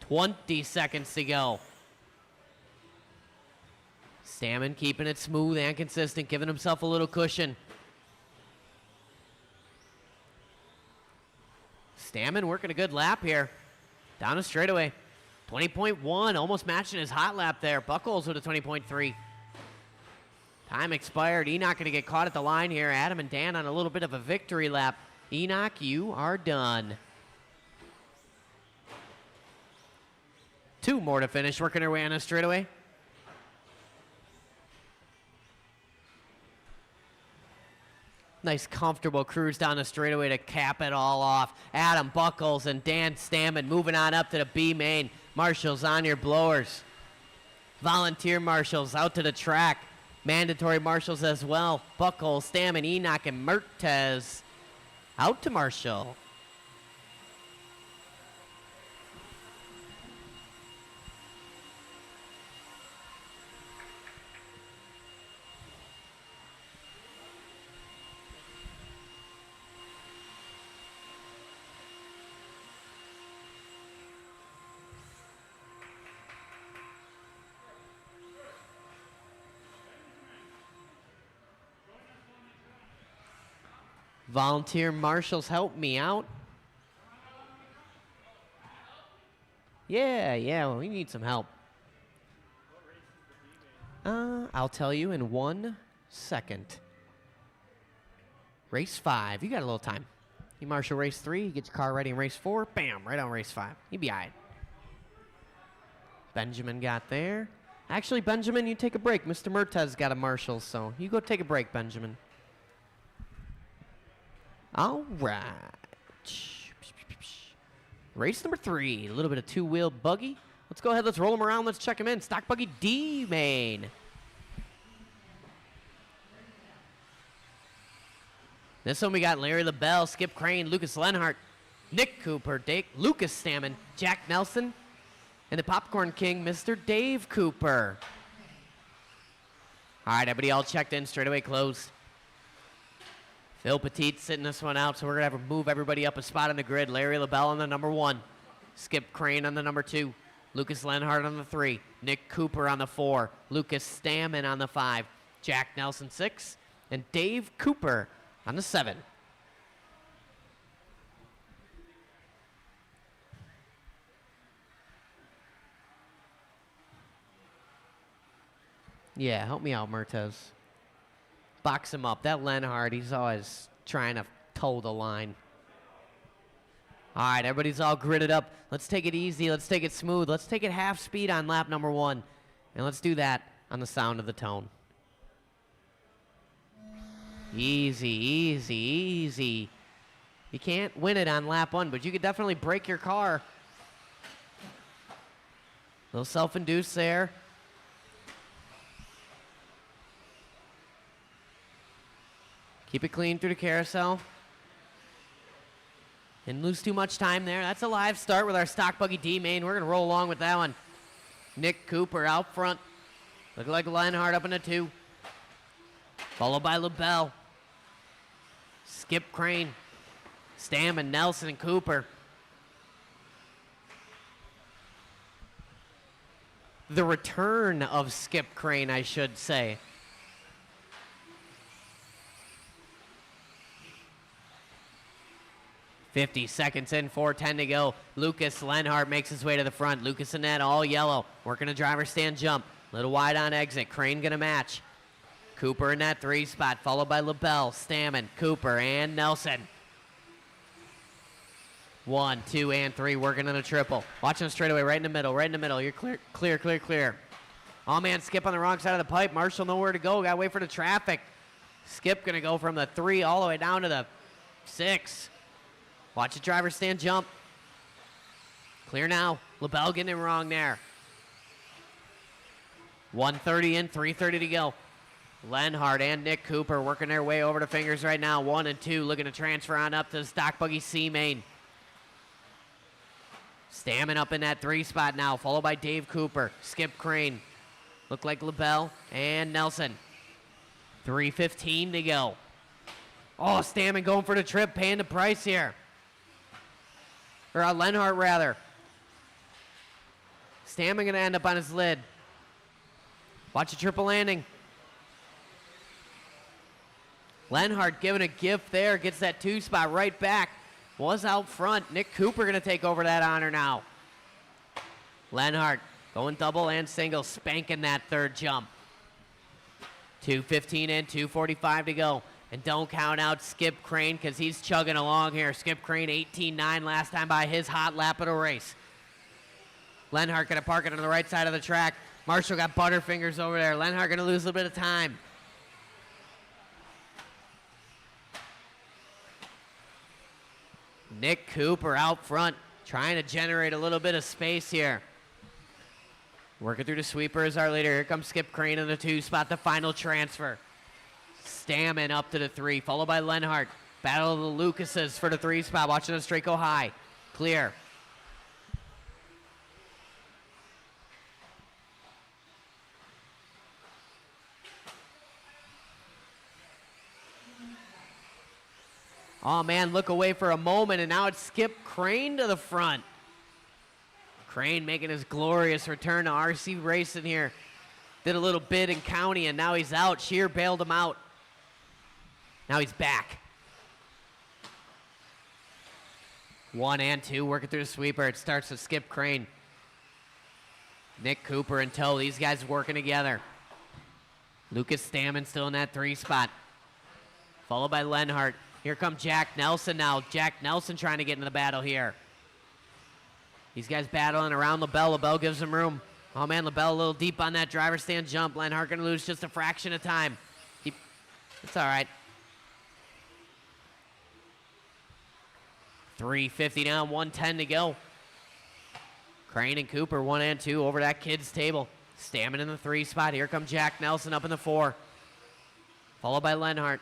$20 seconds to go. Stammen keeping it smooth and consistent, giving himself a little cushion. Stammen working a good lap here. Down the straightaway. 20.1, almost matching his hot lap there. Buckles with a 20.3. Time expired. Enoch going to get caught at the line here. Adam and Dan on a little bit of a victory lap. Enoch, you are done. 2 more to finish, working their way on a straightaway. Nice comfortable cruise down the straightaway to cap it all off. Adam Buckles and Dan Stammen moving on up to the B main. Marshals on your blowers. Volunteer marshals out to the track. Mandatory marshals as well. Buckles, Stammen, Enoch, and Mertez out to marshal. Volunteer marshals, help me out. Yeah, well, we need some help. I'll tell you in 1 second. Race 5, you got a little time. You marshal race 3, you get your car ready in race 4, bam, right on race 5. You be all right. Benjamin got there. Actually, Benjamin, you take a break. Mr. Mertez got a marshal, so you go take a break, Benjamin. All right. Race number 3, a little bit of 2-wheeled buggy. Let's go ahead, let's roll them around, let's check them in. Stock buggy D main. This one we got Larry LaBelle, Skip Crane, Lucas Lenhart, Nick Cooper, Lucas Stammen, Jack Nelson, and the Popcorn King, Mr. Dave Cooper. All right, everybody all checked in, straightaway closed. Phil Petit sitting this one out, so we're going to have to move everybody up a spot on the grid. Larry LaBelle on the number 1. Skip Crane on the number 2. Lucas Lenhart on the 3. Nick Cooper on the 4. Lucas Stammen on the 5. Jack Nelson 6, and Dave Cooper on the 7. Yeah, help me out, Mertez. Box him up. That Lenhard, he's always trying to toe the line. All right, everybody's all gridded up. Let's take it easy. Let's take it smooth. Let's take it half speed on lap number 1. And let's do that on the sound of the tone. Easy, easy, easy. You can't win it on lap 1, but you could definitely break your car. A little self-induced there. Keep it clean through the carousel. Didn't lose too much time there. That's a live start with our stock buggy D main. We're going to roll along with that one. Nick Cooper out front. Look like Lenhard up in the 2. Followed by LaBelle. Skip Crane. Stammen, Nelson, and Cooper. The return of Skip Crane, I should say. .50 seconds in, 4:10 to go. Lucas Lenhart makes his way to the front. Lucas and Ned all yellow, working a driver's stand jump. Little wide on exit. Crane gonna match. Cooper in that 3 spot, followed by LaBelle, Stammen, Cooper, and Nelson. 1, 2, and 3, working on a triple. Watching straight away, right in the middle, right in the middle. You're clear, clear, clear, clear. Oh man, Skip on the wrong side of the pipe. Marshall nowhere to go. Gotta wait for the traffic. Skip gonna go from the 3 all the way down to the 6. Watch the driver stand jump. Clear now. LaBelle getting it wrong there. 1:30 in, 3:30 to go. Lenhart and Nick Cooper working their way over to fingers right now. 1 and 2 looking to transfer on up to the stock buggy C main. Stammen up in that 3 spot now, followed by Dave Cooper. Skip Crane. Look like LaBelle and Nelson. 3:15 to go. Oh, Stammen going for the trip, paying the price here. Or Lenhart, rather. Stammen going to end up on his lid. Watch a triple landing. Lenhart giving a gift there. Gets that 2 spot right back. Was out front. Nick Cooper going to take over that honor now. Lenhart going double and single. Spanking that 3rd jump. 2:15 in, 2:45 to go. And don't count out Skip Crane because he's chugging along here. Skip Crane 18.9 last time by his hot lap of the race. Lenhart going to park it on the right side of the track. Marshall got butterfingers over there. Lenhart going to lose a little bit of time. Nick Cooper out front trying to generate a little bit of space here. Working through the sweeper is our leader. Here comes Skip Crane in the 2 spot, the final transfer. Stammen up to the 3, followed by Lenhart. Battle of the Lucases for the 3 spot. Watching the straight go high. Clear. Oh man, look away for a moment, and now it's Skip Crane to the front. Crane making his glorious return to RC Racing here. Did a little bid in county, and now he's out. Shear bailed him out. Now he's back. 1 and 2, working through the sweeper. It starts with Skip Crane. Nick Cooper in tow. These guys working together. Lucas Stammen still in that 3 spot. Followed by Lenhart. Here comes Jack Nelson now. Jack Nelson trying to get into the battle here. These guys battling around LaBelle. LaBelle gives him room. Oh man, LaBelle a little deep on that driver stand jump. Lenhart gonna lose just a fraction of time. It's all right. 3:50 down, 1:10 to go. Crane and Cooper 1 and 2 over that kid's table. Stammen in the 3 spot. Here comes Jack Nelson up in the 4. Followed by Lenhart.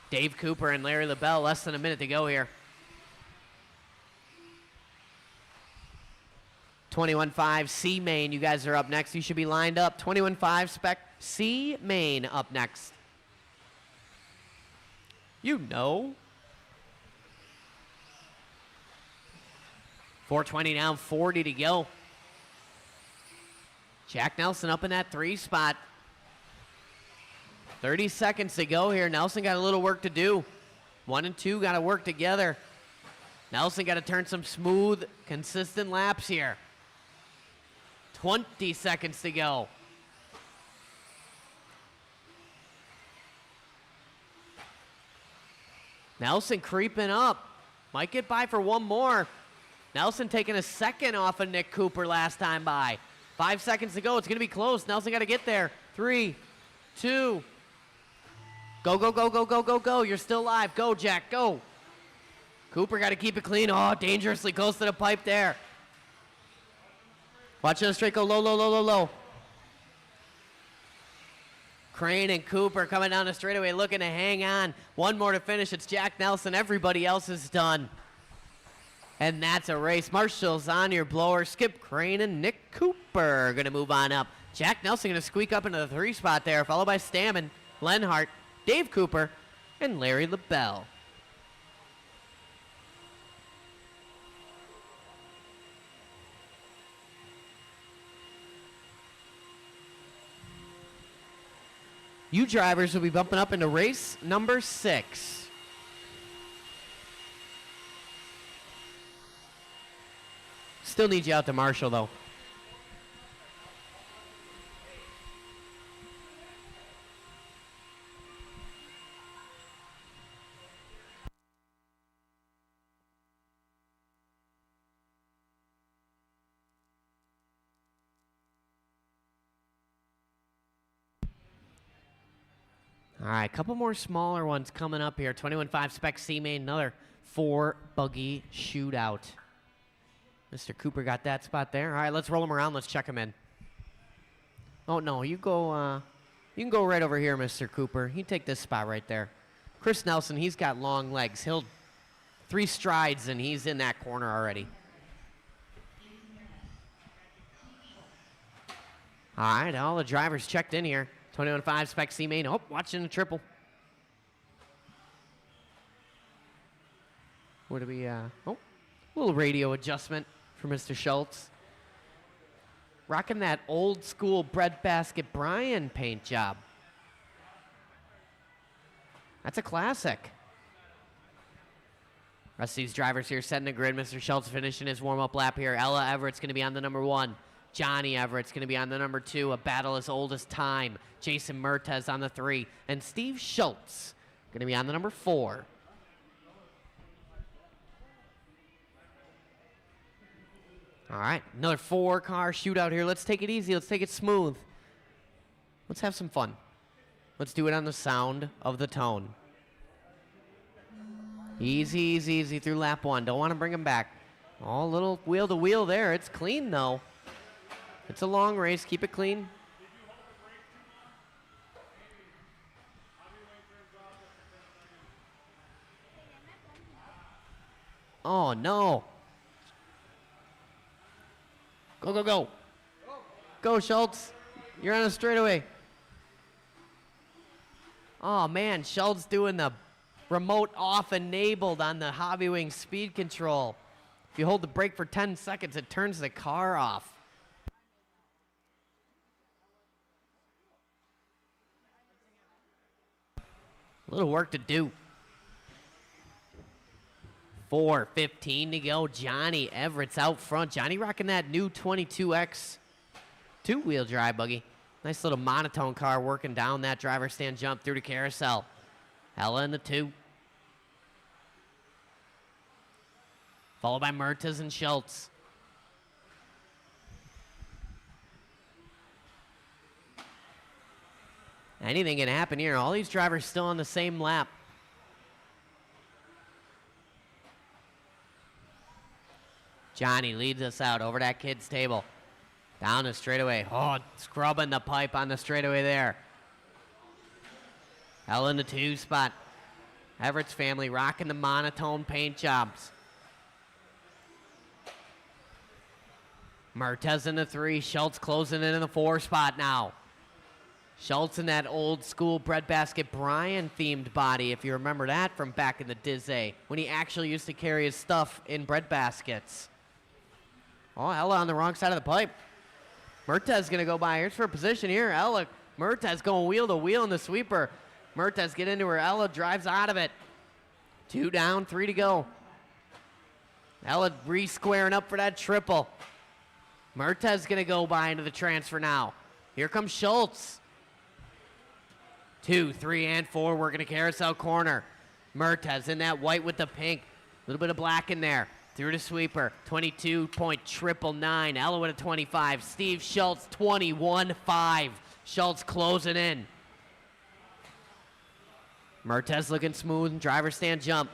Dave Cooper and Larry LaBelle, less than a minute to go here. 21.5 C main, you guys are up next. You should be lined up. 21.5 spec C main up next. You know. 4:20 down, 40 to go. Jack Nelson up in that 3 spot. 30 seconds to go here. Nelson got a little work to do. 1 and 2 got to work together. Nelson got to turn some smooth, consistent laps here. 20 seconds to go. Nelson creeping up. Might get by for one more. Nelson taking a second off of Nick Cooper last time by. 5 seconds to go. It's going to be close. Nelson got to get there. 3, 2. Go, go, go, go, go, go, go. You're still alive. Go, Jack. Go. Cooper got to keep it clean. Oh, dangerously close to the pipe there. Watch the straight go low, low, low, low, low. Crane and Cooper coming down the straightaway looking to hang on. One more to finish. It's Jack Nelson. Everybody else is done. And that's a race. Marshall's on your blower. Skip Crane and Nick Cooper going to move on up. Jack Nelson going to squeak up into the 3 spot there, followed by Stammen, Lenhart, Dave Cooper, and Larry LaBelle. You drivers will be bumping up into race number 6. Still need you out to Marshall, though. All right, a couple more smaller ones coming up here. 21.5 Spec C-Main, another 4 buggy shootout. Mr. Cooper got that spot there. All right, let's roll him around. Let's check him in. Oh, no, you go. You can go right over here, Mr. Cooper. You take this spot right there. Chris Nelson, he's got long legs. He'll 3 strides, and he's in that corner already. All right, all the drivers checked in here. 21.5 Spec C-Main. Oh, watching the triple. What do we, oh, a little radio adjustment for Mr. Schultz. Rocking that old school breadbasket Brian paint job. That's a classic. Rest of these drivers here setting the grid. Mr. Schultz finishing his warm-up lap here. Ella Everett's going to be on the number 1. Johnny Everett's going to be on the number 2, a battle as old as time. Jason Mertez on the 3. And Steve Schultz going to be on the number 4. All right, another 4-car shootout here. Let's take it easy. Let's take it smooth. Let's have some fun. Let's do it on the sound of the tone. Easy, easy, easy through lap 1. Don't want to bring him back. Oh, a little wheel to wheel there. It's clean, though. It's a long race. Keep it clean. Oh, no. Go, go, go. Go, Schultz. You're on a straightaway. Oh, man. Schultz doing the remote off enabled on the Hobbywing speed control. If you hold the brake for 10 seconds, it turns the car off. A little work to do. 4:15 to go. Johnny Everett's out front. Johnny rocking that new 22X 2-wheel drive buggy. Nice little monotone car working down that driver stand jump through the carousel. Ella in the 2. Followed by Mertens and Schultz. Anything can happen here. All these drivers still on the same lap. Johnny leads us out over that kid's table. Down the straightaway. Oh, scrubbing the pipe on the straightaway there. Hell in the 2 spot. Everett's family rocking the monotone paint jobs. Mertez in the 3. Schultz closing in the 4 spot now. Schultz in that old school breadbasket Brian themed body, if you remember that from back in the Dizzy, when he actually used to carry his stuff in breadbaskets. Oh, Ella on the wrong side of the pipe. Mertez going to go by. Here's for a position here. Ella Mertez going wheel to wheel in the sweeper. Mertez get into her. Ella drives out of it. 2 down, 3 to go. Ella re-squaring up for that triple. Mertez going to go by into the transfer now. Here comes Schultz. 2, 3, and 4 working a carousel corner. Mertez in that white with the pink. A little bit of black in there. Through to sweeper. 22.999. Ella with a 25. Steve Schultz 21.5. Schultz closing in. Mertez looking smooth. Driver stand jump.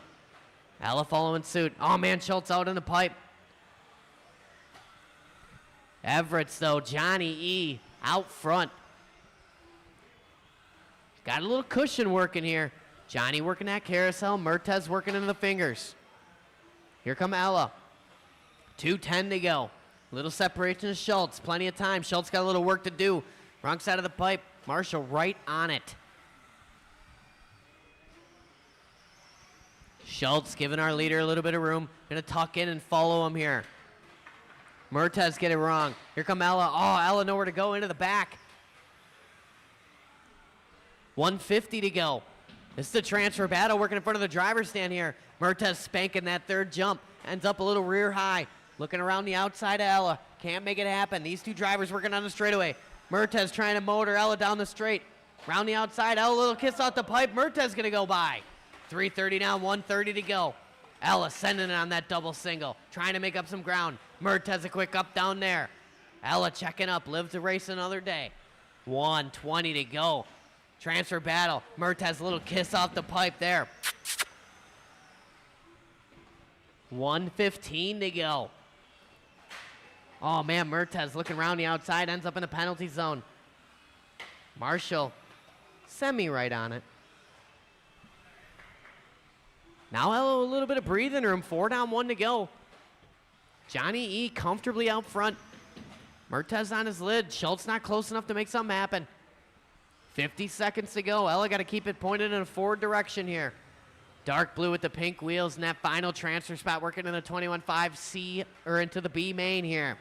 Ella following suit. Oh man, Schultz out in the pipe. Everett's though. Johnny E. out front. Got a little cushion working here. Johnny working that carousel. Mertez working into the fingers. Here come Ella. 2:10 to go. Little separation to Schultz. Plenty of time. Schultz got a little work to do. Wrong side of the pipe. Marshall right on it. Schultz giving our leader a little bit of room. Gonna tuck in and follow him here. Mertez get it wrong. Here come Ella. Oh, Ella nowhere to go into the back. 150 to go. This is the transfer battle working in front of the driver's stand here. Mertez spanking that third jump. Ends up a little rear high. Looking around the outside of Ella. Can't make it happen. These two drivers working on the straightaway. Mertez trying to motor Ella down the straight. Round the outside. Ella a little kiss off the pipe. Mertez going to go by. 3:30 down, 1:30 to go. Ella sending it on that double single. Trying to make up some ground. Mertez a quick up down there. Ella checking up. Live to race another day. 1:20 to go. Transfer battle. Mertez a little kiss off the pipe there. 1:15 to go. Oh man, Mertez looking around the outside. Ends up in the penalty zone. Marshall semi-right on it. Now Ella a little bit of breathing room. 4 down, 1 to go. Johnny E. comfortably out front. Mertez on his lid. Schultz not close enough to make something happen. 50 seconds to go. Ella got to keep it pointed in a forward direction here. Dark blue with the pink wheels in that final transfer spot working in the 21.5 C or into the B main here.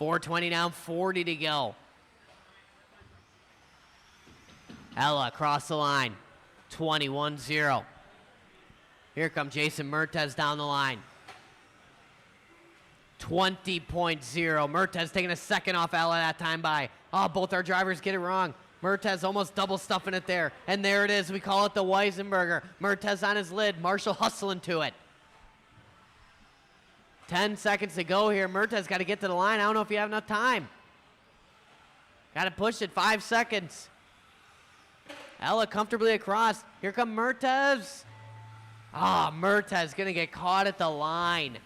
4:20 down, 40 to go. Ella across the line. 21-0. Here comes Jason Mertez down the line. 20.0. Mertez taking a second off Ella that time by. Oh, both our drivers get it wrong. Mertez almost double stuffing it there. And there it is. We call it the Weisenberger. Mertez on his lid. Marshall hustling to it. 10 seconds to go here. Mertez got to get to the line. I don't know if you have enough time. Got to push it. 5 seconds. Ella comfortably across. Here come Mertez. Ah, Mertez going to get caught at the line.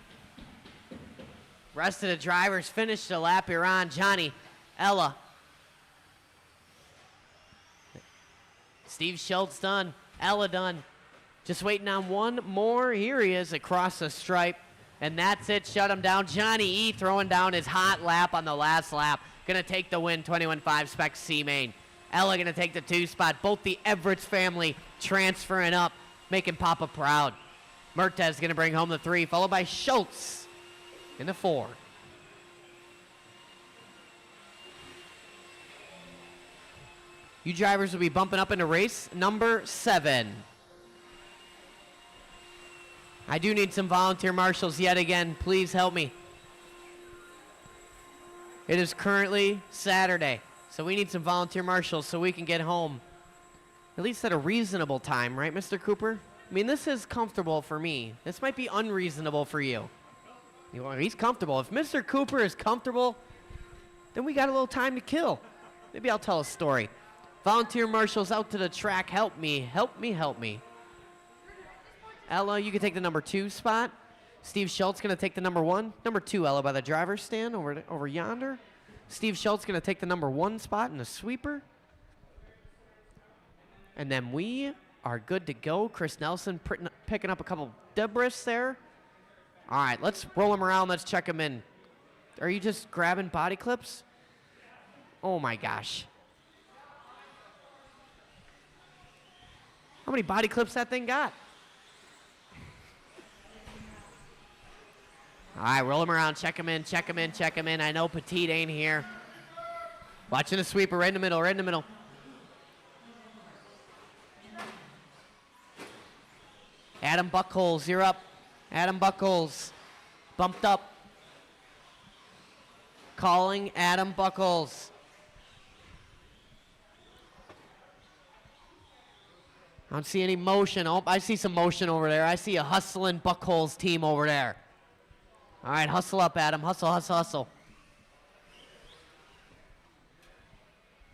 Rest of the drivers finished the lap here on. Johnny, Ella. Steve Schultz done. Ella done. Just waiting on one more. Here he is across the stripe. And that's it. Shut him down. Johnny E. throwing down his hot lap on the last lap. Going to take the win. 21.5 spec C main. Ella going to take the 2 spot. Both the Everett's family transferring up, making Papa proud. Mertez going to bring home the 3, followed by Schultz in the 4. You drivers will be bumping up into race number 7. I do need some volunteer marshals yet again. Please help me. It is currently Saturday. So we need some volunteer marshals so we can get home at least at a reasonable time, right, Mr. Cooper? I mean, this is comfortable for me. This might be unreasonable for you. Well, he's comfortable. If Mr. Cooper is comfortable, then we got a little time to kill. Maybe I'll tell a story. Volunteer marshals out to the track. Help me, help me, help me. Ella, you can take the number 2 spot. Steve Schultz going to take the number 1. Number 2, Ella, by the driver's stand over yonder. Steve Schultz going to take the number 1 spot in the sweeper. And then we are good to go. Chris Nelson picking up a couple debris there. All right, let's roll him around. Let's check him in. Are you just grabbing body clips? Oh, my gosh. How many body clips that thing got? All right, roll him around, check him in, check him in, check him in. I know Petit ain't here. Watching the sweeper right in the middle, right in the middle. Adam Buckholz, you're up. Adam Buckholz, bumped up. Calling Adam Buckholz. I don't see any motion. Oh, I see some motion over there. I see a hustling Buckholz team over there. All right, hustle up, Adam. Hustle, hustle, hustle.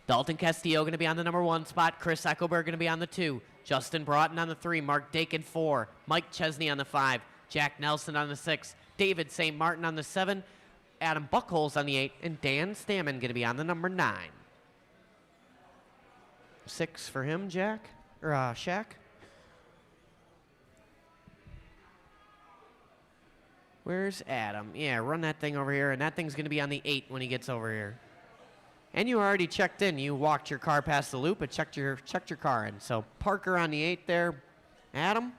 Dalton Castillo going to be on the number 1 spot. Chris Eckelberg going to be on the 2. Justin Broughton on the 3. Mark Dakin 4. Mike Chesney on the 5. Jack Nelson on the 6. David St. Martin on the 7. Adam Buckholz on the 8. And Dan Stammen going to be on the number 9. 6 for him, Jack. Or Shaq. Where's Adam? Yeah, run that thing over here. And that thing's going to be on the 8 when he gets over here. And you already checked in. You walked your car past the loop and checked your car in. So Parker on the 8 there. Adam.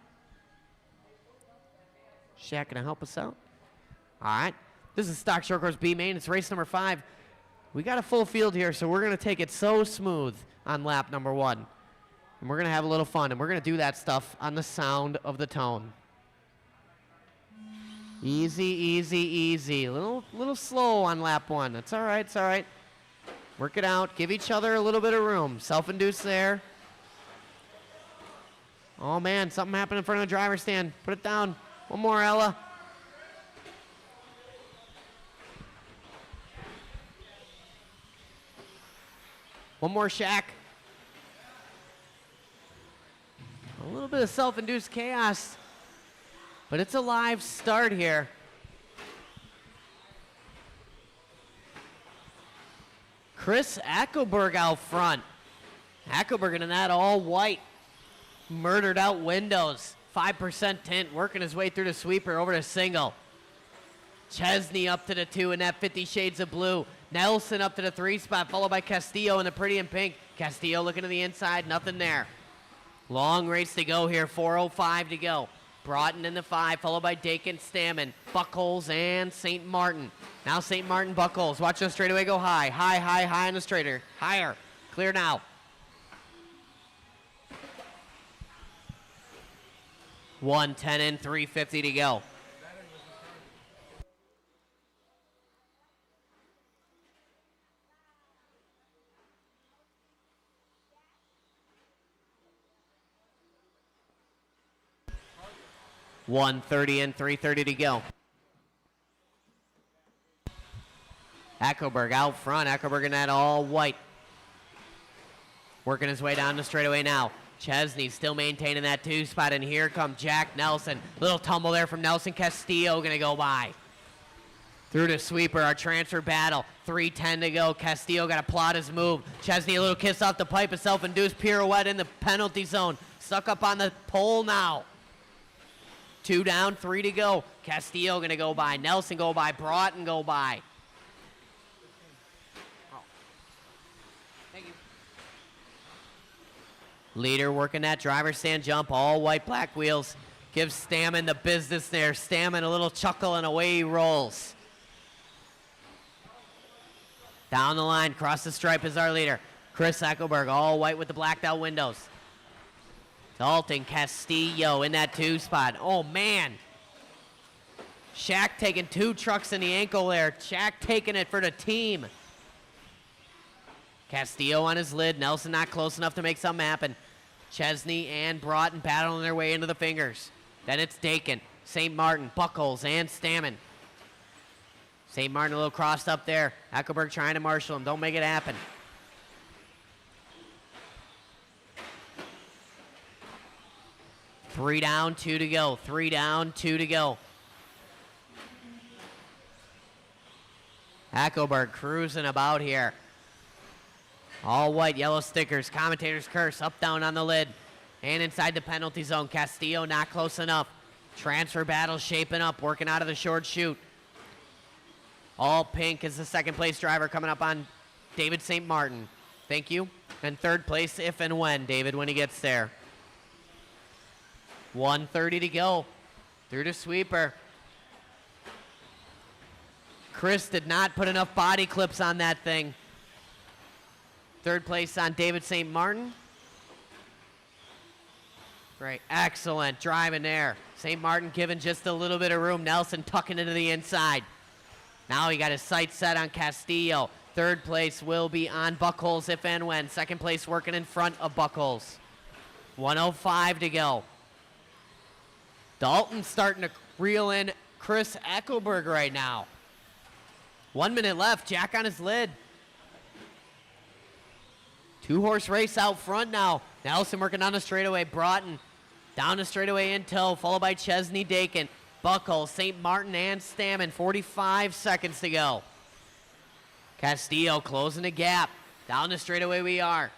Shaq gonna help us out. All right. This is Stock Short Course B Main. It's race number 5. We got a full field here, so we're gonna take it so smooth on lap number 1. And we're gonna have a little fun, and we're gonna do that stuff on the sound of the tone. Easy, easy, easy. A little slow on lap 1. That's all right. It's all right. Work it out. Give each other a little bit of room. Self-induced there. Oh, man. Something happened in front of the driver's stand. Put it down. One more, Ella. One more, Shaq. A little bit of self-induced chaos. But it's a live start here. Chris Eckelberg out front. Eckelberg in that all white. Murdered out windows. 5% tint, working his way through the sweeper over to single. Chesney up to the 2 in that 50 Shades of Blue. Nelson up to the 3 spot, followed by Castillo in the pretty in pink. Castillo looking to the inside, nothing there. Long race to go here, 4:05 to go. Broughton in the 5, followed by Dakin, Stammen, Buckholz, and St. Martin. Now St. Martin, Buckholz. Watch the straightaway go high. High, high, high on the straighter. Higher. Clear now. $110 and $350 to go. $130 and $330 to go. Eckelberg out front. Eckelberg in that all white. Working his way down the straightaway now. Chesney still maintaining that 2 spot, and here comes Jack Nelson. Little tumble there from Nelson. Castillo gonna go by. Through the sweeper, our transfer battle. 3:10 to go. Castillo got to plot his move. Chesney a little kiss off the pipe, a self-induced pirouette in the penalty zone. Stuck up on the pole now. 2 down, 3 to go. Castillo gonna go by. Nelson go by. Broughton go by. Leader working that driver's stand jump, all white, black wheels. Gives Stammen the business there. Stammen a little chuckle and away he rolls. Down the line, cross the stripe is our leader. Chris Eckelberg, all white with the blacked out windows. Dalton Castillo in that 2 spot. Oh, man. Shaq taking 2 trucks in the ankle there. Shaq taking it for the team. Castillo on his lid. Nelson not close enough to make something happen. Chesney and Broughton battling their way into the fingers. Then it's Dakin, St. Martin, Buckholz, and Stammen. St. Martin a little crossed up there. Eckelberg trying to marshal him. Don't make it happen. Three down, 2 to go. 3 down, 2 to go. Eckelberg cruising about here. All white, yellow stickers, commentator's curse, up, down on the lid. And inside the penalty zone, Castillo not close enough. Transfer battle shaping up, working out of the short chute. All pink is the second place driver coming up on David St. Martin. Thank you. And third place if and when, David, when he gets there. 1:30 to go through the sweeper. Chris did not put enough body clips on that thing. Third place on David St. Martin. Right, excellent driving there. St. Martin giving just a little bit of room. Nelson tucking into the inside. Now he got his sights set on Castillo. Third place will be on Buckholz if and when. Second place working in front of Buckholz. 1:05 to go. Dalton starting to reel in Chris Eckelberg right now. 1 minute left, Jack on his lid. 2-horse race out front now. Nelson working on the straightaway. Broughton down the straightaway in tow, followed by Chesney Dakin. Buckholz, St. Martin, and Stammen. 45 seconds to go. Castillo closing the gap. Down the straightaway we are.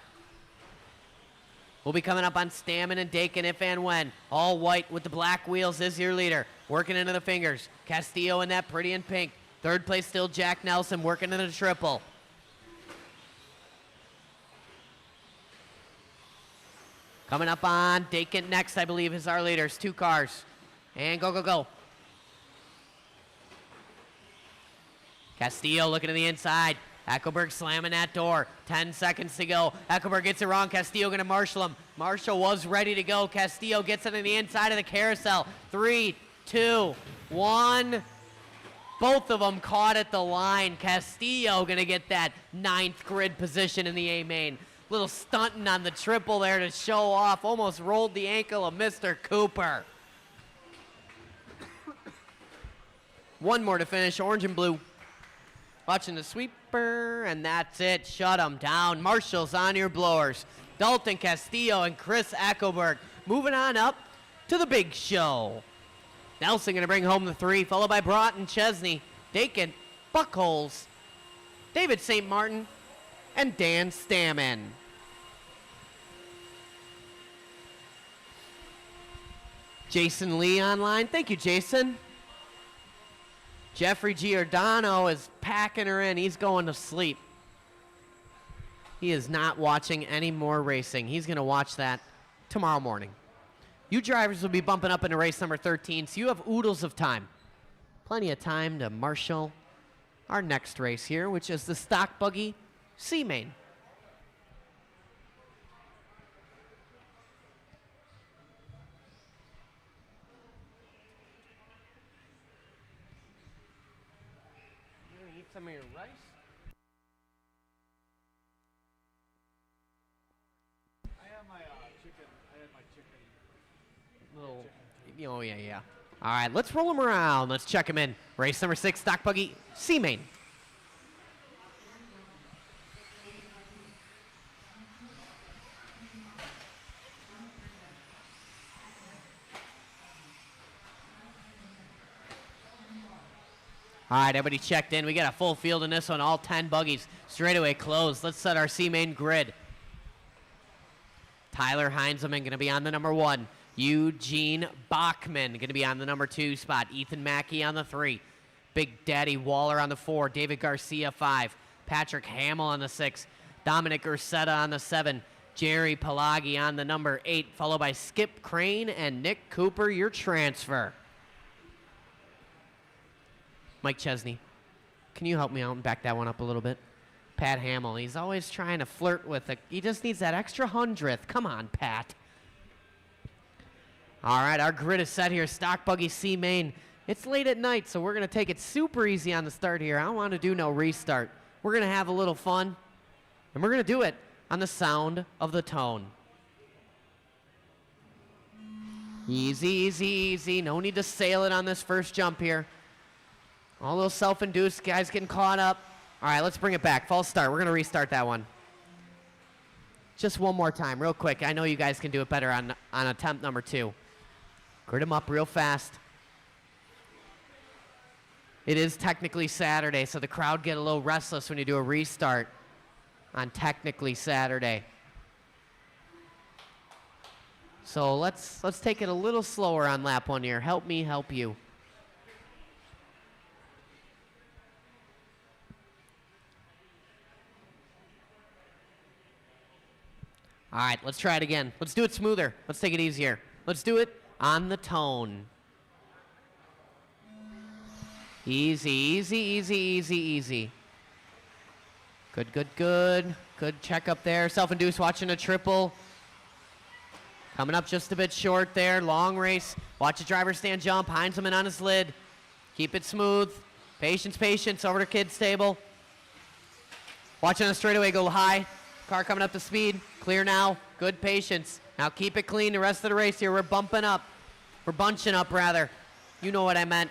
We'll be coming up on Stammen and Dakin if and when. All white with the black wheels is your leader. Working into the fingers. Castillo in that pretty in pink. Third place still Jack Nelson working into the triple. Coming up on Dakin next, I believe, is our leaders. 2 cars. And go, go, go. Castillo looking to the inside. Eckelberg slamming that door. 10 seconds to go. Eckelberg gets it wrong. Castillo going to marshal him. Marshall was ready to go. Castillo gets it on the inside of the carousel. 3, 2, 1. Both of them caught at the line. Castillo going to get that 9th grid position in the A-main. Little stunting on the triple there to show off. Almost rolled the ankle of Mr. Cooper. One more to finish. Orange and blue. Watching the sweeper, and that's it. Shut them down. Marshall's on your blowers. Dalton Castillo and Chris Eckelberg moving on up to the big show. Nelson going to bring home the 3, followed by Broughton, Chesney, Dakin, Buckholz, David St. Martin, and Dan Stammen. Jason Lee online. Thank you, Jason. Jeffrey Giordano is packing her in. He's going to sleep. He is not watching any more racing. He's going to watch that tomorrow morning. You drivers will be bumping up into race number 13, so you have oodles of time. Plenty of time to marshal our next race here, which is the stock buggy C-Main. Eat some of your rice. I have my chicken. I had my chicken. Little, oh yeah. All right, let's roll them around. Let's check them in. Race number 6, stock buggy C-Main. All right, everybody checked in. We got a full field in this one, all 10 buggies. Straightaway closed. Let's set our C-Main grid. Tyler Heinzelman going to be on the number 1. Eugene Bachman going to be on the number 2 spot. Ethan Mackey on the 3. Big Daddy Waller on the 4. David Garcia 5. Patrick Hamill on the 6. Dominic Ursetta on the 7. Jerry Pelagi on the number 8, followed by Skip Crane and Nick Cooper, your transfer. Mike Chesney, can you help me out and back that one up a little bit? Pat Hamill, he's always trying to flirt with it. He just needs that extra 100th. Come on, Pat. All right, our grid is set here. Stock buggy C-Main. It's late at night, so we're going to take it super easy on the start here. I don't want to do no restart. We're going to have a little fun, and we're going to do it on the sound of the tone. Easy, easy, easy. No need to sail it on this first jump here. All those self-induced guys getting caught up. All right, let's bring it back. False start. We're going to restart that one. Just one more time, real quick. I know you guys can do it better on attempt number 2. Grid them up real fast. It is technically Saturday, so the crowd get a little restless when you do a restart on technically Saturday. So let's take it a little slower on lap 1 here. Help me help you. All right, let's try it again. Let's do it smoother. Let's take it easier. Let's do it on the tone. Easy, easy, easy, easy, easy. Good, good, good. Good check up there. Self-induced watching a triple. Coming up just a bit short there. Long race. Watch the driver stand jump. Heinzelman on his lid. Keep it smooth. Patience, patience. Over to kid's table. Watching the straightaway go high. Car coming up to speed. Clear now. Good patience. Now keep it clean the rest of the race here. We're bumping up. We're bunching up, rather. You know what I meant.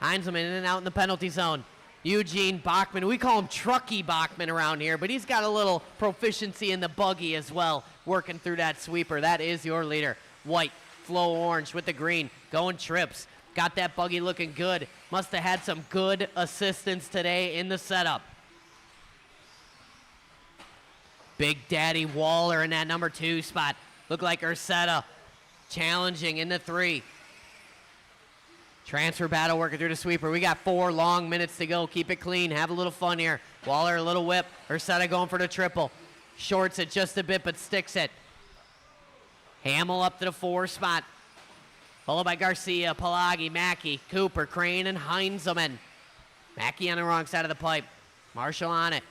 Heinzelman in and out in the penalty zone. Eugene Bachman. We call him Trucky Bachman around here, but he's got a little proficiency in the buggy as well, working through that sweeper. That is your leader. White, flow orange with the green. Going trips. Got that buggy looking good. Must have had some good assistance today in the setup. Big Daddy Waller in that number 2 spot. Look like Ursetta challenging in the 3. Transfer battle working through the sweeper. We got 4 long minutes to go. Keep it clean. Have a little fun here. Waller, a little whip. Ursetta going for the triple. Shorts it just a bit, but sticks it. Hamill up to the 4 spot. Followed by Garcia, Pelagi, Mackey, Cooper, Crane, and Heinzelman. Mackey on the wrong side of the pipe. Marshall on it.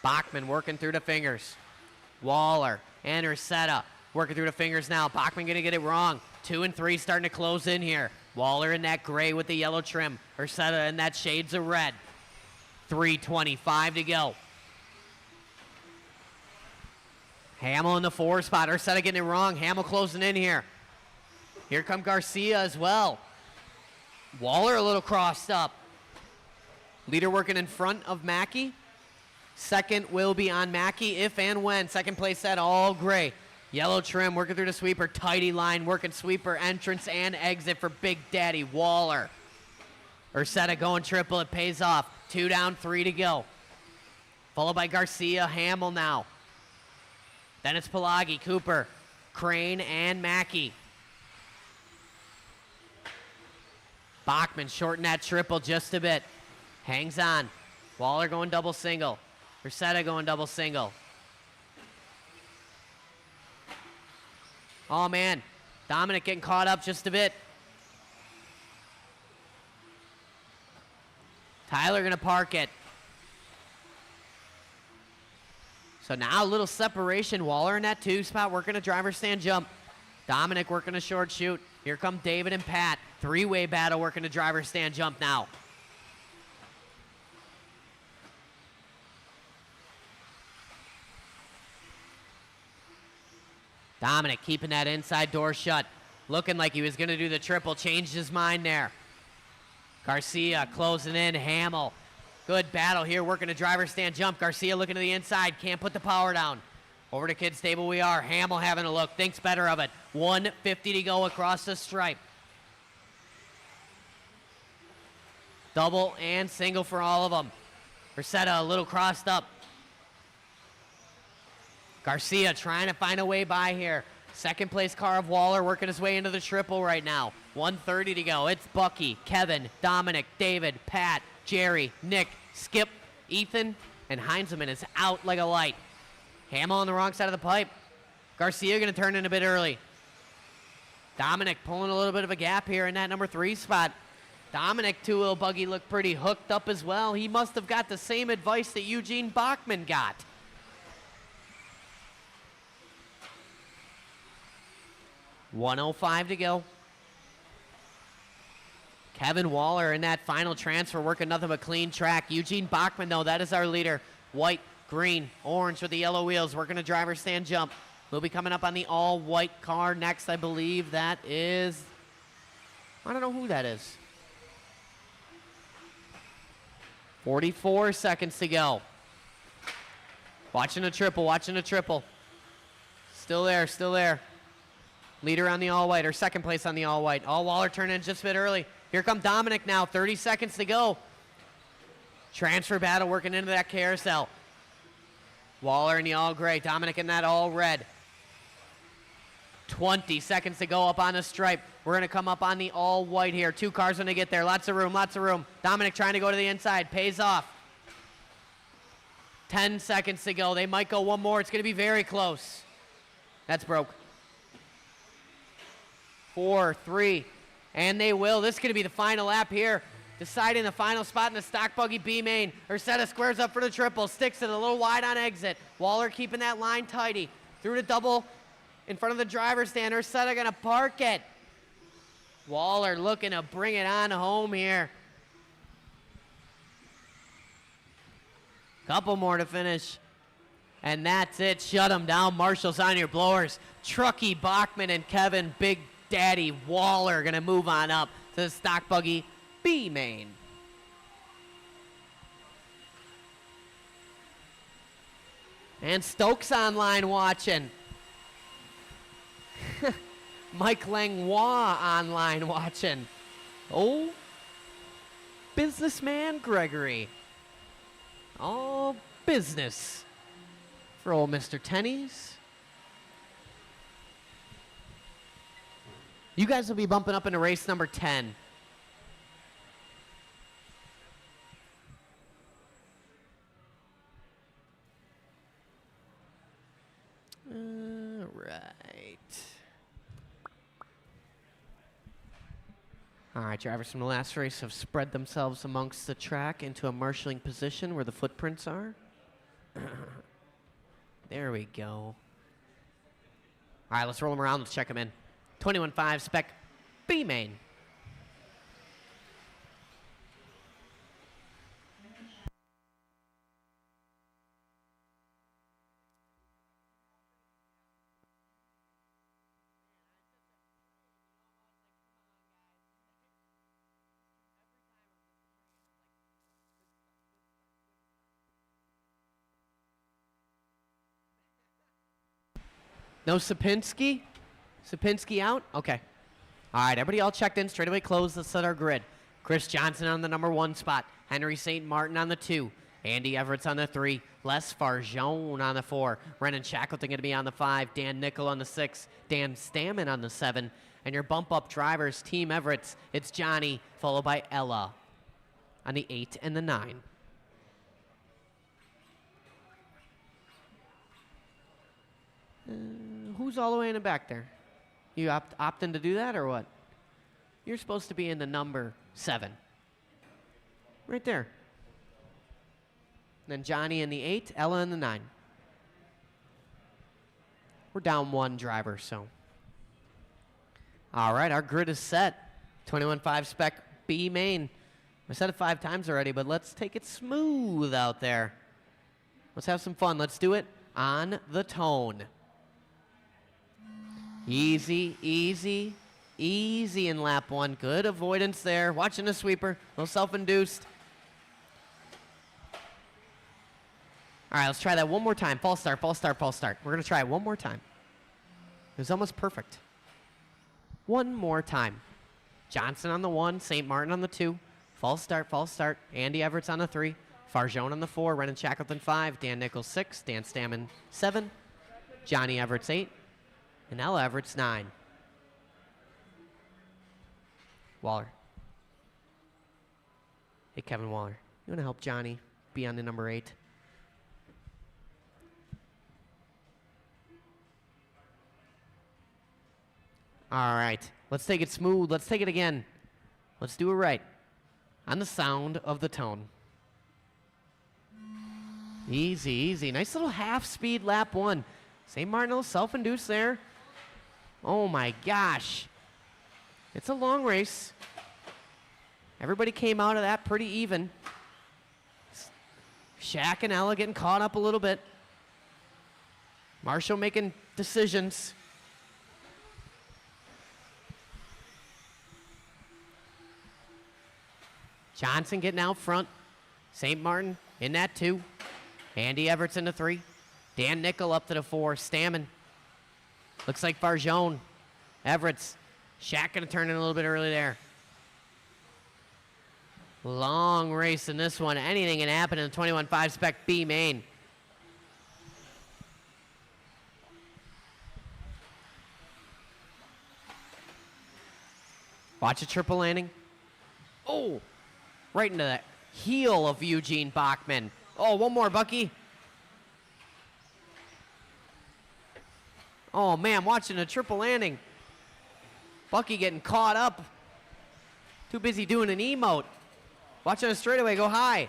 Bachman working through the fingers. Waller and Ursetta working through the fingers now. Bachman going to get it wrong. 2 and 3 starting to close in here. Waller in that gray with the yellow trim. Ursetta in that shades of red. 3:25 to go. Hamill in the 4 spot. Ursetta getting it wrong. Hamill closing in here. Here come Garcia as well. Waller a little crossed up. Leader working in front of Mackey. Second will be on Mackey if and when. Second place set all gray. Yellow trim working through the sweeper. Tidy line working sweeper entrance and exit for Big Daddy Waller. Ursetta going triple. It pays off. 2 down, 3 to go. Followed by Garcia. Hamill now. Then it's Pelagi, Cooper, Crane, and Mackey. Bachman shorting that triple just a bit. Hangs on. Waller going double single. Ursetta going double single. Oh, man. Dominic getting caught up just a bit. Tyler going to park it. So now a little separation. Waller in that 2 spot working a driver stand jump. Dominic working a short shoot. Here come David and Pat. 3-way battle working a driver stand jump now. Dominic keeping that inside door shut. Looking like he was going to do the triple. Changed his mind there. Garcia closing in. Hamill. Good battle here working a driver stand jump. Garcia looking to the inside. Can't put the power down. Over to kid's table we are. Hamill having a look. Thinks better of it. 150 to go across the stripe. Double and single for all of them. Ursetta a little crossed up. Garcia trying to find a way by here. Second place car of Waller working his way into the triple right now. 1:30 to go. It's Bucky, Kevin, Dominic, David, Pat, Jerry, Nick, Skip, Ethan, and Heinzelman is out like a light. Hamill on the wrong side of the pipe. Garcia going to turn in a bit early. Dominic pulling a little bit of a gap here in that number 3 spot. Dominic, two-wheel buggy looked pretty hooked up as well. He must have got the same advice that Eugene Bachman got. $1:05 to go. Kevin Waller in that final transfer working nothing but clean track. Eugene Bachman, though, that is our leader. White, green, orange with the yellow wheels working a driver stand jump. We'll be coming up on the all-white car next. I believe that is... I don't know who that is. 44 seconds to go. Watching a triple, watching a triple. Still there, still there. Leader on the all-white, or second place on the all-white. All Waller turning in just a bit early. Here come Dominic now, 30 seconds to go. Transfer battle working into that carousel. Waller in the all-gray, Dominic in that all-red. 20 seconds to go up on the stripe. We're going to come up on the all-white here. 2 cars when they get there. Lots of room, lots of room. Dominic trying to go to the inside. Pays off. 10 seconds to go. They might go one more. It's going to be very close. That's broke. 4, 3, and they will. This is going to be the final lap here. deciding the final spot in the stock buggy B main. Ursetta squares up for the triple, sticks it a little wide on exit. Waller keeping that line tidy. Through to double in front of the driver's stand. Ursetta gonna park it. Waller looking to bring it on home here. Couple more to finish. And that's it. Shut them down. Marshall's on your blowers. Truckee Bachman and Kevin Big Daddy Waller going to move on up to the stock buggy B main. And Stokes online watching. Mike Langlois online watching. Oh, businessman Gregory. All business for old Mr. Tennies. You guys will be bumping up into race number 10. All right. All right, drivers from the last race have spread themselves amongst the track into a marshalling position where the footprints are. There we go. All right, let's roll them around. Let's check them in. 21.5 spec B main. No Sapinski? Sapinski out? Okay. All right, everybody all checked in. Straightaway closed. Let's set our grid. Chris Johnson on the number 1 spot. Henry St. Martin on the 2. Andy Everett's on the 3. Les Farjone on the 4. Brennan Shackleton going to be on the 5. Dan Nickel on the 6. Dan Stammen on the 7. And your bump-up drivers, Team Everett's, it's Johnny, followed by Ella on the 8 and the 9. Who's all the way in the back there? You opting to do that or what? You're supposed to be in the number 7. Right there. Then Johnny in the 8, Ella in the 9. We're down 1 driver, so. All right, our grid is set. 21.5 spec B main. I said it 5 times already, but let's take it smooth out there. Let's have some fun. Let's do it on the tone. Easy, easy, easy in lap 1. Good avoidance there. Watching the sweeper. A little self-induced. All right, let's try that one more time. False start, false start, false start. We're going to try it one more time. It was almost perfect. One more time. Johnson on the 1, St. Martin on the 2. False start, false start. Andy Everett's on the 3. Farjone on the 4. Brennan Shackleton 5. Dan Nichols 6. Dan Stammen 7. Johnny Everett's 8. And Ella Everett's 9. Waller. Hey, Kevin Waller. You want to help Johnny be on the number 8? All right. Let's take it smooth. Let's take it again. Let's do it right. On the sound of the tone. Easy, easy. Nice little half-speed lap 1. St. Martin, self-induced there. Oh, my gosh. It's a long race. Everybody came out of that pretty even. Shaq and Ella getting caught up a little bit. Marshall making decisions. Johnson getting out front. St. Martin in that 2. Andy Everett's in the 3. Dan Nickel up to the 4. Stammen. Looks like Farjone. Everett's. Shaq going to turn in a little bit early there. Long race in this one. Anything can happen in the 21.5 spec B main. Watch a triple landing. Oh, right into the heel of Eugene Bachman. Oh, one more, Bucky. Oh, man, watching a triple landing. Bucky getting caught up. Too busy doing an emote. Watch on the straightaway, go high.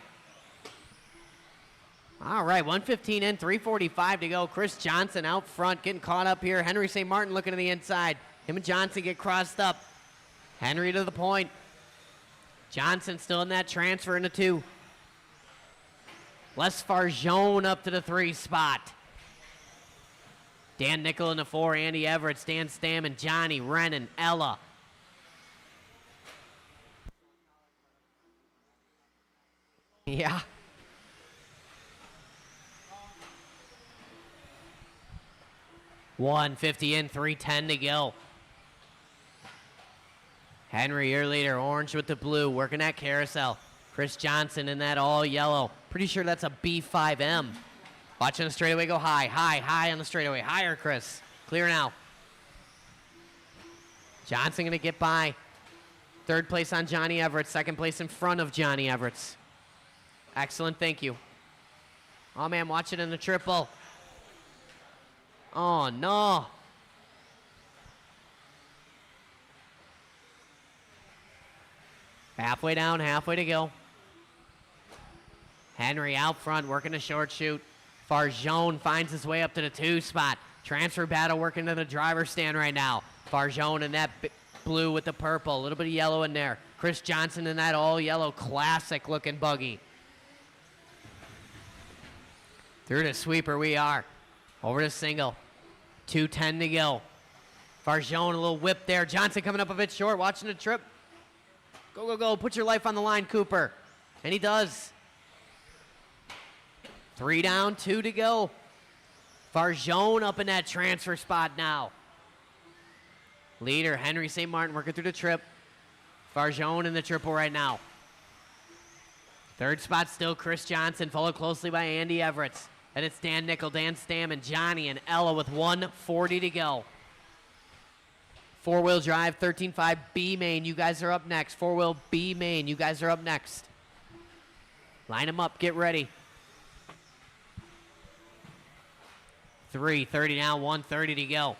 All right, 1:15 in, 3:45 to go. Chris Johnson out front, getting caught up here. Henry St. Martin looking to the inside. Him and Johnson get crossed up. Henry to the point. Johnson still in that transfer into 2. Les Farjone up to the 3 spot. Dan Nickel in the 4, Andy Everett, Dan Stammen, Johnny, Rennan, Ella. Yeah. $150 in, 3:10 to go. Henry, your leader, orange with the blue, working that carousel. Chris Johnson in that all yellow. Pretty sure that's a B5M. Watching the straightaway go high, high on the straightaway. Higher, Chris. Clear now. Johnson going to get by. 3rd place on Johnny Everett. 2nd place in front of Johnny Everett. Excellent, thank you. Oh, man, watch it in the triple. Oh, no. Halfway down, halfway to go. Henry out front, working a short shoot. Farjone finds his way up to the 2 spot. Transfer battle working to the driver's stand right now. Farjone in that blue with the purple. A little bit of yellow in there. Chris Johnson in that all yellow classic looking buggy. Through the sweeper we are. Over to single. 2:10 to go. Farjone a little whip there. Johnson coming up a bit short. Watching the trip. Go, go, go. Put your life on the line, Cooper. And he does. 3 down, 2 to go. Farjone up in that transfer spot now. Leader, Henry St. Martin working through the trip. Farjone in the triple right now. 3rd spot still Chris Johnson, followed closely by Andy Everett. And it's Dan Nickel, Dan Stammen, Johnny, and Ella with 1:40 to go. 4-wheel drive, 13.5 B main. You guys are up next. 4-wheel B main. You guys are up next. Line them up. Get ready. 3:30 now, 1:30 to go.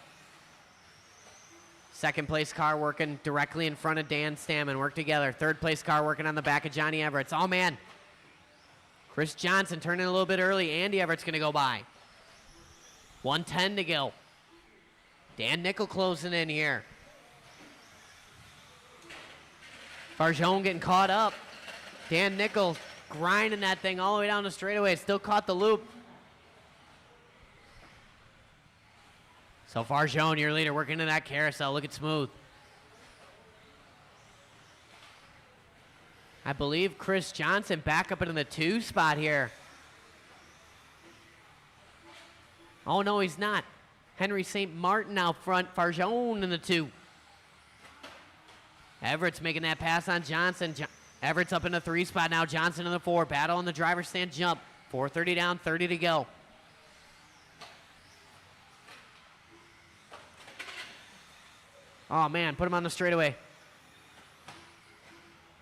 2nd place car working directly in front of Dan Stammen. Work together. 3rd place car working on the back of Johnny Everett. Oh, man. Chris Johnson turning a little bit early. Andy Everett's going to go by. 1:10 to go. Dan Nickel closing in here. Farjone getting caught up. Dan Nickel grinding that thing all the way down the straightaway. Still caught the loop. So Farjone, your leader, working in that carousel. Look at smooth. I believe Chris Johnson back up in the 2 spot here. Oh, no, he's not. Henry St. Martin out front. Farjone in the 2. Everett's making that pass on Johnson. Everett's up in the 3 spot now. Johnson in the 4. Battle on the driver's stand jump. 4:30 down, 30 to go. Oh, man, put him on the straightaway.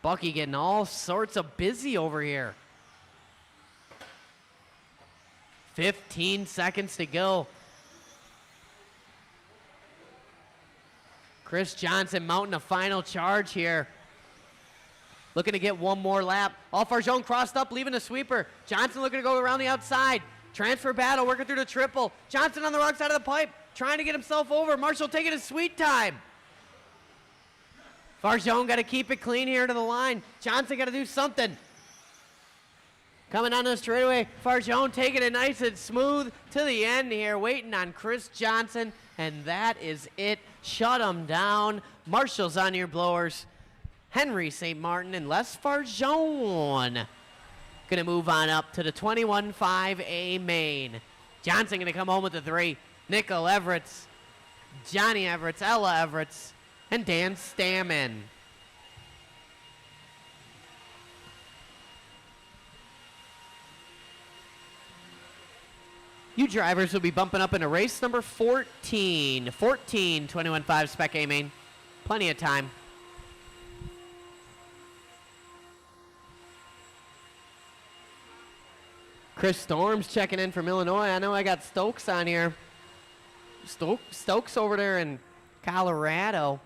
Bucky getting all sorts of busy over here. 15 seconds to go. Chris Johnson mounting a final charge here. Looking to get one more lap. All Farjone crossed up, leaving the sweeper. Johnson looking to go around the outside. Transfer battle, working through the triple. Johnson on the wrong side of the pipe, trying to get himself over. Marshall taking his sweet time. Farjone got to keep it clean here to the line. Johnson got to do something. Coming down the straightaway, Farjone taking it nice and smooth to the end here, waiting on Chris Johnson, and that is it. Shut him down. Marshall's on your blowers. Henry St. Martin and Les Farjone going to move on up to the 21.5A main. Johnson going to come home with the 3. Nickel Everett's, Johnny Everett's, Ella Everett's, and Dan Stammen. You drivers will be bumping up into race number 14. 14, 21.5 Spec A main. Plenty of time. Chris Storms checking in from Illinois. I know I got Stokes on here. Stokes over there in Colorado.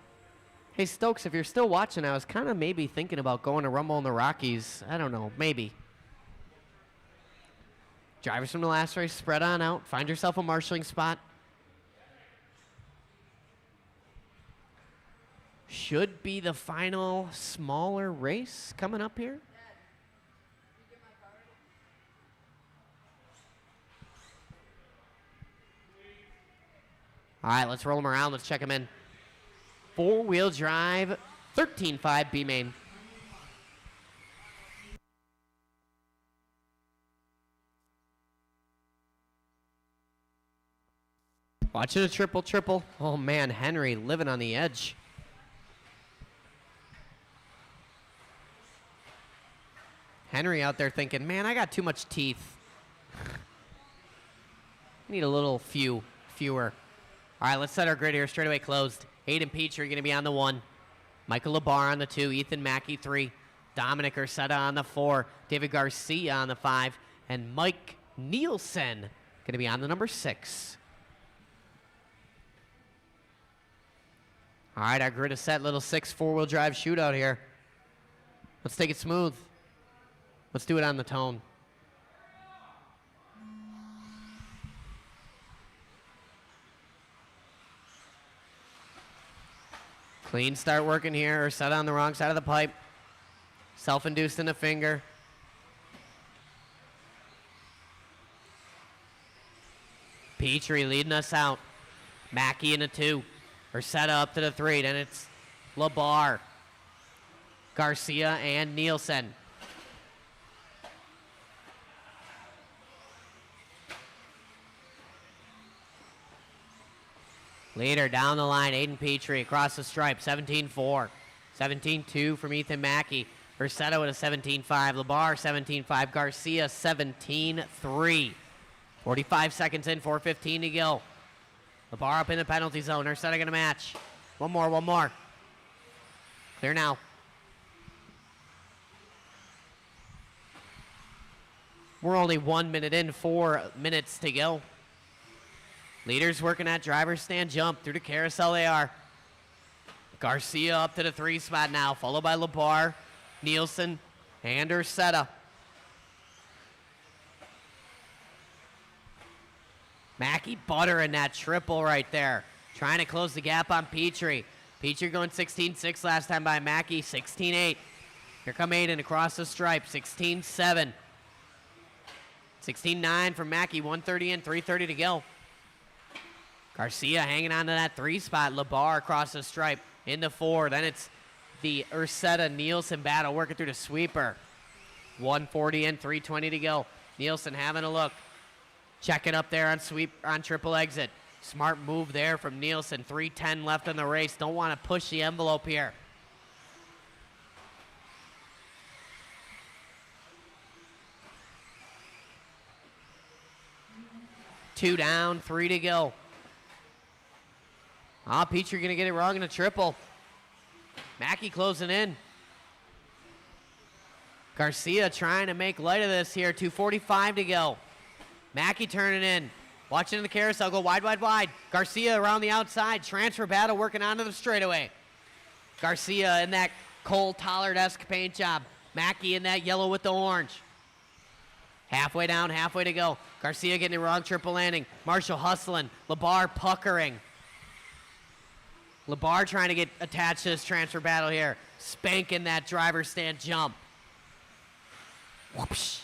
Hey, Stokes, if you're still watching, I was kind of maybe thinking about going to Rumble in the Rockies. I don't know, maybe. Drivers from the last race, spread on out. Find yourself a marshalling spot. Should be the final smaller race coming up here. All right, let's roll them around. Let's check them in. Four-wheel drive, 13.5 B main. Watching a triple. Oh, man, Henry living on the edge. Henry out there thinking, man, I got too much teeth. Need a little fewer. All right, let's set our grid here. Straightaway closed. Hayden Petrie going to be on the 1. Michael Labar on the 2. Ethan Mackey 3. Dominic Ursetta on the 4. David Garcia on the 5. And Mike Nielsen going to be on the number 6. All right, our grid is set. Little 6 4-wheel drive shootout here. Let's take it smooth. Let's do it on the tone. Clean start working here, or set on the wrong side of the pipe. Self-induced in the finger. Petrie leading us out. Mackey in the 2. Or set up to the 3. Then it's Labar, Garcia, and Nielsen. Leader down the line, Aiden Petrie across the stripe, 17-4. 17-2 from Ethan Mackey. Ursetta with a 17-5. Labar, 17-5. Garcia, 17-3. 45 seconds in, 4:15 to go. Labar up in the penalty zone. Ursetta going to match. One more. Clear now. We're only 1 minute in, 4 minutes to go. Leaders working that driver's stand jump. Through the carousel they are. Garcia up to the 3 spot now, followed by Labar, Nielsen, and Ursetta. Mackey buttering that triple right there. Trying to close the gap on Petrie. Petrie going 16-6 last time by Mackey, 16-8. Here come Aiden across the stripe, 16-7. 16-9 from Mackey, 1:30 in, 3:30 to go. Garcia hanging on to that 3 spot. Labar across the stripe in the 4. Then it's the Ursetta-Nielsen battle working through the sweeper. 1:40 in, 3:20 to go. Nielsen having a look. Checking up there on triple exit. Smart move there from Nielsen. 3:10 left in the race. Don't want to push the envelope here. Two down, 3 to go. Petrie going to get it wrong in a triple. Mackey closing in. Garcia trying to make light of this here. 2:45 to go. Mackey turning in. Watching in the carousel. Go wide. Garcia around the outside. Transfer battle working onto the straightaway. Garcia in that Cole Tollard-esque paint job. Mackey in that yellow with the orange. Halfway down, halfway to go. Garcia getting the wrong triple landing. Marshall hustling. Labar puckering. Labar trying to get attached to this transfer battle here. Spanking that driver's stand jump. Whoopsh.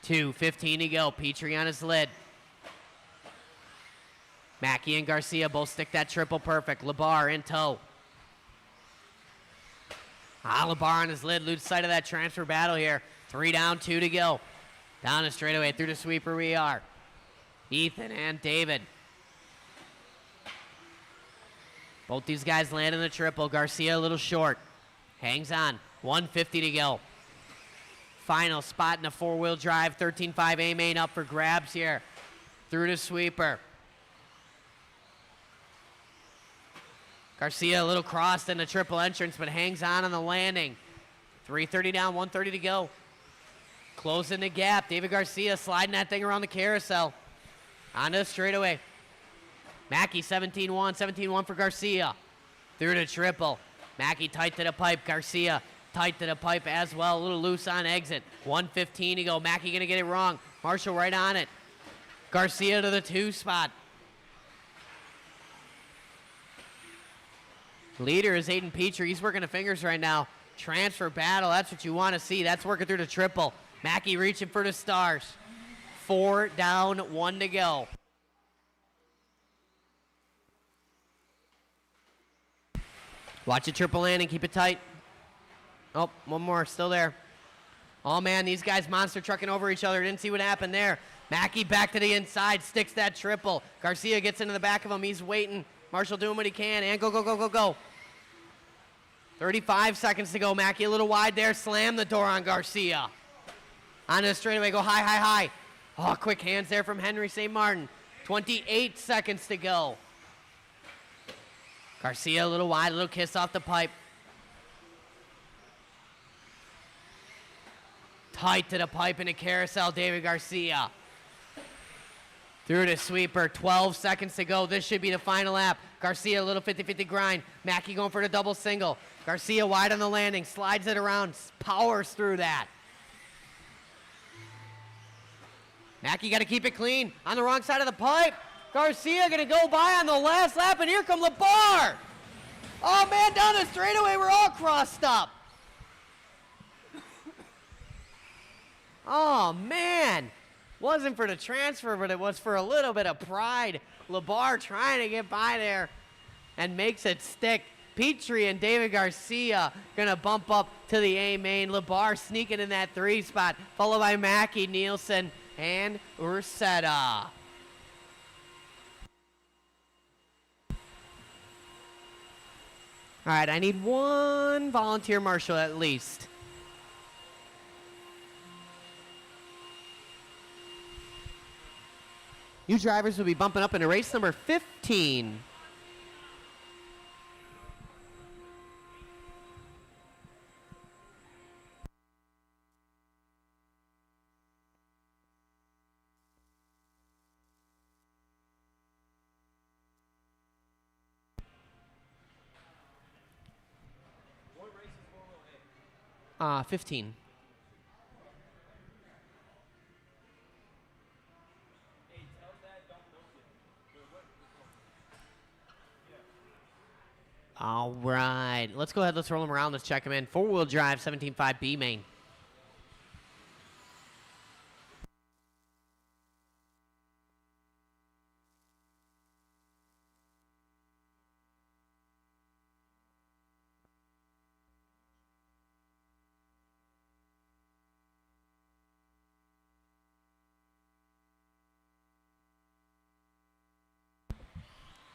2:15 to go. Petrie on his lid. Mackey and Garcia both stick that triple perfect. Labar in tow. Labar on his lid. Lose sight of that transfer battle here. 3 down, 2 to go. Down the straightaway through the sweeper we are. Ethan and David. Both these guys land in the triple. Garcia a little short. Hangs on. 1:50 to go. Final spot in the 4-wheel drive. 13.5 A main up for grabs here. Through the sweeper. Garcia a little crossed in the triple entrance, but hangs on the landing. 3:30 down, 1:30 to go. Closing the gap. David Garcia sliding that thing around the carousel. Onto the straightaway. Mackey 17-1, 17-1 for Garcia. Through to triple. Mackey tight to the pipe. Garcia tight to the pipe as well. A little loose on exit. 1:15 to go. Mackey going to get it wrong. Marshall right on it. Garcia to the 2 spot. Leader is Aiden Petrie. He's working the fingers right now. Transfer battle. That's what you want to see. That's working through the triple. Mackey reaching for the stars. 4 down, 1 to go. Watch it triple in and keep it tight. Oh, one more, still there. Oh man, these guys monster trucking over each other. Didn't see what happened there. Mackey back to the inside, sticks that triple. Garcia gets into the back of him, he's waiting. Marshall doing what he can, and go, go, go, go, go. 35 seconds to go. Mackey a little wide there, slam the door on Garcia. Onto the straightaway, go high, high, high. Oh, quick hands there from Henry St. Martin. 28 seconds to go. Garcia a little wide, a little kiss off the pipe. Tight to the pipe in a carousel, David Garcia. Through to sweeper, 12 seconds to go. This should be the final lap. Garcia a little 50-50 grind. Mackey going for the double single. Garcia wide on the landing, slides it around, powers through that. Mackey got to keep it clean on the wrong side of the pipe. Garcia going to go by on the last lap, and here come LeBar. Oh, man, down the straightaway, we're all crossed up. Oh, man. Wasn't for the transfer, but it was for a little bit of pride. LeBar trying to get by there and makes it stick. Petrie and David Garcia going to bump up to the A main. LeBar sneaking in that 3 spot, followed by Mackey, Nielsen, and Ursetta. All right, I need one volunteer marshal at least. You drivers will be bumping up into race number 15. What race is 4-wheel A? 15. All right, let's go ahead. Let's roll them around. Let's check them in. 4-wheel drive, 17.5 B main.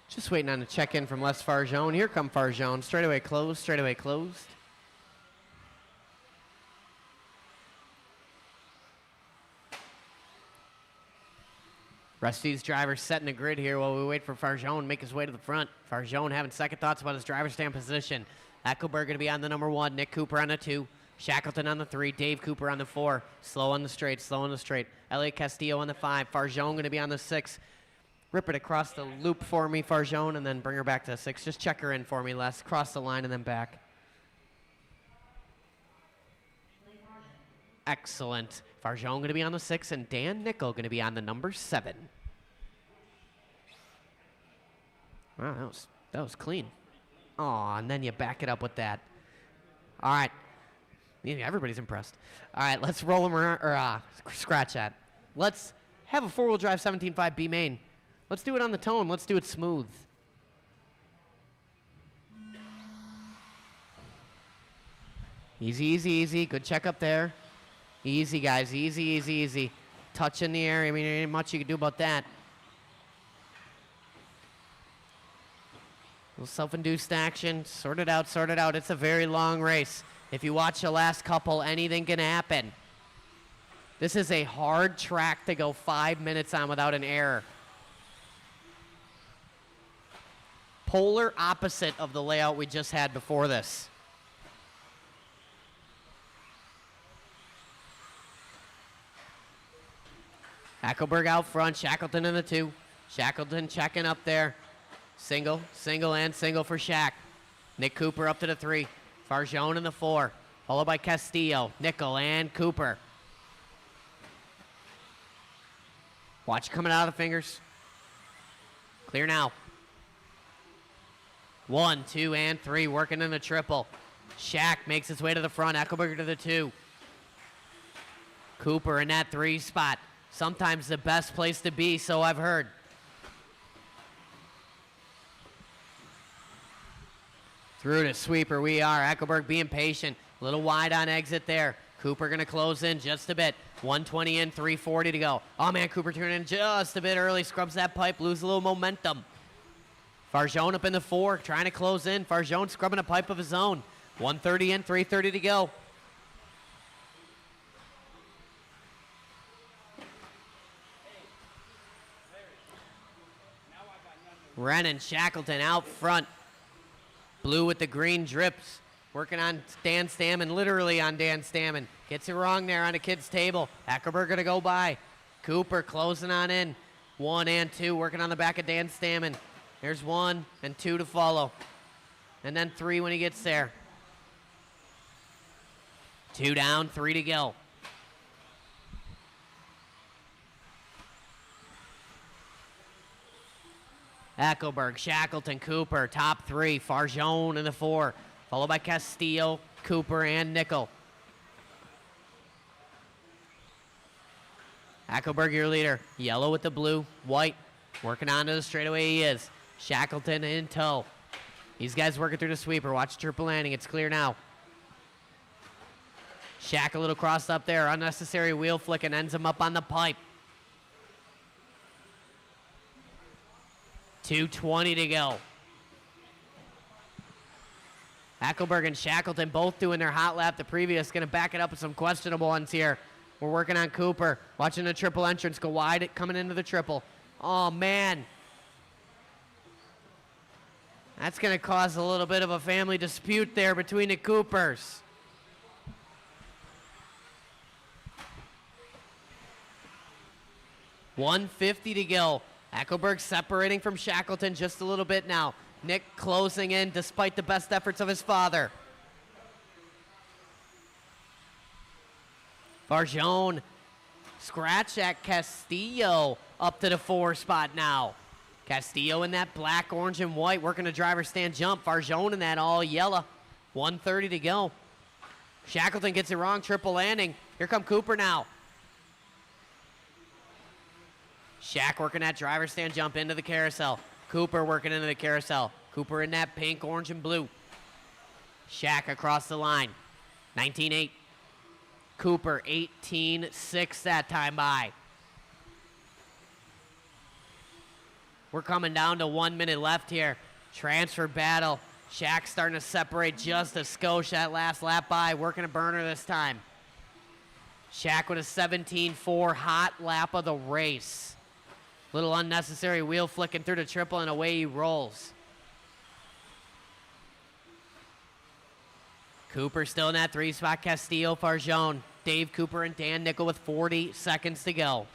Just waiting on a check-in from Les Farjone. Here come Farjone. Straightaway closed, straightaway closed. Rest of these drivers setting the grid here while we wait for Farjone to make his way to the front. Farjone having second thoughts about his driver's stand position. Eckelberg going to be on the number 1. Nick Cooper on the 2. Shackleton on the 3. Dave Cooper on the 4. Slow on the straight, slow on the straight. Elliot Castillo on the 5. Farjone going to be on the 6. Rip it across the loop for me, Farjone, and then bring her back to the 6. Just check her in for me, Les. Cross the line and then back. Excellent. Farjone going to be on the 6, and Dan Nickel going to be on the number 7. Wow, that was clean. Aw, and then you back it up with that. All right. Everybody's impressed. All right, let's roll them around, or scratch that. Let's have a 4-wheel drive 17.5 B main. Let's do it on the tone. Let's do it smooth. Easy, easy, easy. Good check up there. Easy, guys. Easy, easy, easy. Touch in the air. I mean, there ain't much you can do about that. A little self-induced action. Sort it out, sort it out. It's a very long race. If you watch the last couple, anything can happen. This is a hard track to go 5 minutes on without an error. Polar opposite of the layout we just had before this. Eckelberg out front, Shackleton in the 2. Shackleton checking up there. Single, single, and single for Shaq. Nick Cooper up to the 3. Farjone in the 4, followed by Castillo, Nickel, and Cooper. Watch coming out of the fingers. Clear now. 1, 2, and 3, working in the triple. Shaq makes his way to the front, Eckelberger to the 2. Cooper in that 3 spot. Sometimes the best place to be, so I've heard. Through to sweeper we are. Eckelberg being patient. A little wide on exit there. Cooper going to close in just a bit. 120 in, 340 to go. Oh, man, Cooper turning in just a bit early. Scrubs that pipe, lose a little momentum. Farjone up in the 4, trying to close in. Farjone scrubbing a pipe of his own. 130 in, 330 to go. Rennan Shackleton out front. Blue with the green drips. Working on Dan Stammen, literally on Dan Stammen. Gets it wrong there on the kid's table. Eckelberg gonna go by. Cooper closing on in. 1 and 2, working on the back of Dan Stammen. There's 1 and 2 to follow. And then 3 when he gets there. 2 down, 3 to go. Eckelberg, Shackleton, Cooper, top 3. Farjone in the 4, followed by Castillo, Cooper, and Nickel. Eckelberg, your leader. Yellow with the blue, white. Working onto the straightaway he is. Shackleton in tow. These guys working through the sweeper. Watch the triple landing. It's clear now. Shack a little crossed up there. Unnecessary wheel flick and ends him up on the pipe. 2:20 to go. Eckelberg and Shackleton both doing their hot lap the previous. Going to back it up with some questionable ones here. We're working on Cooper. Watching the triple entrance go wide coming into the triple. Oh, man. That's going to cause a little bit of a family dispute there between the Coopers. $150 to go. Eckelberg separating from Shackleton just a little bit now. Nick closing in despite the best efforts of his father. Farjone scratch at Castillo up to the 4 spot now. Castillo in that black, orange, and white working a driver stand jump. Farjone in that all yellow. 130 to go. Shackleton gets it wrong, triple landing. Here come Cooper now. Shack working that driver stand jump into the carousel. Cooper working into the carousel. Cooper in that pink, orange, and blue. Shack across the line. 19-8. Cooper 18-6 that time by. We're coming down to 1 minute left here. Transfer battle. Shack starting to separate just a skosh that last lap by. Working a burner this time. Shack with a 17-4 hot lap of the race. Little unnecessary wheel flicking through the triple and away he rolls. Cooper still in that 3 spot. Castillo, Farjone, Dave Cooper, and Dan Nickel with 40 seconds to go.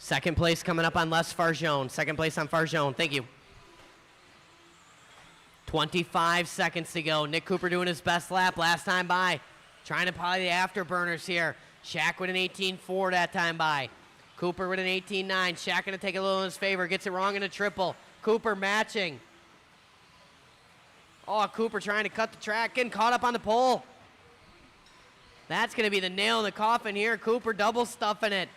Second place coming up on Les Farjone. Second place on Farjone. Thank you. 25 seconds to go. Nick Cooper doing his best lap last time by. Trying to probably the afterburners here. Shaq with an 18-4 that time by. Cooper with an 18-9. Shaq going to take a little in his favor. Gets it wrong in a triple. Cooper matching. Oh, Cooper trying to cut the track. Getting caught up on the pole. That's going to be the nail in the coffin here. Cooper double stuffing it.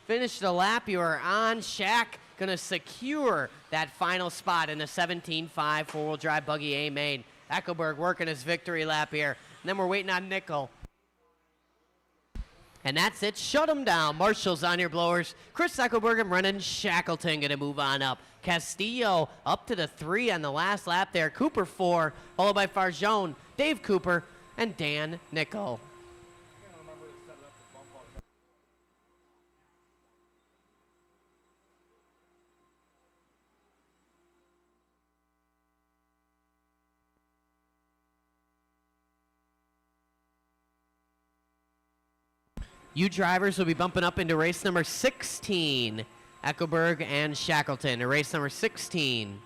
Finish the lap. You are on. Shaq going to secure that final spot in the 17.5 four-wheel drive buggy A main. Eckelberg working his victory lap here. And then we're waiting on Nickel. And that's it. Shut them down. Marshall's on your blowers. Chris Eckelberg and Brennan Shackleton going to move on up. Castillo up to the 3 on the last lap there. Cooper 4, followed by Farjone, Dave Cooper, and Dan Nickel. You drivers will be bumping up into race number 16. Eckelberg and Shackleton to race number 16.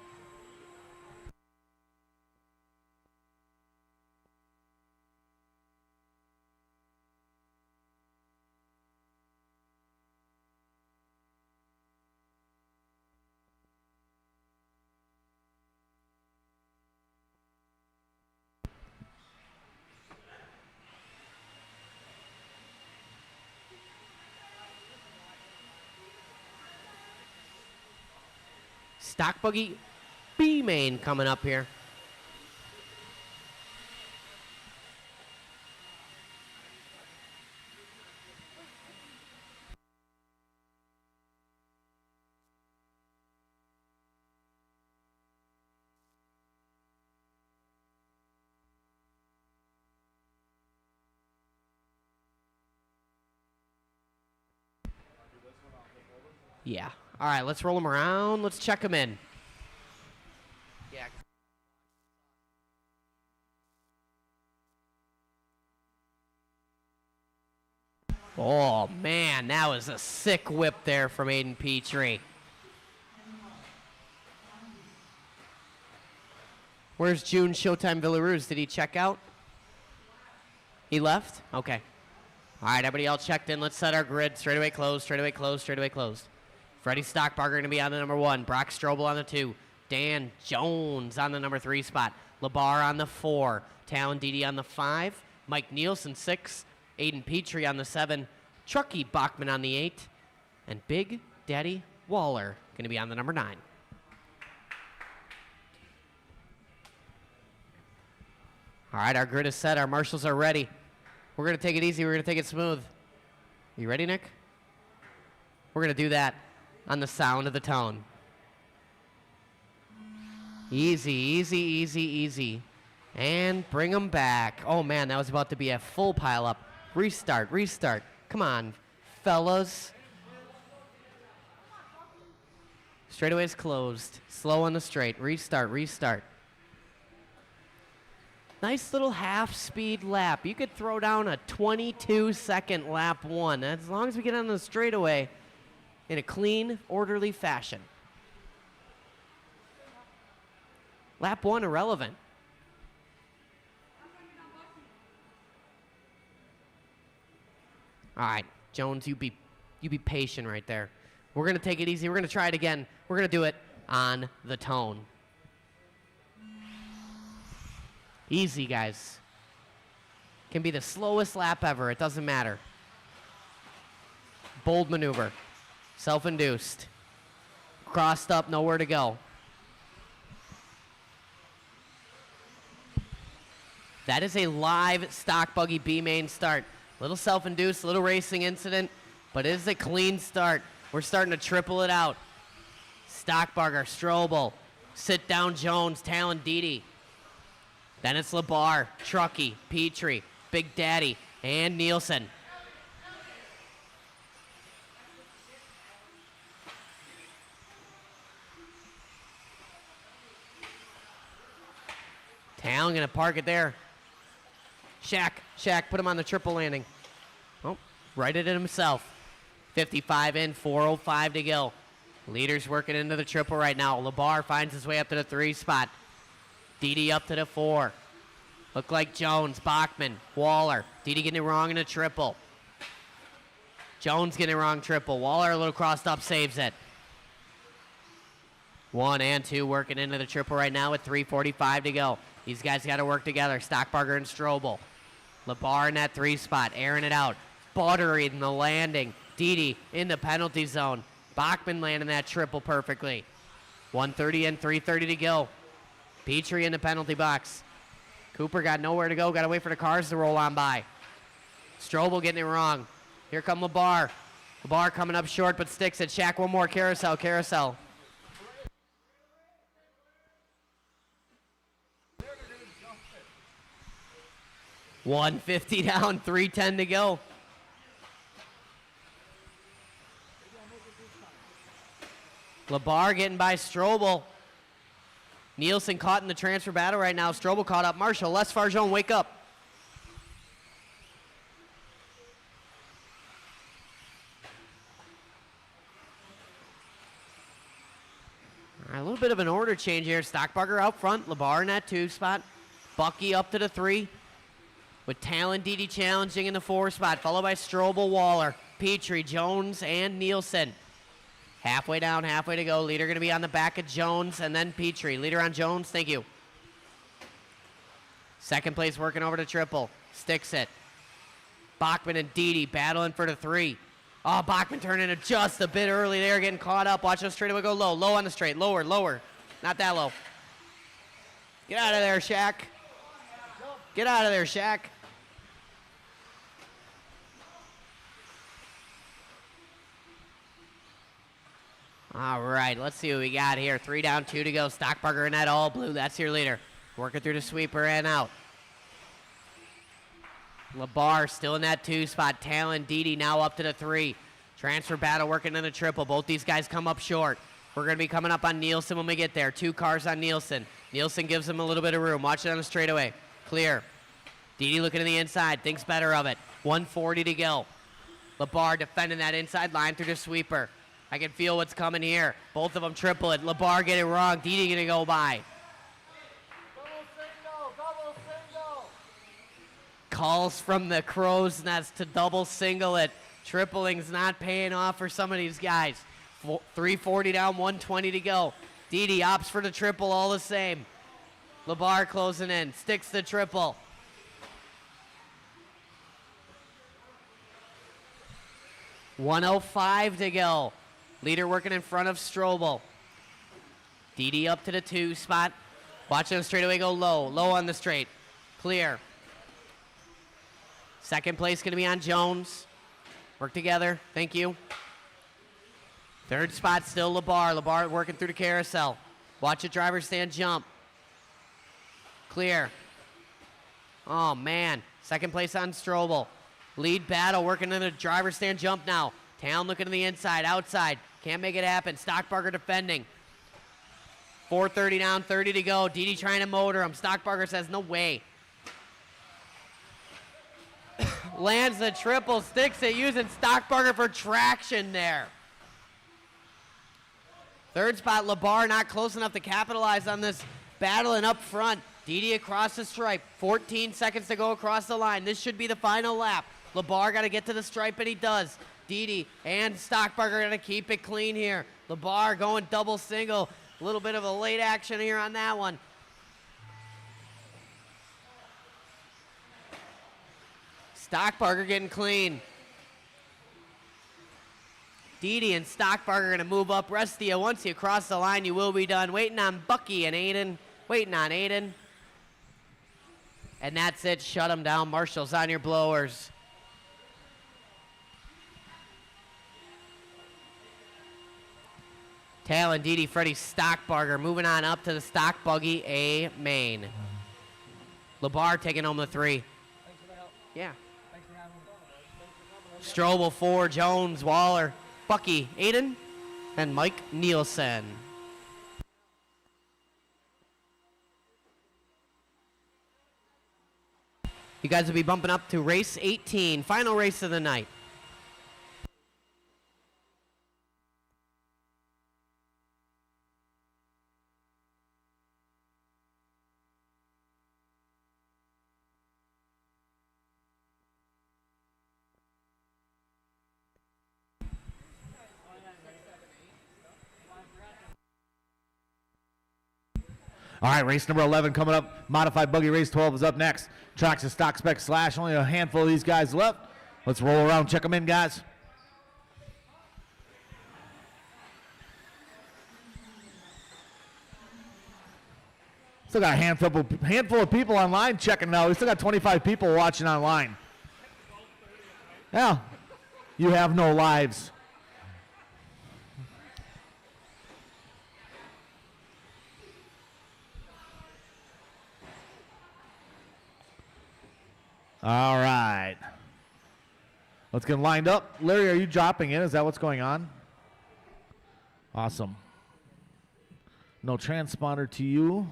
Stock buggy B main coming up here. Yeah. All right, let's roll them around. Let's check them in. Yeah. Oh, man, that was a sick whip there from Aiden Petrie. Where's June Showtime Villaruz? Did he check out? He left? Okay. All right, everybody all checked in. Let's set our grid. Straightaway closed, straightaway closed, straightaway closed. Freddie Stockbarger going to be on the number 1. Brock Strobel on the 2. Dan Jones on the number 3 spot. Labar on the 4. Talon Didi on the 5. Mike Nielsen 6. Aiden Petrie on the 7. Truckee Bachman on the 8. And Big Daddy Waller going to be on the number 9. All right, our grid is set. Our marshals are ready. We're going to take it easy. We're going to take it smooth. You ready, Nick? We're going to do that on the sound of the tone. Easy, easy, easy, easy. And bring them back. Oh, man, that was about to be a full pile up. Restart, restart. Come on, fellas. Straightaway's closed. Slow on the straight. Restart, restart. Nice little half-speed lap. You could throw down a 22-second lap 1. As long as we get on the straightaway in a clean, orderly fashion. Lap 1 irrelevant. All right, Jones, you be patient right there. We're going to take it easy. We're going to try it again. We're going to do it on the tone. Easy, guys. Can be the slowest lap ever. It doesn't matter. Bold maneuver. Self-induced. Crossed up, nowhere to go. That is a live stock buggy B main start. Little self-induced, little racing incident, but it is a clean start. We're starting to triple it out. Stockbarger, Strobel, sit down Jones, Talon Didi. Then it's Labar, Truckee, Petrie, Big Daddy, and Nielsen. Talon gonna park it there. Shaq, put him on the triple landing. Oh, righted it himself. 55 in, 4:05 to go. Leaders working into the triple right now. Labar finds his way up to the 3 spot. Didi up to the 4. Look like Jones, Bachman, Waller. Didi getting it wrong in a triple. Jones getting it wrong triple. Waller a little crossed up, saves it. 1 and 2 working into the triple right now with 3:45 to go. These guys got to work together. Stockbarger and Strobel. Labar in that 3 spot, airing it out. Buttery in the landing. Didi in the penalty zone. Bachman landing that triple perfectly. 1:30 and 3:30 to go. Petrie in the penalty box. Cooper got nowhere to go. Got to wait for the cars to roll on by. Strobel getting it wrong. Here come Labar. Labar coming up short but sticks it. Shaq one more. Carousel. 150 down, 3:10 to go. Labar getting by Strobel. Nielsen caught in the transfer battle right now. Strobel caught up. Marshall, Les Farjone, wake up. little bit of an order change here. Stockbarger out front, Labar in that 2 spot, Bucky up to the 3, with Talon Didi challenging in the 4 spot, followed by Strobel, Waller, Petrie, Jones, and Nielsen. Halfway down, halfway to go. Leader going to be on the back of Jones and then Petrie. Leader on Jones, thank you. Second place working over to triple. Sticks it. Bachman and Didi battling for the 3. Oh, Bachman turning it just a bit early there, getting caught up. Watch those straightaway go low. Low on the straight. Lower, lower. Not that low. Get out of there, Shaq. Get out of there, Shaq. All right, let's see what we got here. 3 down, 2 to go. Stockbarger in that all blue. That's your leader. Working through the sweeper and out. Labar still in that 2 spot. Talon, Didi now up to the 3. Transfer battle working in the triple. Both these guys come up short. We're going to be coming up on Nielsen when we get there. 2 cars on Nielsen. Nielsen gives him a little bit of room. Watch it on the straightaway. Clear. Didi looking to the inside. Thinks better of it. 140 to go. Labar defending that inside line through the sweeper. I can feel what's coming here. Both of them triple it. Labar get it wrong. Didi going to go by. Double single. Calls from the crow's nest to double single it. Tripling's not paying off for some of these guys. 340 down, 120 to go. Didi opts for the triple all the same. Labar closing in. Sticks the triple. $105 to go. Leader working in front of Strobel. Didi up to the 2 spot. Watching the straightaway go low. Low on the straight. Clear. Second place going to be on Jones. Work together. Thank you. 3rd spot still Labar. Labar working through the carousel. Watch it, driver stand jump. Clear. Oh, man. Second place on Strobel. Lead battle working in the driver stand jump now. Talon looking to the inside, outside. Can't make it happen. Stockbarger defending. 430 down, 30 to go. Didi trying to motor him. Stockbarger says, no way. Lands the triple, sticks it, using Stockbarger for traction there. 3rd spot, Labar not close enough to capitalize on this battle, and up front, Didi across the stripe. 14 seconds to go across the line. This should be the final lap. Labar got to get to the stripe, and he does. Didi and Stockbarger going to keep it clean here. Labar going double single. A little bit of a late action here on that one. Stockbarger getting clean. Didi and Stockbarger going to move up. Rest of you, once you cross the line, you will be done. Waiting on Bucky and Aiden. Waiting on Aiden. And that's it. Shut them down. Marshals on your blowers. Talon, Didi, Freddie, Stockbarger moving on up to the stock buggy A main. Labar taking home the 3. Thanks for the help. Yeah. Thanks for having me. Strobel, 4, Jones, Waller, Bucky, Aiden, and Mike Nielsen. You guys will be bumping up to race 18, final race of the night. All right, race number 11 coming up. Modified buggy race 12 is up next. Tracks and stock spec slash. Only a handful of these guys left. Let's roll around, check them in, guys. Still got a handful of people online checking now. We still got 25 people watching online. Yeah, you have no lives. All right. Let's get lined up. Larry, are you dropping in? Is that what's going on? Awesome. No transponder to you.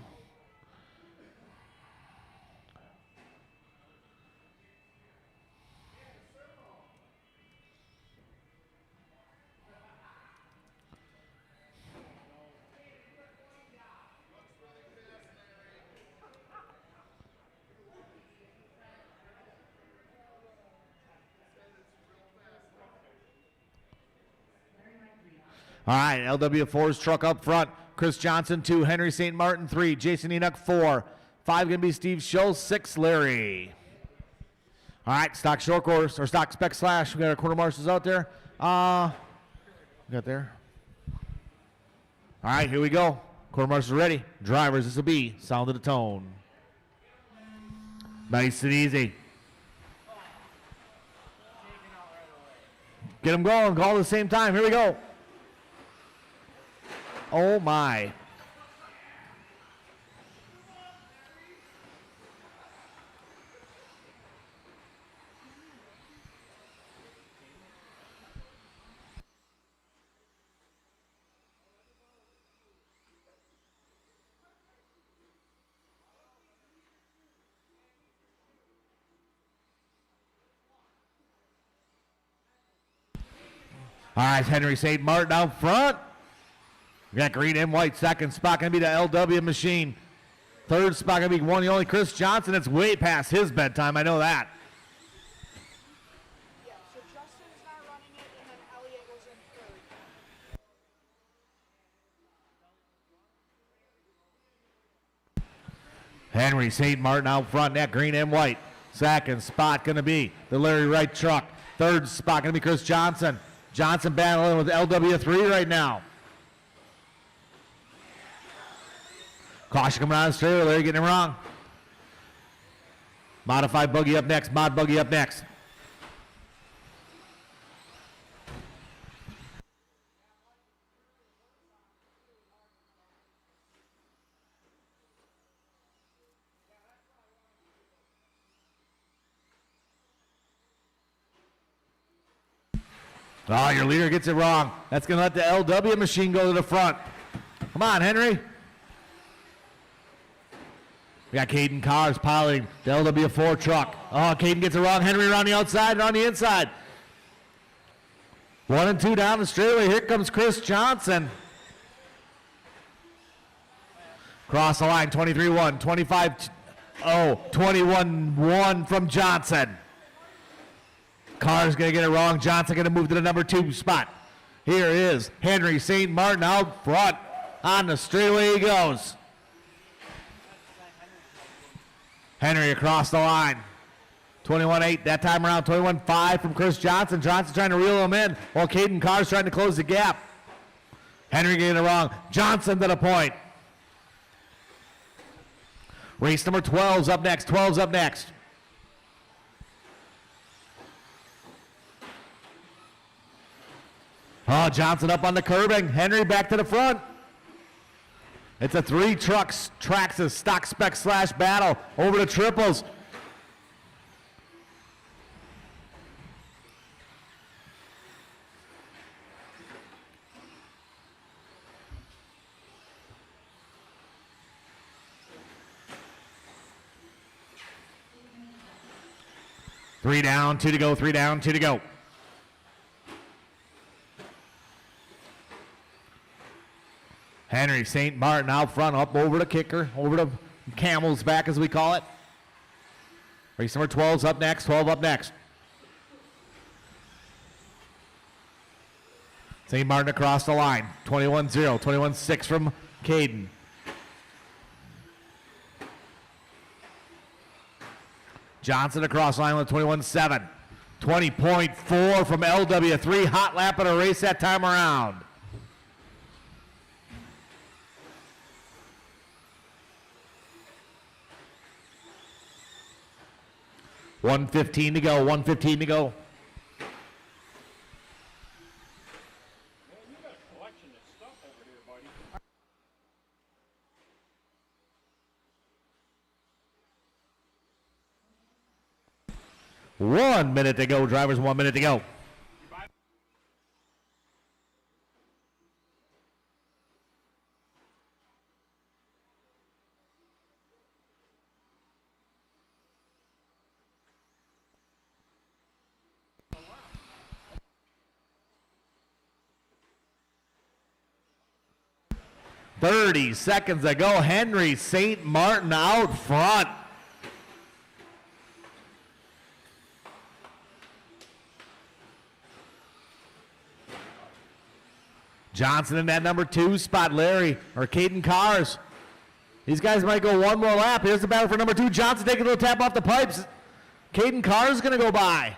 All right, LW4's truck up front. Chris Johnson, 2. Henry St. Martin, 3. Jason Enoch, 4. 5 going to be Steve Schultz, 6. Larry. All right, stock short course, or stock spec slash. We got our quarter marshals out there. We got there. All right, here we go. Quarter marshals ready. Drivers, this will be sound of the tone. Nice and easy. Get them going, all at the same time. Here we go. Oh my. All right, Henry St. Martin out front. We got green and white. Second spot going to be the LW machine. Third spot going to be one and only Chris Johnson. It's way past his bedtime. I know that. Yeah, so Justin's not running it, and then Elliot goes in third. Henry St. Martin out front. That green and white. Second spot going to be the Larry Wright truck. Third spot going to be Chris Johnson. Johnson battling with LW3 right now. Caution coming out of the straight. Larry getting it wrong. Modified buggy up next. Mod buggy up next. Oh, your leader gets it wrong. That's going to let the LW machine go to the front. Come on, Henry. We got Caden Cars piloting the LW4 truck. Oh, Caden gets it wrong. Henry around the outside and on the inside. 1 and 2 down the straightaway. Here comes Chris Johnson. Cross the line, 23-1, 25-0, 21-1 from Johnson. Carr's going to get it wrong. Johnson going to move to the number 2 spot. Here is Henry St. Martin out front. On the straightaway he goes. Henry across the line. 21-8 that time around. 21-5 from Chris Johnson. Johnson trying to reel him in while Caden Carr's trying to close the gap. Henry getting it wrong. Johnson to the point. Race number 12's up next. 12's up next. Oh, Johnson up on the curbing. Henry back to the front. It's a 3 trucks, Trackside stock spec slash battle over the triples. Three down, 2 to go, 3 down, 2 to go. Henry St. Martin out front, up over the kicker, over the camel's back as we call it. Race number 12's up next, 12 up next. St. Martin across the line, 21-0, 21-6 from Caden. Johnson across the line with 21-7. 20.4 from LW3, hot lap of the race that time around. $1:15 to go, $1:15 to go. Man, you got a collection of stuff over here, buddy. 1 minute to go, drivers, 1 minute to go. .30 seconds to go. Henry St. Martin out front. Johnson in that number 2 spot. Larry or Caden Cars. These guys might go one more lap. Here's the battle for number 2. Johnson taking a little tap off the pipes. Caden Cars is going to go by.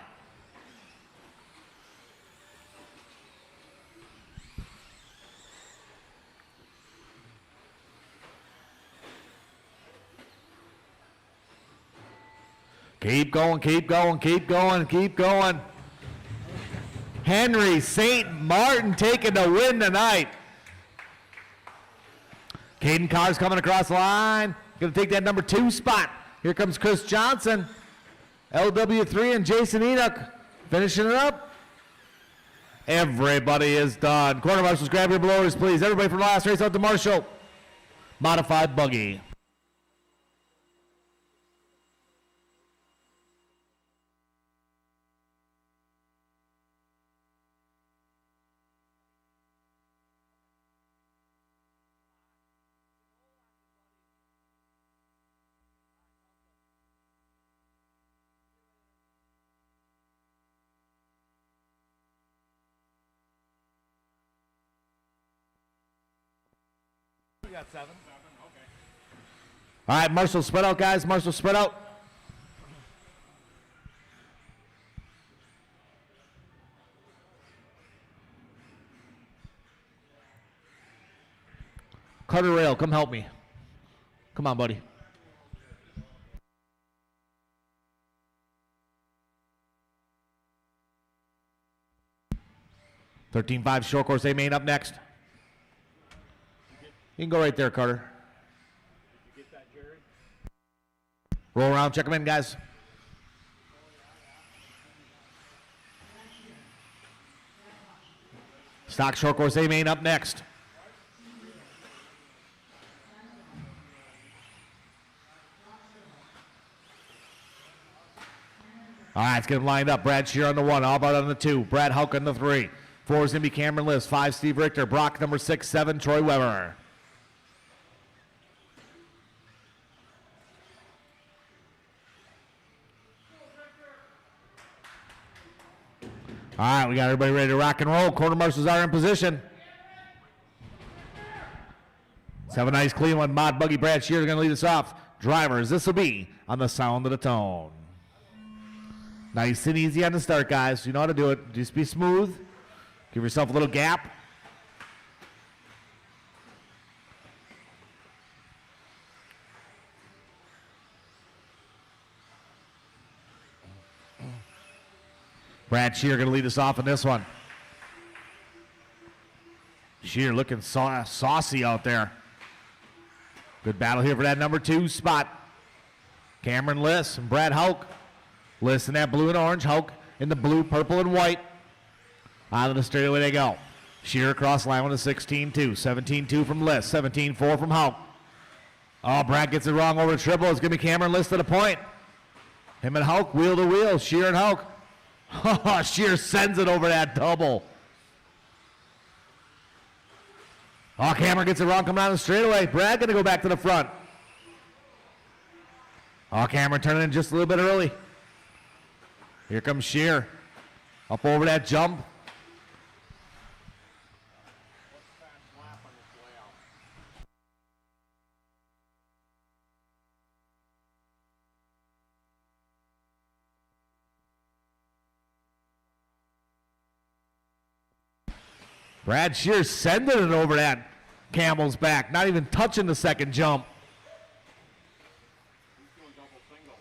Keep going, keep going, keep going, keep going. Henry St. Martin taking the win tonight. Caden Carr's coming across the line. Going to take that number 2 spot. Here comes Chris Johnson. LW3 and Jason Enoch finishing it up. Everybody is done. Corner marshals, grab your blowers, please. Everybody from the last race out to Marshall. Modified buggy. Got 7. All right, Marshall spread out, guys. Marshall spread out. Carter Rail, come help me. Come on, buddy. $13.5 short course A main up next. You can go right there, Carter. You get that, Jared? Roll around, check them in, guys. Stock short course A main up next. All right, let's get them lined up. Brad Shear on the 1, Albert on the 2, Brad Houck on the 3. 4 is going to be Cameron List, 5 Steve Richter, Brock number 6, 7 Troy Weber. All right, we got everybody ready to rock and roll. Quarter marshals are in position. Let's have a nice clean one. Mod Buggy Brad Shear is going to lead us off. Drivers, this will be on the sound of the tone. Nice and easy on the start, guys. You know how to do it. Just be smooth. Give yourself a little gap. Brad Shear going to lead us off in this one. Shear looking saucy out there. Good battle here for that number 2 spot. Cameron Liss and Brad Houck. Liss in that blue and orange. Houck in the blue, purple, and white. Out of the straightaway they go. Shear across line with a 16-2. 17-2 from Liss. 17-4 from Houck. Oh, Brad gets it wrong over the triple. It's going to be Cameron Liss to the point. Him and Houck, wheel to wheel. Shear and Houck. Oh, Shear sends it over that double. Oh, Cameron gets it wrong coming down the straightaway. Brad going to go back to the front. Oh, Cameron turning in just a little bit early. Here comes Shear. Up over that jump. Brad Shear sending it over that Camel's back, not even touching the second jump. He's doing double single.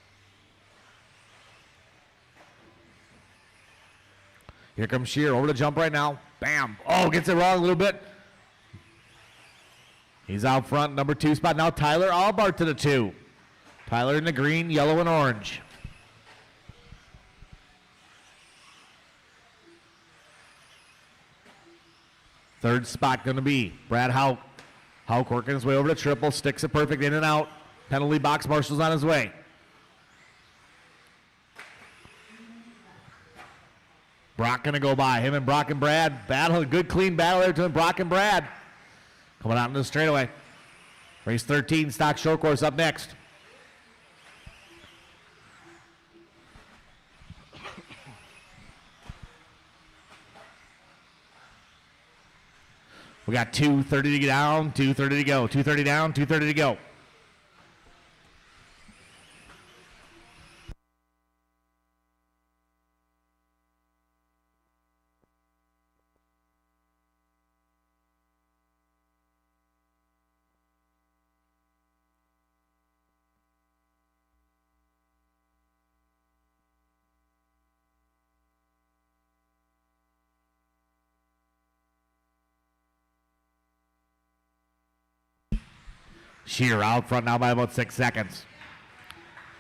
Here comes Shear over the jump right now. Bam. Oh, gets it wrong a little bit. He's out front, number 2 spot. Now Tyler Albart to the 2. Tyler in the green, yellow, and orange. Third spot going to be Brad Houck. Houck working his way over to triple, sticks it perfect in and out. Penalty box, Marshall's on his way. Brock going to go by. Him and Brock and Brad battle. A good clean battle there between Brock and Brad. Coming out into the straightaway. Race 13, stock short course up next. We got 2:30 to down, 2:30 to go. 2:30 down, 2:30 to go. Shear out front now by about 6 seconds.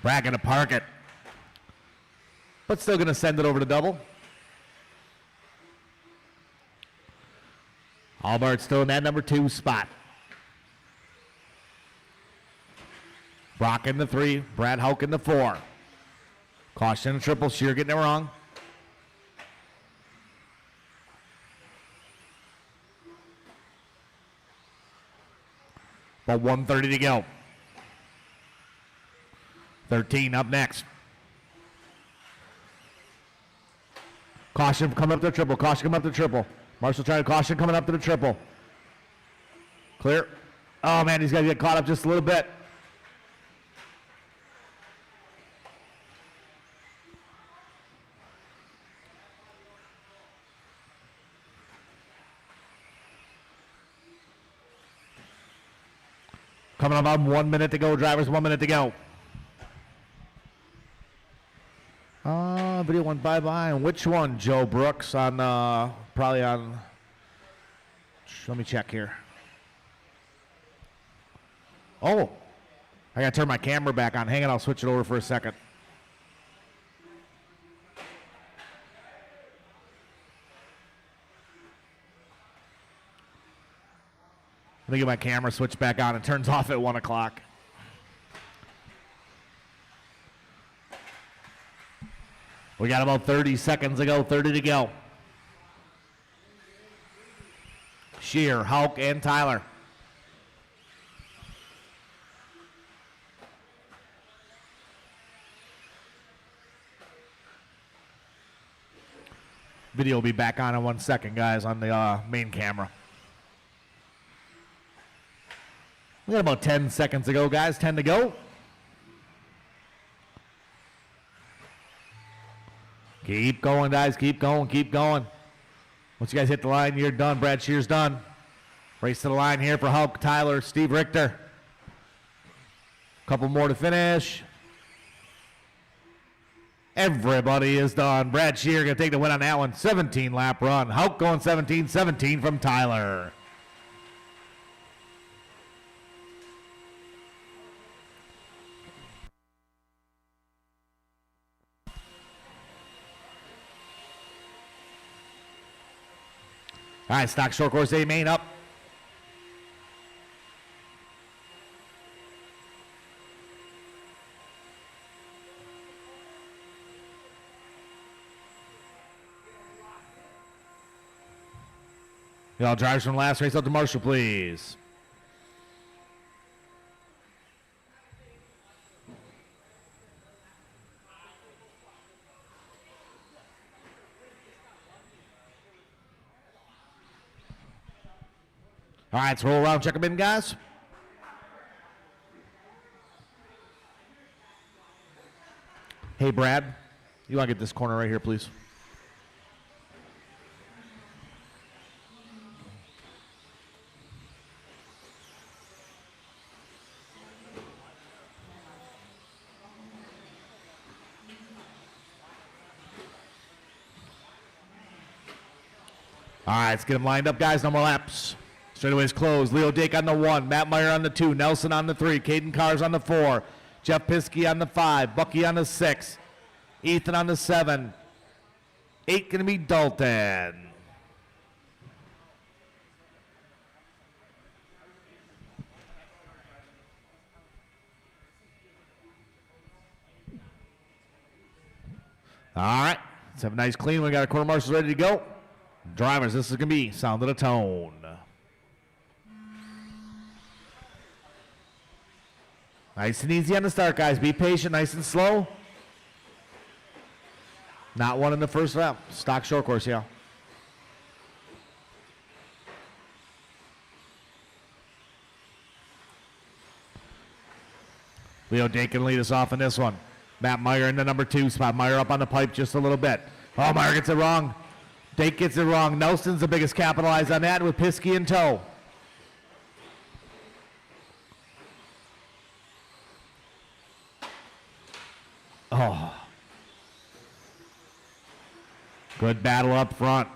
Brad going to park it. But still going to send it over to double. Albert still in that number 2 spot. Brock in the 3. Brad Houck in the 4. Caution triple. Shear getting it wrong. About 1:30 to go. 13 up next. Caution coming up to the triple. Caution coming up to the triple. Marshall trying to caution coming up to the triple. Clear. Oh, man, he's got to get caught up just a little bit. Coming up on 1 minute to go, drivers, 1 minute to go. Video went bye-bye. And which one, Joe Brooks? On, probably on, let me check here. Oh, I got to turn my camera back on. Hang on, I'll switch it over for a second. Let me get my camera switched back on. It turns off at 1 o'clock. We got about 30 seconds to go, 30 to go. Shear, Houck, and Tyler. Video will be back on in 1 second, guys, on the main camera. We got about 10 seconds to go, guys. 10 to go. Keep going, guys. Keep going. Keep going. Once you guys hit the line, you're done. Brad Shear's done. Race to the line here for Houck, Tyler, Steve Richter. Couple more to finish. Everybody is done. Brad Shear going to take the win on that one. 17-lap run. Houck going 17-17 from Tyler. All right, stock short course A main up. Y'all drivers from last race out to Marshall, please. All right, let's roll around, check them in, guys. Hey, Brad, you want to get this corner right here, please? All right, let's get them lined up, guys. No more laps. Straightaways closed. Leo Dake on the 1. Matt Meyer on the 2. Nelson on the 3. Caden Cars on the 4. Jeff Piskey on the 5. Bucky on the 6. Ethan on the 7. 8 going to be Dalton. All right. Let's have a nice clean. We got our quarter marshals ready to go. Drivers, this is going to be sound of the tone. Nice and easy on the start, guys. Be patient, nice and slow. Not one in the first lap. Stock short course, yeah. Leo Dake can lead us off in this one. Matt Meyer in the number 2 spot. Meyer up on the pipe just a little bit. Oh, Meyer gets it wrong. Dake gets it wrong. Nelson's the biggest capitalized on that with Piskey in tow. Oh. Good battle up front.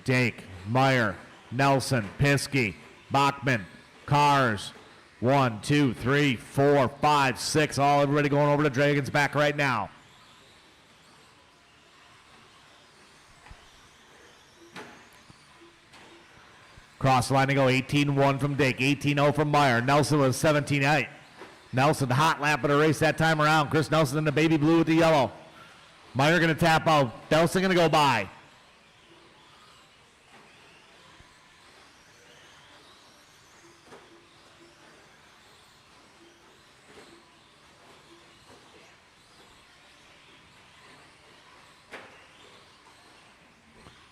Dake, Meyer, Nelson, Piskey, Bachman, Cars. 1, 2, 3, 4, 5, 6. All everybody going over to Dragon's back right now. Cross the line to go. 18-1 from Dake. 18-0 from Meyer. Nelson was 17-8. Nelson, the hot lap of the race that time around. Chris Nelson in the baby blue with the yellow. Meyer going to tap out. Nelson going to go by.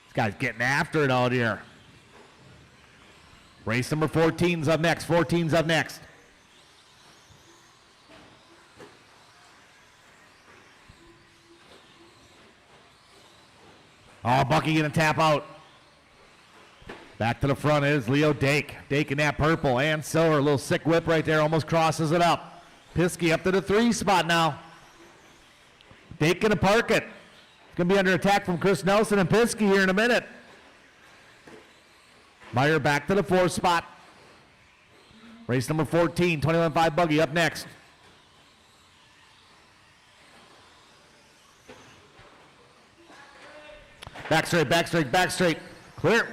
This guy's getting after it out here. Race number 14's up next. 14's up next. Oh, Bucky gonna tap out. Back to the front is Leo Dake. Dake in that purple and silver. A little sick whip right there. Almost crosses it up. Piskey up to the 3 spot now. Dake gonna park it. Going to be under attack from Chris Nelson and Piskey here in a minute. Meyer back to the 4 spot. Race number 14, 21.5 buggy up next. Back straight, back straight, back straight. Clear.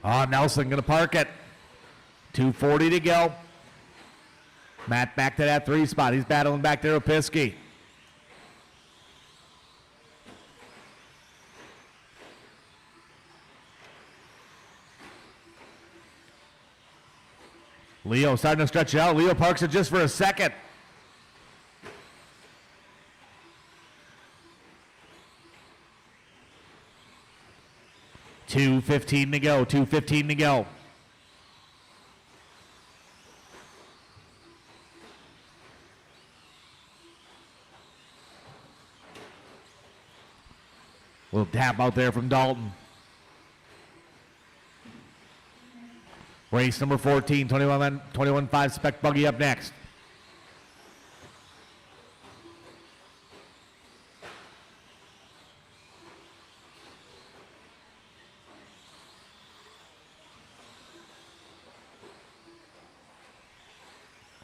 Oh, Nelson going to park it. 2:40 to go. Matt back to that 3 spot. He's battling back there with Piskey. Leo starting to stretch it out. Leo parks it just for a second. $2:15 to go. 2:15 to go. Little tap out there from Dalton. Race number 14, 21.5 spec buggy up next.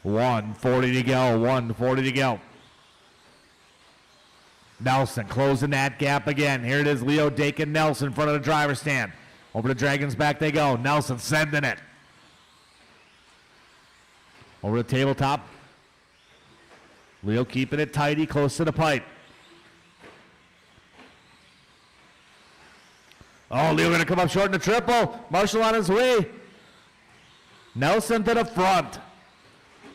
$140 to go. $140 to go. Nelson closing that gap again. Here it is, Leo Dake and Nelson in front of the driver's stand. Over to Dragon's back they go. Nelson sending it. Over the tabletop. Leo keeping it tidy, close to the pipe. Oh, Leo going to come up short in the triple. Marshall on his way. Nelson to the front.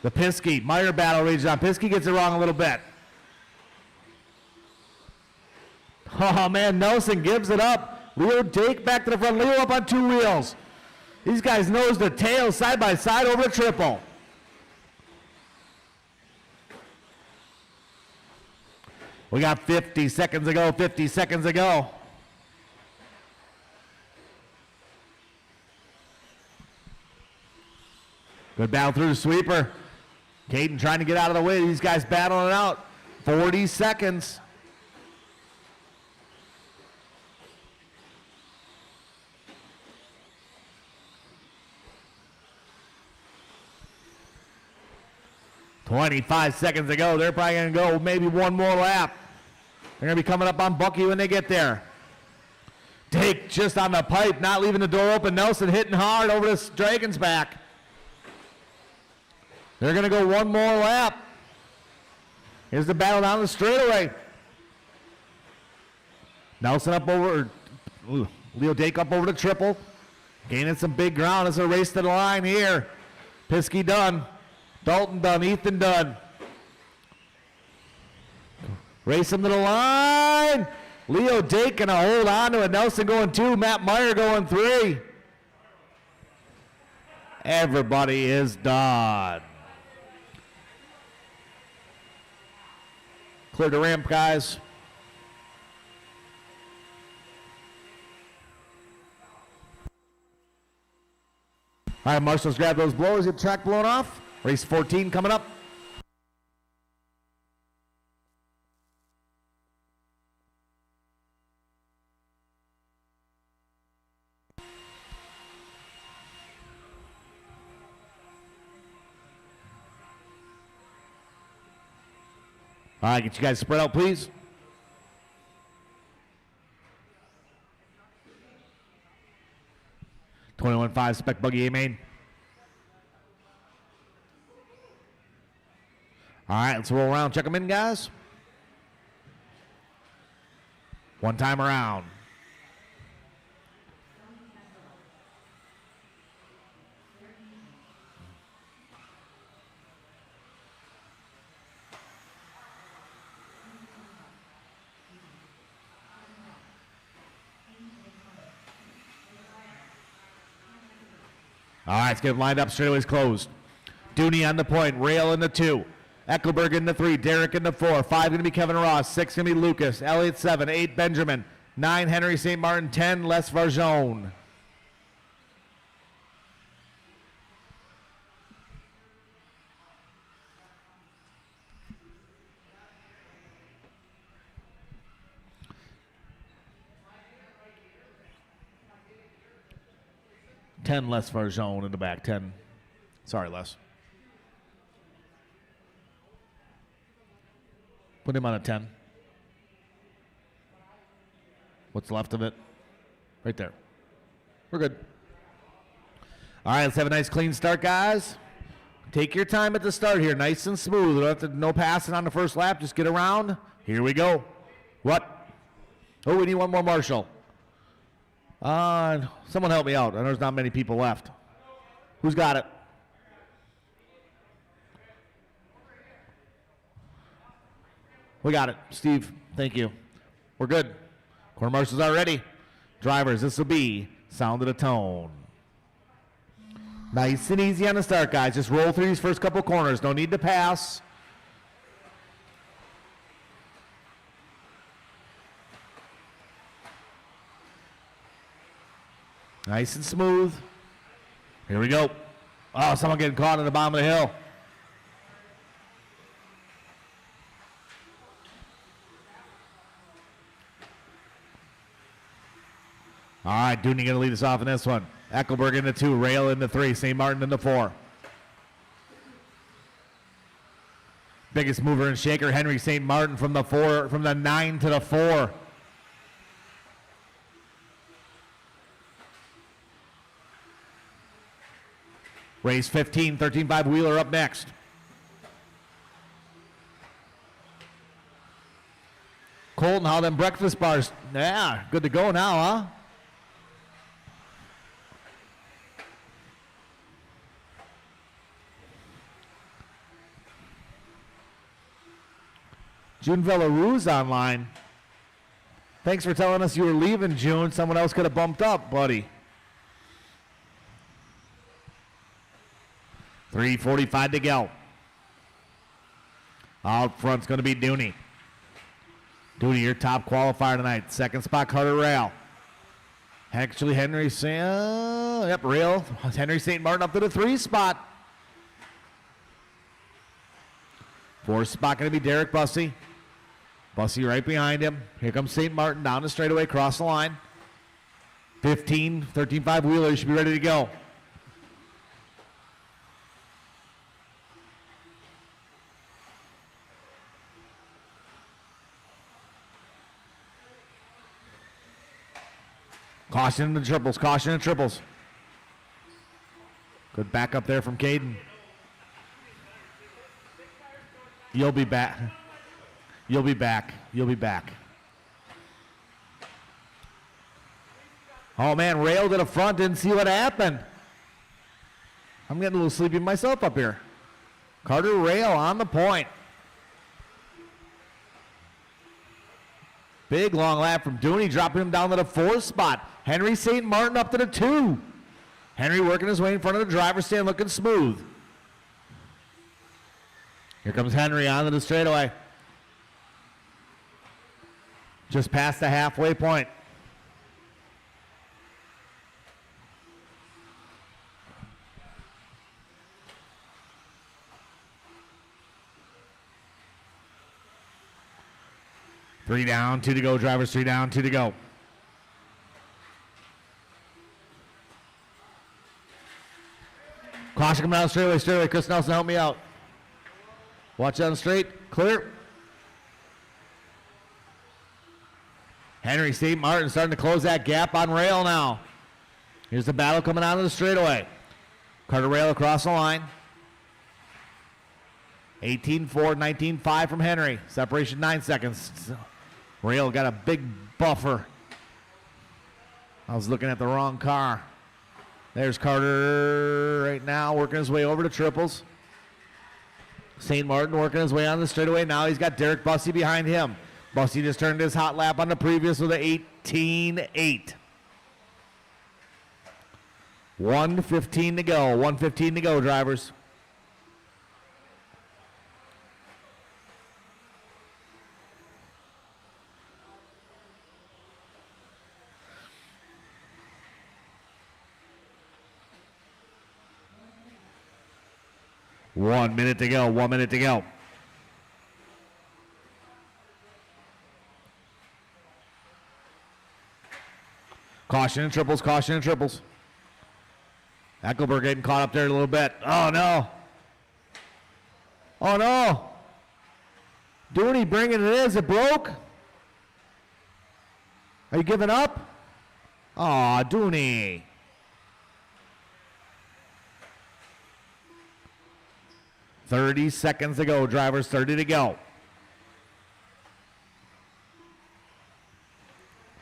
The Piskey, Meyer battle rages on. Piskey gets it wrong a little bit. Oh, man, Nelson gives it up. Leo Dake back to the front. Leo up on 2 wheels. These guys nose to tail, side by side over the triple. We got 50 seconds to go, 50 seconds to go. Good battle through the sweeper. Caden trying to get out of the way. These guys battling it out. 40 seconds. $25 seconds to go. They're probably going to go maybe one more lap. They're going to be coming up on Bucky when they get there. Dake just on the pipe, not leaving the door open. Nelson hitting hard over this Dragon's back. They're going to go one more lap. Here's the battle down the straightaway. Nelson up over, Leo Dake up over the triple. Gaining some big ground as a race to the line here. Piskey done. Dalton done. Ethan done. Race him to the line. Leo Dake gonna hold on to it. Nelson going 2. Matt Meyer going 3. Everybody is done. Clear the ramp, guys. All right, marshals, grab those blowers. Get the track blown off. Race 14 coming up. All right, get you guys spread out, please. .21.5 spec buggy A main. All right, let's roll around. Check them in, guys. One time around. All right, let's get them lined up. Straightaways closed. Dooney on the point. Rail in the 2. Eckelberg in the 3. Derek in the 4. 5 going to be Kevin Ross. 6 going to be Lucas. Elliott 7. 8 Benjamin. 9 Henry St. Martin. 10 Les Varjone. Les Varjone in the back. 10. Sorry, Les. Put him on a 10. What's left of it? Right there. We're good. All right, let's have a nice clean start, guys. Take your time at the start here. Nice and smooth. No passing on the first lap. Just get around. Here we go. What? Oh, we need one more marshal. Someone help me out. I know there's not many people left. Who's got it? We got it. Steve, thank you. We're good. Corner marshals are ready. Drivers, this will be sound of the tone. Nice and easy on the start, guys. Just roll through these first couple corners. No need to pass. Nice and smooth. Here we go. Oh, someone getting caught in the bottom of the hill. All right, Dooney going to lead us off in this one. Eckelberg in the 2, Rail in the 3, St. Martin in the 4. Biggest mover and shaker, Henry St. Martin from the 9 to the 4. Race 15, 13.5 Wheeler up next. Colton, how them breakfast bars? Yeah, good to go now, huh? June Villarue's online. Thanks for telling us you were leaving, June. Someone else could have bumped up, buddy. 3:45 to go. Out front's going to be Dooney. Dooney, your top qualifier tonight. Second spot, Carter Rail. Actually, Henry Rail. Henry St. Martin up to the 3 spot. 4th spot going to be Derek Bussey. Bussey right behind him. Here comes St. Martin down the straightaway, across the line. 15, 13.5 Wheeler, you should be ready to go. Caution in the triples, caution in the triples. Good backup there from Caden. You'll be back. You'll be back. You'll be back. Oh, man, Rail to the front, didn't see what happened. I'm getting a little sleepy myself up here. Carter Rail on the point. Big long lap from Dooney, dropping him down to the 4th spot. Henry St. Martin up to the 2. Henry working his way in front of the driver's stand, looking smooth. Here comes Henry onto the straightaway. Just past the halfway point. Three down, 2 to go, drivers. 3 down, 2 to go. Caution coming down straightaway. Chris Nelson, help me out. Watch down straight, clear. Henry St. Martin starting to close that gap on rail now. Here's the battle coming out of the straightaway. Carter Rail across the line. 18-4, 19-5 from Henry. Separation 9 seconds. Rail got a big buffer. I was looking at the wrong car. There's Carter right now working his way over to triples. St. Martin working his way on the straightaway. Now he's got Derek Bussey behind him. Bussey just turned his hot lap on the previous with an 18-8. 1:15 to go. 1:15 to go, drivers. One minute to go. 1 minute to go. Caution and triples, caution and triples. Eckelberg getting caught up there a little bit. Oh, no. Oh, no. Dooney bringing it in. Is it broke? Are you giving up? Aw, Dooney. $30 seconds to go, drivers. 30 to go.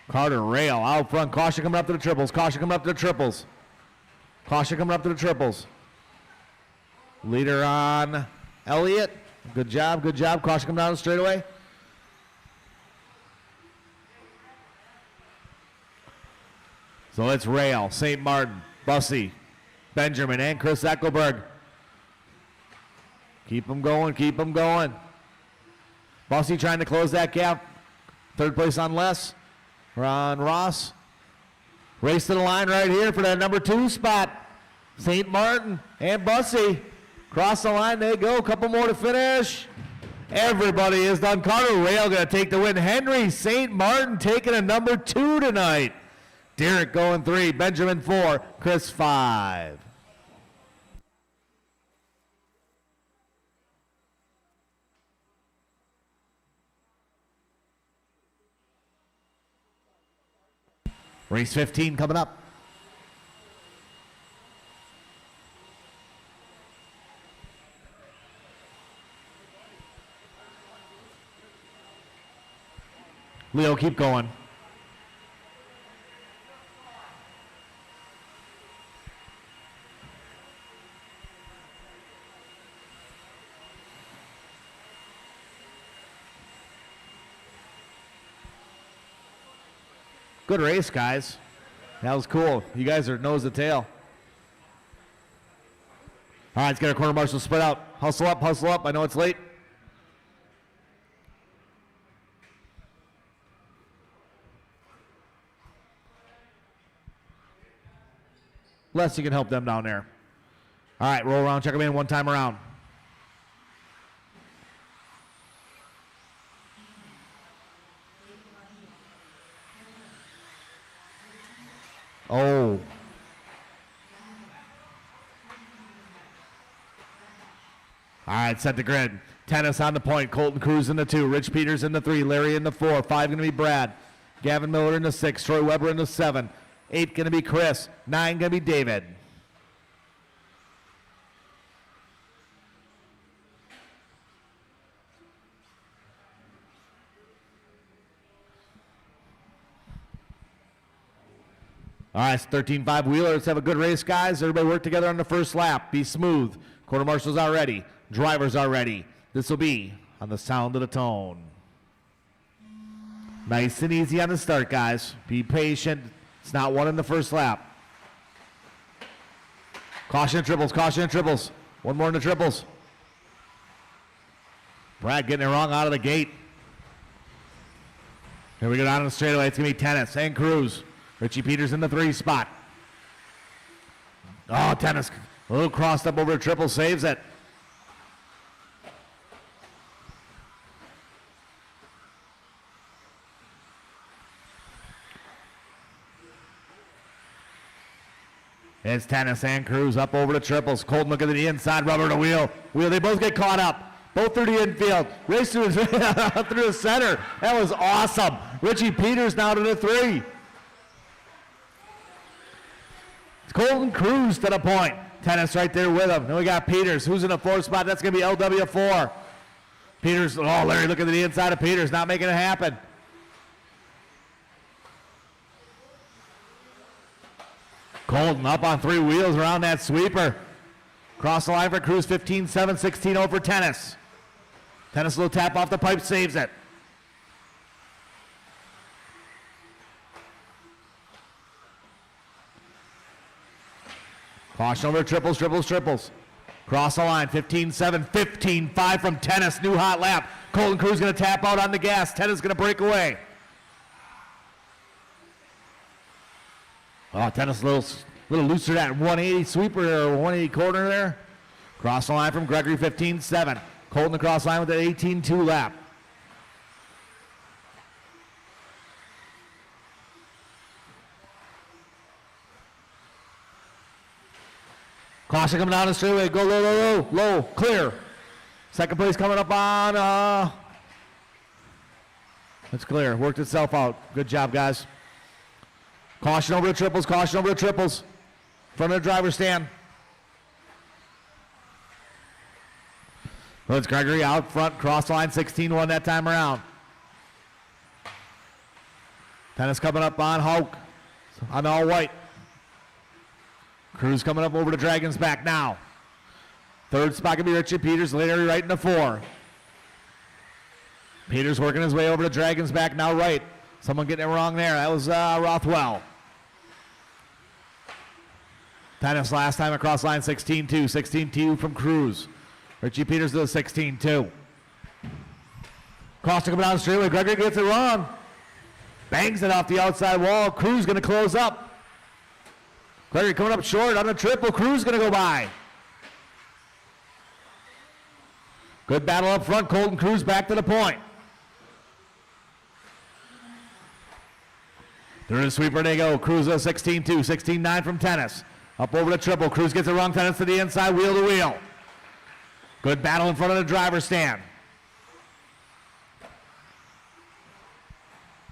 Carter Rail out front. Caution coming up to the triples. Caution coming up to the triples. Caution coming up to the triples. Leader on Elliott. Good job, good job. Caution coming down the straightaway. So it's Rail, St. Martin, Bussey, Benjamin, and Chris Eckelberg. Keep them going, keep them going. Bussey trying to close that gap. Third place on Les. Ron Ross. Race to the line right here for that number 2 spot. St. Martin and Bussey. Cross the line, they go. Couple more to finish. Everybody is done. Carter Rail going to take the win. Henry St. Martin taking a number 2 tonight. Derek going 3, Benjamin 4, Chris 5. Race 15 coming up. Leo, keep going. Good race, guys. That was cool. You guys are nose to tail. All right, let's get our quarter marshal spread out. Hustle up, hustle up. I know it's late. Les, you can help them down there. All right, roll around, check them in one time around. Oh. All right, set the grid. Tennis on the point. Colton Cruz in the 2. Rich Peters in the 3. Larry in the 4. 5 going to be Brad. Gavin Miller in the 6. Troy Weber in the 7. 8 going to be Chris. 9 going to be David. All right, it's 13-5 Wheeler. Let's have a good race, guys. Everybody work together on the first lap. Be smooth. Quarter marshals are ready. Drivers are ready. This will be on the sound of the tone. Nice and easy on the start, guys. Be patient. It's not one in the first lap. Caution and triples, caution and triples. One more in the triples. Brad getting it wrong out of the gate. Here we go down to the straightaway. It's going to be Tennis and Cruz. Richie Peters in the 3 spot. Oh, Tennis. A little crossed up over the triple. Saves it. It's Tennis and Cruz up over the triples. Colton looking at the inside. Rubber to wheel. They both get caught up. Both through the infield. Race through the center. That was awesome. Richie Peters now to the 3. It's Colton Cruz to the point. Tennis right there with him. Then we got Peters. Who's in the 4th spot? That's going to be LW4. Peters. Oh, Larry looking at the inside of Peters. Not making it happen. Colton up on 3 wheels around that sweeper. Cross the line for Cruz. 15-7, 16-0 for Tennis. Tennis little tap off the pipe, saves it. Caution over triples, triples, triples. Cross the line, 15-7, 15-5 from Tennis. New hot lap. Colton Cruz going to tap out on the gas. Tennis going to break away. Oh, Tennis a little looser that 180 sweeper or 180 corner there. Cross the line from Gregory, 15-7. Colton across line with an 18-2 lap. Caution coming down the straightaway. Go low, low, low, low, clear. Second place coming up on, it's clear. Worked itself out. Good job, guys. Caution over the triples, caution over the triples. Front of the driver's stand. Well, it's Gregory out front, cross line, 16-1 that time around. Tennis coming up on Hulk, on all white. Cruz coming up over to Dragon's back now. 3rd spot gonna be Richie Peters, Larry right in the 4. Peters working his way over to Dragon's back now right. Someone getting it wrong there. That was Rothwell. Tennis last time across line, 16-2. 16-2 from Cruz. Richie Peters to the 16-2. Costa coming down the straightaway. Gregory gets it wrong. Bangs it off the outside wall. Cruz going to close up. Gregory coming up short on the triple. Cruz going to go by. Good battle up front. Colton Cruz back to the point. Through the sweeper they go. Cruz a 16-2. 16-9 from Tennis. Up over the triple. Cruz gets it wrong. Tennis to the inside. Wheel to wheel. Good battle in front of the driver's stand.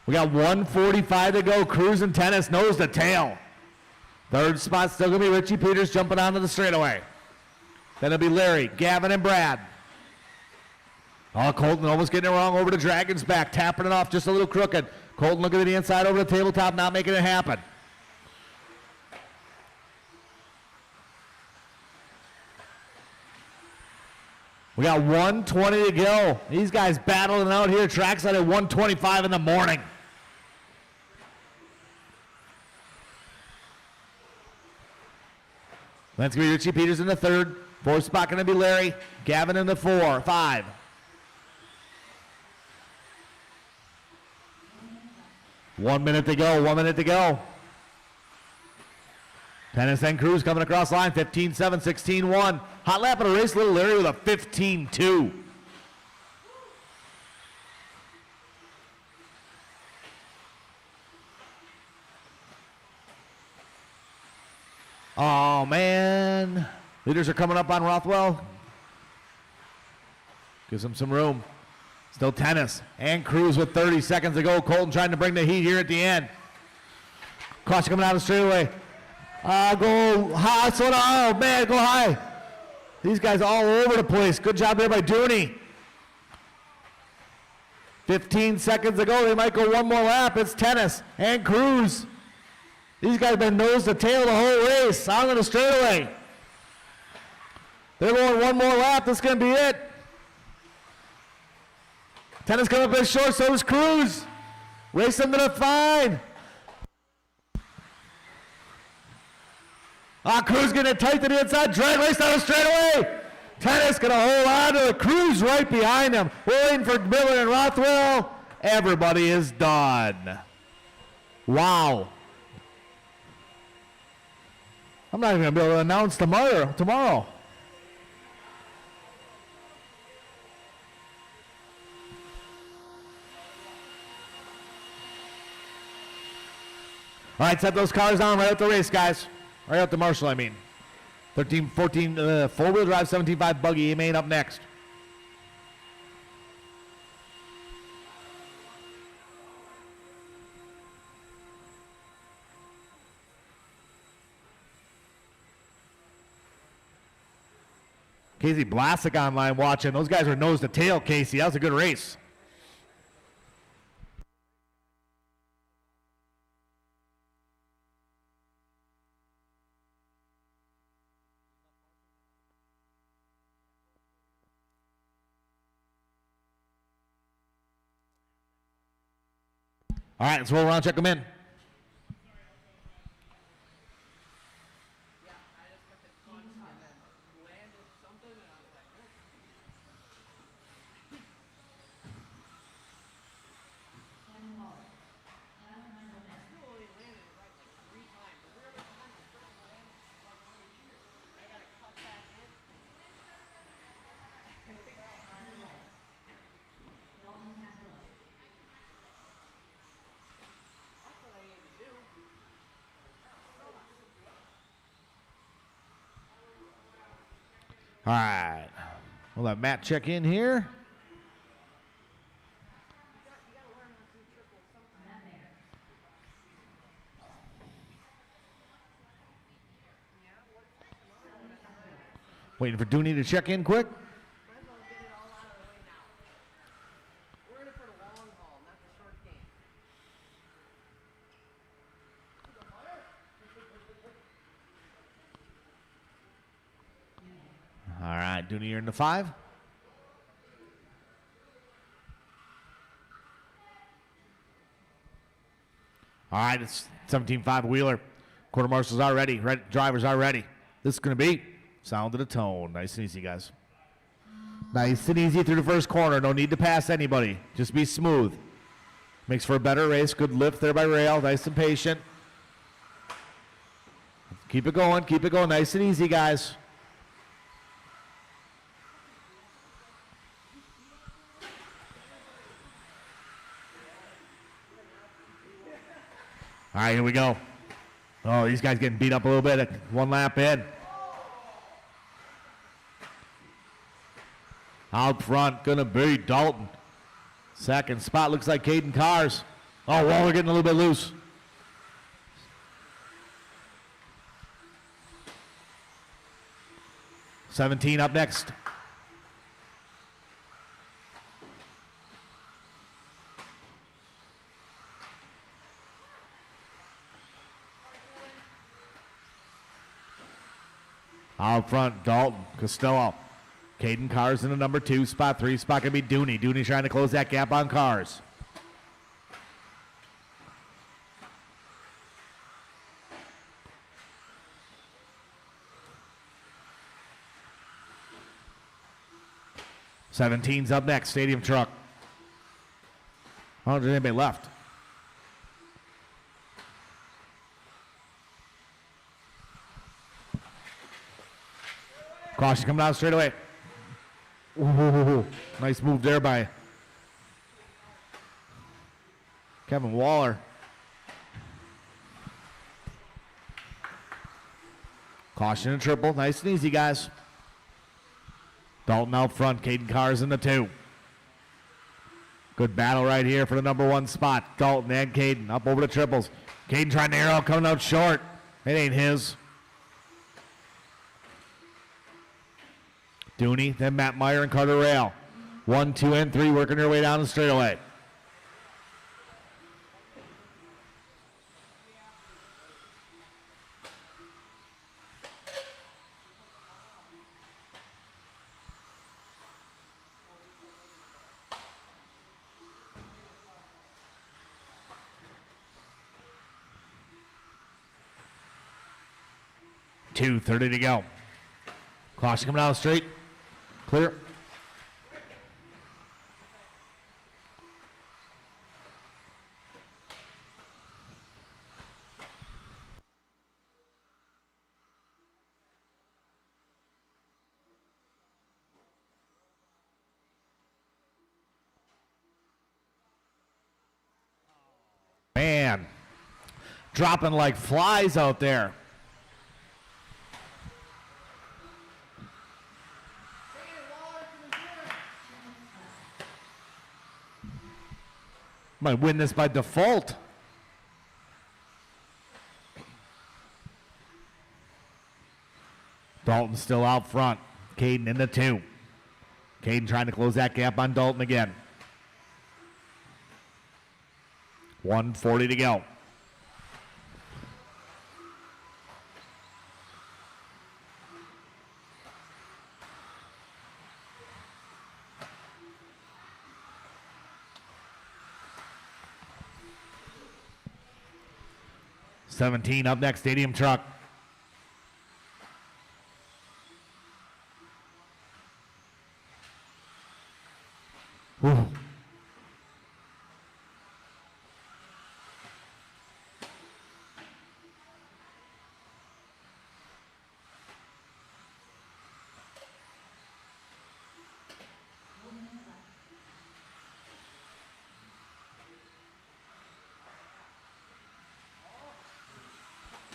We got 1:45 to go. Cruz and Tennis nose to tail. 3rd spot still going to be Richie Peters jumping onto the straightaway. Then it'll be Larry, Gavin, and Brad. Oh, Colton almost getting it wrong over the Dragon's back. Tapping it off just a little crooked. Colton looking at the inside over the tabletop, not making it happen. We got 1:20 to go. These guys battling out here. Trackside at 1:25 in the morning. That's going to be Richie Peters in the 3rd. 4th spot going to be Larry. Gavin in the 4, 5. One minute to go. 1 minute to go. Tennis and Cruz coming across line, 15-7, 16-1. Hot lap of the race, little Larry with a 15-2. Oh, man. Leaders are coming up on Rothwell. Gives him some room. Still Tennis and Cruz with 30 seconds to go. Colton trying to bring the heat here at the end. Caution coming out of the straightaway. Go high, slow down. Oh, man, go high. These guys all over the place. Good job there by Dooney. 15 seconds to go. They might go one more lap. It's Tennis and Cruz. These guys have been nose to tail the whole race. Out of the straightaway. They're going one more lap. That's going to be it. Tennis coming up a bit short. So does Cruz. Race them to the fine. Cruz getting it tight to the inside. Drag race down the straightaway. Tennis going to hold on to the Cruz right behind him. Waiting for Miller and Rothwell. Everybody is done. Wow. I'm not even going to be able to announce tomorrow. All right, set those cars on right out the race, guys. Right out the Marshall, I mean. 13, 14, four-wheel drive, 17.5 buggy, main up next. Casey Blasek online watching. Those guys were nose to tail, Casey. That was a good race. All right, let's roll around, check them in. All right, we'll have Matt check in here. Waiting for Dooney to check in quick. All right, Dooney, you're in the 5. All right, it's 17.5 Wheeler. Quarter marshals are ready. Drivers are ready. This is going to be sound of the tone. Nice and easy, guys. Nice and easy through the first corner. No need to pass anybody. Just be smooth. Makes for a better race. Good lift there by Rail. Nice and patient. Keep it going. Keep it going. Nice and easy, guys. All right, here we go. Oh, these guys getting beat up a little bit. One lap in. Out front, gonna be Dalton. Second spot looks like Caden Cars. Oh, Waller getting a little bit loose. $17 up next. Out front, Dalton, Costello. Caden Cars in the number 2 spot. 3 spot going to be Dooney. Dooney trying to close that gap on Cars. $17's up next, Stadium Truck. Oh, there's anybody left. Caution coming down straight away. Ooh, nice move there by Kevin Waller. Caution and triple. Nice and easy, guys. Dalton out front. Caden Cars in the 2. Good battle right here for the number 1 spot. Dalton and Caden up over the triples. Caden trying to arrow, coming out short. It ain't his. Dooney, then Matt Meyer and Carter Rail. 1, 2, and 3 working their way down the straightaway. 2:30 to go. Caution coming down the straight. Clear. Man, dropping like flies out there. Might win this by default. Dalton still out front. Caden in the 2. Caden trying to close that gap on Dalton again. 1:40 to go. $17 up next, Stadium Truck. Whew.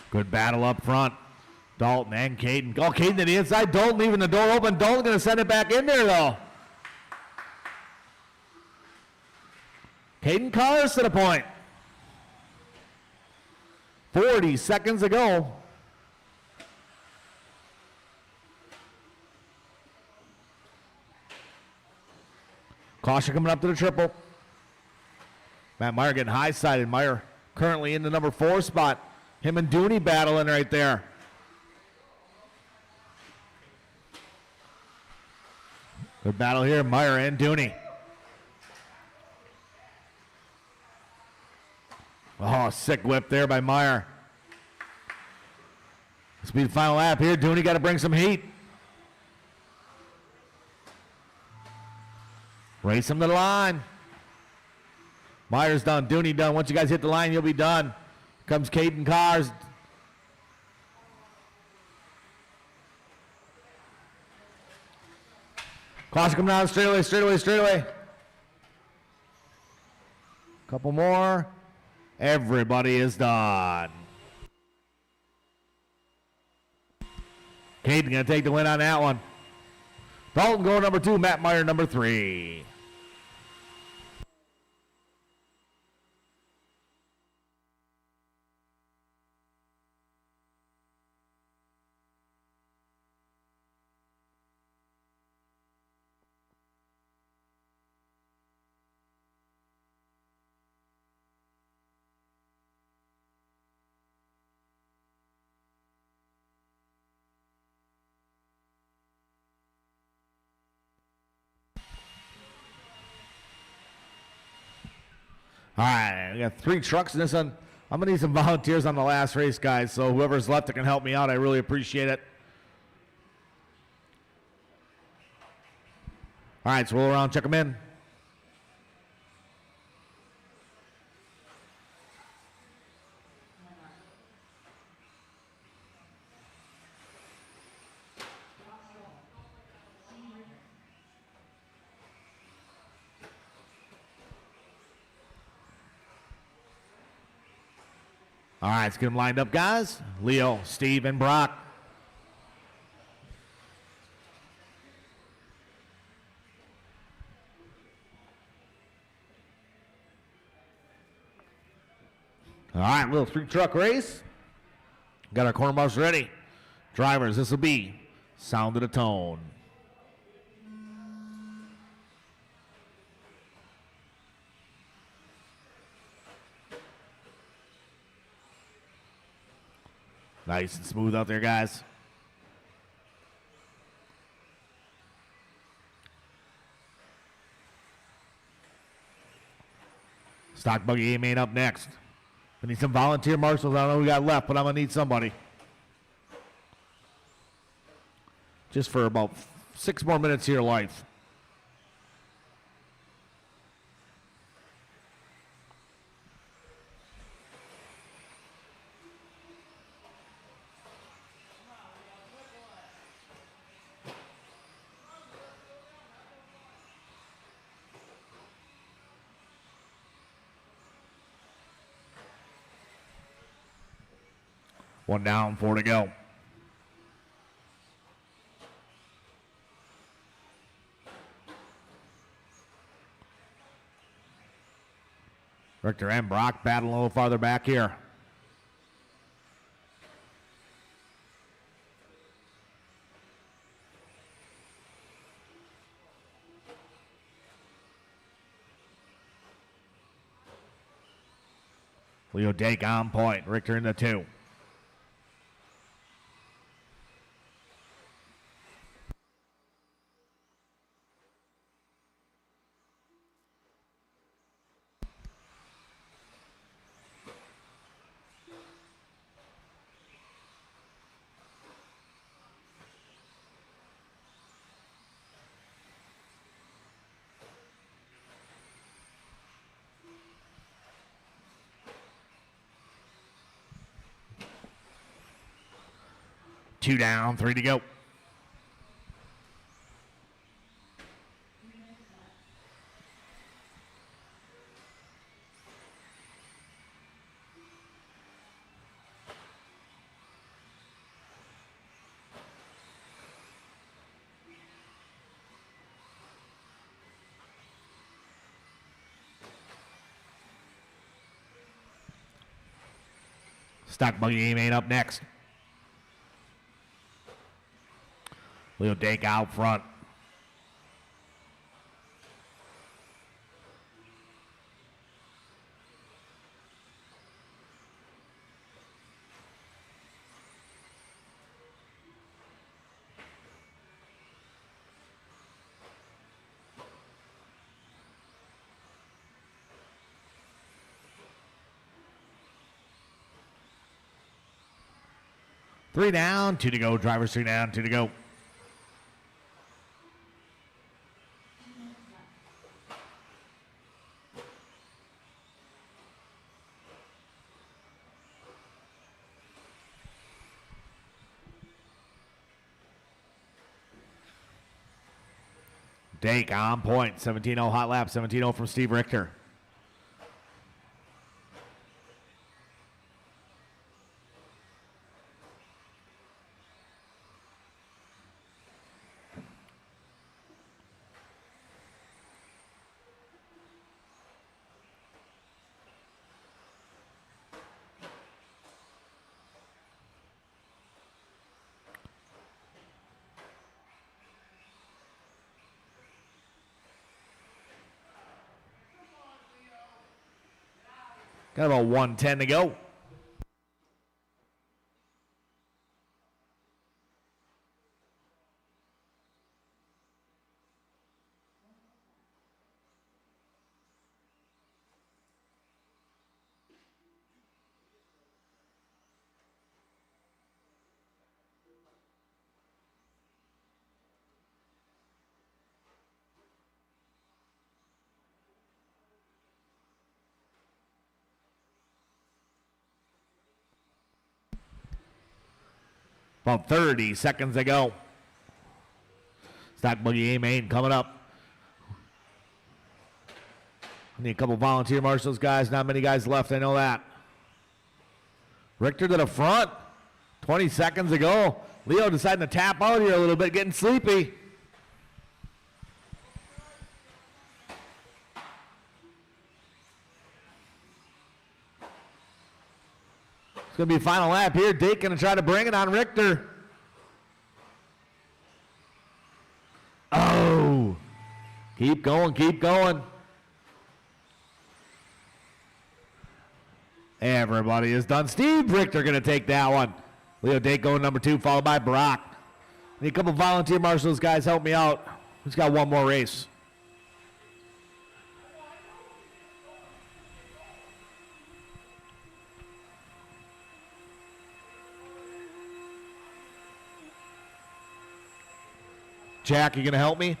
Good battle up front. Dalton and Caden. Oh, Caden to the inside. Dalton leaving the door open. Dalton going to send it back in there, though. Caden Cars to the point. 40 seconds to go. Caution coming up to the triple. Matt Meyer getting high-sided. Meyer currently in the number 4 spot. Him and Dooney battling right there. Good battle here, Meyer and Dooney. Oh, sick whip there by Meyer. This will be the final lap here. Dooney got to bring some heat. Race him to the line. Meyer's done. Dooney done. Once you guys hit the line, you'll be done. Comes Caden Cars. Caution coming down straightaway. Couple more. Everybody is done. Caden gonna take the win on that one. Dalton going number 2, Matt Meyer number 3. All right, we got 3 trucks in this one. I'm going to need some volunteers on the last race, guys, so whoever's left that can help me out, I really appreciate it. All right, so roll around, check them in. All right, let's get them lined up, guys. Leo, Steve, and Brock. All right, little 3-truck race. Got our corner marks ready. Drivers, this will be Sound of the Tone. Nice and smooth out there, guys. Stock buggy A main up next. I need some volunteer marshals. I don't know who we got left, but I'm going to need somebody. just for about 6 more minutes of your life. One down, 4 to go. Richter and Brock battling a little farther back here. Leo Dake on point. Richter in the 2. Two down, 3 to go. Stock buggy main up next. Leo Dake out front. Three down, 2 to go. Drivers 3 down, 2 to go. Dake on point. 17-0 hot lap. 17-0 from Steve Richter. Got about 1:10 to go. About 30 seconds to go. Stock buggy A main coming up. Need a couple volunteer marshals, guys. Not many guys left, I know that. Richter to the front. 20 seconds to go. Leo deciding to tap out here a little bit, getting sleepy. It's going to be a final lap here. Dake going to try to bring it on Richter. Oh. Keep going, keep going. Everybody is done. Steve Richter going to take that one. Leo Dake going number 2, followed by Brock. Need a couple volunteer marshals, guys. Help me out. Who's got one more race? Jack, you going to help me?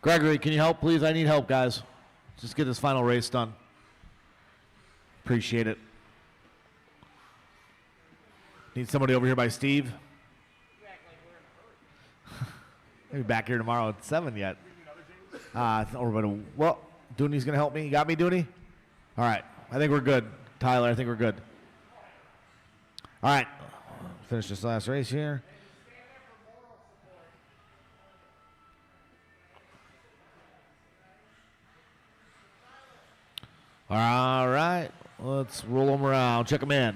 Gregory, can you help, please? I need help, guys. Just get this final race done. Appreciate it. Need somebody over here by Steve. Maybe back here tomorrow at 7 yet. Well, Dooney's going to help me. You got me, Dooney? All right. I think we're good. Tyler, I think we're good. All right. Finish this last race here. All right, let's roll them around. Check them in.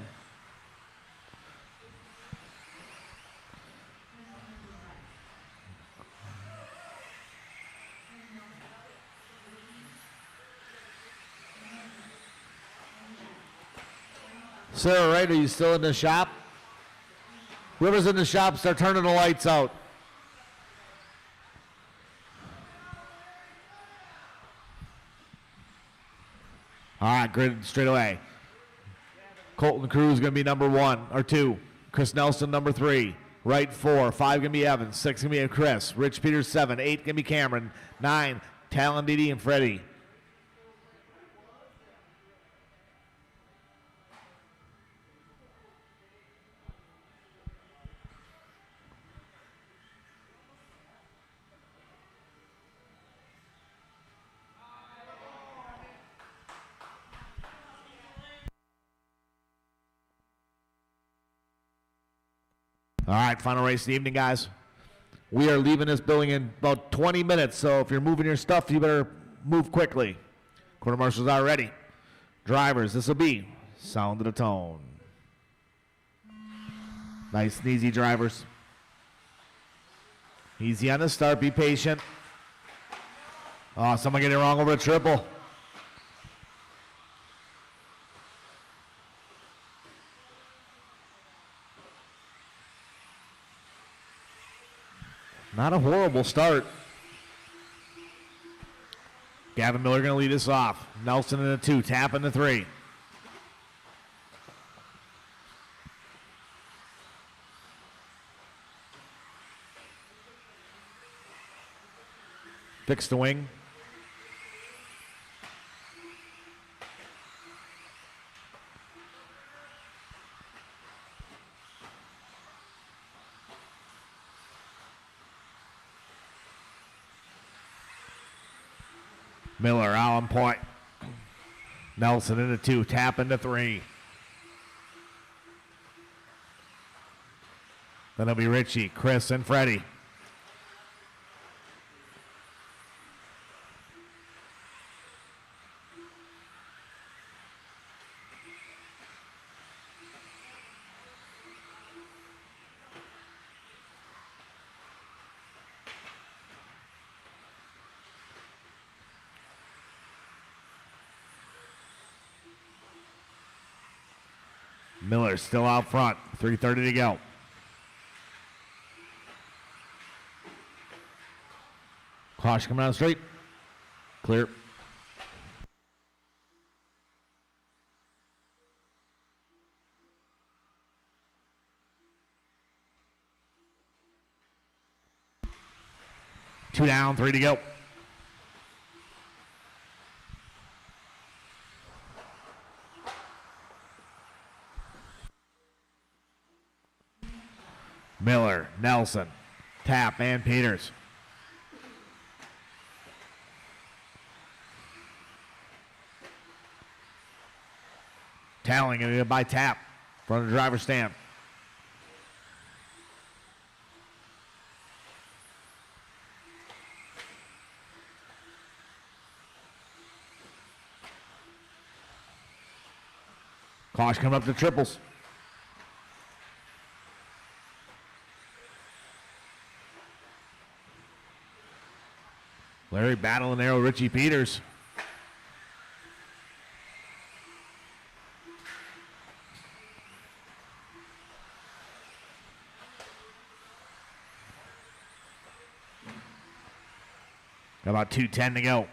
Sarah, right? Are you still in the shop? Whoever's in the shop, start turning the lights out. All right, grid straight away. Colton Cruz going to be number 1 or 2. Chris Nelson number 3. Right 4. 5 going to be Evans. 6 going to be Chris. Rich Peters 7. 8 going to be Cameron. 9 Talon, Didi, and Freddie. All right, final race of the evening, guys. We are leaving this building in about 20 minutes, so if you're moving your stuff, you better move quickly. Quarter marshals are ready. Drivers, this will be sound of the tone. Nice and easy, drivers. Easy on the start, be patient. Oh, someone getting it wrong over a triple. Not a horrible start. Gavin Miller going to lead us off. Nelson in the 2, Tap in the 3. Fix the wing. Miller out on point. Nelson in the 2, Tap in the 3. Then it'll be Richie, Chris, and Freddie. Miller still out front. 3:30 to go. Caution coming down the straight. Clear. Two down, 3 to go. Miller, Nelson, Tap, and Peters. Talling it by Tap, front of the driver's stand. Caution coming up to triples. Larry battling there with Richie Peters. About 2:10 to go.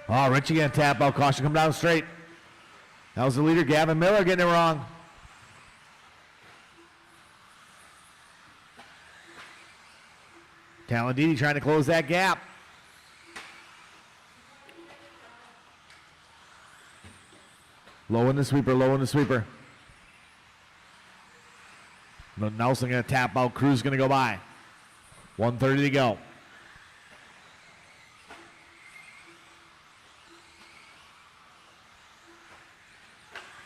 Oh, Richie gonna tap out. Caution, come down straight. That was the leader, Gavin Miller, getting it wrong. Talandini trying to close that gap. Low in the sweeper, low in the sweeper. Nelson gonna tap out. Cruz gonna go by. 1:30 to go.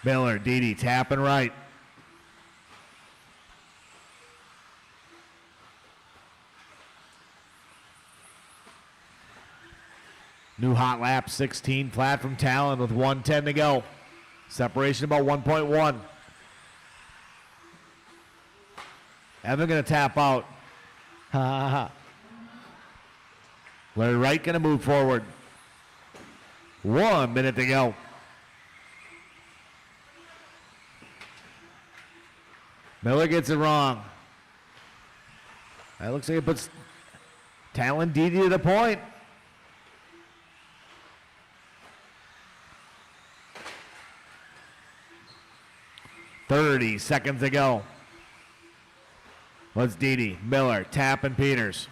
Miller, Didi tapping right. New hot lap, 16 flat from Talon with 1:10 to go. Separation about 1.1. Evan gonna tap out. Ha ha ha. Larry Wright gonna move forward. 1 minute to go. Miller gets it wrong. That looks like it puts Talon Didi to the point. $30 to go. Let's Didi, Miller, Tapp, and Peters.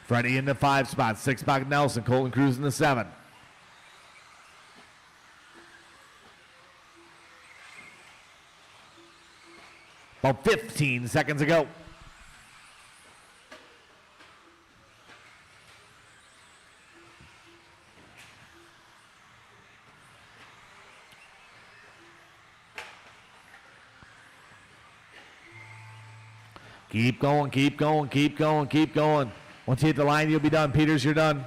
Freddie in the 5 spot, 6 spot Nelson, Colton Cruz in the 7. About 15 seconds to go. Keep going, keep going, keep going, keep going. Once you hit the line, you'll be done. Peters, you're done.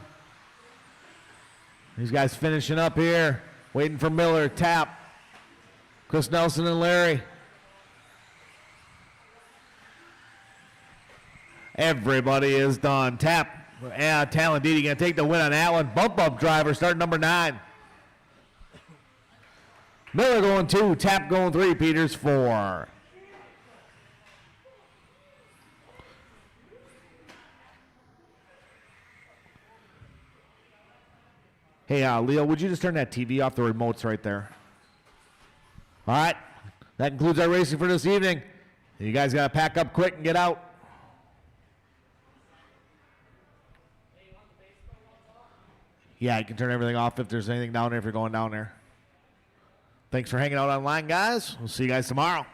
These guys finishing up here. Waiting for Miller, Tap. Chris Nelson and Larry. Everybody is done. Tap. Talandini going to take the win on that one. Bump up driver, start number 9. Miller going 2, Tap going 3, Peters 4. Hey, Leo, would you just turn that TV off? The remote's right there. All right, that concludes our racing for this evening. You guys got to pack up quick and get out. Yeah, you can turn everything off if there's anything down there if you're going down there. Thanks for hanging out online, guys. We'll see you guys tomorrow.